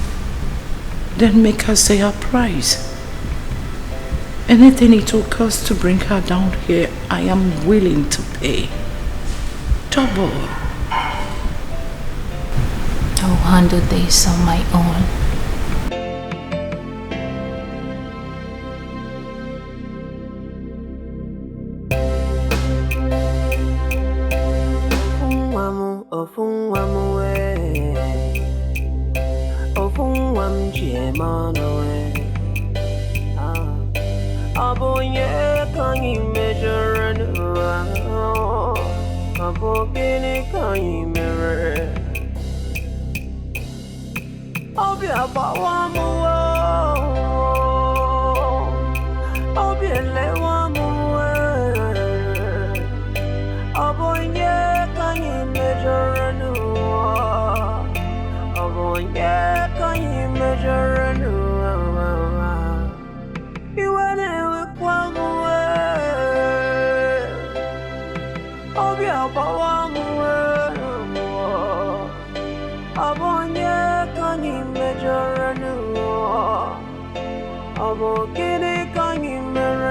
Speaker 6: Then make her say her price. Anything it will cost to bring her down here, I am willing to pay. Double.
Speaker 10: I'll handle this on my own.
Speaker 1: Ofungwamwe, ofungwam chemanowe. Abonye kanyi measure and abogini kanyi mirror. Obi abawamu, obi elewamu. Abonye kanyi measure and abonye kanyi measure and you went with one way. Obi abawamu, abonye kanyi measure and abogini kanyi measure.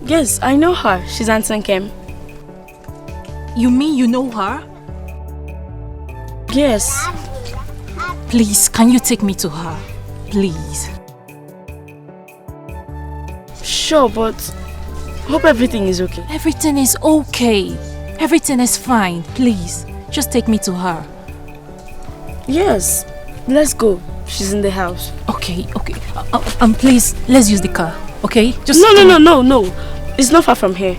Speaker 4: Yes, I know her. She's Aunt Kim.
Speaker 5: You mean you know her?
Speaker 4: Yes.
Speaker 10: Please, can you take me to her? Please.
Speaker 4: Sure, but hope everything is okay.
Speaker 10: Everything is okay. Everything is fine. Please, just take me to her.
Speaker 4: Yes. Let's go. She's in the house.
Speaker 10: Okay. Please, let's use the car. Okay? Just
Speaker 4: No. It's not far from here.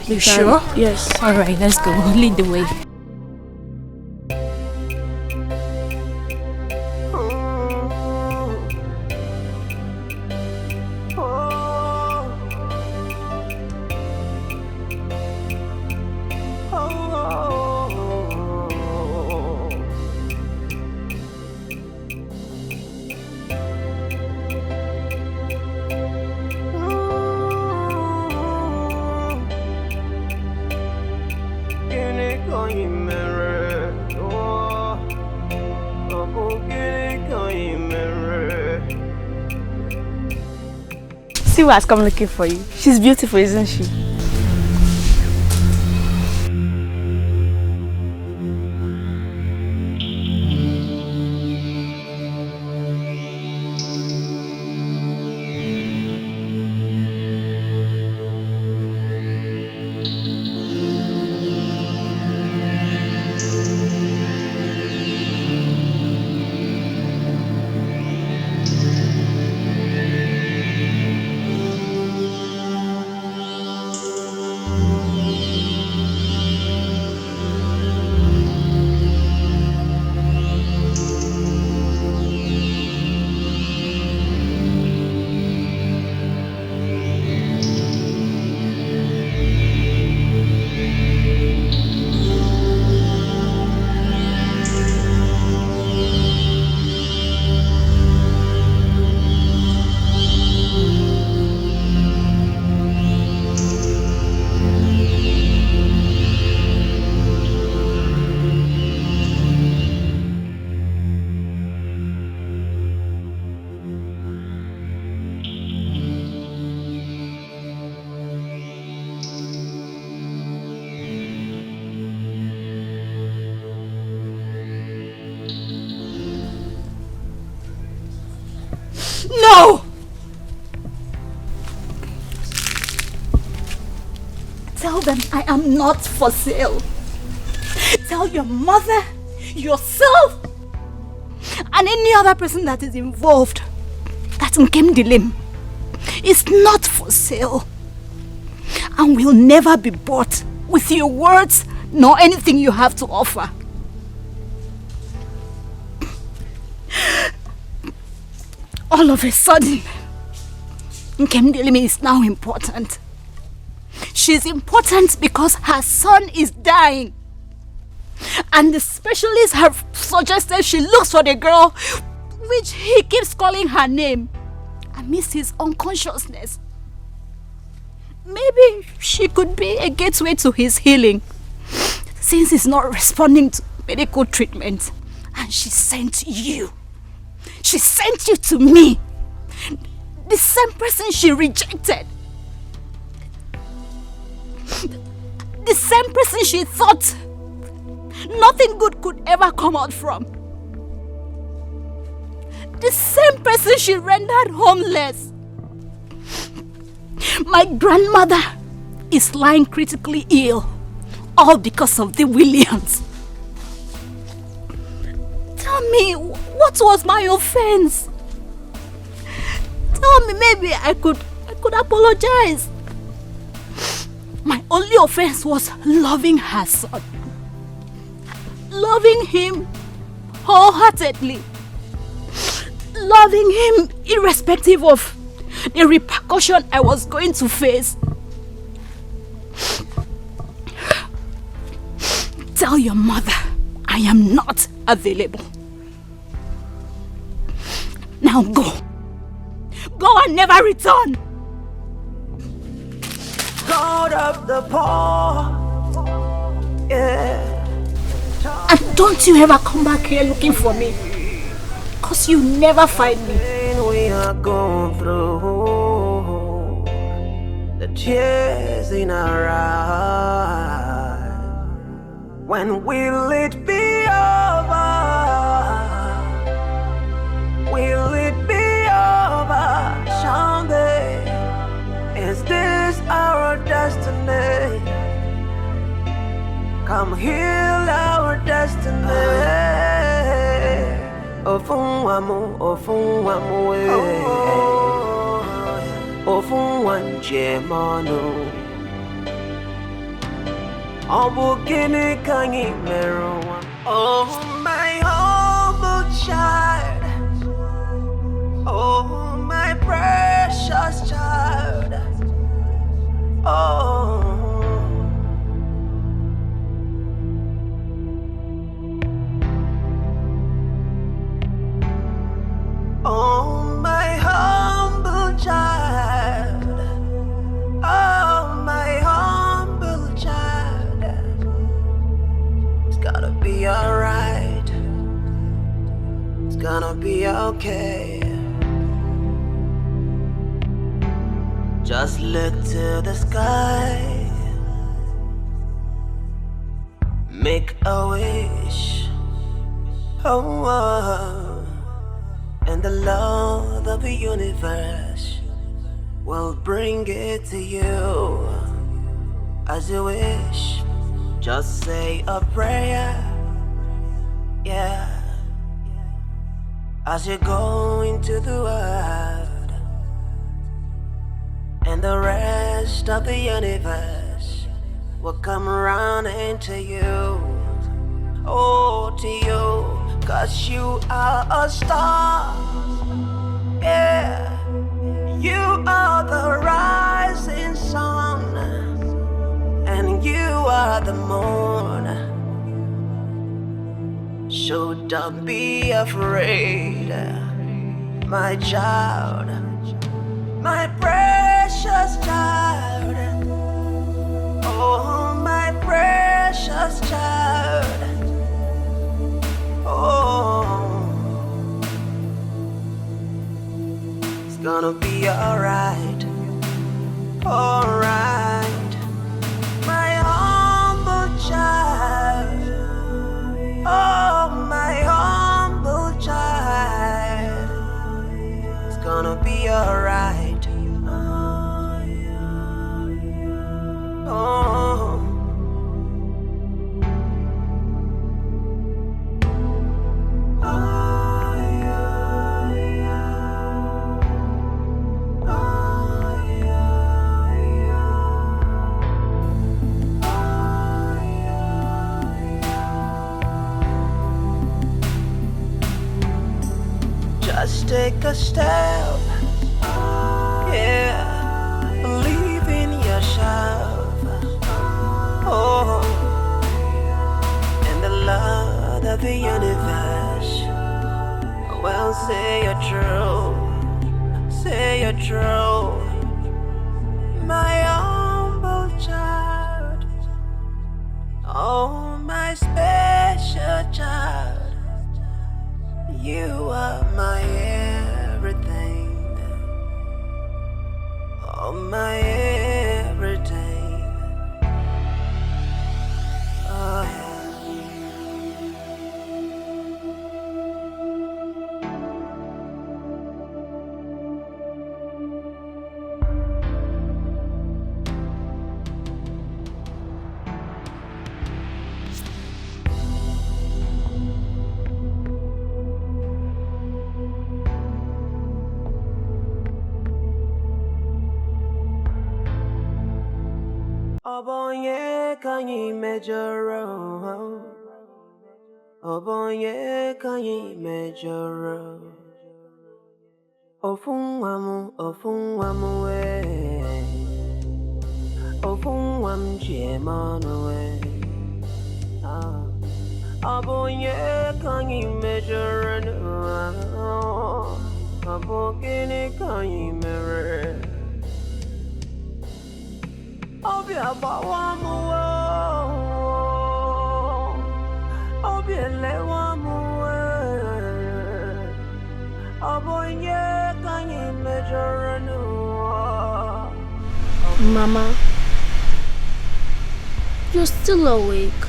Speaker 10: You sure?
Speaker 4: Yes.
Speaker 10: Alright, let's go. Lead the way.
Speaker 4: See who has come looking for you. She's beautiful, isn't she?
Speaker 5: No! Tell them I am not for sale. Tell your mother, yourself, and any other person that is involved that Nkem Dilim is not for sale and will never be bought with your words nor anything you have to offer. All of a sudden, Nkem Dilim is now important. She's important because her son is dying. And the specialists have suggested she looks for the girl which he keeps calling her name amidst his unconsciousness. Maybe she could be a gateway to his healing, since he's not responding to medical treatment. And she sent you. She sent you to me. The same person she rejected. The same person she thought
Speaker 17: nothing good could ever come out from. The same person she rendered homeless. My grandmother is lying critically ill, all because of the Williams. Tell me, what was my offense? Tell me, maybe I could apologize. My only offense was loving her son. Loving him wholeheartedly. Loving him irrespective of the repercussion I was going to face. Tell your mother I am not available. Now go. Go and never return.
Speaker 1: God of the poor, yeah.
Speaker 17: And don't you ever come back here looking for me, cause you never find me.
Speaker 1: We are going through the tears in our eyes. When will it be over? Will it be over someday? Is this our destiny? Come heal our destiny. Ofun wamu, ofun wanje manu. Obu gini kangi meru. Oh my humble child, oh my precious child, oh. Oh, my humble child. Oh, my humble child. It's gonna be alright. It's gonna be okay. Just look to the sky. Make a wish. Oh. And the Lord of the universe will bring it to you as you wish. Just say a prayer, yeah, as you go into the world, and the rest of the universe will come around into you, oh, to you. 'Cause you are a star, yeah. You are the rising sun, and you are the moon. So don't be afraid, my child, my precious child. Oh, my precious child. Oh, it's gonna be alright, alright, my humble child. Oh, my humble child. It's gonna be alright. Oh. Just take a step, yeah, believe in yourself, oh, and the Lord of the universe will say you're true, say you're true, my humble child, oh, my special child. You are my everything, oh, my everything, oh, yeah. Obonye kanyi mejoro. Obonye kanyi mejoro. Ofunwamu we. Ofunwam jemano we. Obonye kanyi mejoro. Obogene kanyi mere. Obia bawamu we. Obia lewamu we. Obonye kanyi mejoro.
Speaker 4: Mama, you're still awake.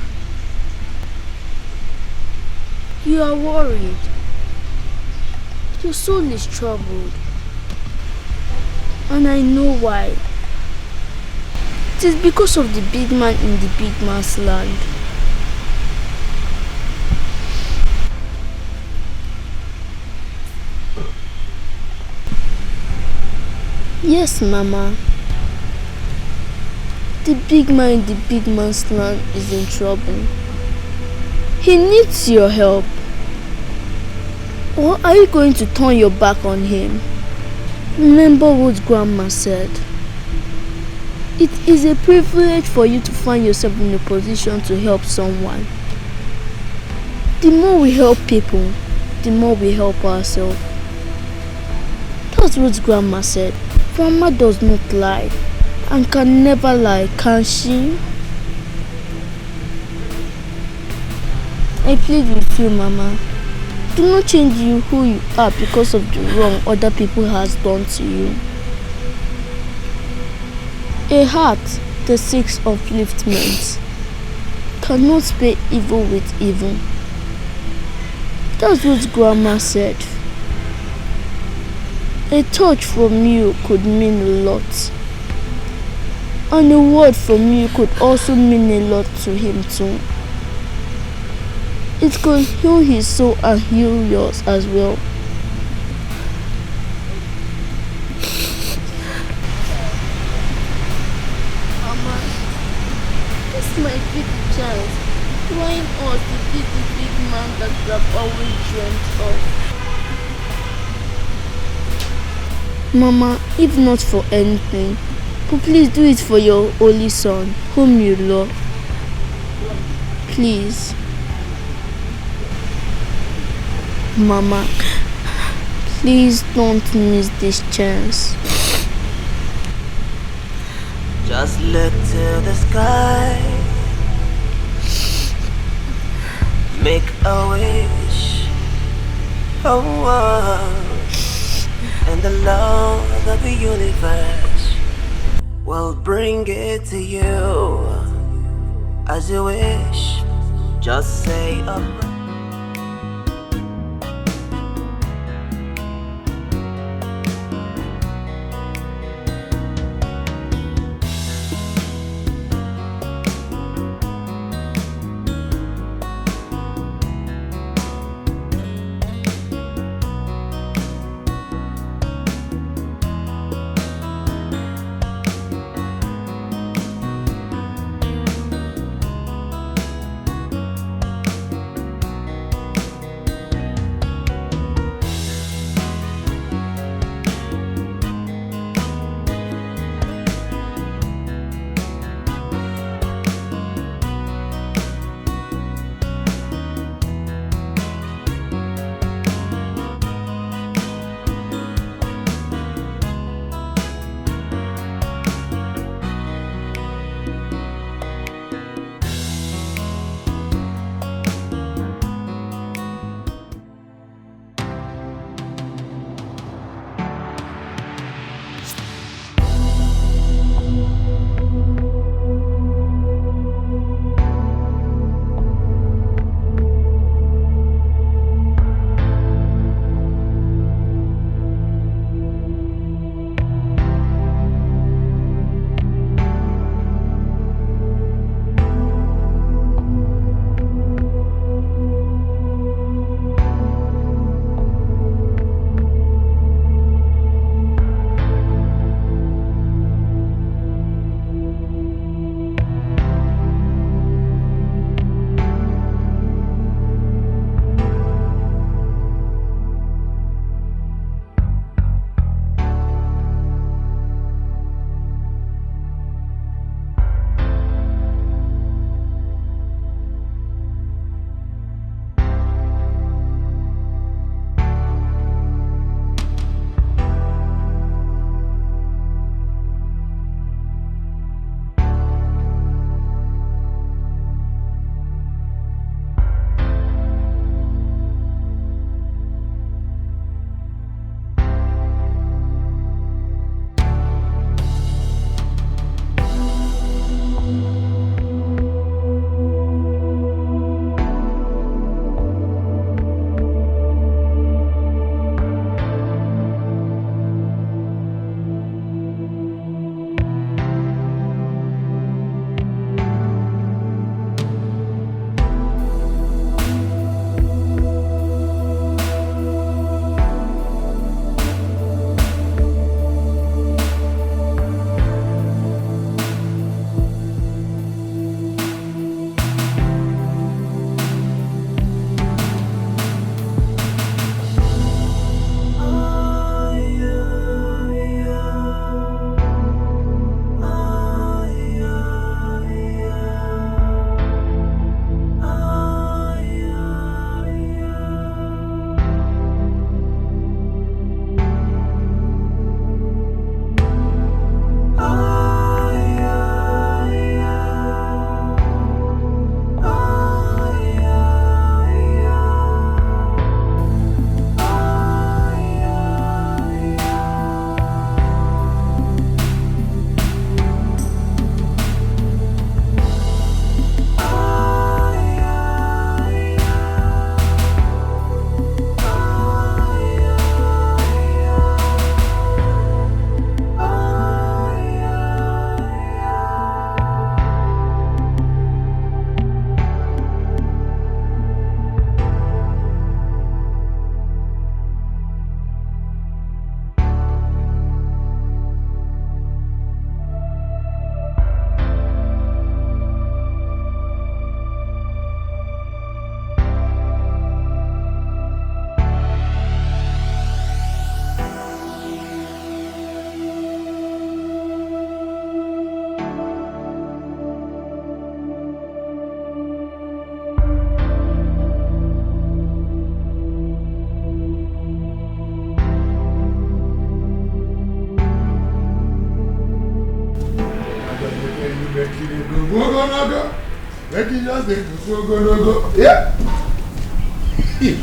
Speaker 4: You are worried. Your soul is troubled. And I know why. It is because of the big man in the big man's land. Yes, Mama. The big man in the big man's land is in trouble. He needs your help. Or are you going to turn your back on him? Remember what Grandma said. It is a privilege for you to find yourself in a position to help someone. The more we help people, the more we help ourselves. That's what Grandma said. Grandma does not lie and can never lie, can she? I plead with you, Mama. Do not change you who you are because of the wrong other people has done to you. A heart that seeks upliftment cannot pay evil with evil. That's what Grandma said. A touch from you could mean a lot. And a word from you could also mean a lot to him too. It could heal his soul and heal yours as well. Mama, this might be the chance. Trying us to be the big man that we have always dreamt of. Mama, if not for anything, but please do it for your only son, whom you love. Please. Mama, please don't miss this chance.
Speaker 1: Just look to the sky. Make a wish. Oh, and the Lord of the universe will bring it to you as you wish. Just say a prayer.
Speaker 8: Go. Yeah. Hey.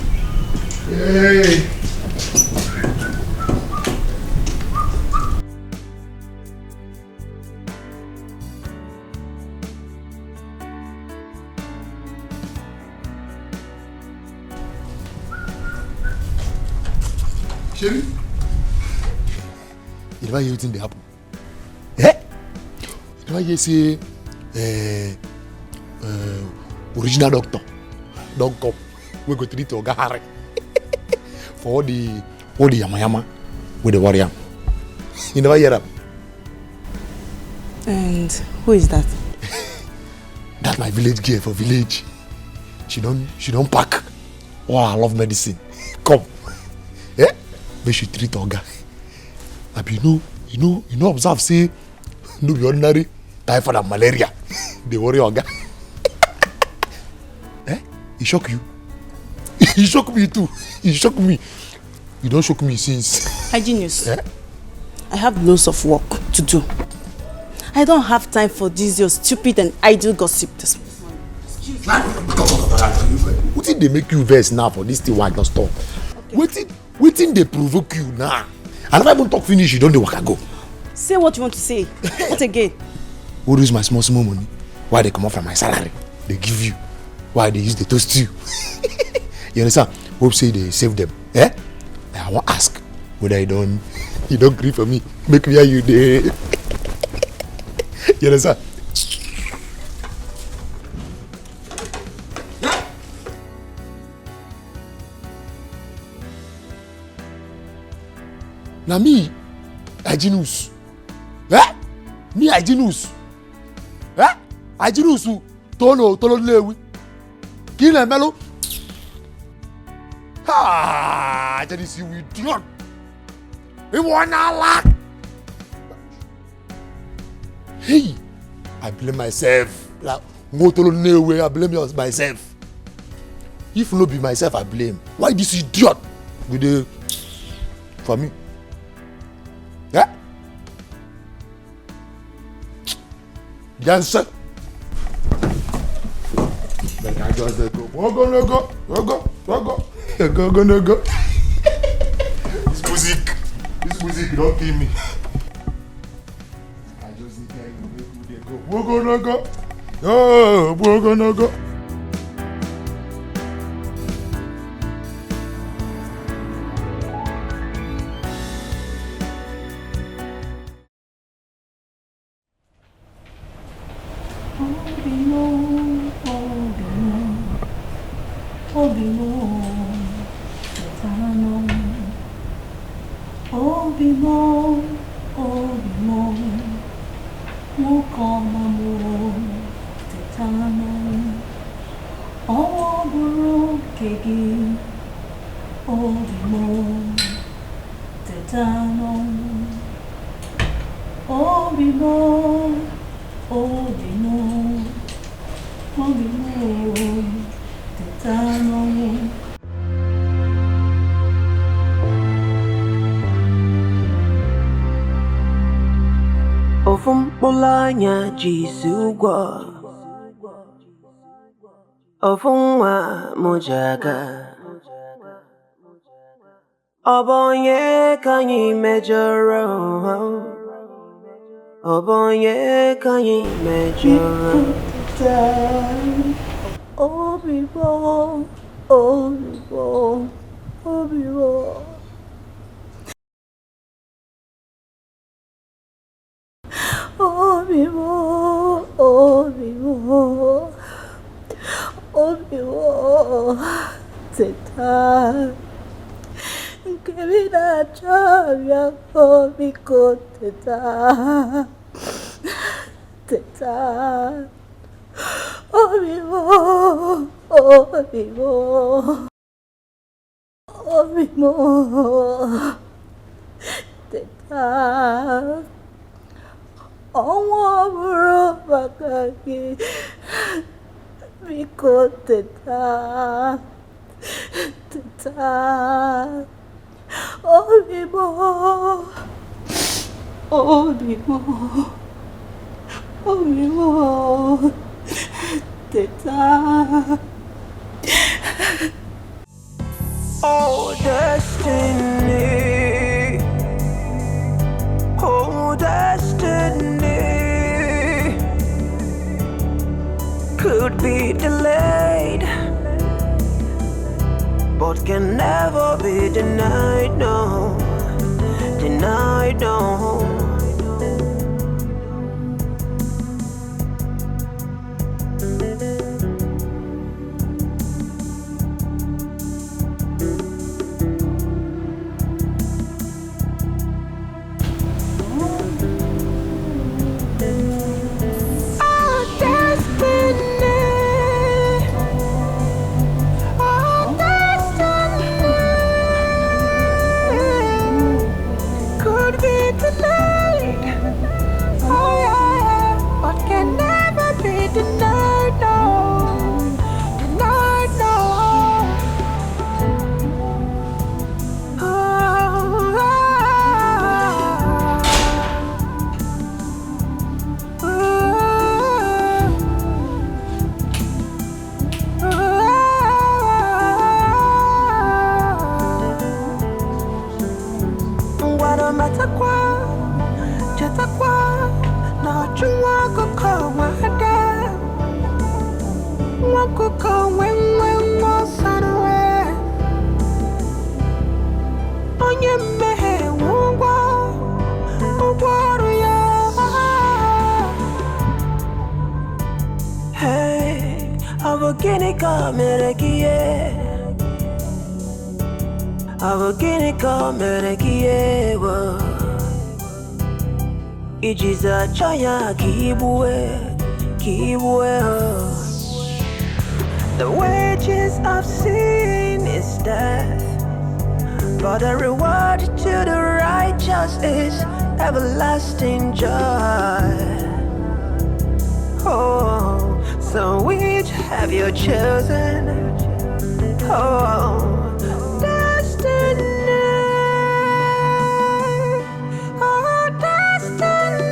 Speaker 8: Sherry, you never hear anything they happen. Eh? You never hear say original doctor don't come. We go treat Oga Harry for all the yama with the warrior. You never hear that?
Speaker 12: And who is that?
Speaker 8: That's my village girl for village. She don't pack. Oh, I love medicine. Come. Eh? But she treat Oga. Abi you know observe say no be ordinary typhoid and malaria. They worry Oga. Eh? He shock you? He shock me too. He shock me. You don't shock me since.
Speaker 5: Hygienist.
Speaker 8: Eh?
Speaker 5: I have loads of work to do. I don't have time for this your stupid and idle gossip this morning.
Speaker 8: What did they make you vex now for this thing? Why not stop? Okay. Waiting they provoke you now. And if I even talk finish, you don't know where I go.
Speaker 5: Say what you want to say. What again?
Speaker 8: Who use my small money? Why they come off from my salary? They give you. Why they use the toast you? You understand? Hope say they save them. Eh? I want to ask whether you don't agree for me. Make me hear you there. You understand? Now me, Hygienist. Eh? Me, Hygienist. Eh? Hygienist. Tolo lewi. Kile melo. Ha! That is you idiot. We wanna lack. Hey, I blame myself. Like, I blame myself. If no be myself, I blame. Why this idiot with the for me? Yeah? The answer. Then I just go. Go. This music don't kill me. I just need to go. Go.
Speaker 1: Ofumpolanya jisugwa Ofunwa mojaga Obonye kanyi mejoro Obonye kanyi mejoro
Speaker 17: Obibo Teta Kevina Chavia Komiko Teta Obibo Teta Omo bro bakaki Miko teta Obibo
Speaker 1: teta. Oh, destiny. Oh, destiny. Could be delayed, but can never be denied, no. Denied, no. Ijiza chaya kibwe. The wages of sin is death, but the reward to the righteous is everlasting joy. Oh, so which have you chosen? Oh, destiny. Oh, destiny.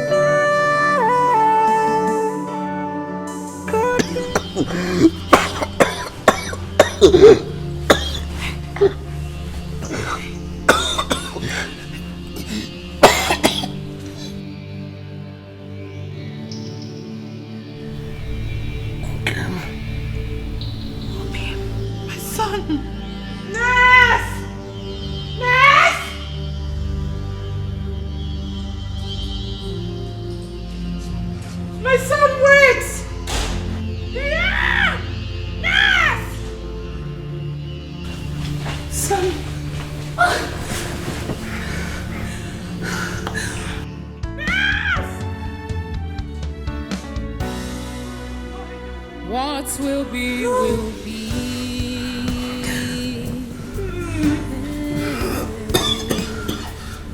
Speaker 21: What will be, will be.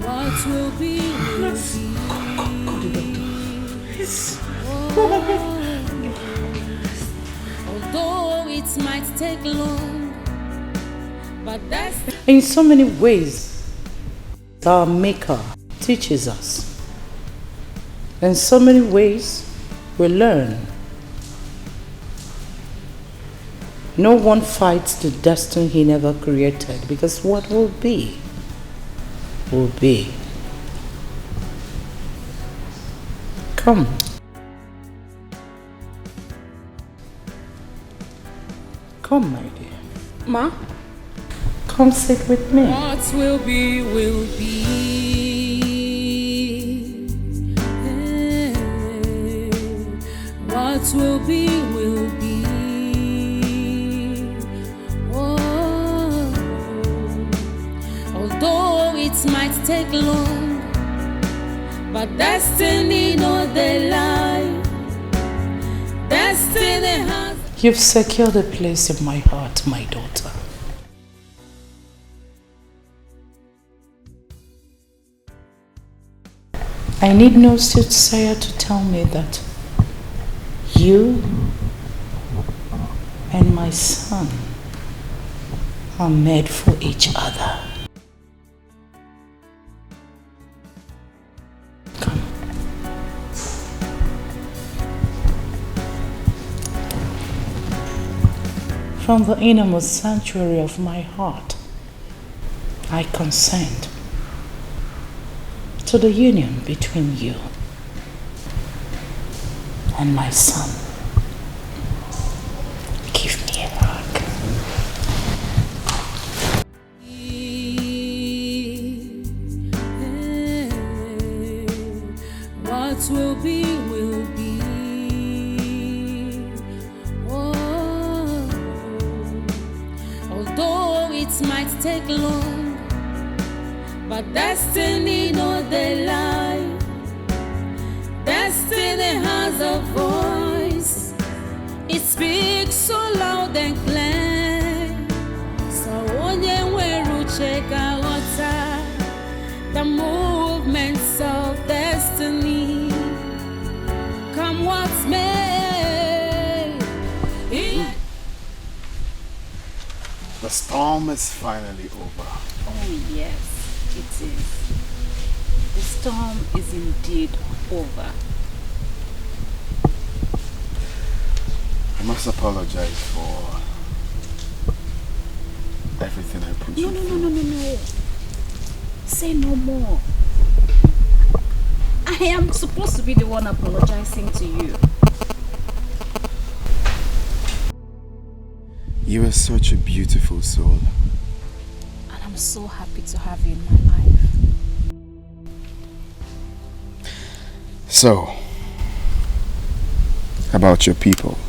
Speaker 21: What will be, will be. Although it might take long, but that's
Speaker 6: in so many ways, our Maker teaches us. In so many ways, we learn. No one fights the destiny he never created, because what will be, will be. Come. Come, my dear.
Speaker 5: Ma?
Speaker 6: Come sit with me.
Speaker 21: What will be, will be. What will be, will be. Although it might take long, but destiny no they lie. Destiny has.
Speaker 6: You've secured a place in my heart, my daughter. I need no soothsayer to tell me that you and my son are made for each other. Come. from the innermost sanctuary of my heart, I consent to the union between you and my son. Give me a hug.
Speaker 21: What will be, will be. Oh, although it might take long, but destiny no they lie. Destiny has a voice. It speaks so loud and clear. So onye weru cheka water, the movements of destiny. Come what may.
Speaker 18: The storm is finally over.
Speaker 14: Oh yes, it is. The storm is indeed over.
Speaker 18: I must apologize for everything I put you through.
Speaker 14: No. Say no more. I am supposed to be the one apologizing to you.
Speaker 18: You are such a beautiful soul.
Speaker 14: And I'm so happy to have you in my life.
Speaker 18: So, about your people.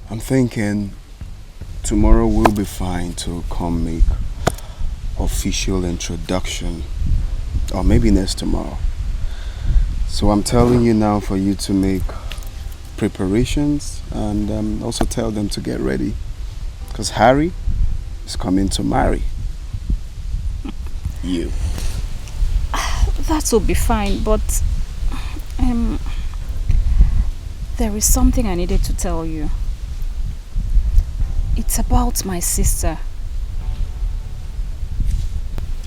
Speaker 18: I'm thinking tomorrow we'll be fine to come make official introduction, or maybe next tomorrow. So I'm telling you now for you to make preparations and also tell them to get ready, because Harry is coming to marry you.
Speaker 14: That will be fine, but there is something I needed to tell you. It's about my sister.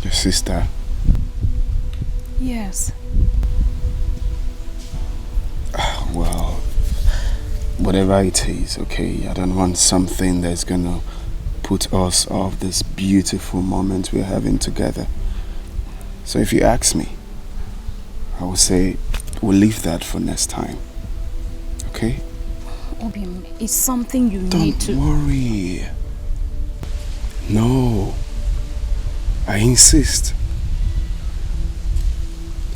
Speaker 18: Your sister?
Speaker 14: Yes.
Speaker 18: Well, whatever it is, okay? I don't want something that's gonna put us off this beautiful moment we're having together. So if you ask me, I would say we'll leave that for next time. Okay?
Speaker 14: Obim, it's something you need to...
Speaker 18: Don't worry. No. I insist.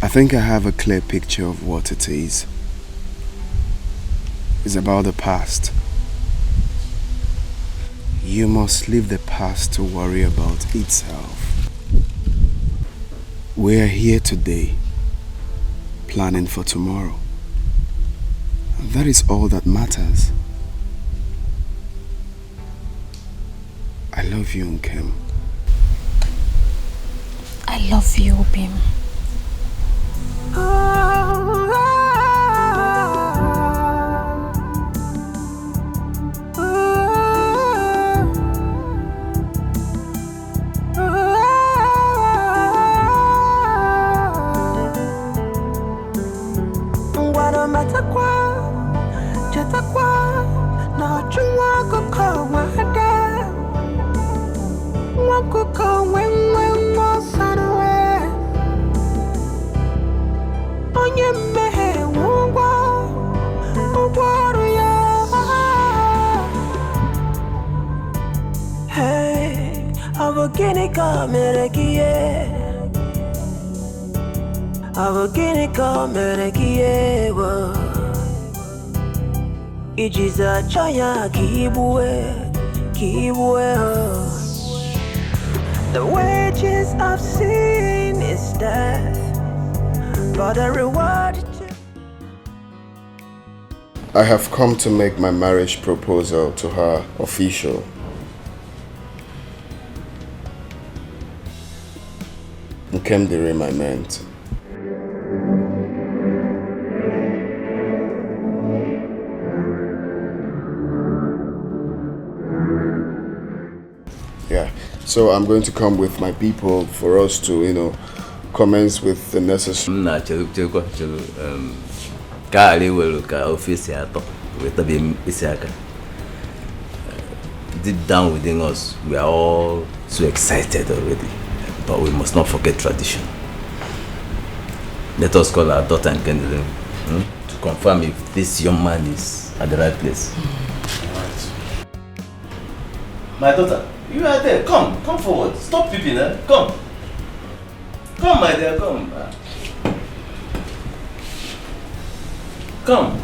Speaker 18: I think I have a clear picture of what it is. It's about the past. You must leave the past to worry about itself. We are here today, planning for tomorrow. And that is all that matters. I love you, Nkem.
Speaker 14: I love you, Obim.
Speaker 1: Ijiza chaya kibwe. The wages of sin is death, but the reward.
Speaker 18: I have come to make my marriage proposal to her official. Nkem the remament. Yeah, so I'm going to come with my people for us to, commence with the necessary.
Speaker 19: deep down within us, we are all so excited already. But we must not forget tradition. Let us call our daughter and Kendall to confirm if this young man is at the right place. Right. My daughter, you are there. Come forward. Stop peeping, eh? Come, my dear, come. Come.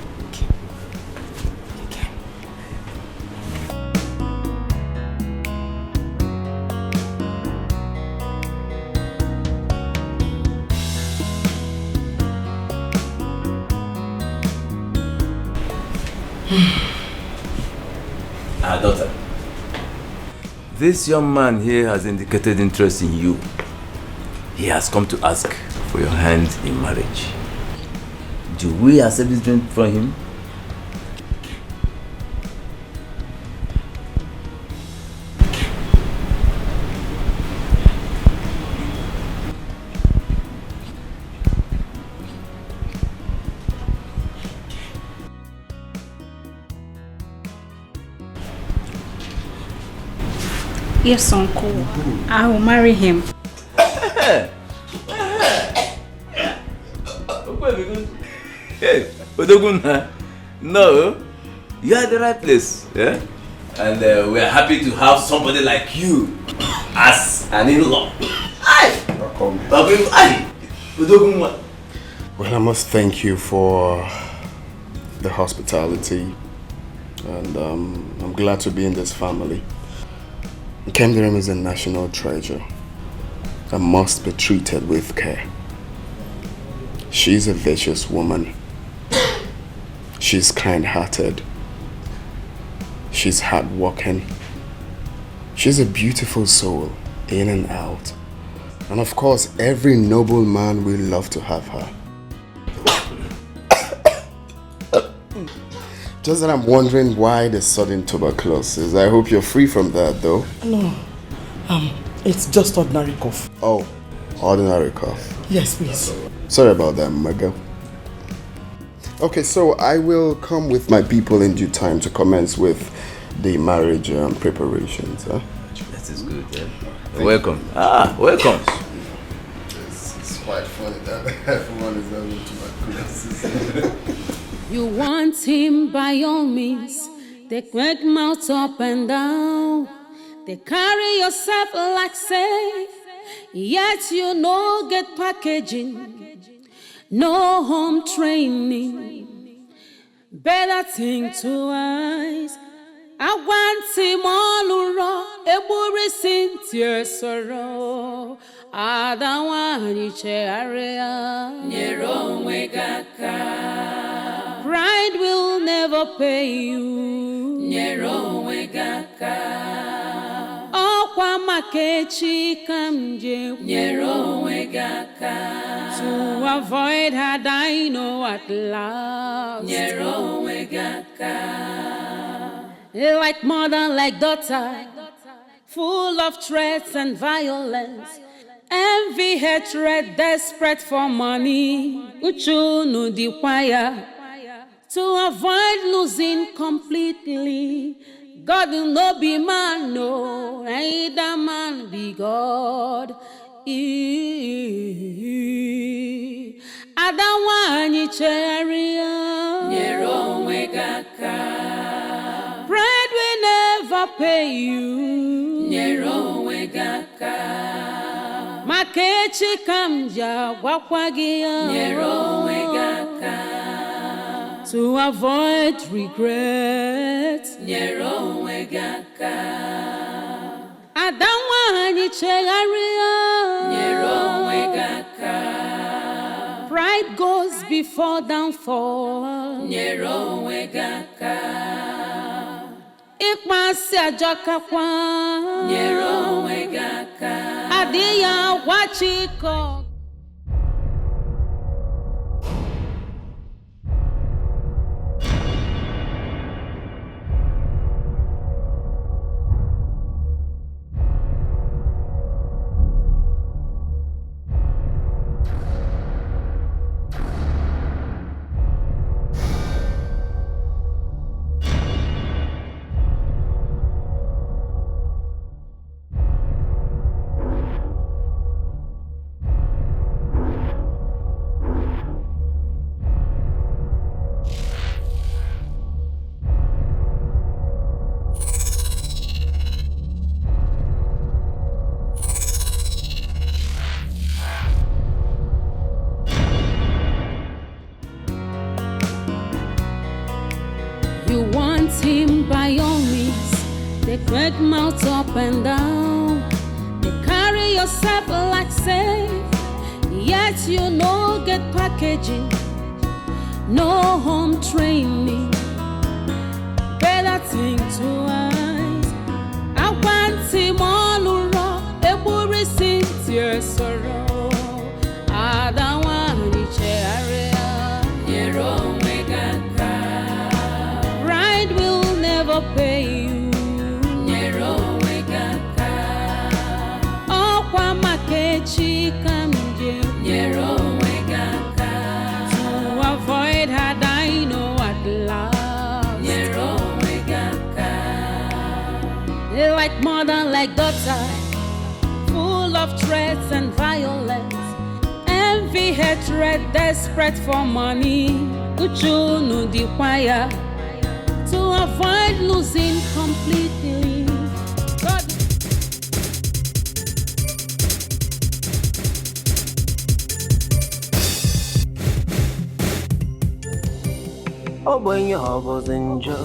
Speaker 19: Our daughter, this young man here has indicated interest in you. He has come to ask for your hand in marriage. Do we accept this drink from him?
Speaker 22: Yes, uncle. I will marry him.
Speaker 19: Hey, Odoguna, no, you are at the right place, yeah? And we are happy to have somebody like you as an in-law.
Speaker 18: Well, I must thank you for the hospitality, and I'm glad to be in this family. Kendrick is a national treasure and must be treated with care. She's a virtuous woman. She's kind-hearted. She's hardworking. She's a beautiful soul, in and out. And of course, every noble man will love to have her. Just that I'm wondering why the sudden tuberculosis. I hope you're free from that, though.
Speaker 3: No, it's just ordinary cough.
Speaker 18: Oh, ordinary cough.
Speaker 3: Yes, please.
Speaker 18: Sorry about that, my girl. Okay, so I will come with my people in due time to commence with the marriage preparations. Huh?
Speaker 19: That is good, yeah. Welcome. Welcome.
Speaker 18: It's quite funny that everyone is having tuberculosis.
Speaker 13: You want him by all means. They crack mouth up and down. They carry yourself like safe. Yet you no get packaging. No home training. Better think twice. I want him all around. Every sincere sorrow. I don't want you to area. Nero wegaka. Pride will never pay you. Nero wegaka. Okwa makechi kamje. Nero wegaka. To avoid her dino at last. Nero wegaka. Like mother, like daughter, full of threats and violence. Envy, hatred, desperate for money. Uchunu dikwaya. To avoid losing completely. God will not be man, no. Neither man be God. I don't want you chariot. Nero wegaka. Pride will never pay you. Nero wegaka. Makechi kamja wakwagia. Nero wegaka. To avoid regret. Nero wegaka. I don't want you chariot. Nero wegaka. Pride goes before downfall. Nero wegaka. Ikmasi ajoka kwa. Nero wegaka. Adiya wachiko. red mouth up and down. They carry yourself like safe, yet you no get packaging, no home training. Better think twice. I want him all around, a worry sincere sorrow. I don't want to share your own pride will never pay you. To avoid her, I know at last. They like mother, like daughter, full of threats and violence, envy, hatred, desperate for money. Uchunu the choir to avoid losing completely. God.
Speaker 1: Ogbenye ọbụzi njọ,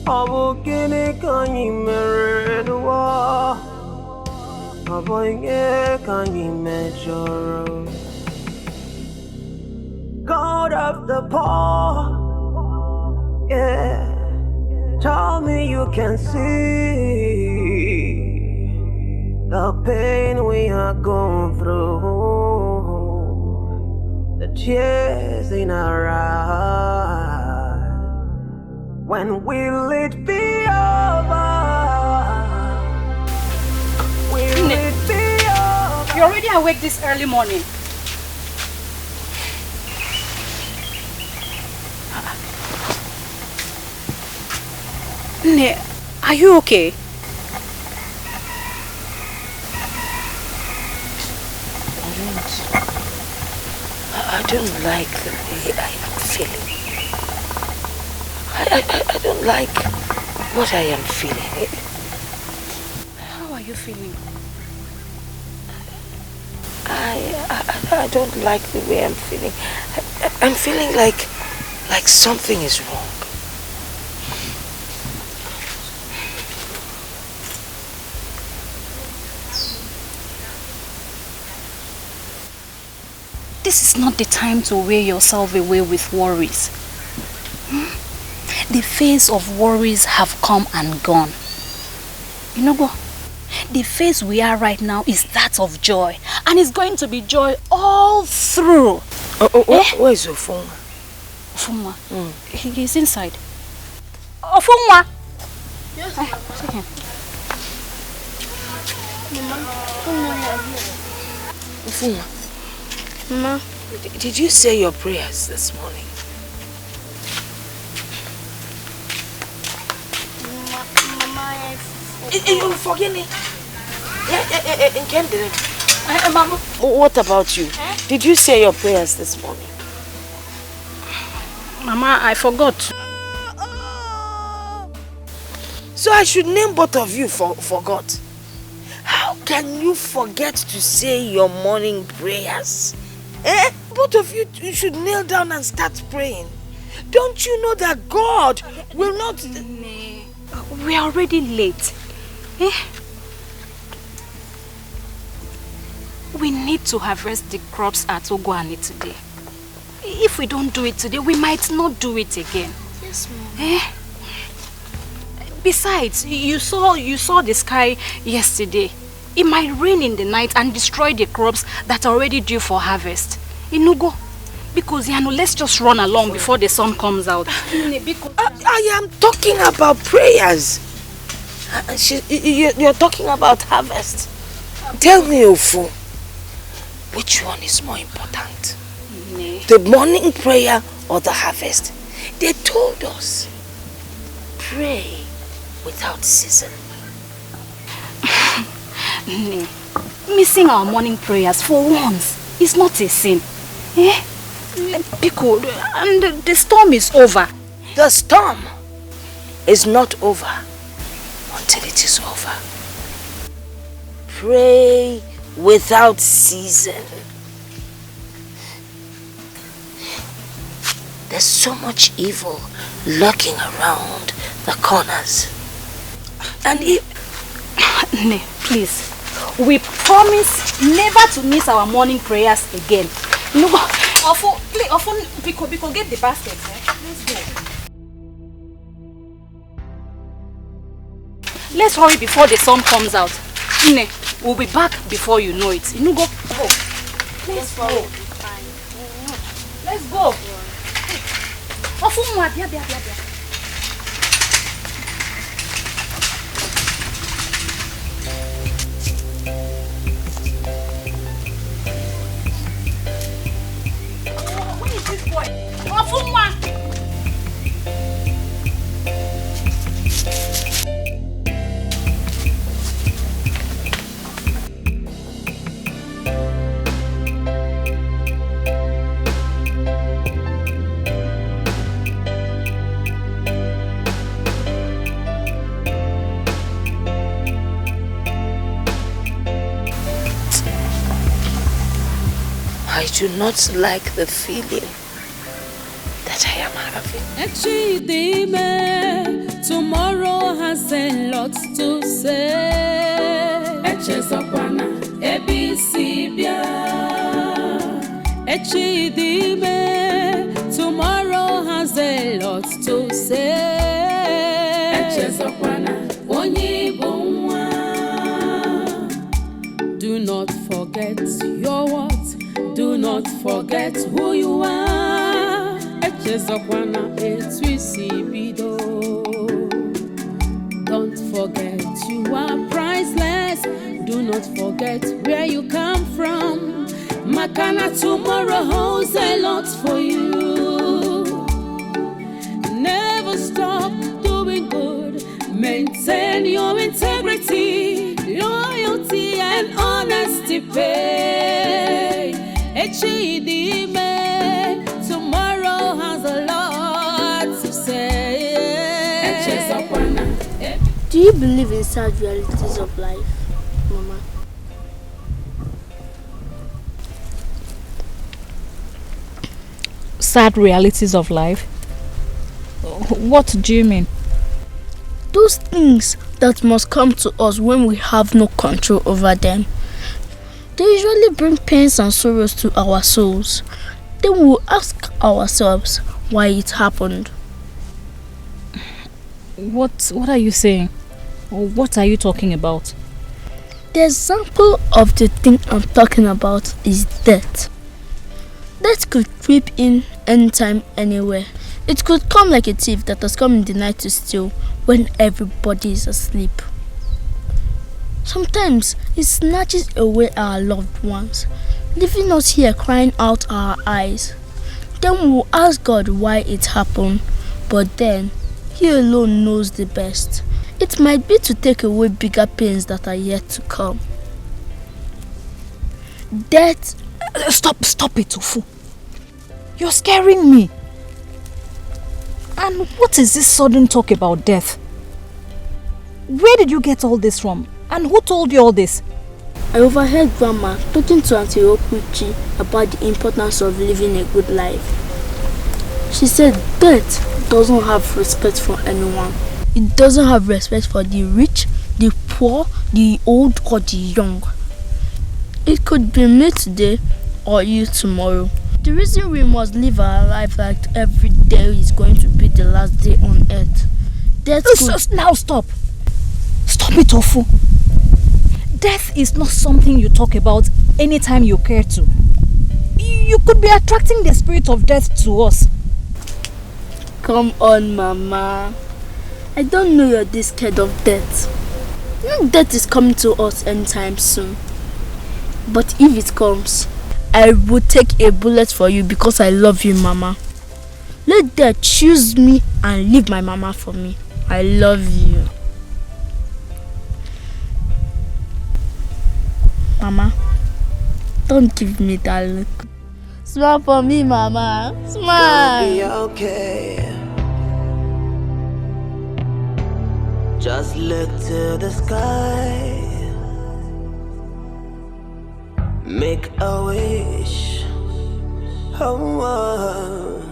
Speaker 1: ọ bụ gịnị ka anyị mere n'ụwa? Ọ bụ ihe ka anyị mejọrọ? God of the poor, yeah, tell me you can see the pain we are going through, the tears in our eyes. When will it be over? Will it be over?
Speaker 22: You're already awake this early morning. Nne, are you okay?
Speaker 16: I don't like the way I am feeling. I don't like what I am feeling.
Speaker 22: How are you feeling?
Speaker 16: I don't like the way I'm feeling. I'm feeling like something is wrong.
Speaker 22: This is not the time to wear yourself away with worries. The phase of worries have come and gone. You know what? The phase we are right now is that of joy. And it's going to be joy all through.
Speaker 16: Where is Ofunwa?
Speaker 22: Ofunwa? He is inside. Ofunwa!
Speaker 4: Yes,
Speaker 22: take him.
Speaker 16: Ofunwa. Ma, did you say your prayers this morning?
Speaker 4: Mama,
Speaker 16: You forget me. Mama. What about you? Did you say your prayers this morning?
Speaker 22: Mama, I forgot.
Speaker 16: So I should name both of you forgot. How can you forget to say your morning prayers? Both of you should kneel down and start praying. Don't you know that God will not...
Speaker 22: We are already late. We need to harvest the crops at Ogwani today. If we don't do it today, we might not do it again.
Speaker 4: Yes, Mom.
Speaker 22: Besides, you saw the sky yesterday. It might rain in the night and destroy the crops that are already due for harvest. Inugo, because let's just run along before the sun comes out.
Speaker 16: I am talking about prayers. You're talking about harvest. Tell me, Ofu, which one is more important? The morning prayer or the harvest? They told us, pray without season.
Speaker 22: Missing our morning prayers for once is not a sin. Because and the storm is over.
Speaker 16: The storm is not over until it is over. Pray without season. There's so much evil lurking around the corners. And if...
Speaker 22: Ne, please. We promise never to miss our morning prayers again. No, Biko, get the basket. Let's go. Let's hurry before the sun comes out. Ne, we'll be back before you know it. You go. Let's go. Let's go. Where is this boy?
Speaker 16: I do not like the feeling that I am having.
Speaker 13: Tomorrow has a lot to say. Tomorrow has a lot to say. Do not forget your what? Do not forget who you are. Don't forget you are priceless. Do not forget where you come from. Makana, tomorrow holds a lot for you. Never stop doing good. Maintain your integrity, loyalty and honesty pay. Tomorrow has a lot to say.
Speaker 4: Do you believe in sad realities of life, Mama?
Speaker 22: Sad realities of life? What do you mean?
Speaker 4: Those things that must come to us when we have no control over them. They usually bring pains and sorrows to our souls. Then we'll ask ourselves why it happened.
Speaker 22: What are you saying? Or what are you talking about?
Speaker 4: The example of the thing I'm talking about is death. Death could creep in anytime, anywhere. It could come like a thief that has come in the night to steal when everybody is asleep. Sometimes it snatches away our loved ones, leaving us here crying out our eyes. Then we'll ask God why it happened, but then He alone knows the best. It might be to take away bigger pains that are yet to come. Death...
Speaker 22: Stop it, Ufu. You're scaring me. And what is this sudden talk about death? Where did you get all this from? And who told you all this?
Speaker 4: I overheard Grandma talking to Auntie Okuchi about the importance of living a good life. She said death doesn't have respect for anyone. It doesn't have respect for the rich, the poor, the old or the young. It could be me today or you tomorrow. The reason we must live our life like every day is going to be the last day on earth. Death could...
Speaker 22: Now stop. Stop it, Ofu. Death is not something you talk about anytime you care to. You could be attracting the spirit of death to us.
Speaker 4: Come on, Mama. I don't know you're this scared of death. Death is coming to us anytime soon. But if it comes, I will take a bullet for you because I love you, Mama. Let death choose me and leave my Mama for me. I love you. Mama, don't give me that look. Smile for me, Mama. Smile.
Speaker 1: It's gonna be okay. Just look to the sky. Make a wish. Oh,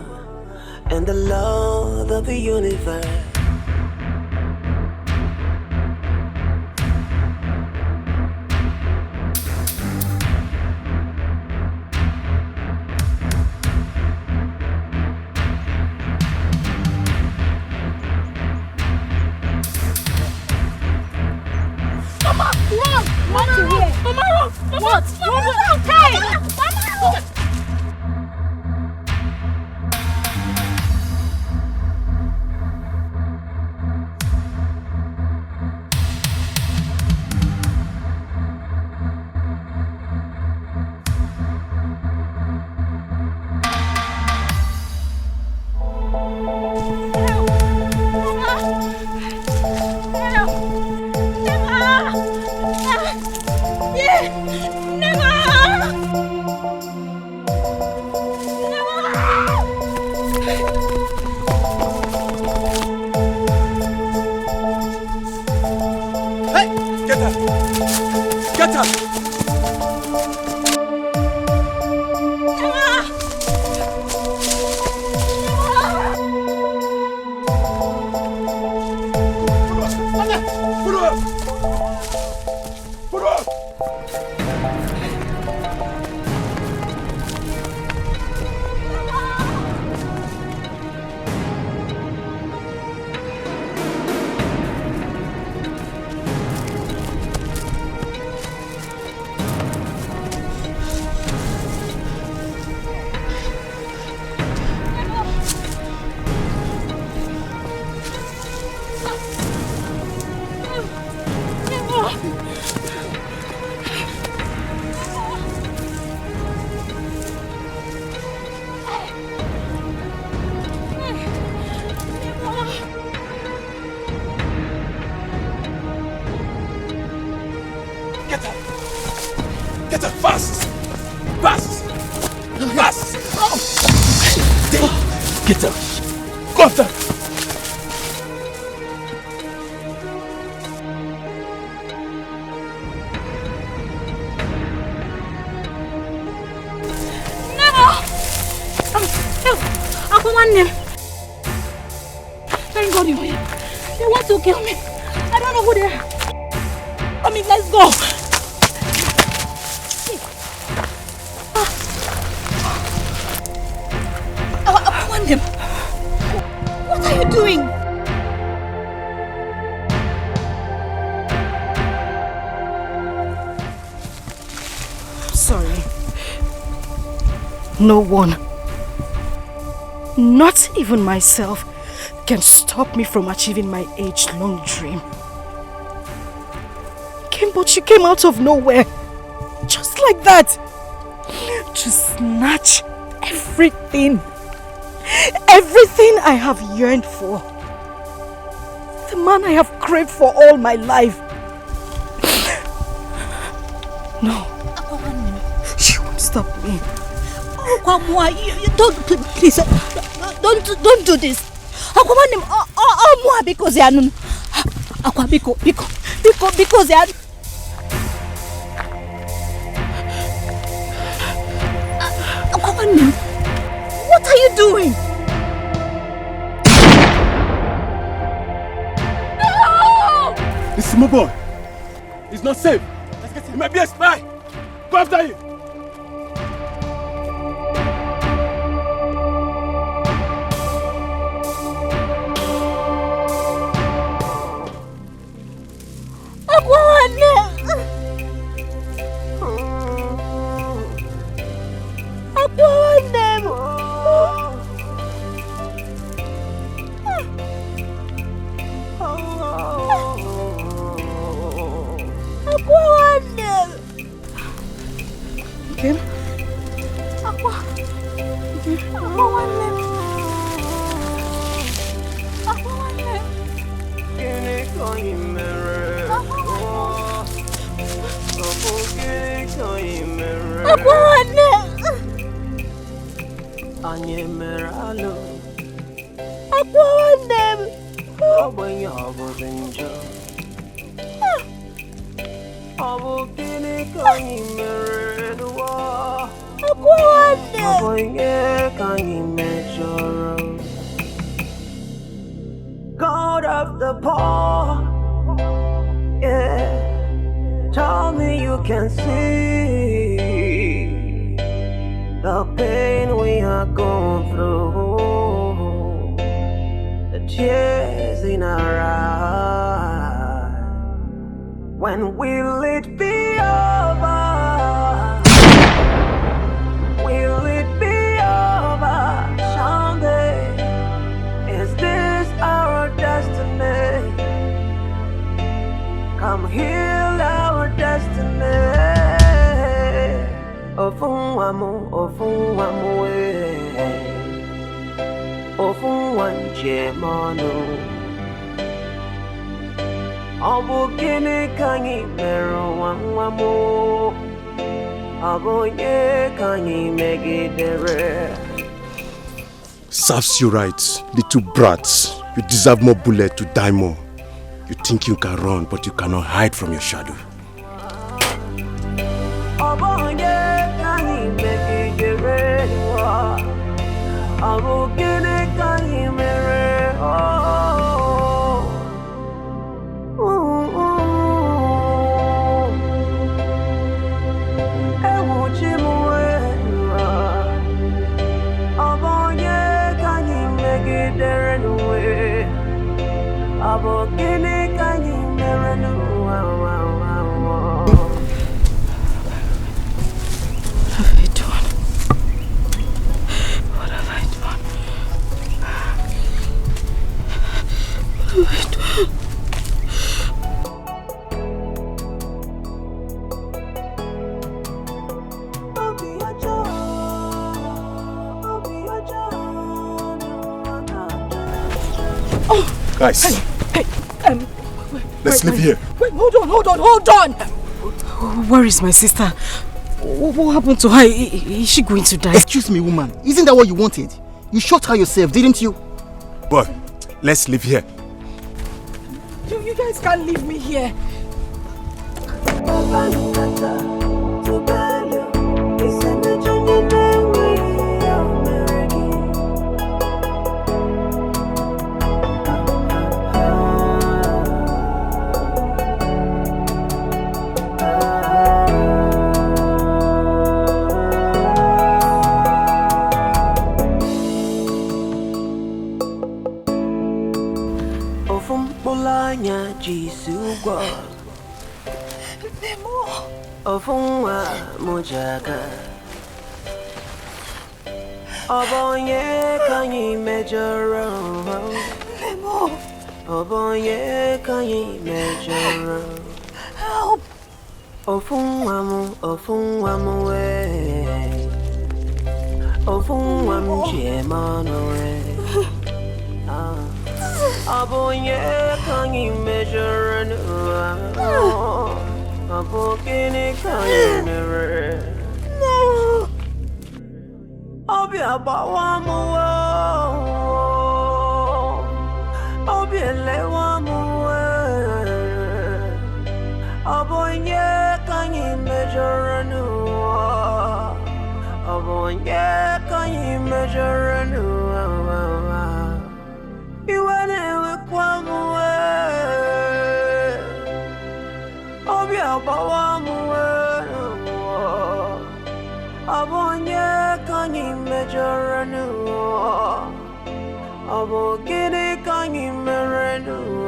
Speaker 1: and the Lord of the universe
Speaker 22: What? Hey!
Speaker 12: Thank God you're here. They want to kill me. I don't know who they are. Come in, let's go. I want them. What are you doing?
Speaker 5: I'm sorry. No one, not even myself, can stop me from achieving my age-long dream. But you came out of nowhere, just like that, to snatch everything I have yearned for, the man I have craved for all my life. No, you won't stop me.
Speaker 12: You don't, please, don't do this. Because they are what are you doing?
Speaker 7: No! This small boy is not safe. Let's get him. He might be a spy. Go after him.
Speaker 1: God of the poor, yeah. Tell me you can see the pain we are going through, the tears in our eyes. When will it be over? Ofun wanje mano Obu gini kanyi mero wangwamo Abo ye kanyi megidere
Speaker 8: Serves you right, little brats. You deserve more bullet to die more. You think you can run, but you cannot hide from your shadow.
Speaker 1: Abo ye kanyi megidere Abo gini kanyi mere Abo gini kanyi mere
Speaker 5: What have I done? What have I done?
Speaker 8: Guys, let's leave here.
Speaker 5: Wait, hold on. Where is my sister? What happened to her? Is she going to die?
Speaker 3: Excuse me, woman. Isn't that what you wanted? You shot her yourself, didn't you?
Speaker 8: Boy, let's leave here.
Speaker 5: You guys can't leave me here.
Speaker 1: Jisugwa Ofunwa Mojaga Obonye kanyi mejoro Obonye kanyi mejoro Help Ofunwa mu we Ofunwa mu jemano we Abonye kanyi measure Abokini kanyi mirror Obi abawamu Obi elewamu Abonye kanyi measure Abonye kanyi measure Abonye kanyi mejoranu Abogini kanyi merenu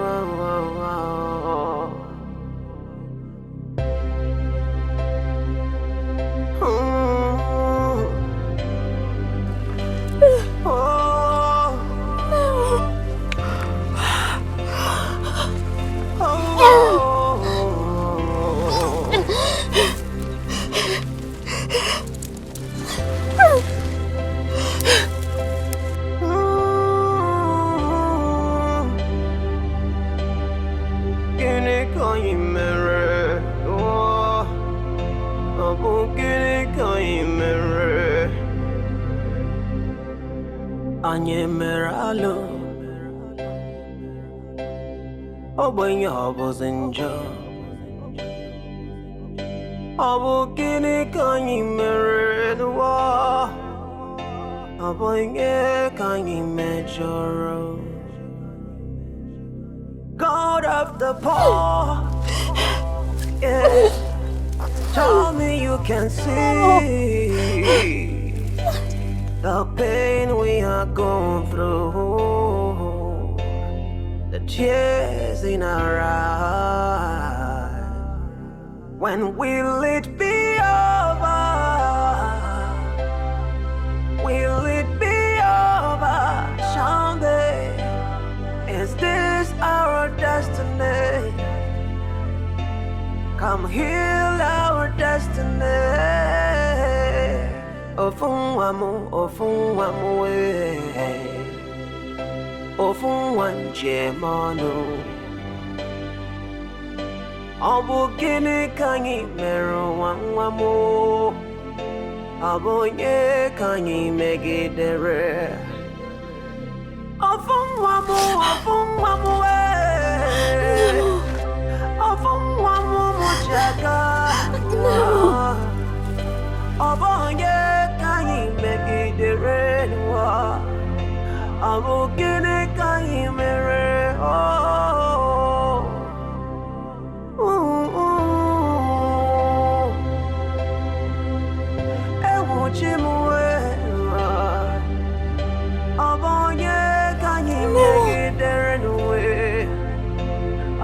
Speaker 1: Anye meralo Obenye obozenjo Abogini kanyi meredwa Obenye kanyi mejoro God of the poor Yeah Tell me you can see the pain we are going through, the tears in our eyes. When will it be over? Will it be over? Someday, is this our destiny? Come heal our destiny. Ofunwamu Ofunwanjemano Obugini kanyi meru wangwamu Abonye kanyi megidere Ofunwamu mujaga Abonye kanyi megidere Abugini kanyi mere Ewuchimwe Abonye kanyi megidere nuwe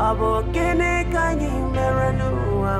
Speaker 1: Abugini kanyi mere nuwa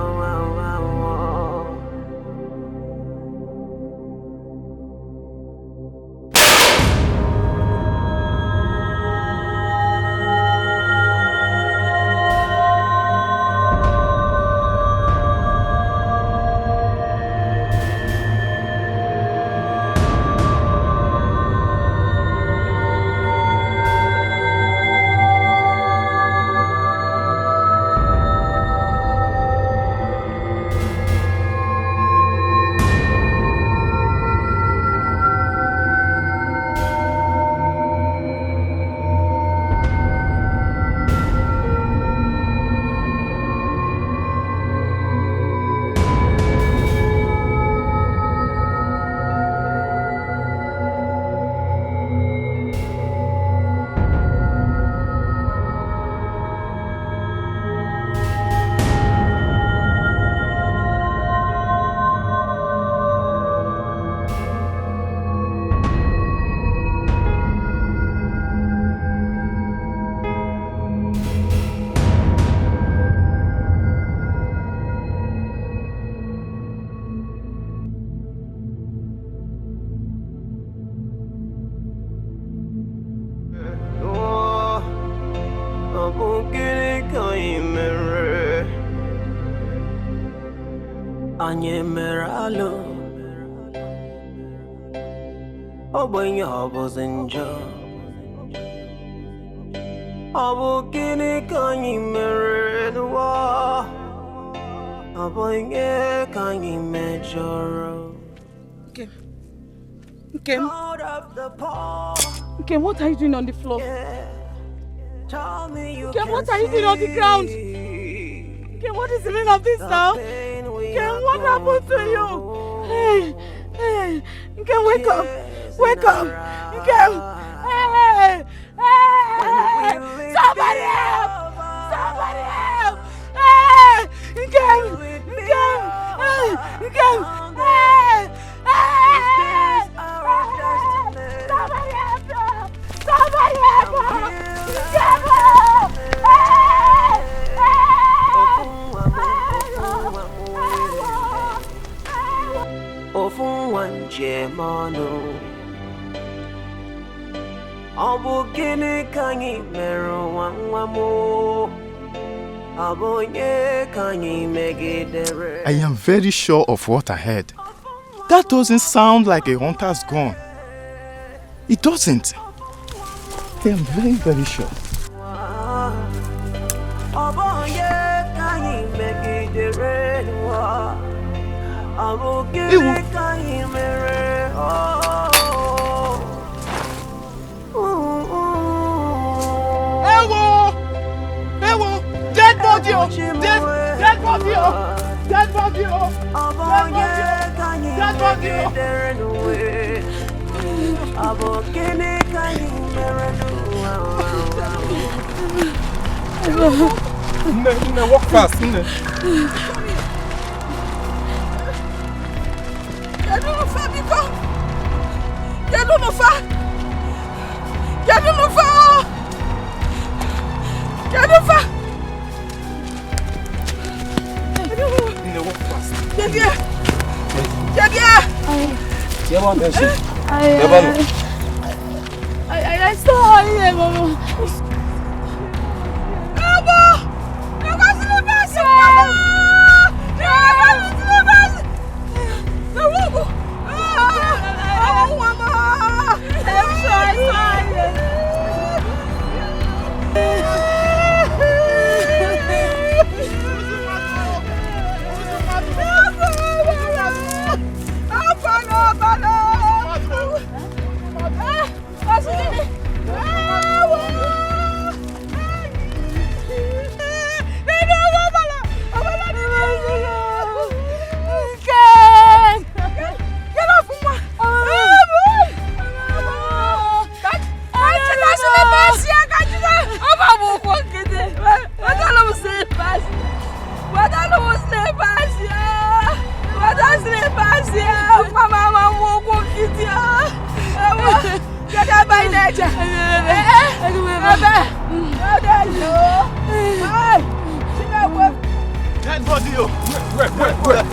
Speaker 1: Anyemeralo Obenye obozenjo Abugini kanyi meredwa Obenye kanyi mejoro
Speaker 5: Nkem, what are you doing on the floor? Nkem, what are you doing on the ground? Nkem, what is the meaning of this now? Nkem, what happened to you? Hey, Nkem, wake up! Wake up! Nkem! Hey! Somebody help! Somebody help! Hey! Nkem! Nkem! Somebody help! Somebody help!
Speaker 1: Ofunwanjemano Obugini kanyi meru wangwamu Abonye kanyi megidere
Speaker 8: I am very sure of what I heard. That doesn't sound like a hunter's gun. It doesn't. I am very, very sure.
Speaker 1: Abonye kanyi megidere
Speaker 8: Ewo. Ewo! Dead body! Dead body! Dead body! Dead body! Walk fast.
Speaker 5: I saw him, Mama.
Speaker 7: Dead body, where?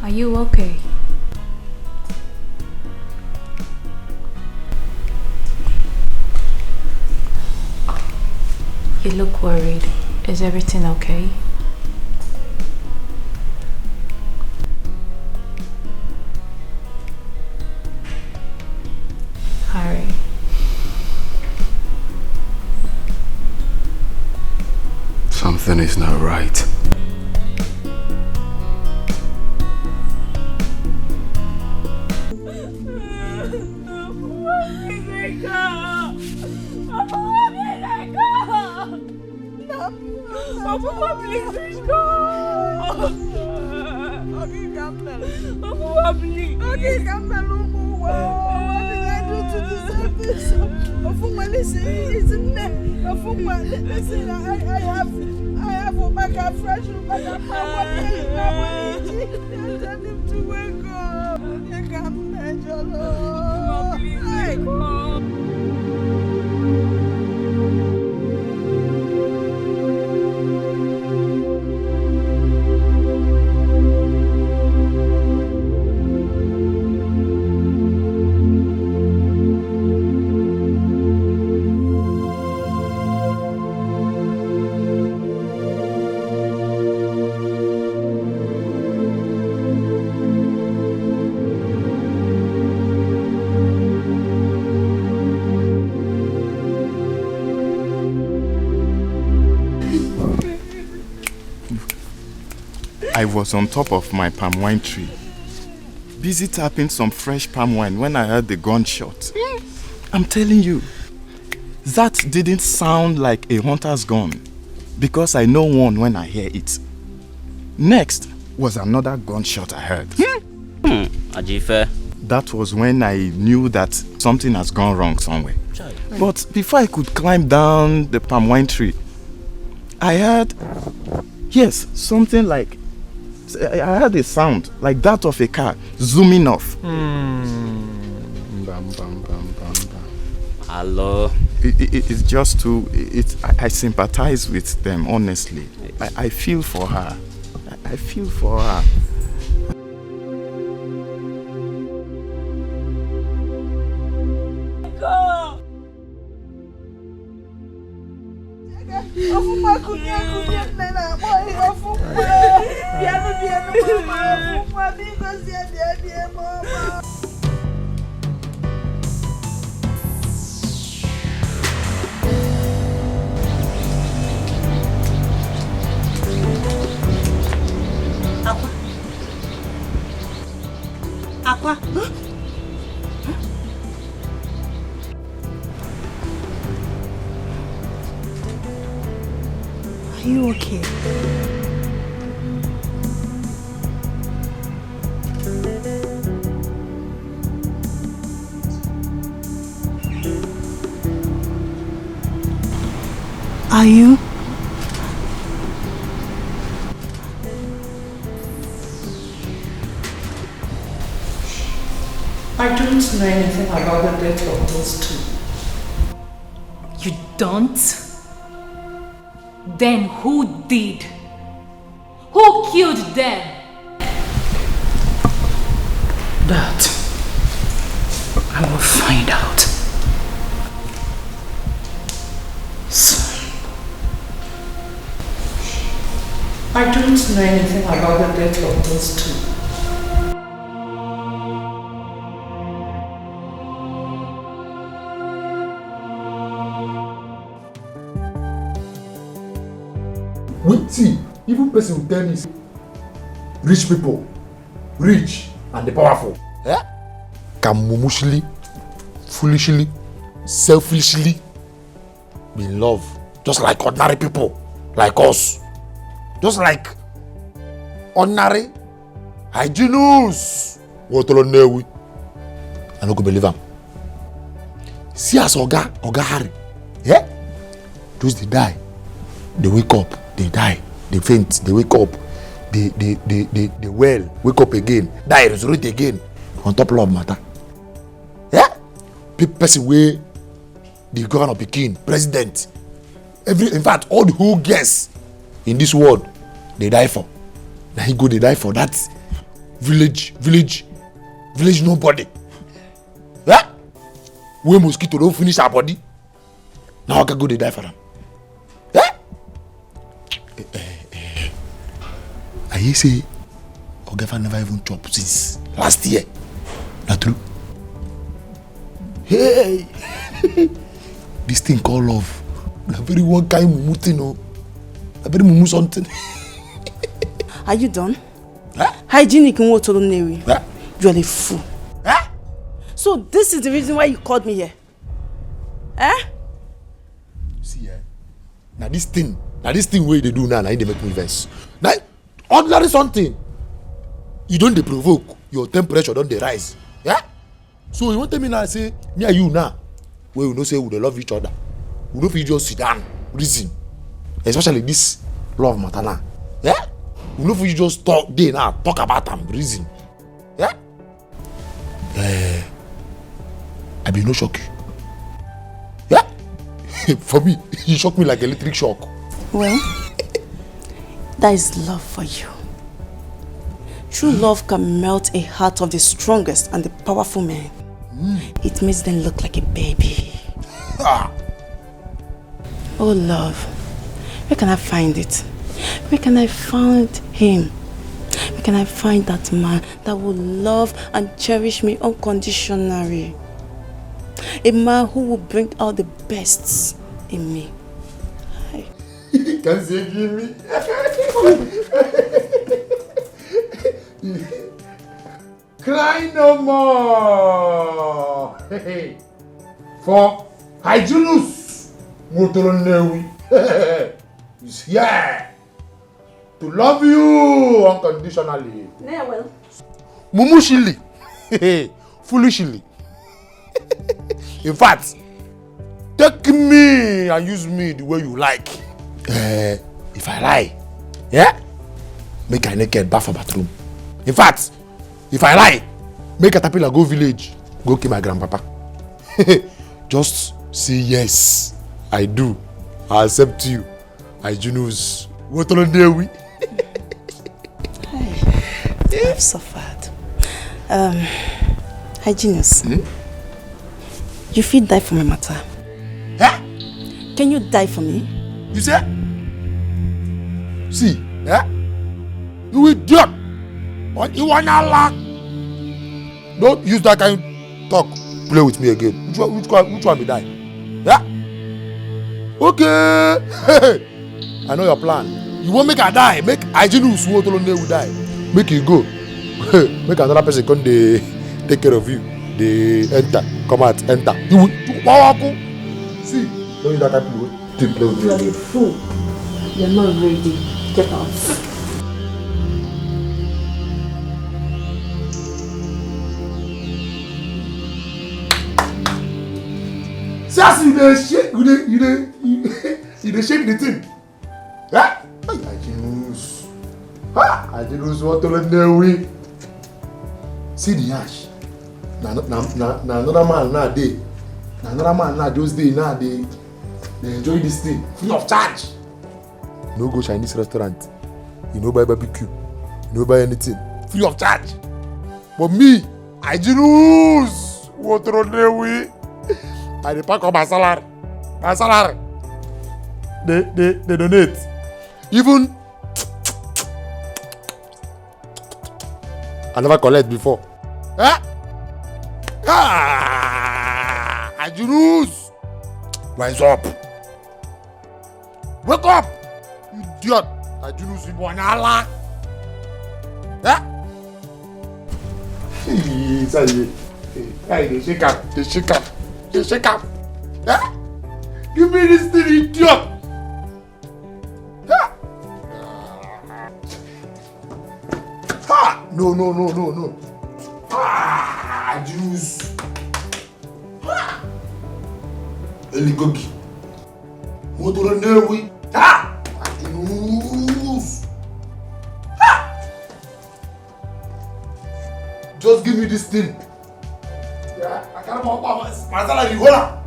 Speaker 10: Are you okay? You look worried. Is everything okay? Harry.
Speaker 18: Something is not right.
Speaker 9: I was on top of my palm wine tree, busy tapping some fresh palm wine when I heard the gunshot. I'm telling you, that didn't sound like a hunter's gun, because I know one when I hear it. Next was another gunshot I heard.
Speaker 20: Ajife.
Speaker 9: That was when I knew that something has gone wrong somewhere. But before I could climb down the palm wine tree, I heard, yes, something like, I heard a sound like that of a car zooming off. Bam, bam, bam, bam, bam.
Speaker 20: Hello.
Speaker 9: It's just too. I sympathize with them, honestly. I feel for her. I feel for her.
Speaker 3: Aqua. Are you okay? Are you?
Speaker 6: I don't know anything about the death of those two.
Speaker 10: You don't? Then who did? Who killed them?
Speaker 6: That I will find out. Son, I don't know anything about the death of those two.
Speaker 2: Wait, see, even person will tell me, rich people, rich and the powerful, can mumushly, foolishly, selfishly be in love, just like ordinary people, like us, just like ordinary hygienus. What do you I don't believe him. See as Oga Harry, those they die, they wake up, they die, they faint, they wake up, they well, wake up again, die, resurrect again, on top love matter. Person way the governor of Pekin, president, in fact, all the whole guests in this world, they die for. Now he go, they die for that village nobody. Where mosquito don't finish our body. Now I can go, they die for them. I hear say Ogefa never even chop since last year. Not true? Hey, this thing called love. Na very one kind mumu thing, no. Na very mumu something.
Speaker 5: Are you done? Hygienic in what Newi? You are a fool. So this is the reason why you called me here.
Speaker 2: See, now this thing where they do now they make me vex. Now, ordinary something, you don't provoke, your temperature don't rise. So you want to tell me now, say, me and you now, where we know say we love each other. We don't feel just sit down, reason. Especially this love matter now. We don't feel just talk day now, talk about them, reason. I be no shock you. For me, you shock me like electric shock.
Speaker 5: Well, that is love for you. True love can melt a heart of the strongest and the powerful man. It makes them look like a baby. Oh love, where can I find it? Where can I find him? Where can I find that man that will love and cherish me unconditionally? A man who will bring out the best in me.
Speaker 2: Can say give me? Cry no more. For Hyginus Motoronewi is here to love you unconditionally.
Speaker 5: Well.
Speaker 2: Mumushili, foolishly. In fact, take me and use me the way you like. If I lie, make I naked bath for bathroom. In fact, if I lie, make a tapila go village, go kill my grandpapa. Just say yes, I do. I accept you. Hyginus. What on there we?
Speaker 5: I've suffered. Hyginus. You feel die for my matter. Can you die for me?
Speaker 2: You say? See, you idiot! What you wanna laugh? Don't use that kind of talk. Play with me again. Which one be die? Okay. I know your plan. You won't make her die. Make Hyginus who will die. Make you go. Make another person come they take care of you. They enter, come out, enter. You will see. Don't use that type of play with me.
Speaker 5: You are a fool. You're not ready. Get out.
Speaker 2: Just you shake, you shake the thing. Hyginus, what to let we see the ash. Na another man nowadays. Na another man now those days now they enjoy this thing free of charge. No go Chinese restaurant. You no buy barbecue. You no buy anything free of charge. But me, I lose. What run we? I dey pack up my salary. My salary. They donate. Even I never collect before. Eh? I lose. Rise up. Wake up. You idiot. I lose in one Allah. Eh? Hey, they shake up. They shake up. They shake up. Eh? Give me this thing, idiot. No. Juice. Eligogi. What do I know we? Juice. Just give me this thing. Yeah, I can't walk my salary. Hold on.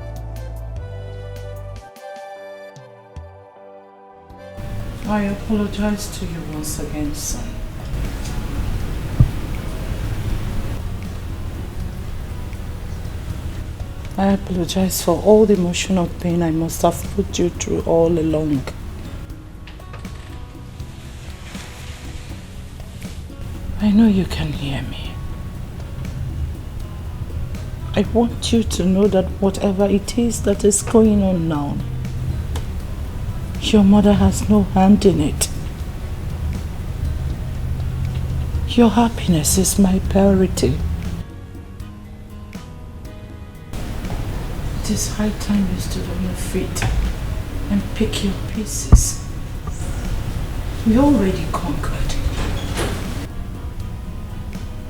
Speaker 6: I apologize to you once again, son. I apologize for all the emotional pain I must have put you through all along. I know you can hear me. I want you to know that whatever it is that is going on now, your mother has no hand in it. Your happiness is my priority. It is high time you stood on your feet and pick your pieces. We already conquered.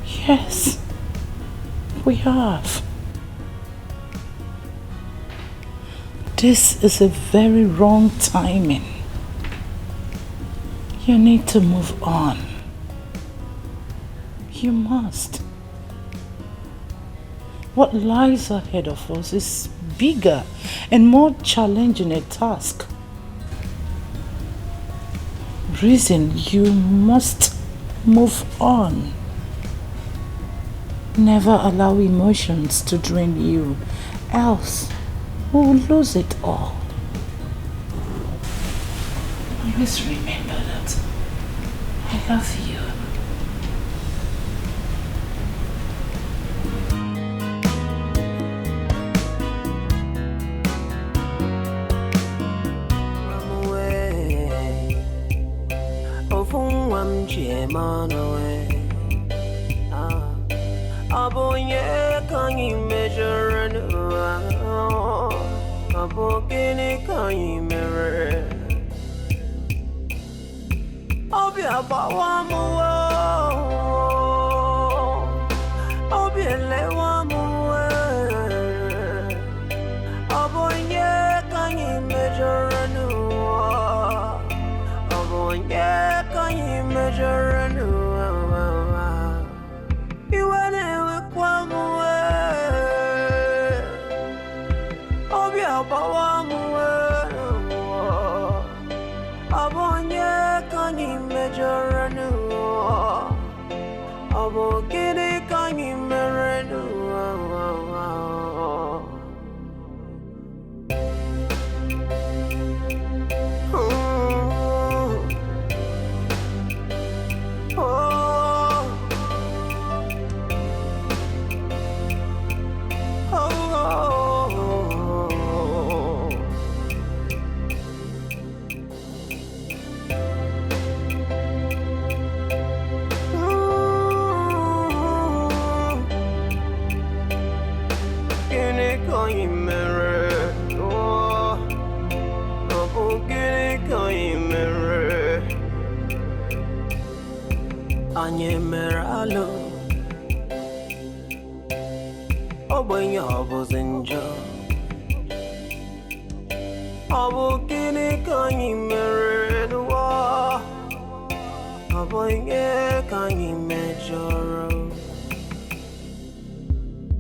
Speaker 6: Yes, we have. This is a very wrong timing. You need to move on. You must. What lies ahead of us is bigger and more challenging a task. Reason you must move on. Never allow emotions to drain you, else we will lose it all. Always remember that I love you.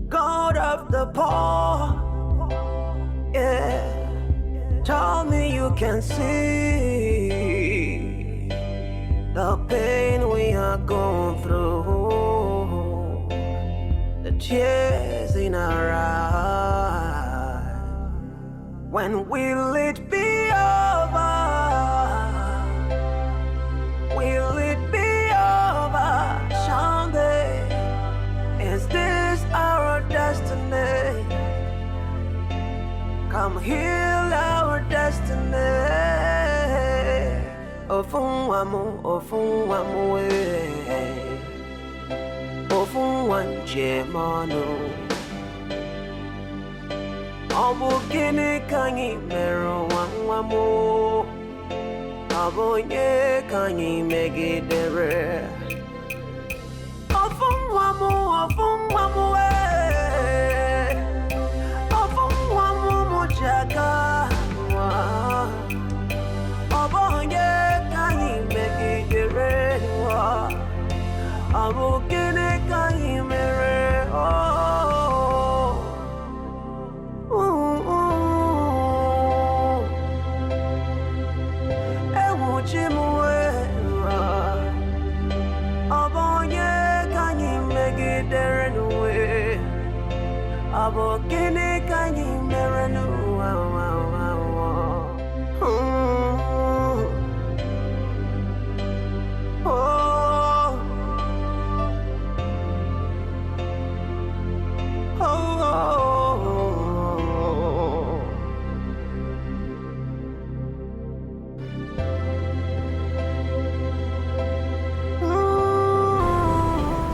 Speaker 1: God of the poor, yeah. Tell me you can see the pain we are going through. tears in our eyes. When will it be over? Will it be over? Someday, is this our destiny? Come heal our destiny. Ofun wamu ofun wanje manu. Obu gini kanyi mero wamu. Obu nye kanyi megidere. Ofun wamu ofun wamu mujaka. Obu nye kanyi megidere. Obu gini kanyi mere.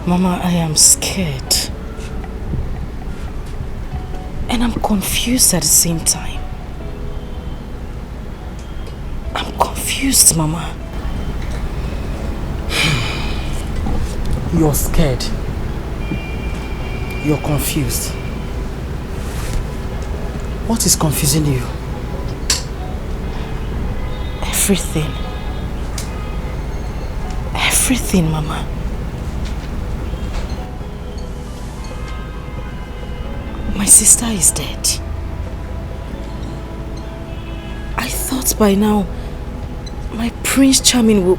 Speaker 12: Mama, I am scared. And I'm confused at the same time. I'm confused, Mama.
Speaker 3: You're scared. You're confused. What is confusing you?
Speaker 12: Everything. Everything, Mama. My sister is dead. I thought by now my Prince Charming will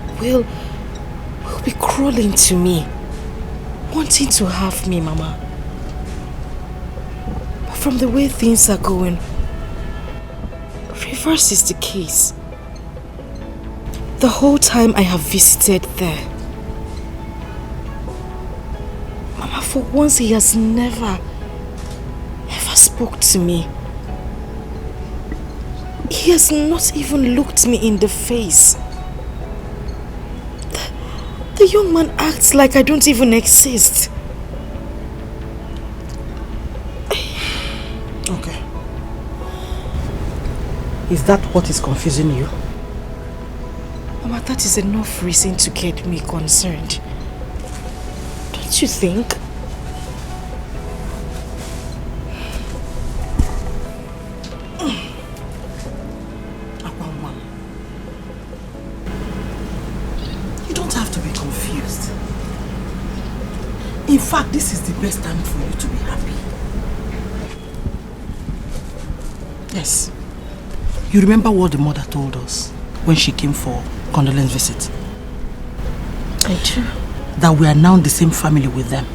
Speaker 12: be crawling to me, wanting to have me, Mama. But from the way things are going, reverse is the case. The whole time I have visited there, Mama, for once he has never spoke to me. He has not even looked me in the face. The young man acts like I don't even exist.
Speaker 3: Okay. Is that what is confusing you?
Speaker 12: Mama, that is enough reason to get me concerned. Don't you think?
Speaker 3: In fact, this is the best time for you to be happy. Yes. You remember what the mother told us when she came for condolence visit?
Speaker 12: I do.
Speaker 3: That we are now the same family with them.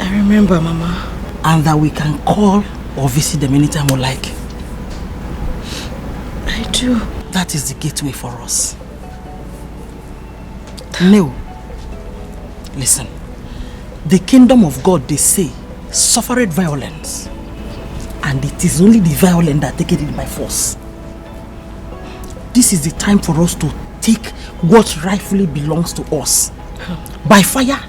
Speaker 12: I remember, Mama.
Speaker 3: And that we can call or visit them anytime we like.
Speaker 12: I do.
Speaker 3: That is the gateway for us. No. Listen, the kingdom of God, they say, suffered violence. And it is only the violent that take it by force. This is the time for us to take what rightfully belongs to us. By fire,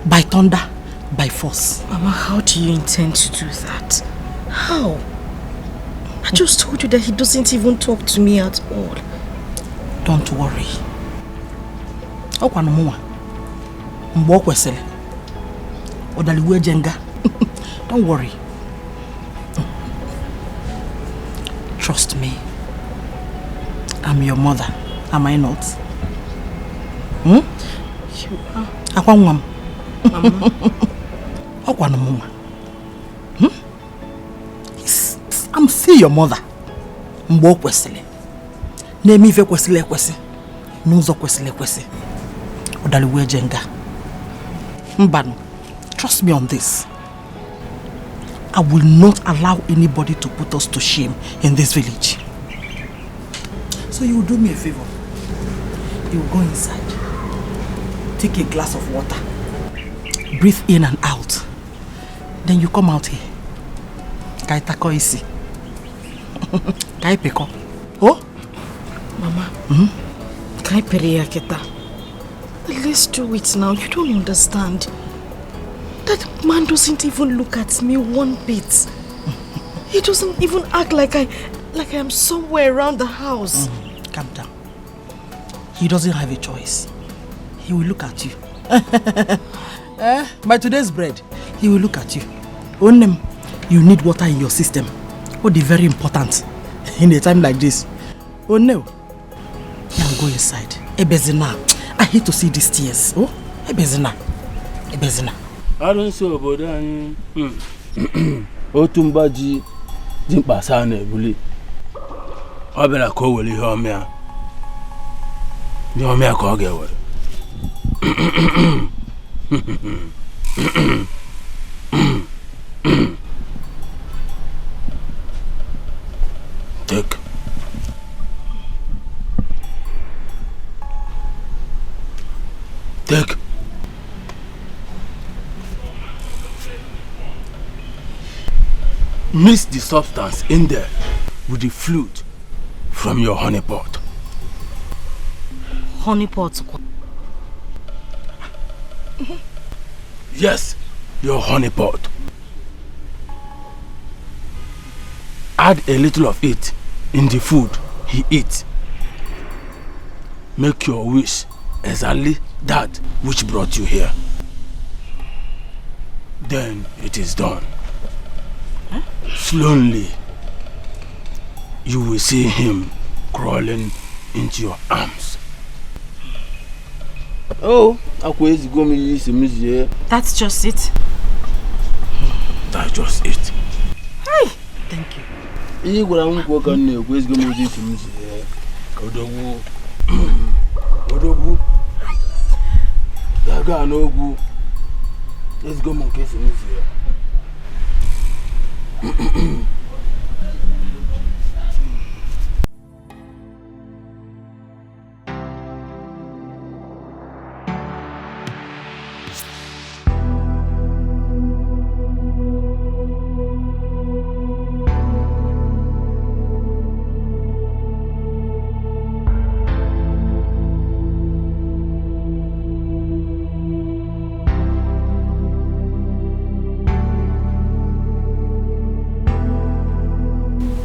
Speaker 3: by thunder, by force.
Speaker 12: Mama, how do you intend to do that? How? I just told you that he doesn't even talk to me at all.
Speaker 3: Don't worry. Don't worry. Trust me. I'm your mother. Am I not?
Speaker 12: You are.
Speaker 3: Mama. I'm still your mother. Mbo kwesile. Nemi ve kwesile kwesi. Nuzo kwesile kwesi. Odaliwe jenga. Mbanu. trust me on this. I will not allow anybody to put us to shame in this village. So you will do me a favor. You will go inside, take a glass of water, breathe in and out. Then you come out here. Kai tako isi. Kai peko. Oh?
Speaker 5: Mama. Kai periya kita. Let's do it now. You don't understand. That man doesn't even look at me one bit. He doesn't even act like I am somewhere around the house.
Speaker 3: Calm down. He doesn't have a choice. He will look at you. By today's bread, he will look at you. Onem, you need water in your system. What is very important in a time like this. Oh no. Now go inside. Ebezina. I hate to see these tears. Oh, Ebezina. Ebezina.
Speaker 7: I don't see about that. Otumbaji jimpa sana buli. Obela ko woli homia. Ni homia ko ge wori. Take. Take. Mix the substance in there with the fluid from your honey pot.
Speaker 5: Honey pot?
Speaker 7: Yes, your honey pot. Add a little of it in the food he eats. Make your wish exactly that which brought you here. Then it is done. Slowly, you will see him crawling into your arms. Oh,
Speaker 5: that's just it.
Speaker 7: That's just it.
Speaker 5: Hey, thank you.
Speaker 7: Let's go, monkey.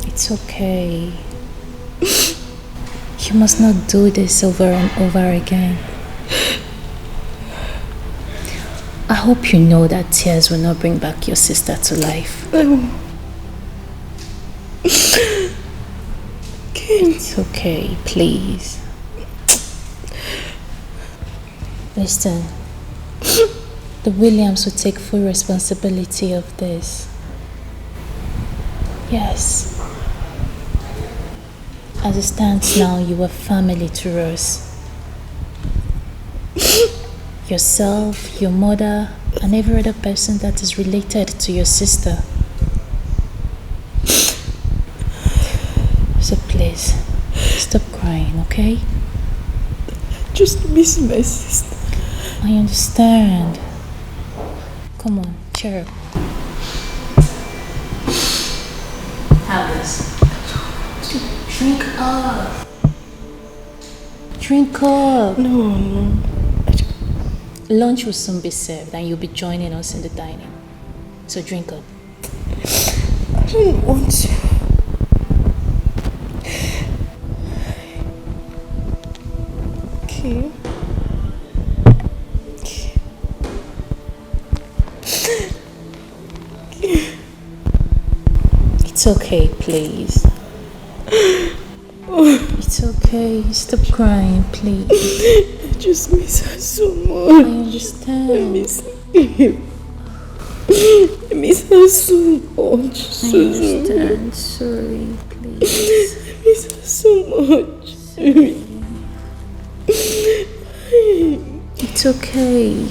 Speaker 10: It's okay. You must not do this over and over again. I hope you know that tears will not bring back your sister to life. It's okay, please. Listen, the Williams will take full responsibility of this. Yes. As it stands now, you are family to us. Yourself, your mother, and every other person that is related to your sister. So please, stop crying, okay?
Speaker 5: Just miss my sister.
Speaker 10: I understand. Come on, cheer up. Have this. Drink up. Drink up.
Speaker 5: No.
Speaker 10: Lunch will soon be served and you'll be joining us in the dining. So drink up.
Speaker 5: I don't want to. Okay.
Speaker 10: It's okay, please. It's okay. Stop crying, please.
Speaker 5: I just miss her so much.
Speaker 10: I understand.
Speaker 5: I miss him. I miss her so much.
Speaker 10: I understand. Sorry, please.
Speaker 5: I miss her so much.
Speaker 10: It's okay.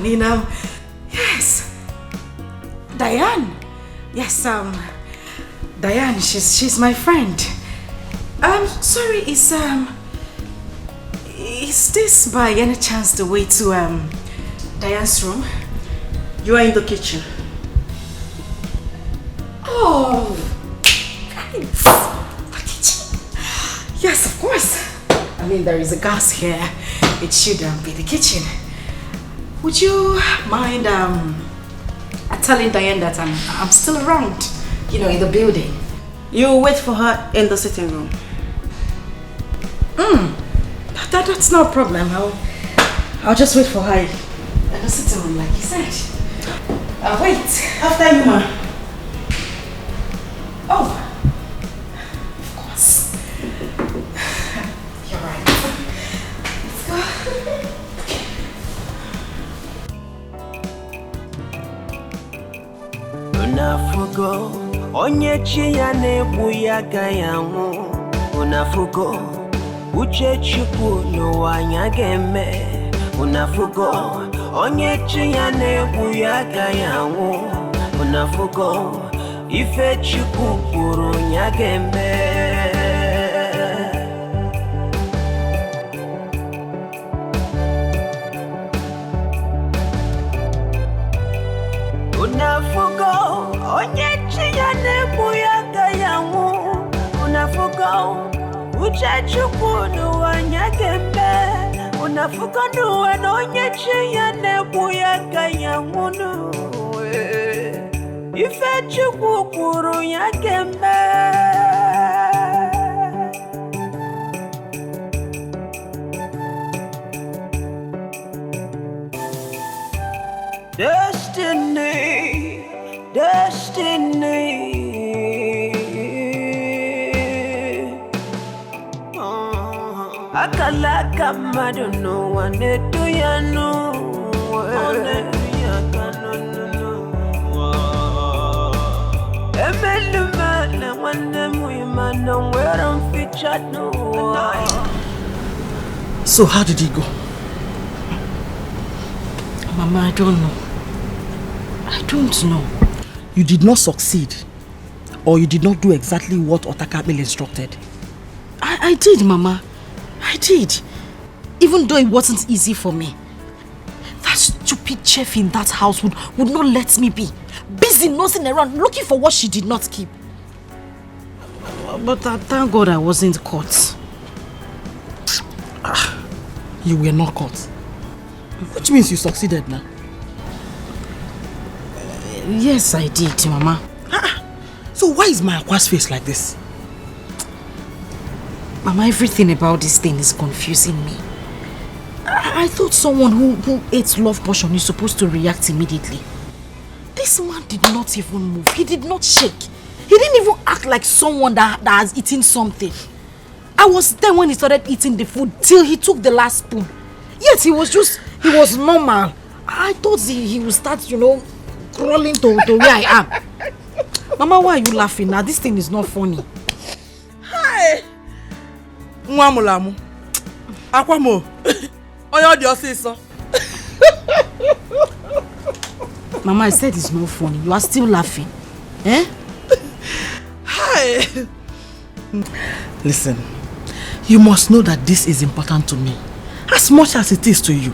Speaker 5: mean, yes. Diane. Yes, Diane, she's my friend. Sorry, is this by any chance the way to Diane's room? You are in the kitchen. Oh, thanks. The kitchen. Yes, of course. I mean, there is a gas here. It should be the kitchen. Would you mind telling Diane that I'm still around, in the building?
Speaker 3: You wait for her in the sitting room.
Speaker 5: That's no problem. I'll just wait for her in the sitting room, like you said. I'll wait. After you, ma. Oh, of course. You're right. Let's go.
Speaker 1: Unafugo onyechi ya nebu ya gayangu. Unafugo uche chukwu n'ụwa nyageme. Unafugo onyechi ya nebu ya gayangu. Unafugo ife chukwu kwuru nyageme. Unafugo onyechi ya nebu ya gayangu. Unafugo uche chukwu n'ụwa nyageme. Unafugo n'ụwa n'onyechi ya nebu ya gayangu. Ife chukwu kwuru nyageme. Destiny, destiny. Akala kamado no one do ya no. Emeluma one woman no where I'm featured no.
Speaker 3: So how did he go?
Speaker 5: Mama, I don't know. I don't know.
Speaker 3: You did not succeed, or you did not do exactly what Otakabili instructed?
Speaker 5: I did, Mama. I did. Even though it wasn't easy for me. That stupid chef in that house would not let me be. Busy nosing around, looking for what she did not keep. But thank God I wasn't caught.
Speaker 3: You were not caught? Which means you succeeded now?
Speaker 5: Yes, I did, Mama.
Speaker 3: So why is my Akwa's face like this?
Speaker 5: Mama, everything about this thing is confusing me. I thought someone who ate love potion is supposed to react immediately. This man did not even move. He did not shake. He didn't even act like someone that has eaten something. I was there when he started eating the food till he took the last spoon. Yet he was normal. I thought he would start, crawling to where I am. Mama, why are you laughing now? This thing is not funny.
Speaker 3: Hi! Mwamulamu. Akwamo. Oyo di osiso.
Speaker 5: Mama, I said it's not funny. You are still laughing. Eh?
Speaker 3: Hi! Listen, you must know that this is important to me. As much as it is to you.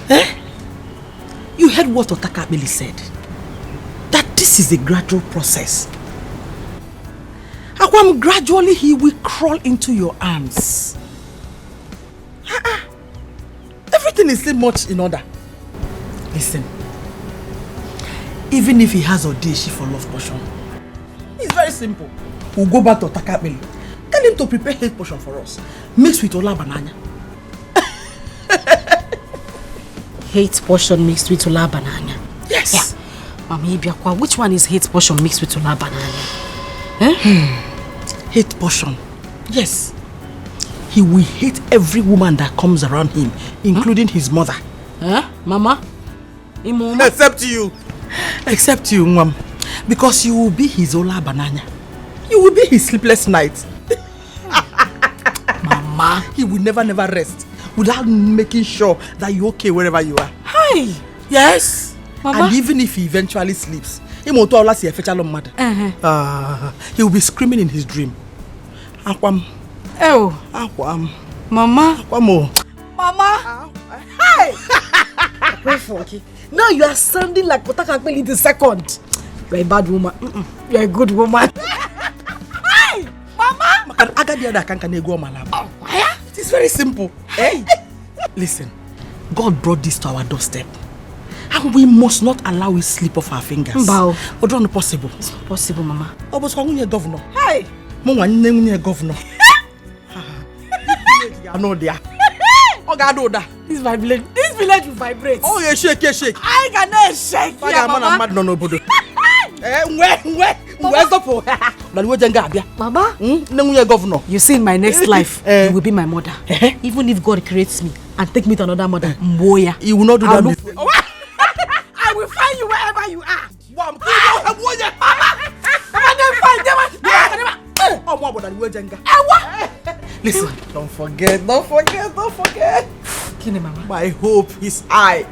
Speaker 3: Eh? You heard what Otakabili said. That this is a gradual process. Akwam, gradually he will crawl into your arms. Everything is still much in order. Listen. Even if he has audition for love potion, it's very simple. We'll go back to Otakabili. Tell him to prepare hate potion for us. Mixed with Ola Banana.
Speaker 5: Hate potion mixed with Ola Banana?
Speaker 3: Yes.
Speaker 5: Yeah. Mama Ibiakwa, which one is hate potion mixed with Ola Banana?
Speaker 3: Hate potion. Yes. He will hate every woman that comes around him, including his mother.
Speaker 5: Mama?
Speaker 3: Except you. Except you, Mom. Because you will be his Ola Banana. You will be his sleepless night. Mama. He will never rest without making sure that you're okay wherever you are.
Speaker 5: Hi.
Speaker 3: Yes.
Speaker 5: Mama?
Speaker 3: And even if he eventually sleeps, he will be screaming in his dream. Akwam.
Speaker 5: Oh.
Speaker 3: Akwam.
Speaker 5: Mama.
Speaker 3: Akwamo.
Speaker 5: Mama. Hi. Very funky. Now you are sounding like Otakakbeli the second. You're a bad woman. You're a good woman. Hi. Mama.
Speaker 3: It is very simple. Hey. Listen, God brought this to our doorstep. And we must not allow it slip off our fingers.
Speaker 5: Bow.
Speaker 3: It's not possible.
Speaker 5: It's not possible, Mama.
Speaker 3: I was governor.
Speaker 5: Hi.
Speaker 3: Governor. I know there.
Speaker 5: This village will vibrate.
Speaker 3: Oh, yeah, shake.
Speaker 5: I cannot shake.
Speaker 3: Mama.
Speaker 5: Mama,
Speaker 3: governor.
Speaker 5: You see, in my next life, you will be my mother. Even if God creates me and take me to another mother, Mboya.
Speaker 3: You will not do that before.
Speaker 5: I will find you wherever you are.
Speaker 3: Listen, don't forget.
Speaker 5: Kini, Mama.
Speaker 3: My hope is I.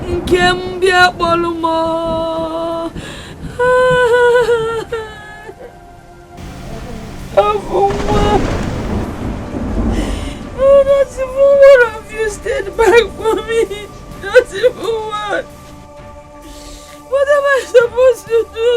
Speaker 1: Nkem bia bolumo. Not even one of you stayed back for me. Not even one. What am I supposed to do?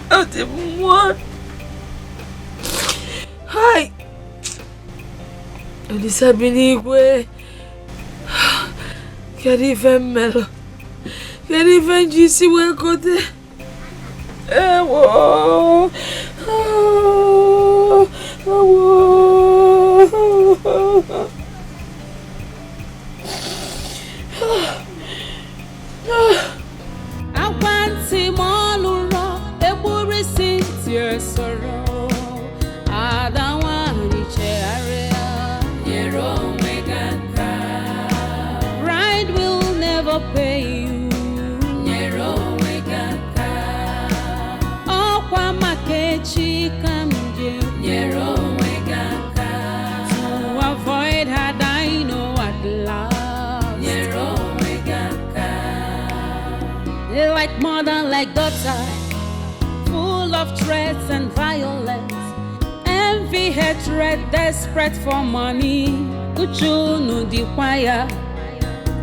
Speaker 1: Not even one. Hi. Elisabinigwe. Kerifen melo. Kerifen jisi wekote. Ewo.
Speaker 21: Awanti moluro eburi sintier sorrow. Adawani chearea. Yero megaka. Pride will never pay you. Yero megaka. Okwa makechi kamje. Yero megaka. To avoid had I know at last. Yero megaka. Like mother, like daughter, full of threats and violence, envy, hatred, desperate for money. Uchu no dequire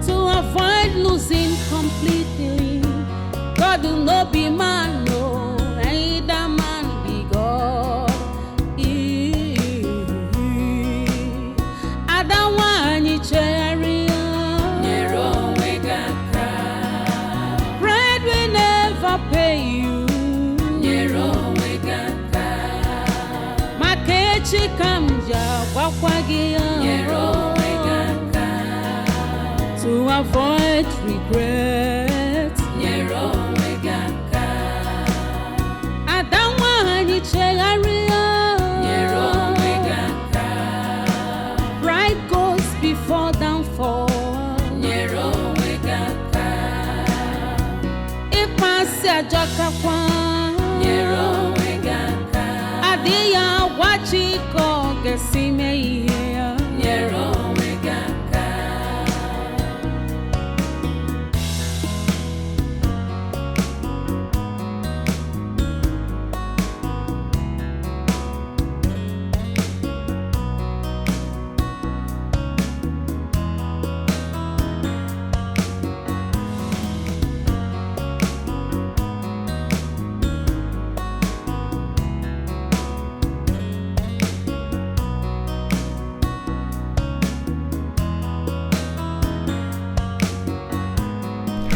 Speaker 21: to avoid losing completely. God will not be man, no, neither man be God. To avoid regret, pride goes before downfall. Adia wachiko gesime iya.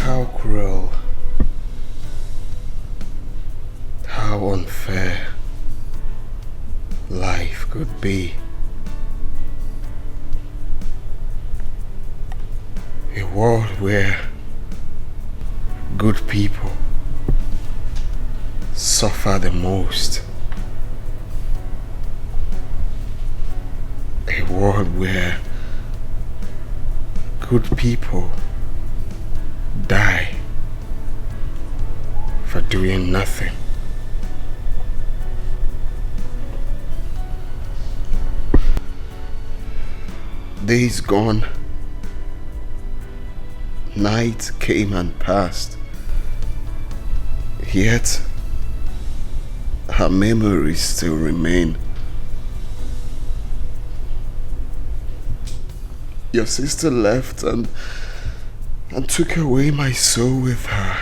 Speaker 18: How cruel. How unfair life could be. A world where good people suffer the most. A world where good people die for doing nothing. Days gone, night came and passed, yet her memories still remain. Your sister left and took away my soul with her.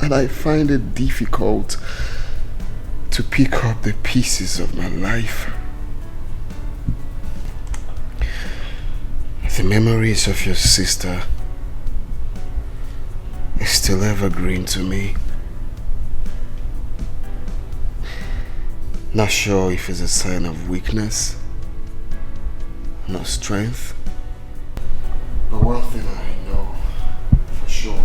Speaker 18: And I find it difficult to pick up the pieces of my life. The memories of your sister is still evergreen to me. Not sure if it's a sign of weakness, not strength. But one thing I know for sure,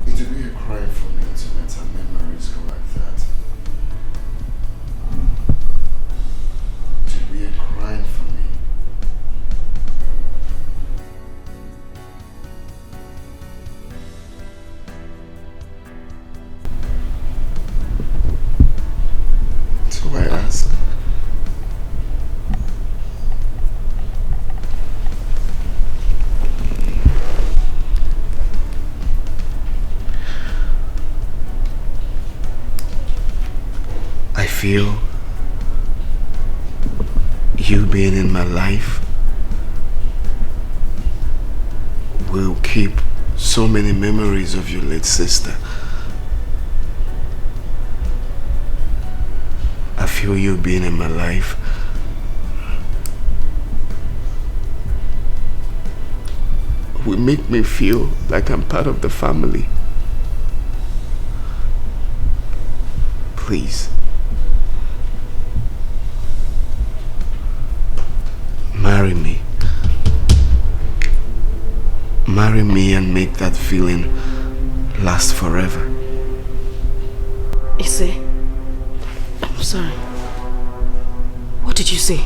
Speaker 18: it would be a crime for me to let her memories go like that. It would be a crime for me. So I ask, I feel you being in my life will keep so many memories of your late sister. I feel you being in my life will make me feel like I'm part of the family. Please, marry me. Marry me and make that feeling last forever.
Speaker 5: Ise, I'm sorry. What did you say?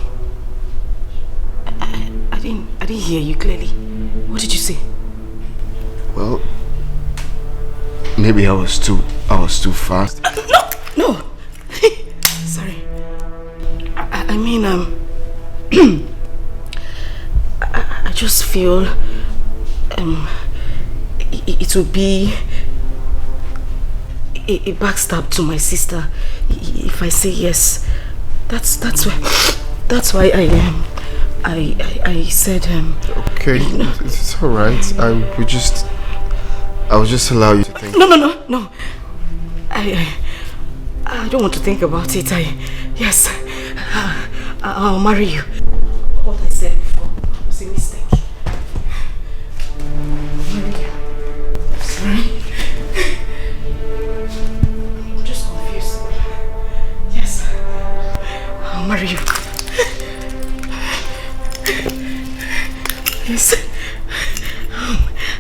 Speaker 5: I didn't hear you clearly. What did you say?
Speaker 18: Well, maybe I was too fast.
Speaker 5: No. Sorry. I mean, I just feel it would be a backstab to my sister if I say yes. That's why I said
Speaker 18: Okay, it's all right. I will just allow you to think.
Speaker 5: No. I don't want to think about it. Yes, I'll marry you. What I said before was a mistake. I'll marry you. I'm sorry.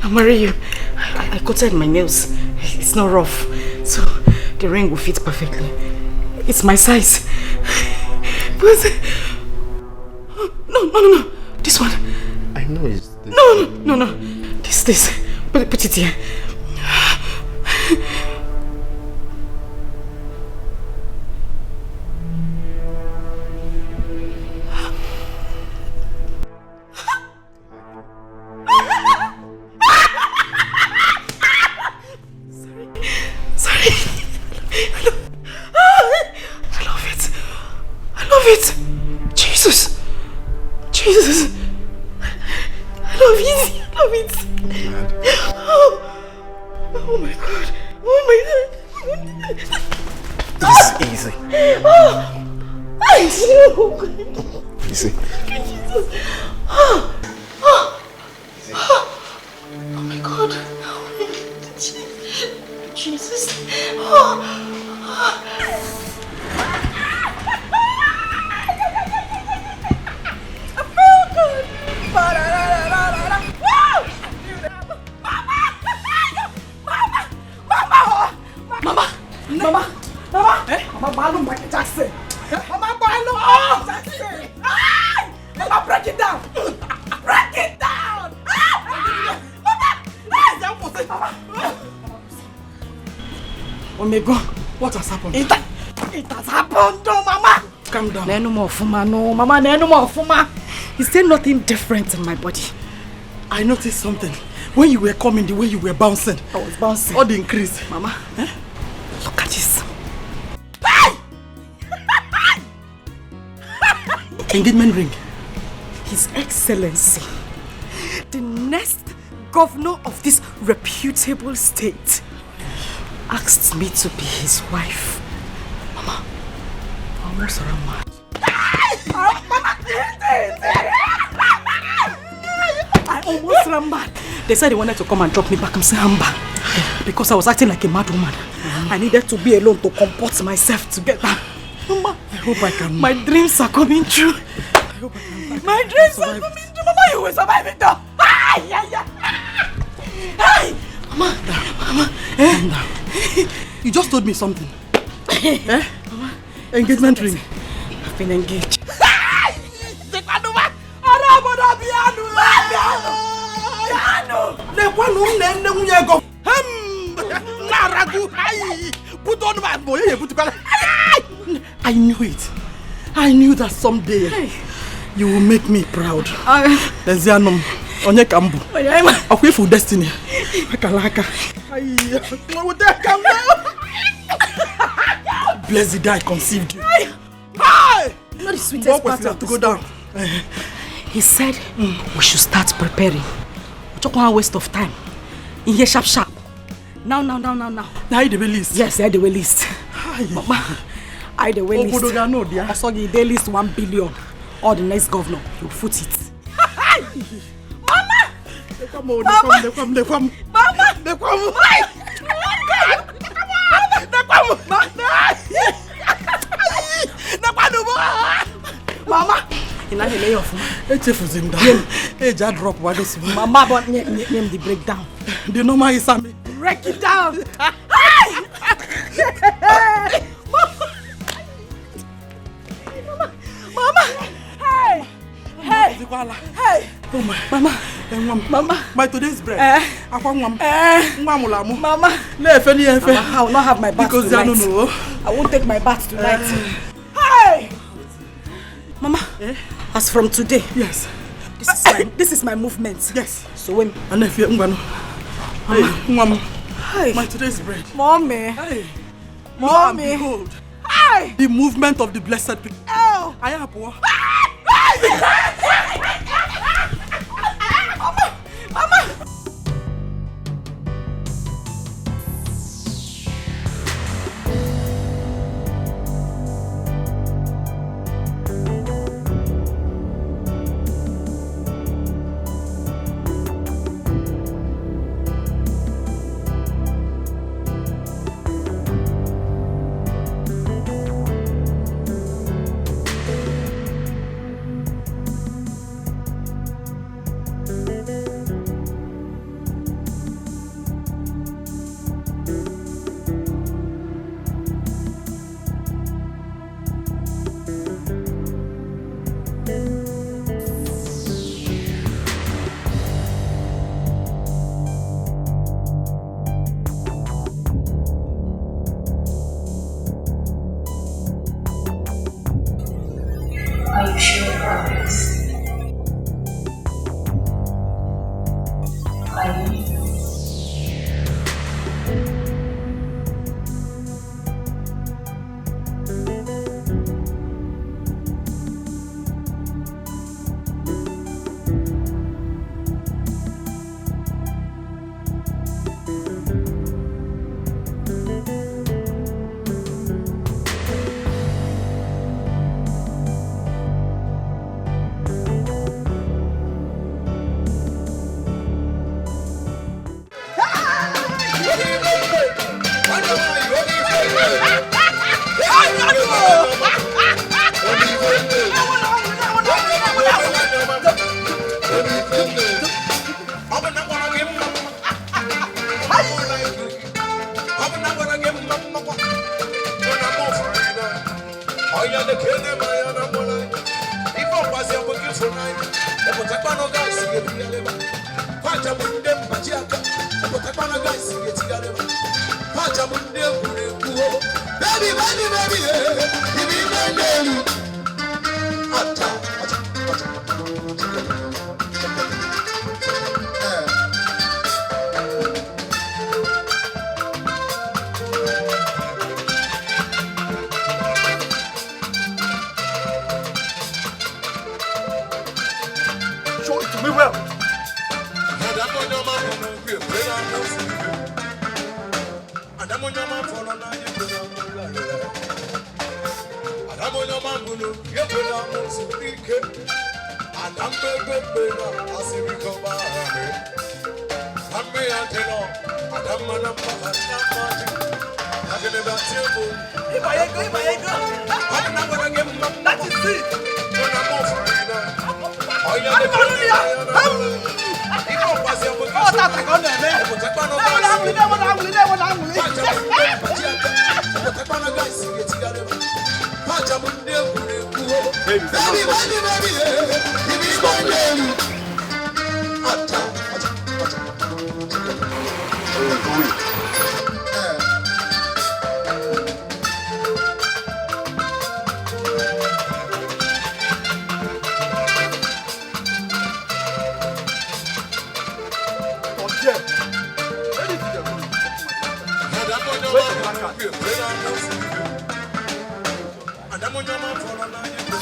Speaker 3: I'll marry you. I cutted my nails. It's not rough. So the ring will fit perfectly. It's my size. But... No. This one.
Speaker 18: I know it's this.
Speaker 3: No. This. Put it here. Sorry. I love it. Jesus. I love it. Oh my God.
Speaker 18: This is easy. Easy.
Speaker 3: Jesus. Oh my God. Jesus. Mama, Balloon Michael Jackson. Mama, Balloon Jackson. Mama, break it down. Break it down. Oh my God, what has happened? It has happened, no, Mama. Calm down. No more Fuma, no, Mama, no more Fuma. Is there nothing different in my body? I noticed something. When you were coming, the way you were bouncing. I was bouncing. All the increase. Mama, look at this. Engagement ring. His Excellency, the next governor of this reputable state, asked me to be his wife. Mama, I almost ran mad. I almost ran mad. They said they wanted to come and drop me back in Samba because I was acting like a mad woman. I needed to be alone to comport myself together. Mama, I hope I can. My dreams are coming true. I hope I can. My dreams are coming true. Mama, you will survive it though. Mama, calm down. You just told me something. Mama, engagement ring. I've been engaged. I knew it. I knew that someday you will make me proud. Lezianum, onye kambu. Akwe for destiny. Akalaka. Bless the day I conceived you. Not the sweetest part of to go down. He said we should start preparing. We don't want a waste of time. In here sharp. Now. Now I the list. Yes, I the list. Mama, I the list. I saw the list 1 billion. Or the next governor, you foot it. Mama! They come. Mama! In a lay off. It's a fuzim down. Hey, just drop what is Mama, but name the breakdown. The number is Sammy. Break it down. Mama! Hey! Oh my. Mama! My today's bread. Mama! I will not have my bath tonight. I won't take my bath tonight. Hey! Mama, as from today, yes. This is my movement. Yes. So when and if you Mama. Hey. My today's bread. Mommy. Hey. Mommy. Behold. Hey. The movement of the blessed people. Oh. I am poor. Mama.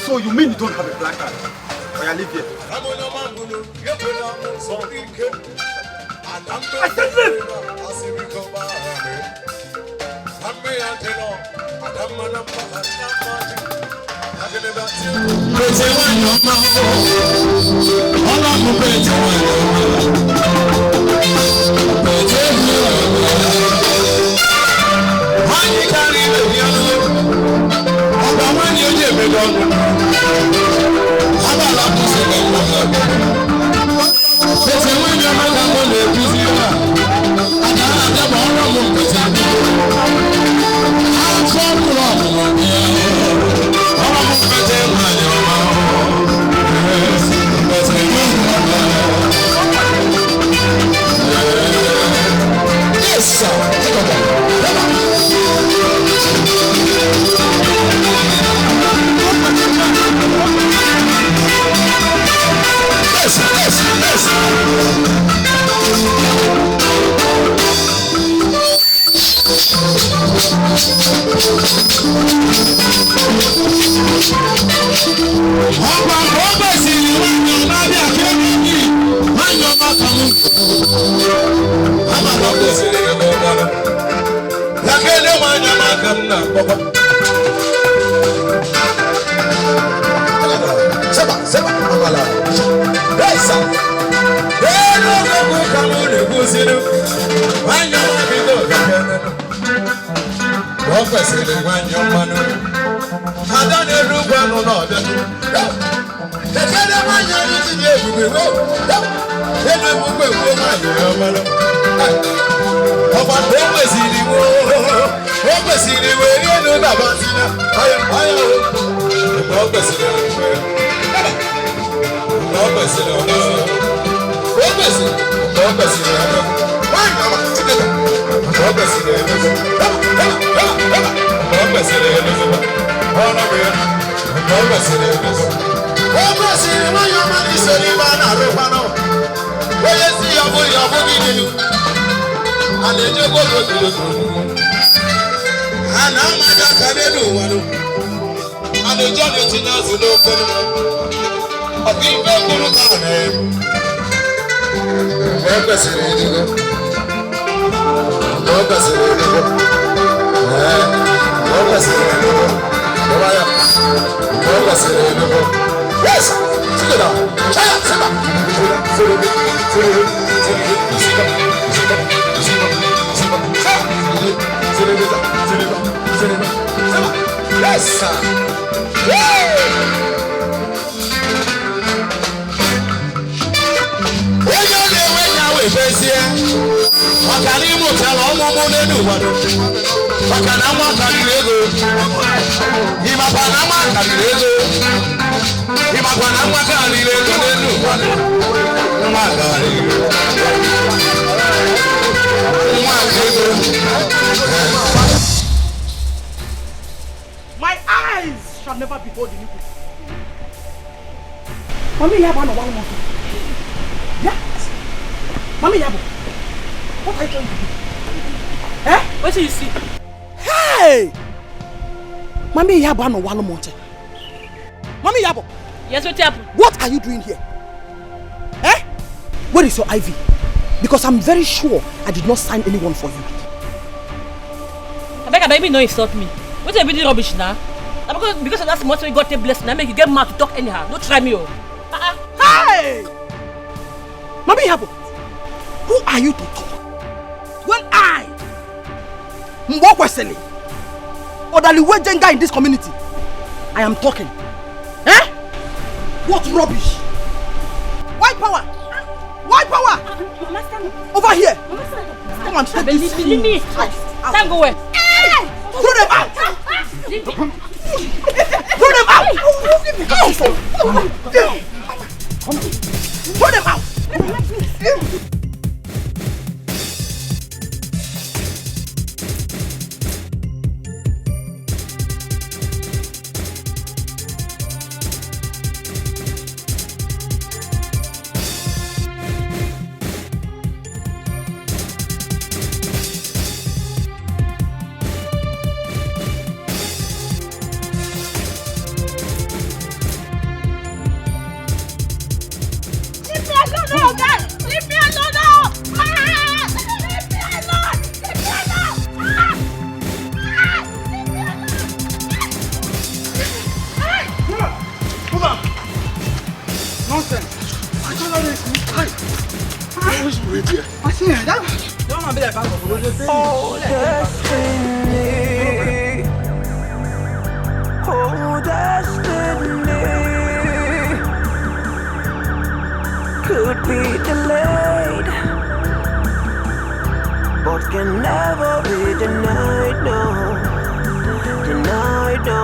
Speaker 11: So you mean you don't have a black card? Or you live here? I said live!
Speaker 2: Yes, sir.
Speaker 3: My eyes shall never behold iniquity. Mommy Yabo, no one more. Yes. Mommy Yabo, what are you trying to do? Eh? What do you see? Hey! Mommy Yabo, no one more. Mommy Yabo.
Speaker 5: Yes, what happened?
Speaker 3: What are you doing here? Eh? Where is your IV? Because I'm very sure I did not sign anyone for you.
Speaker 5: I beg, baby, no insult me. What's a really rubbish now? Because of that small thing, God take blessing. I make you get mad to talk anyhow. Don't try me, oh.
Speaker 3: Hey! Mami Yabo, who are you to talk? When I, Mwakwesele, or the Liwejenga in this community, I am talking. Eh? What rubbish? White power! White power! Over here! Come on, take this.
Speaker 5: Leave me. Time go away.
Speaker 3: Throw them out! Throw them out! Throw them out!
Speaker 1: Oh, destiny. Oh, destiny. Could be delayed, but can never be denied, no. Denied, no.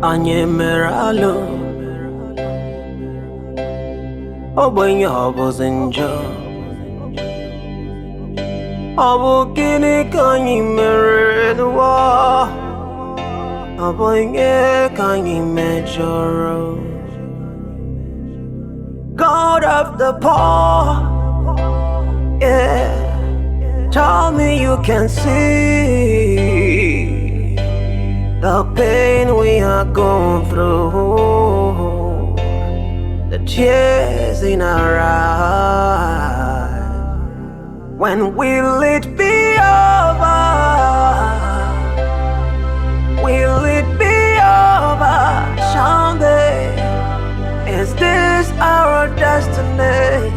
Speaker 1: Anye meralo Obenye obozinjo Obu gini kanyi merenwa Obenye kanyi mejoro God of the poor, yeah. Tell me you can see the pain we are going through, the tears in our eyes. When will it be over? Will it be over someday? Is this our destiny?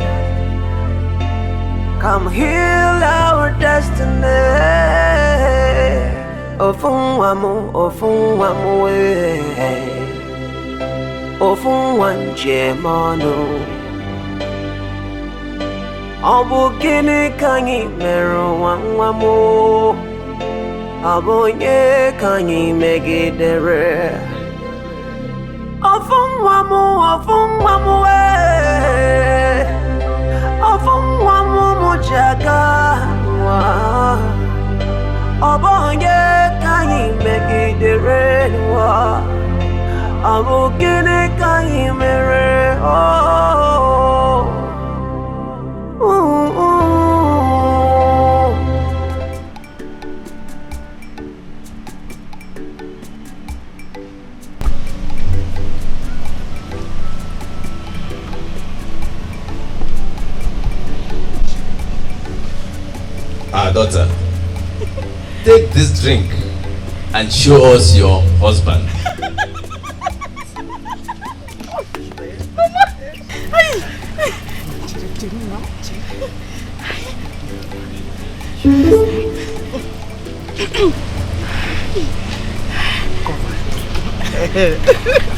Speaker 1: Come heal our destiny. Ofunwamu, ofunwamu, ofunwanje manu. Obu gini kanyi meru wangwamu. Obu nye kanyi megidere. Ofunwamu, ofunwamu, ofunwamu mujaga. Obonye kanyi megidere. Abugine kanyi mere.
Speaker 19: Daughter, take this drink and show us your husband.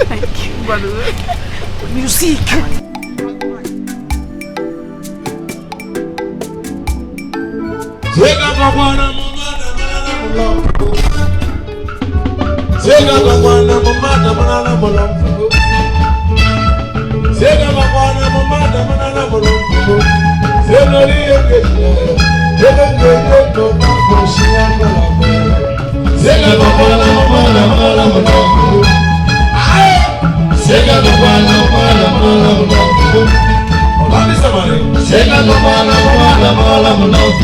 Speaker 3: Thank you, brother. Music.
Speaker 15: Zega babana mamada manana mulambo. Zega babana mamada manana mulambo. Zega babana mamada manana mulambo. Zelori ekeje. Zega ekeje to mambo shianga lambo. Zega babana mamada manana mulambo. Zega babana mamada manana mulambo. Olani samare. Zega babana mamada manana mulambo.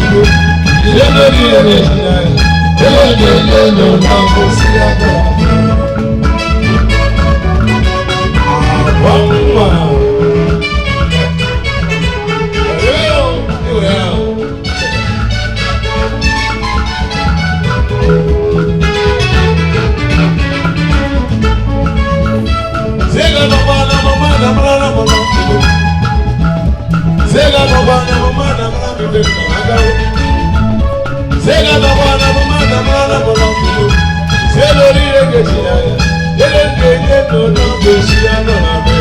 Speaker 15: Zega babana mamada mala mulambo. Zelori ekeje. Zega ekeje to mambo shianga lambo.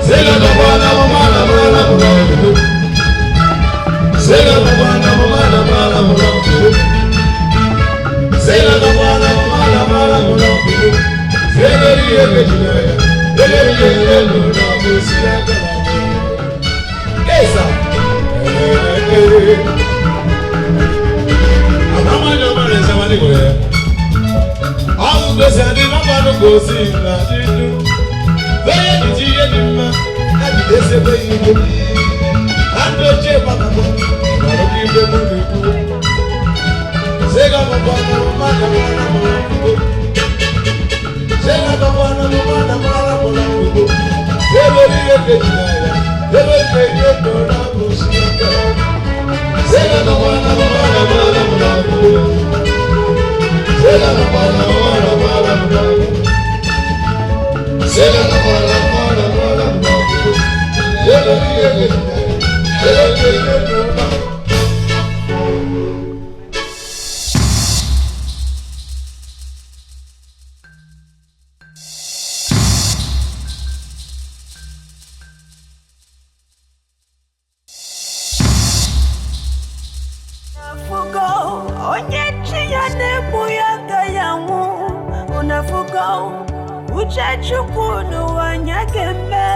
Speaker 15: Zega babana mamada mala mulambo. Zega babana mamada mala mulambo. Zega babana mamada mala mulambo. Zelori ekeje. Zega ekeje to mambo shianga lambo. Esa. All the Sunday, no one go see that you do. Very did and they say, and the chip of the book, not a people who do. Sega Mabana, Sega Mabana,
Speaker 1: uchachukunu wanyakembe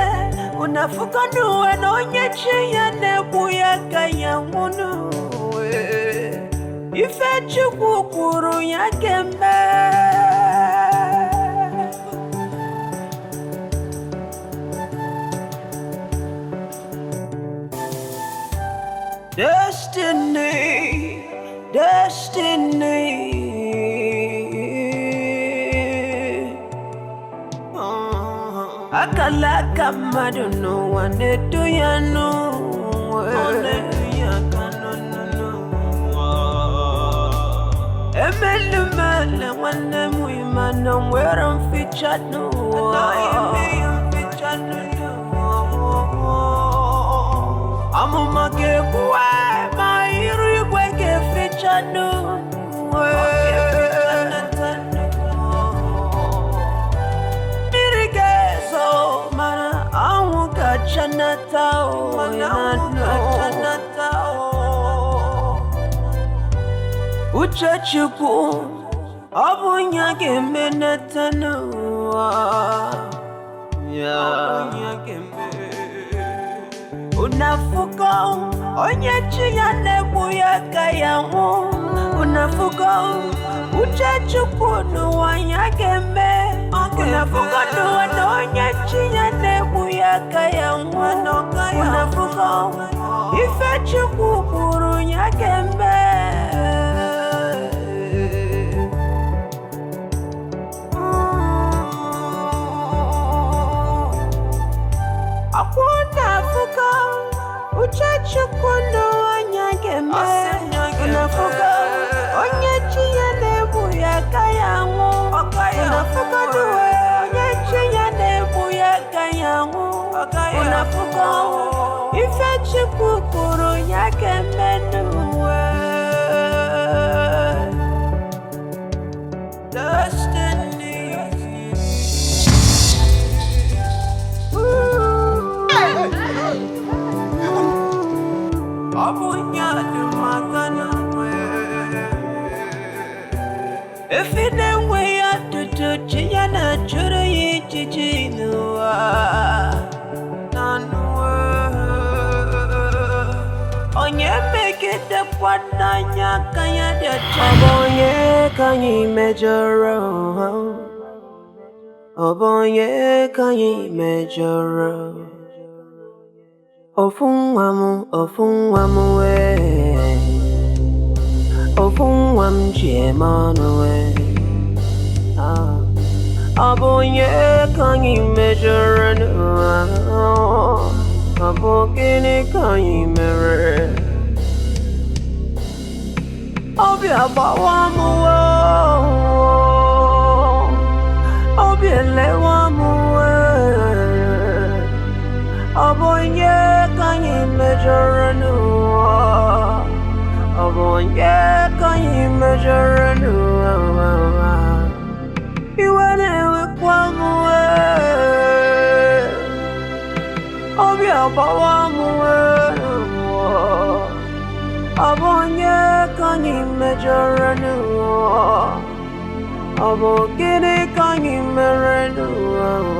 Speaker 1: unafuka nuwe nonyechi ya nebu ya kayamunu ife chukukuru yakembe Destiny, destiny. Akala kamadu no wane do ya no. Emelu mele wane muimano mweram featured no. Amumage kuwa mairu kweke fichanu Mirigezo mana amuka chanatao Uchachuku abunyage menatanu Unafuka onyechi ya nebu ya kayamu Unafuka uchachukunu wanyakembe Unafuka nuwa onyechi ya nebu ya kayamu Unafuka ife chukukuru nyakembe Unafuka uchachukunu wanyakembe Unafuka onyechi ya nebu ya kayangu Unafuka duwe onyechi ya nebu ya kayangu Unafuka ife chukukuru nyakembe nuwe If it ain't way up to Chiana, Churi, Chichinua, on your make it the one Nanya Kaya de Chaboye, can you measure? Oboye, can you measure? Ofungwamu we Ofungwam jemanu we Abonye can you measure Abokini can you mirror Obi abawamu Obi lewamu Abonye can you measure Abonye can you measure You went with one way Obi abawamu Abonye can you measure Abokini can you measure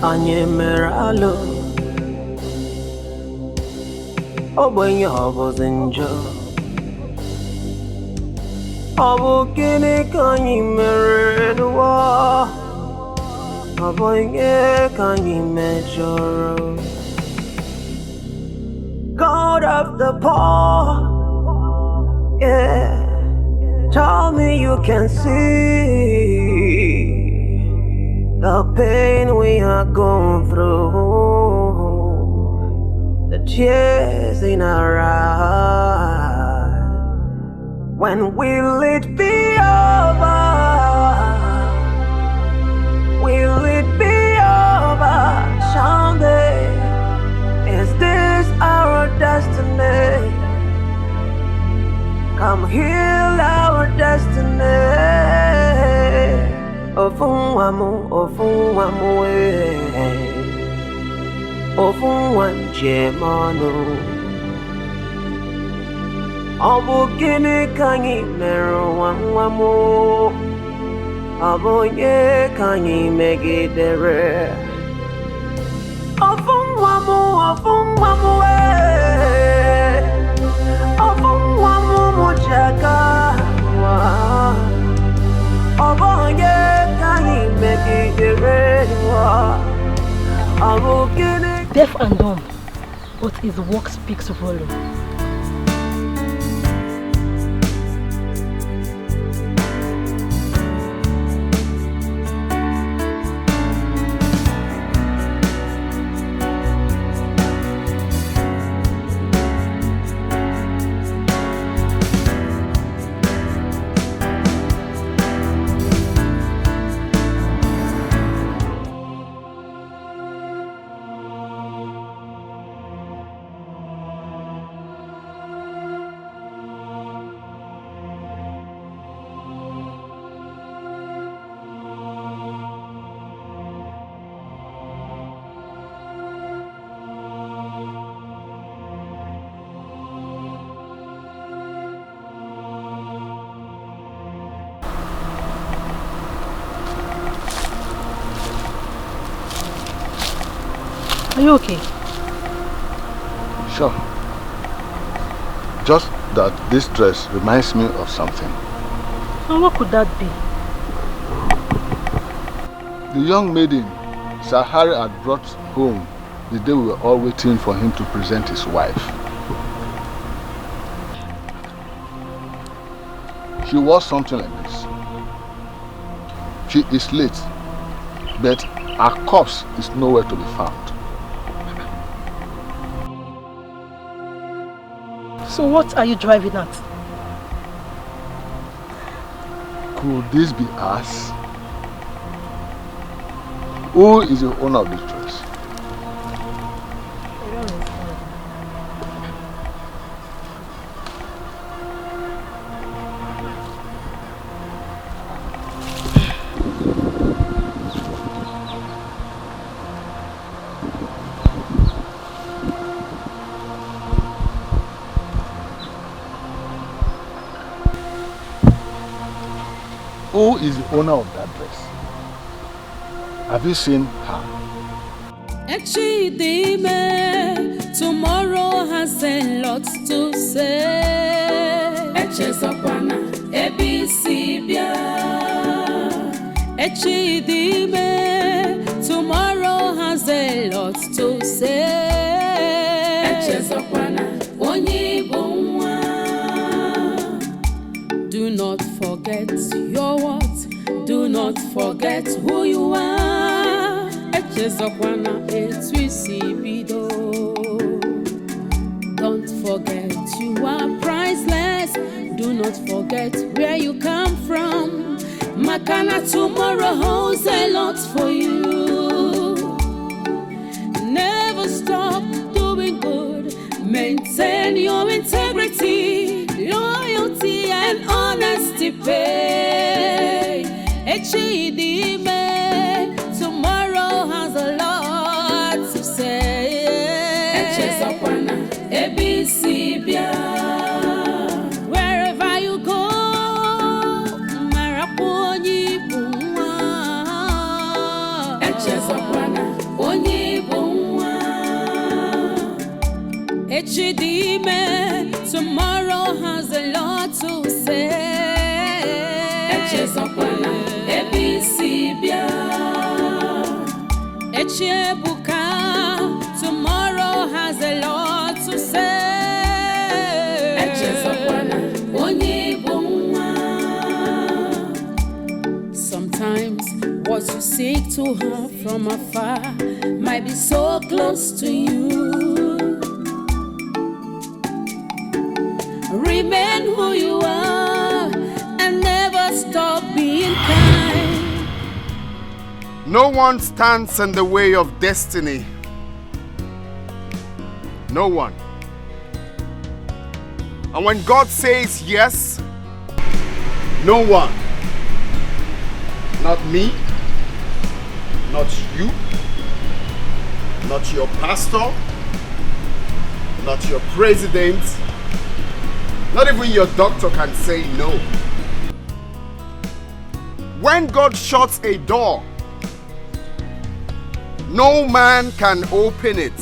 Speaker 1: Anye meralo Obenye obozinjo Obukini kanyi meredwa Obenye kanyi mejoro God of the poor Yeah Tell me you can see the pain we are going through, the tears in our eyes. When will it be over? Will it be over someday? Is this our destiny? Come heal our destiny. Ofunwamu, Ofunwanjemanu. Obu gini kanyi meru wangwamu. Obu ye kanyi megidere. Ofunwamu, Ofunwamu mujaga. Obu ye kanyi megidere. Obu gini.
Speaker 5: Deaf and dumb, but his work speaks volume. Are you okay?
Speaker 14: Sure. Just that this dress reminds me of something.
Speaker 5: And what could that be?
Speaker 14: The young maiden Sahari had brought home the day we were all waiting for him to present his wife. She wore something like this. She is late, but her corpse is nowhere to be found.
Speaker 5: So what are you driving at?
Speaker 14: Could this be us? Who is the owner of this dress? Who is the owner of that dress? Have you seen her?
Speaker 21: Tomorrow has a lot to say. Tomorrow has a lot to say. Do not forget your what? Do not forget who you are. Don't forget you are priceless. Do not forget where you come from. Makana tomorrow holds a lot for you. Never stop doing good. Maintain your integrity, loyalty and honesty pay. Tomorrow has a lot to say. Wherever you go, tomorrow has a lot to say. Tomorrow has a lot to say. Sometimes what you seek to have from afar might be so close to you.
Speaker 8: No one stands in the way of destiny. No one. And when God says yes, no one. Not me, not you, not your pastor, not your president, not even your doctor can say no. When God shuts a door, no man can open it.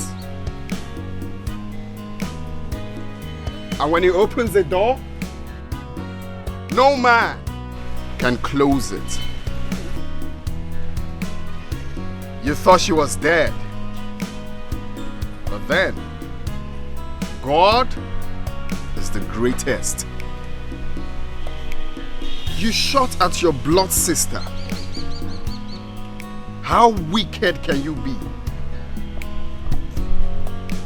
Speaker 8: And when he opens the door, no man can close it. You thought she was dead. But then, God is the greatest. You shot at your blood sister. How wicked can you be?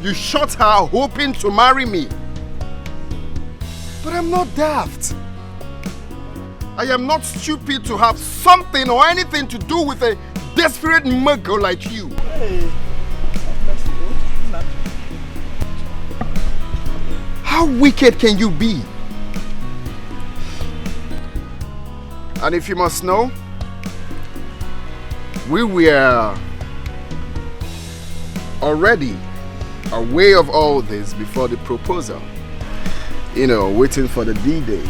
Speaker 8: You shot her hoping to marry me. But I'm not daft. I am not stupid to have something or anything to do with a desperate muggle like you. How wicked can you be? And if you must know, we were already aware of all this before the proposal. You know, waiting for the D-Day.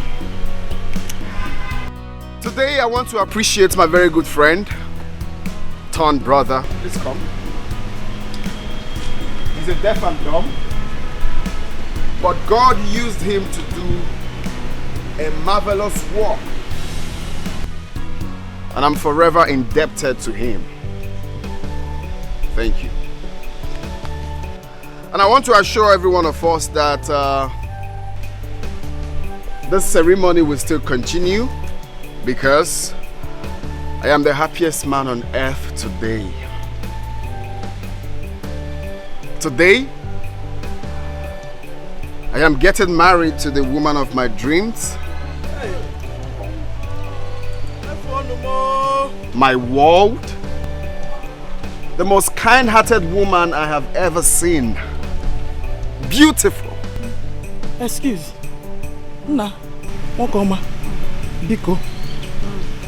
Speaker 8: Today I want to appreciate my very good friend, turned brother. Please come. He's a deaf and dumb, but God used him to do a marvelous work. And I'm forever indebted to him. Thank you. And I want to assure every one of us that this ceremony will still continue because I am the happiest man on earth today. Today, I am getting married to the woman of my dreams. My world. The most kind-hearted woman I have ever seen. Beautiful.
Speaker 3: Excuse. Nah. Wakoma. Biko.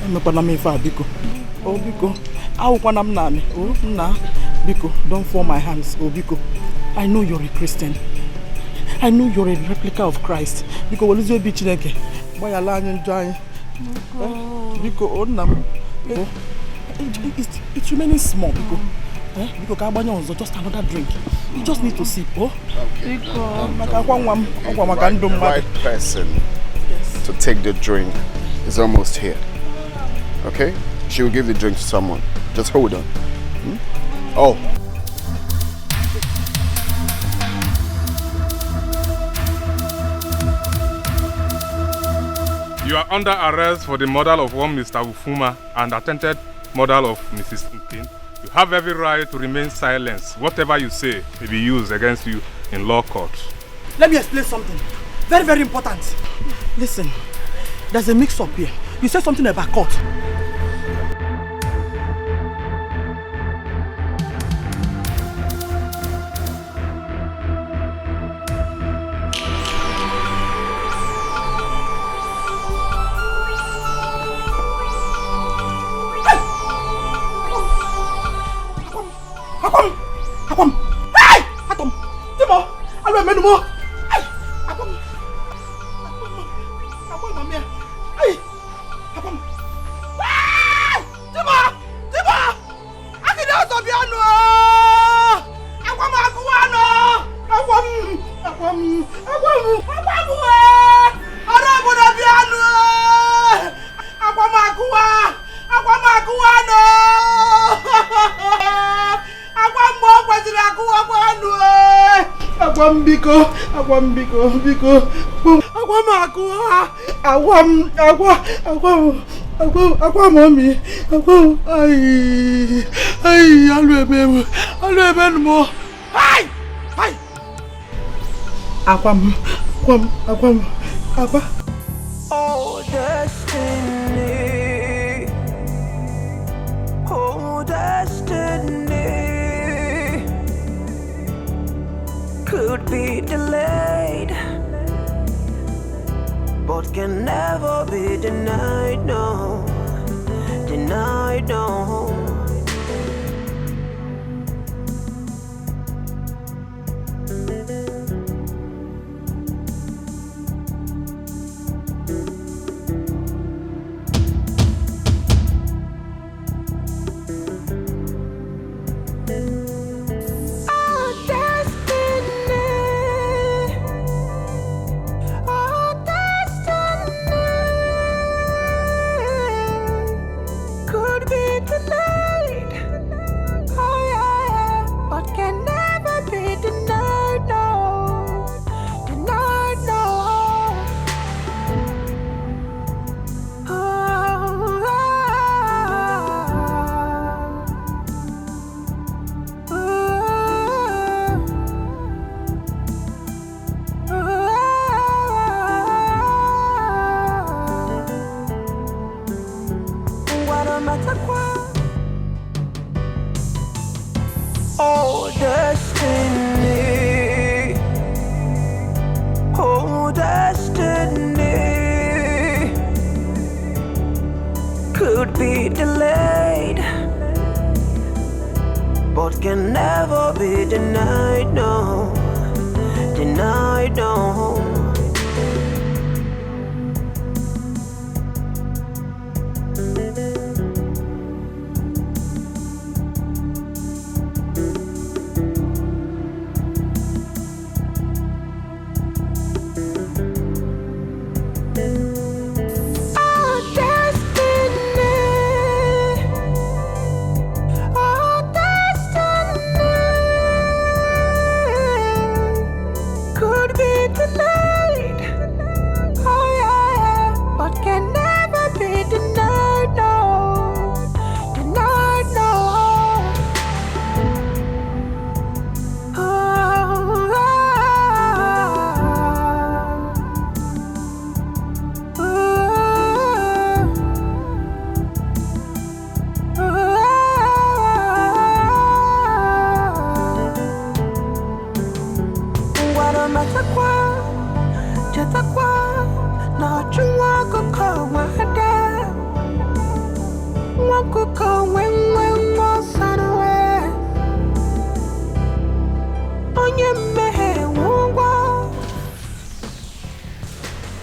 Speaker 3: Biko. Oh, Biko. Oh, nah. Biko, don't fall my hands. Oh, Biko. I know you're a Christian. I know you're a replica of Christ. Biko, what is your bitch like? Why are you dying? Biko, oh, nam. It's remaining small, Biko. Biko, Kabanya, just another drink. You just need to sip, oh?
Speaker 8: Okay.
Speaker 3: Biko,
Speaker 8: the right person to take the drink is almost here. Okay? She will give the drink to someone. Just hold on. Oh.
Speaker 16: You are under arrest for the murder of one Mr. Ufuma and attempted murder of Mrs. Nkin. You have every right to remain silent. Whatever you say may be used against you in law court.
Speaker 3: Let me explain something. Very, very important. Listen, there's a mix-up here. You said something about court. Mommy,
Speaker 1: Oh, destiny, oh, destiny. destiny could be delayed, but can never be denied, no, denied, no. Oh, destiny. Oh, destiny could be delayed, but can never be denied, no, denied, no.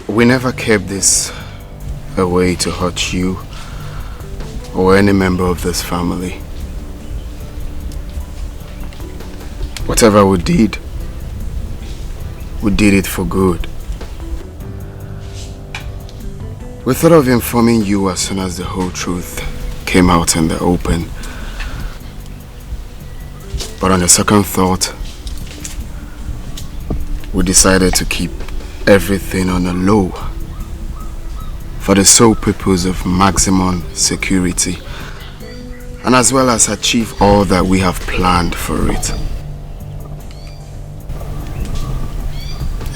Speaker 18: We never kept this away to hurt you or any member of this family. Whatever we did it for good. We thought of informing you as soon as the whole truth came out in the open. But on a second thought, we decided to keep everything on a low for the sole purpose of maximum security and as well as achieve all that we have planned for it.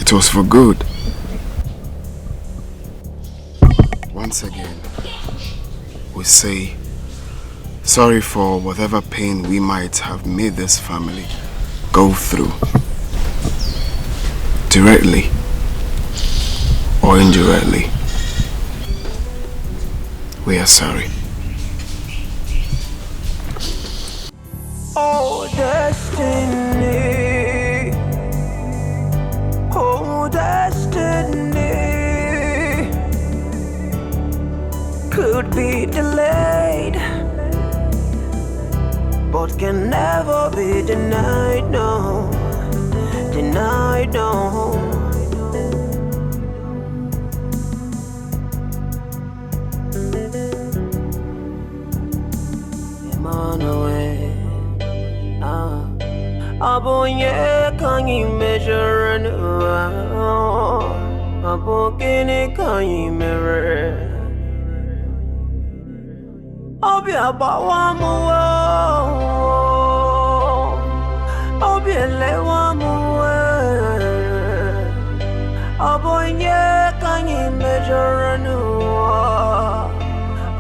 Speaker 18: It was for good. Once again, we say sorry for whatever pain we might have made this family go through, directly or indirectly. We are sorry.
Speaker 1: Oh, destiny. Oh, destiny could be delayed, but can never be denied, no, denied, no. Abonye can you measure and abogene can you mirror? Obi abawamu, obi elewamu. Abonye can you measure and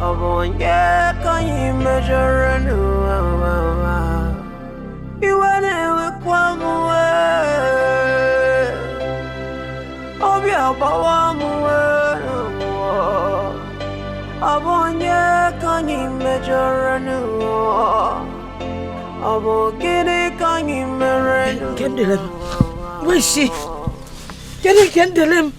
Speaker 1: abonye can you measure and Where is she? Kendelem.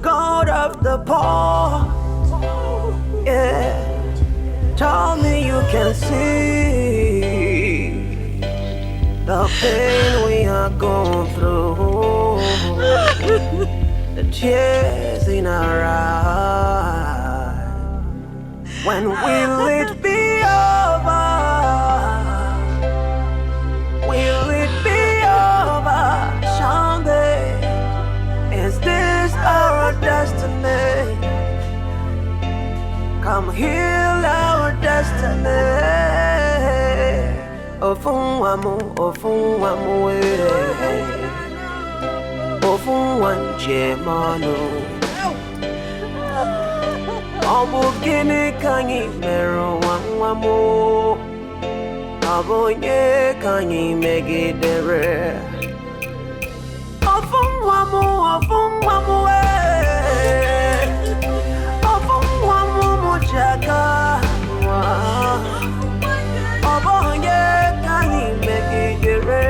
Speaker 1: God of the poor, yeah. Tell me you can see the pain we are going through, the tears in our eyes. When will it be over? Will it be over someday? Is this our destiny? Come heal our destiny. Ofunwamu, Ofunwanjemanu. Obugini kanyi mero wamwamu. Abonye kanyi megidere. Ofunwamu, Jaga, Obonye kanyi megidere.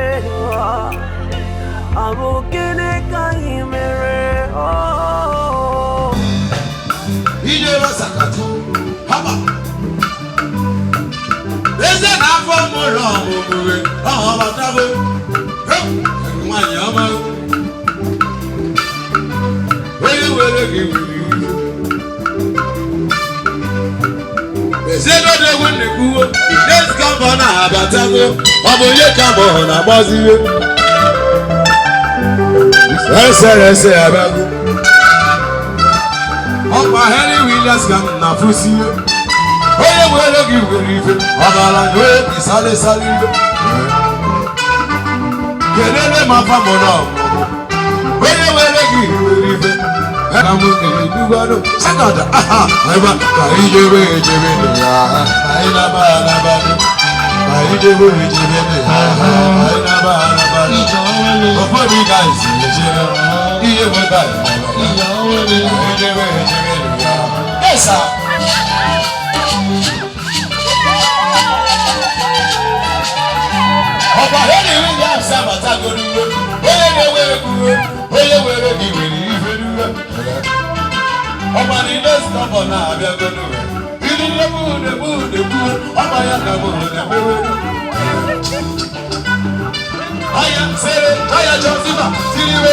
Speaker 1: Abugini kanyi mere.
Speaker 15: Ijero sakatu, haba. Eze na afọ mụrụ ọmụmụwe, ọha batabe. Nwanyị ọma. Onye were gị wuri. Eze n'ode wunne kwuo, next kamba na abatago, ọ bụ onye kamba ọ na-agbaziwe. Ese abago. Ọkwa Henry Williams ka m na-afụsiwe. Onye were gị were ife, ọbara na onye isale ife. Kelele ma famọ na ọmụmụ. Onye were gị were ife. Eka mụ kere dugwado. Sakada, aha, ebe ka ijebe ejebe dị ya. Anyị naba anaba dị. Ka ijebe ejebe dị ya. Anyị naba anaba dị. Ụfọdụ ga-esi ejebe. Ihe nweta ya. Ijebe ejebe dị ya. Esa. Ọkwa Henry Williams abatago n'uwe. Onye na-ewere kwuwe. Onye were gị were ife n'uwe. Ọkwa n'ile stọpọ na-abịago n'uwe. Ili nlebu ọkwa ya na bụ na-emewe. Aya sere, aya chọziba, tiriwe.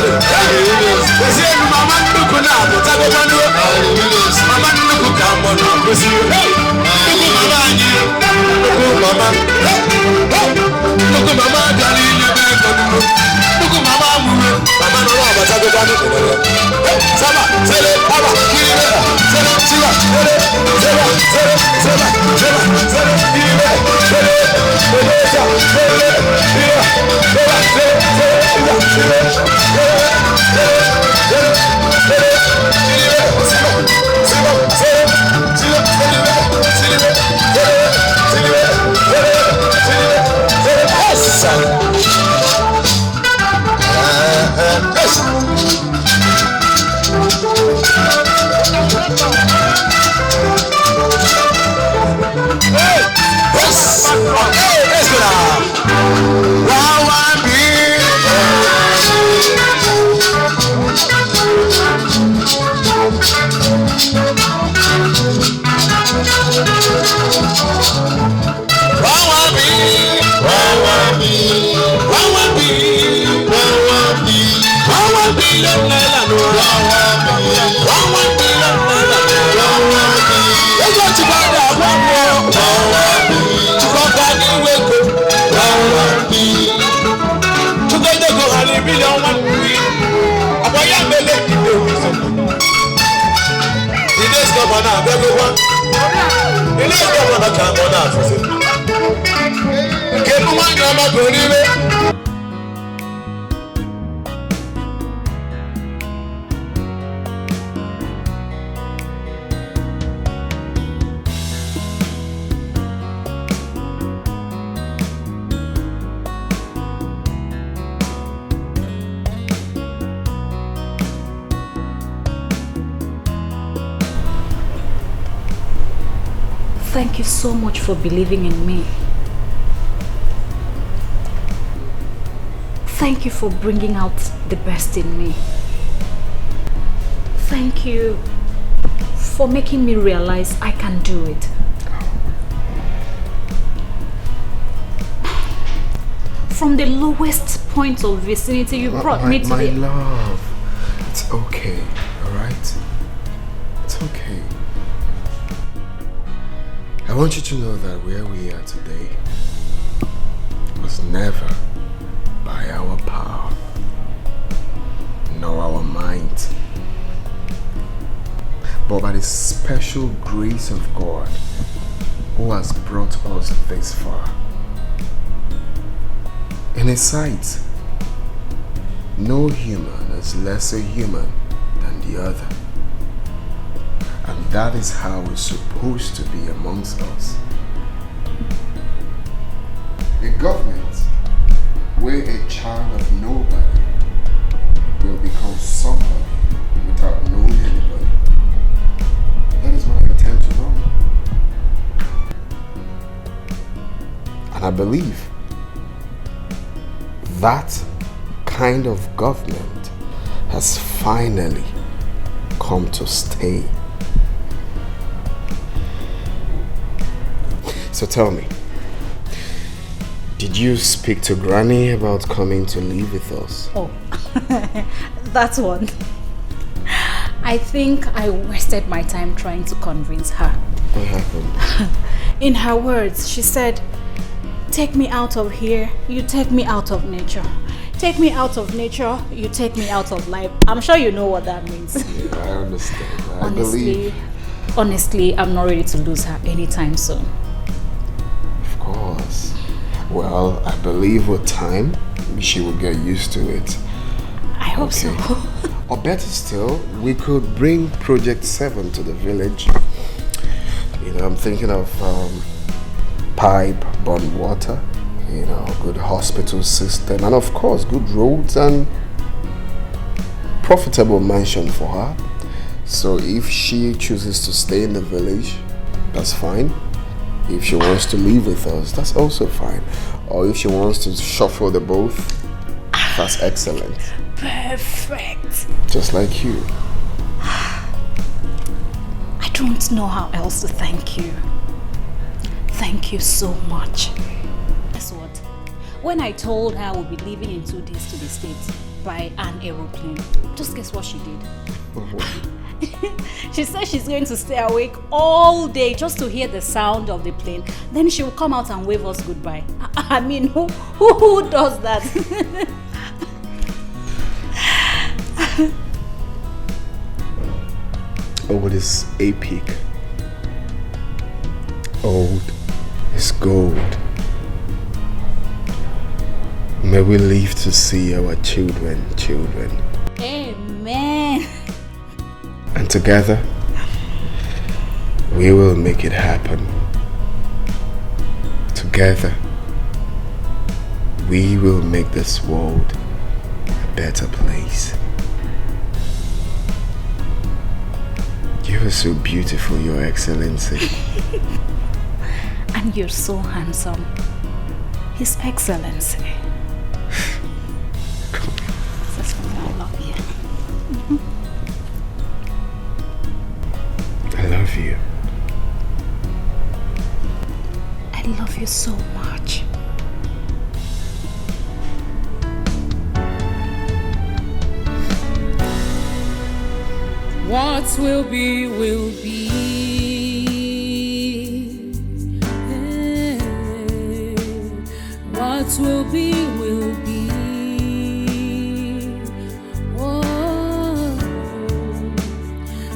Speaker 15: Thank you. million naira no. 1 million naira no. Ego chibada wamo. Chibada ni weko. Chibada go hali million 1 million. Aboya mele ibe wiso. Today's governor bego one. Today's governor can go now. Kepu manya magoribe.
Speaker 22: Thank you so much for believing in me. Thank you for bringing out the best in me. Thank you for making me realize I can do it. From the lowest point of vicinity, you brought me to
Speaker 8: my
Speaker 22: the...
Speaker 8: love, it's okay, alright? It's okay. I want you to know that where we are today was never by our power, nor our might, but by the special grace of God who has brought us this far. In His sight, no human is lesser human than the other. And that is how it's supposed to be amongst us. A government where a child of nobody will become somebody without knowing anybody. That is what I intend to run. And I believe that kind of government has finally come to stay. So tell me, did you speak to Granny about coming to live with us?
Speaker 22: Oh, that one. I think I wasted my time trying to convince her.
Speaker 8: What happened?
Speaker 22: In her words, she said, take me out of here, you take me out of nature. Take me out of nature, you take me out of life. I'm sure you know what that means.
Speaker 8: Yeah, I understand. I believe.
Speaker 22: Honestly, I'm not ready to lose her anytime soon.
Speaker 8: Of course. Well, I believe with time, she will get used to it.
Speaker 22: I hope so.
Speaker 8: Or better still, we could bring Project 7 to the village. You know, I'm thinking of pipe-borne water, you know, good hospital system, and of course, good roads and profitable mansion for her. So if she chooses to stay in the village, that's fine. If she wants to live with us, that's also fine. Or if she wants to shuffle the both, that's excellent.
Speaker 22: Perfect.
Speaker 8: Just like you.
Speaker 22: I don't know how else to thank you. Thank you so much. Guess what? When I told her we'll be leaving in 2 days to the States by an aeroplane, just guess what she did? She said she's going to stay awake all day just to hear the sound of the plane. Then she'll come out and wave us goodbye. I mean, who does that?
Speaker 8: Old is epic. Old is gold. May we live to see our children.
Speaker 22: Amen.
Speaker 8: And together, we will make it happen. Together, we will make this world a better place. You are so beautiful, Your Excellency.
Speaker 22: And you're so handsome, His Excellency. That's why I love you.
Speaker 8: I love you.
Speaker 22: I love you so much.
Speaker 21: What will be, will be. What will be, will be. Oh,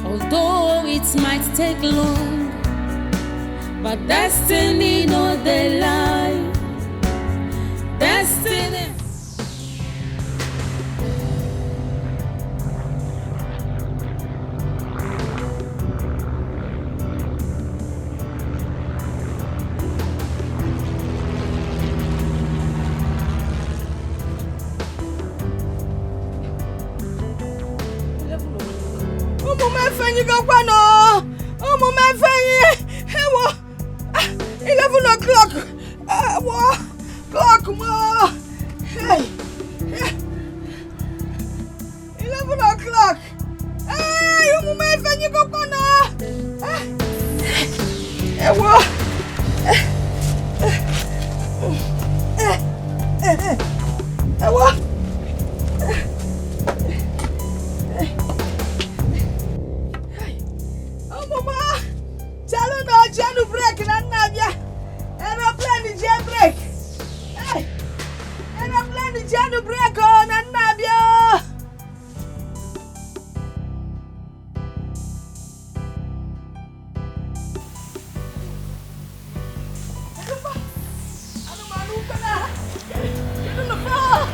Speaker 21: although it might take long, but destiny no dey lie. Destiny.
Speaker 1: Hey, 11 o'clock. Clock more. Hey. 11 o'clock. Hey, you move when you go corner. Hey, what? Hey, what? Oh, mama. Tell her no, Janu break and Navia. Aeroplane jailbreak. Hey. Aeroplane Janu break on and Navia. Get on the floor.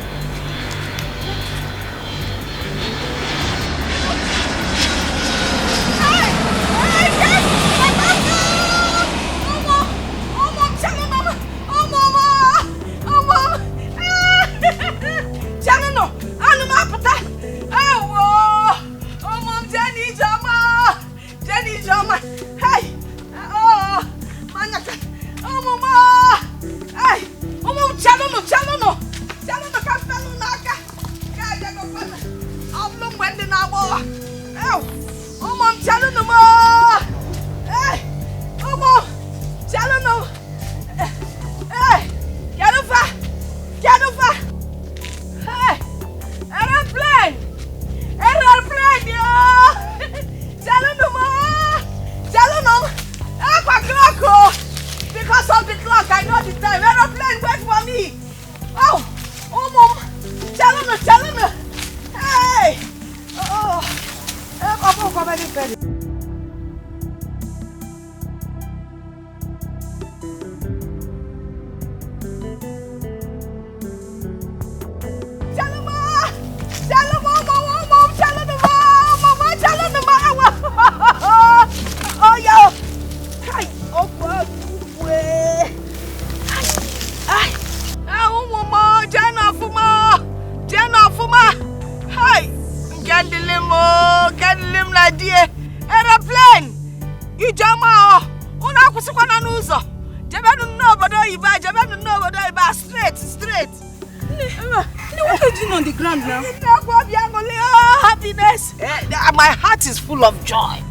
Speaker 1: My heart is full of joy,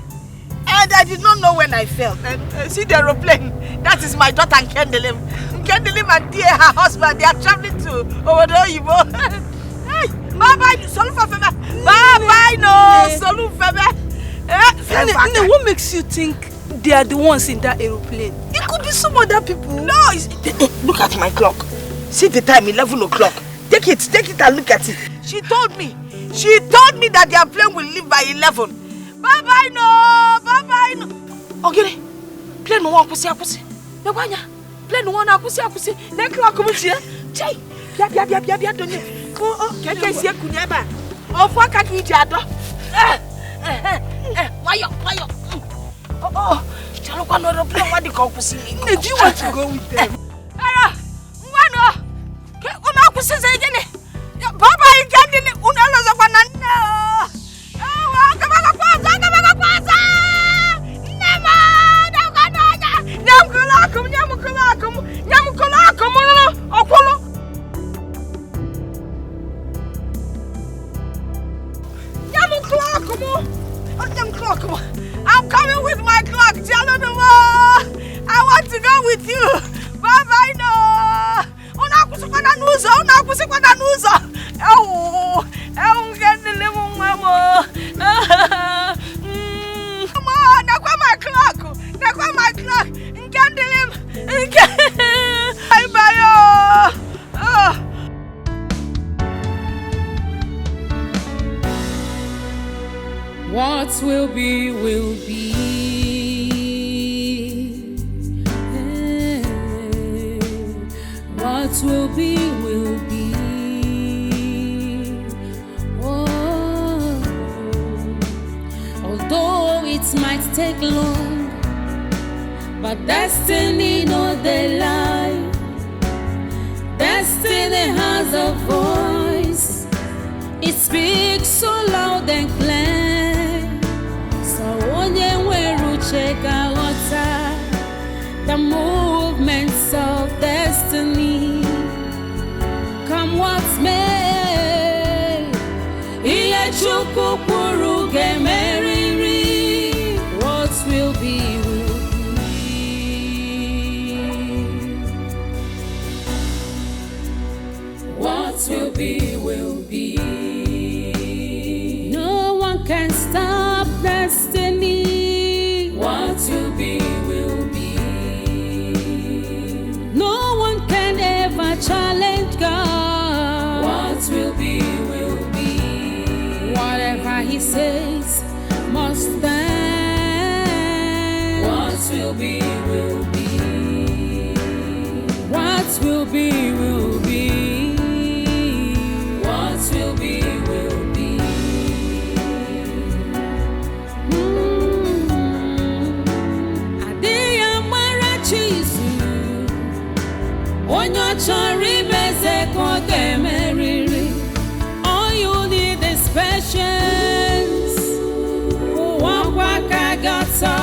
Speaker 1: and I did not know when I fell. See the aeroplane. That is my daughter Kendelim. Kendelim and dear her husband. They are traveling to Obodo-Oyibo. Hey, bye bye, Solufebe. Bye bye, no Solufebe.
Speaker 12: What makes you think they are the ones in that aeroplane? It could be some other people.
Speaker 1: No, look at my clock. See the time, 11 o'clock. Take it and look at it. She told me that their plane will leave by 11. Bye-bye, no. Bye-bye, no. Okay, plane no one akusi. Nabanya, plane no one akusi. Next clock come here. Jay, bia don't you? Oh, keke si kunyeba. Ofwa kaki jado. Wayo. Oh, chalo kwa no plane what the akusi.
Speaker 12: Do you want to go with them?
Speaker 1: Wano. Ke una akusi zejene. Baba ikandile unaloza kwa nana. Kabaka kwanza. Nema dakananya. Nyamukulakum okolo. Nyamukulakum. I'm coming with my clock. Jalonuma. I want to go with you. Bye no. Unakusikwa na nuzo. Ngandile mama.
Speaker 21: What will be, will be. What will be, will be. Oh, although it might take long, but destiny knows the lie. Destiny has a voice. It speaks so loud and clear. So onye weru cheka wata the movements of destiny. Come what may, iye chukwu kwuru gemeriri. What will be, will be. What will be, will be. No one can stop destiny. What will be, will be. No one can ever challenge God. What will be, will be. Whatever He says must stand. What will be, will be. What will be, will be. What will be, will be. Onyo chori meze kote meriri. All you need is patience. Wakwa kagata.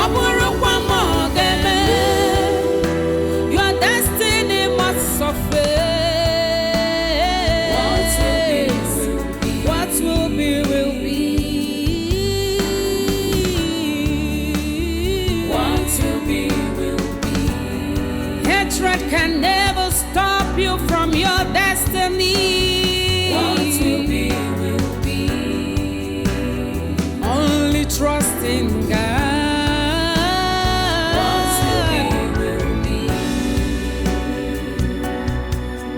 Speaker 21: Aburu kwa mogeme. Your destiny must suffer. What will be, will be. What will be, will be. Hatred can never stop you from your destiny. What will be, will be. Only trust in God. What will be, will be.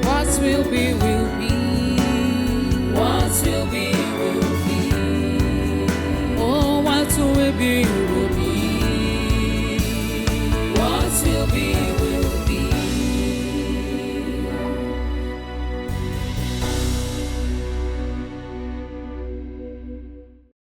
Speaker 21: What will be, will be. What will be, will be. Oh, what will be, will be.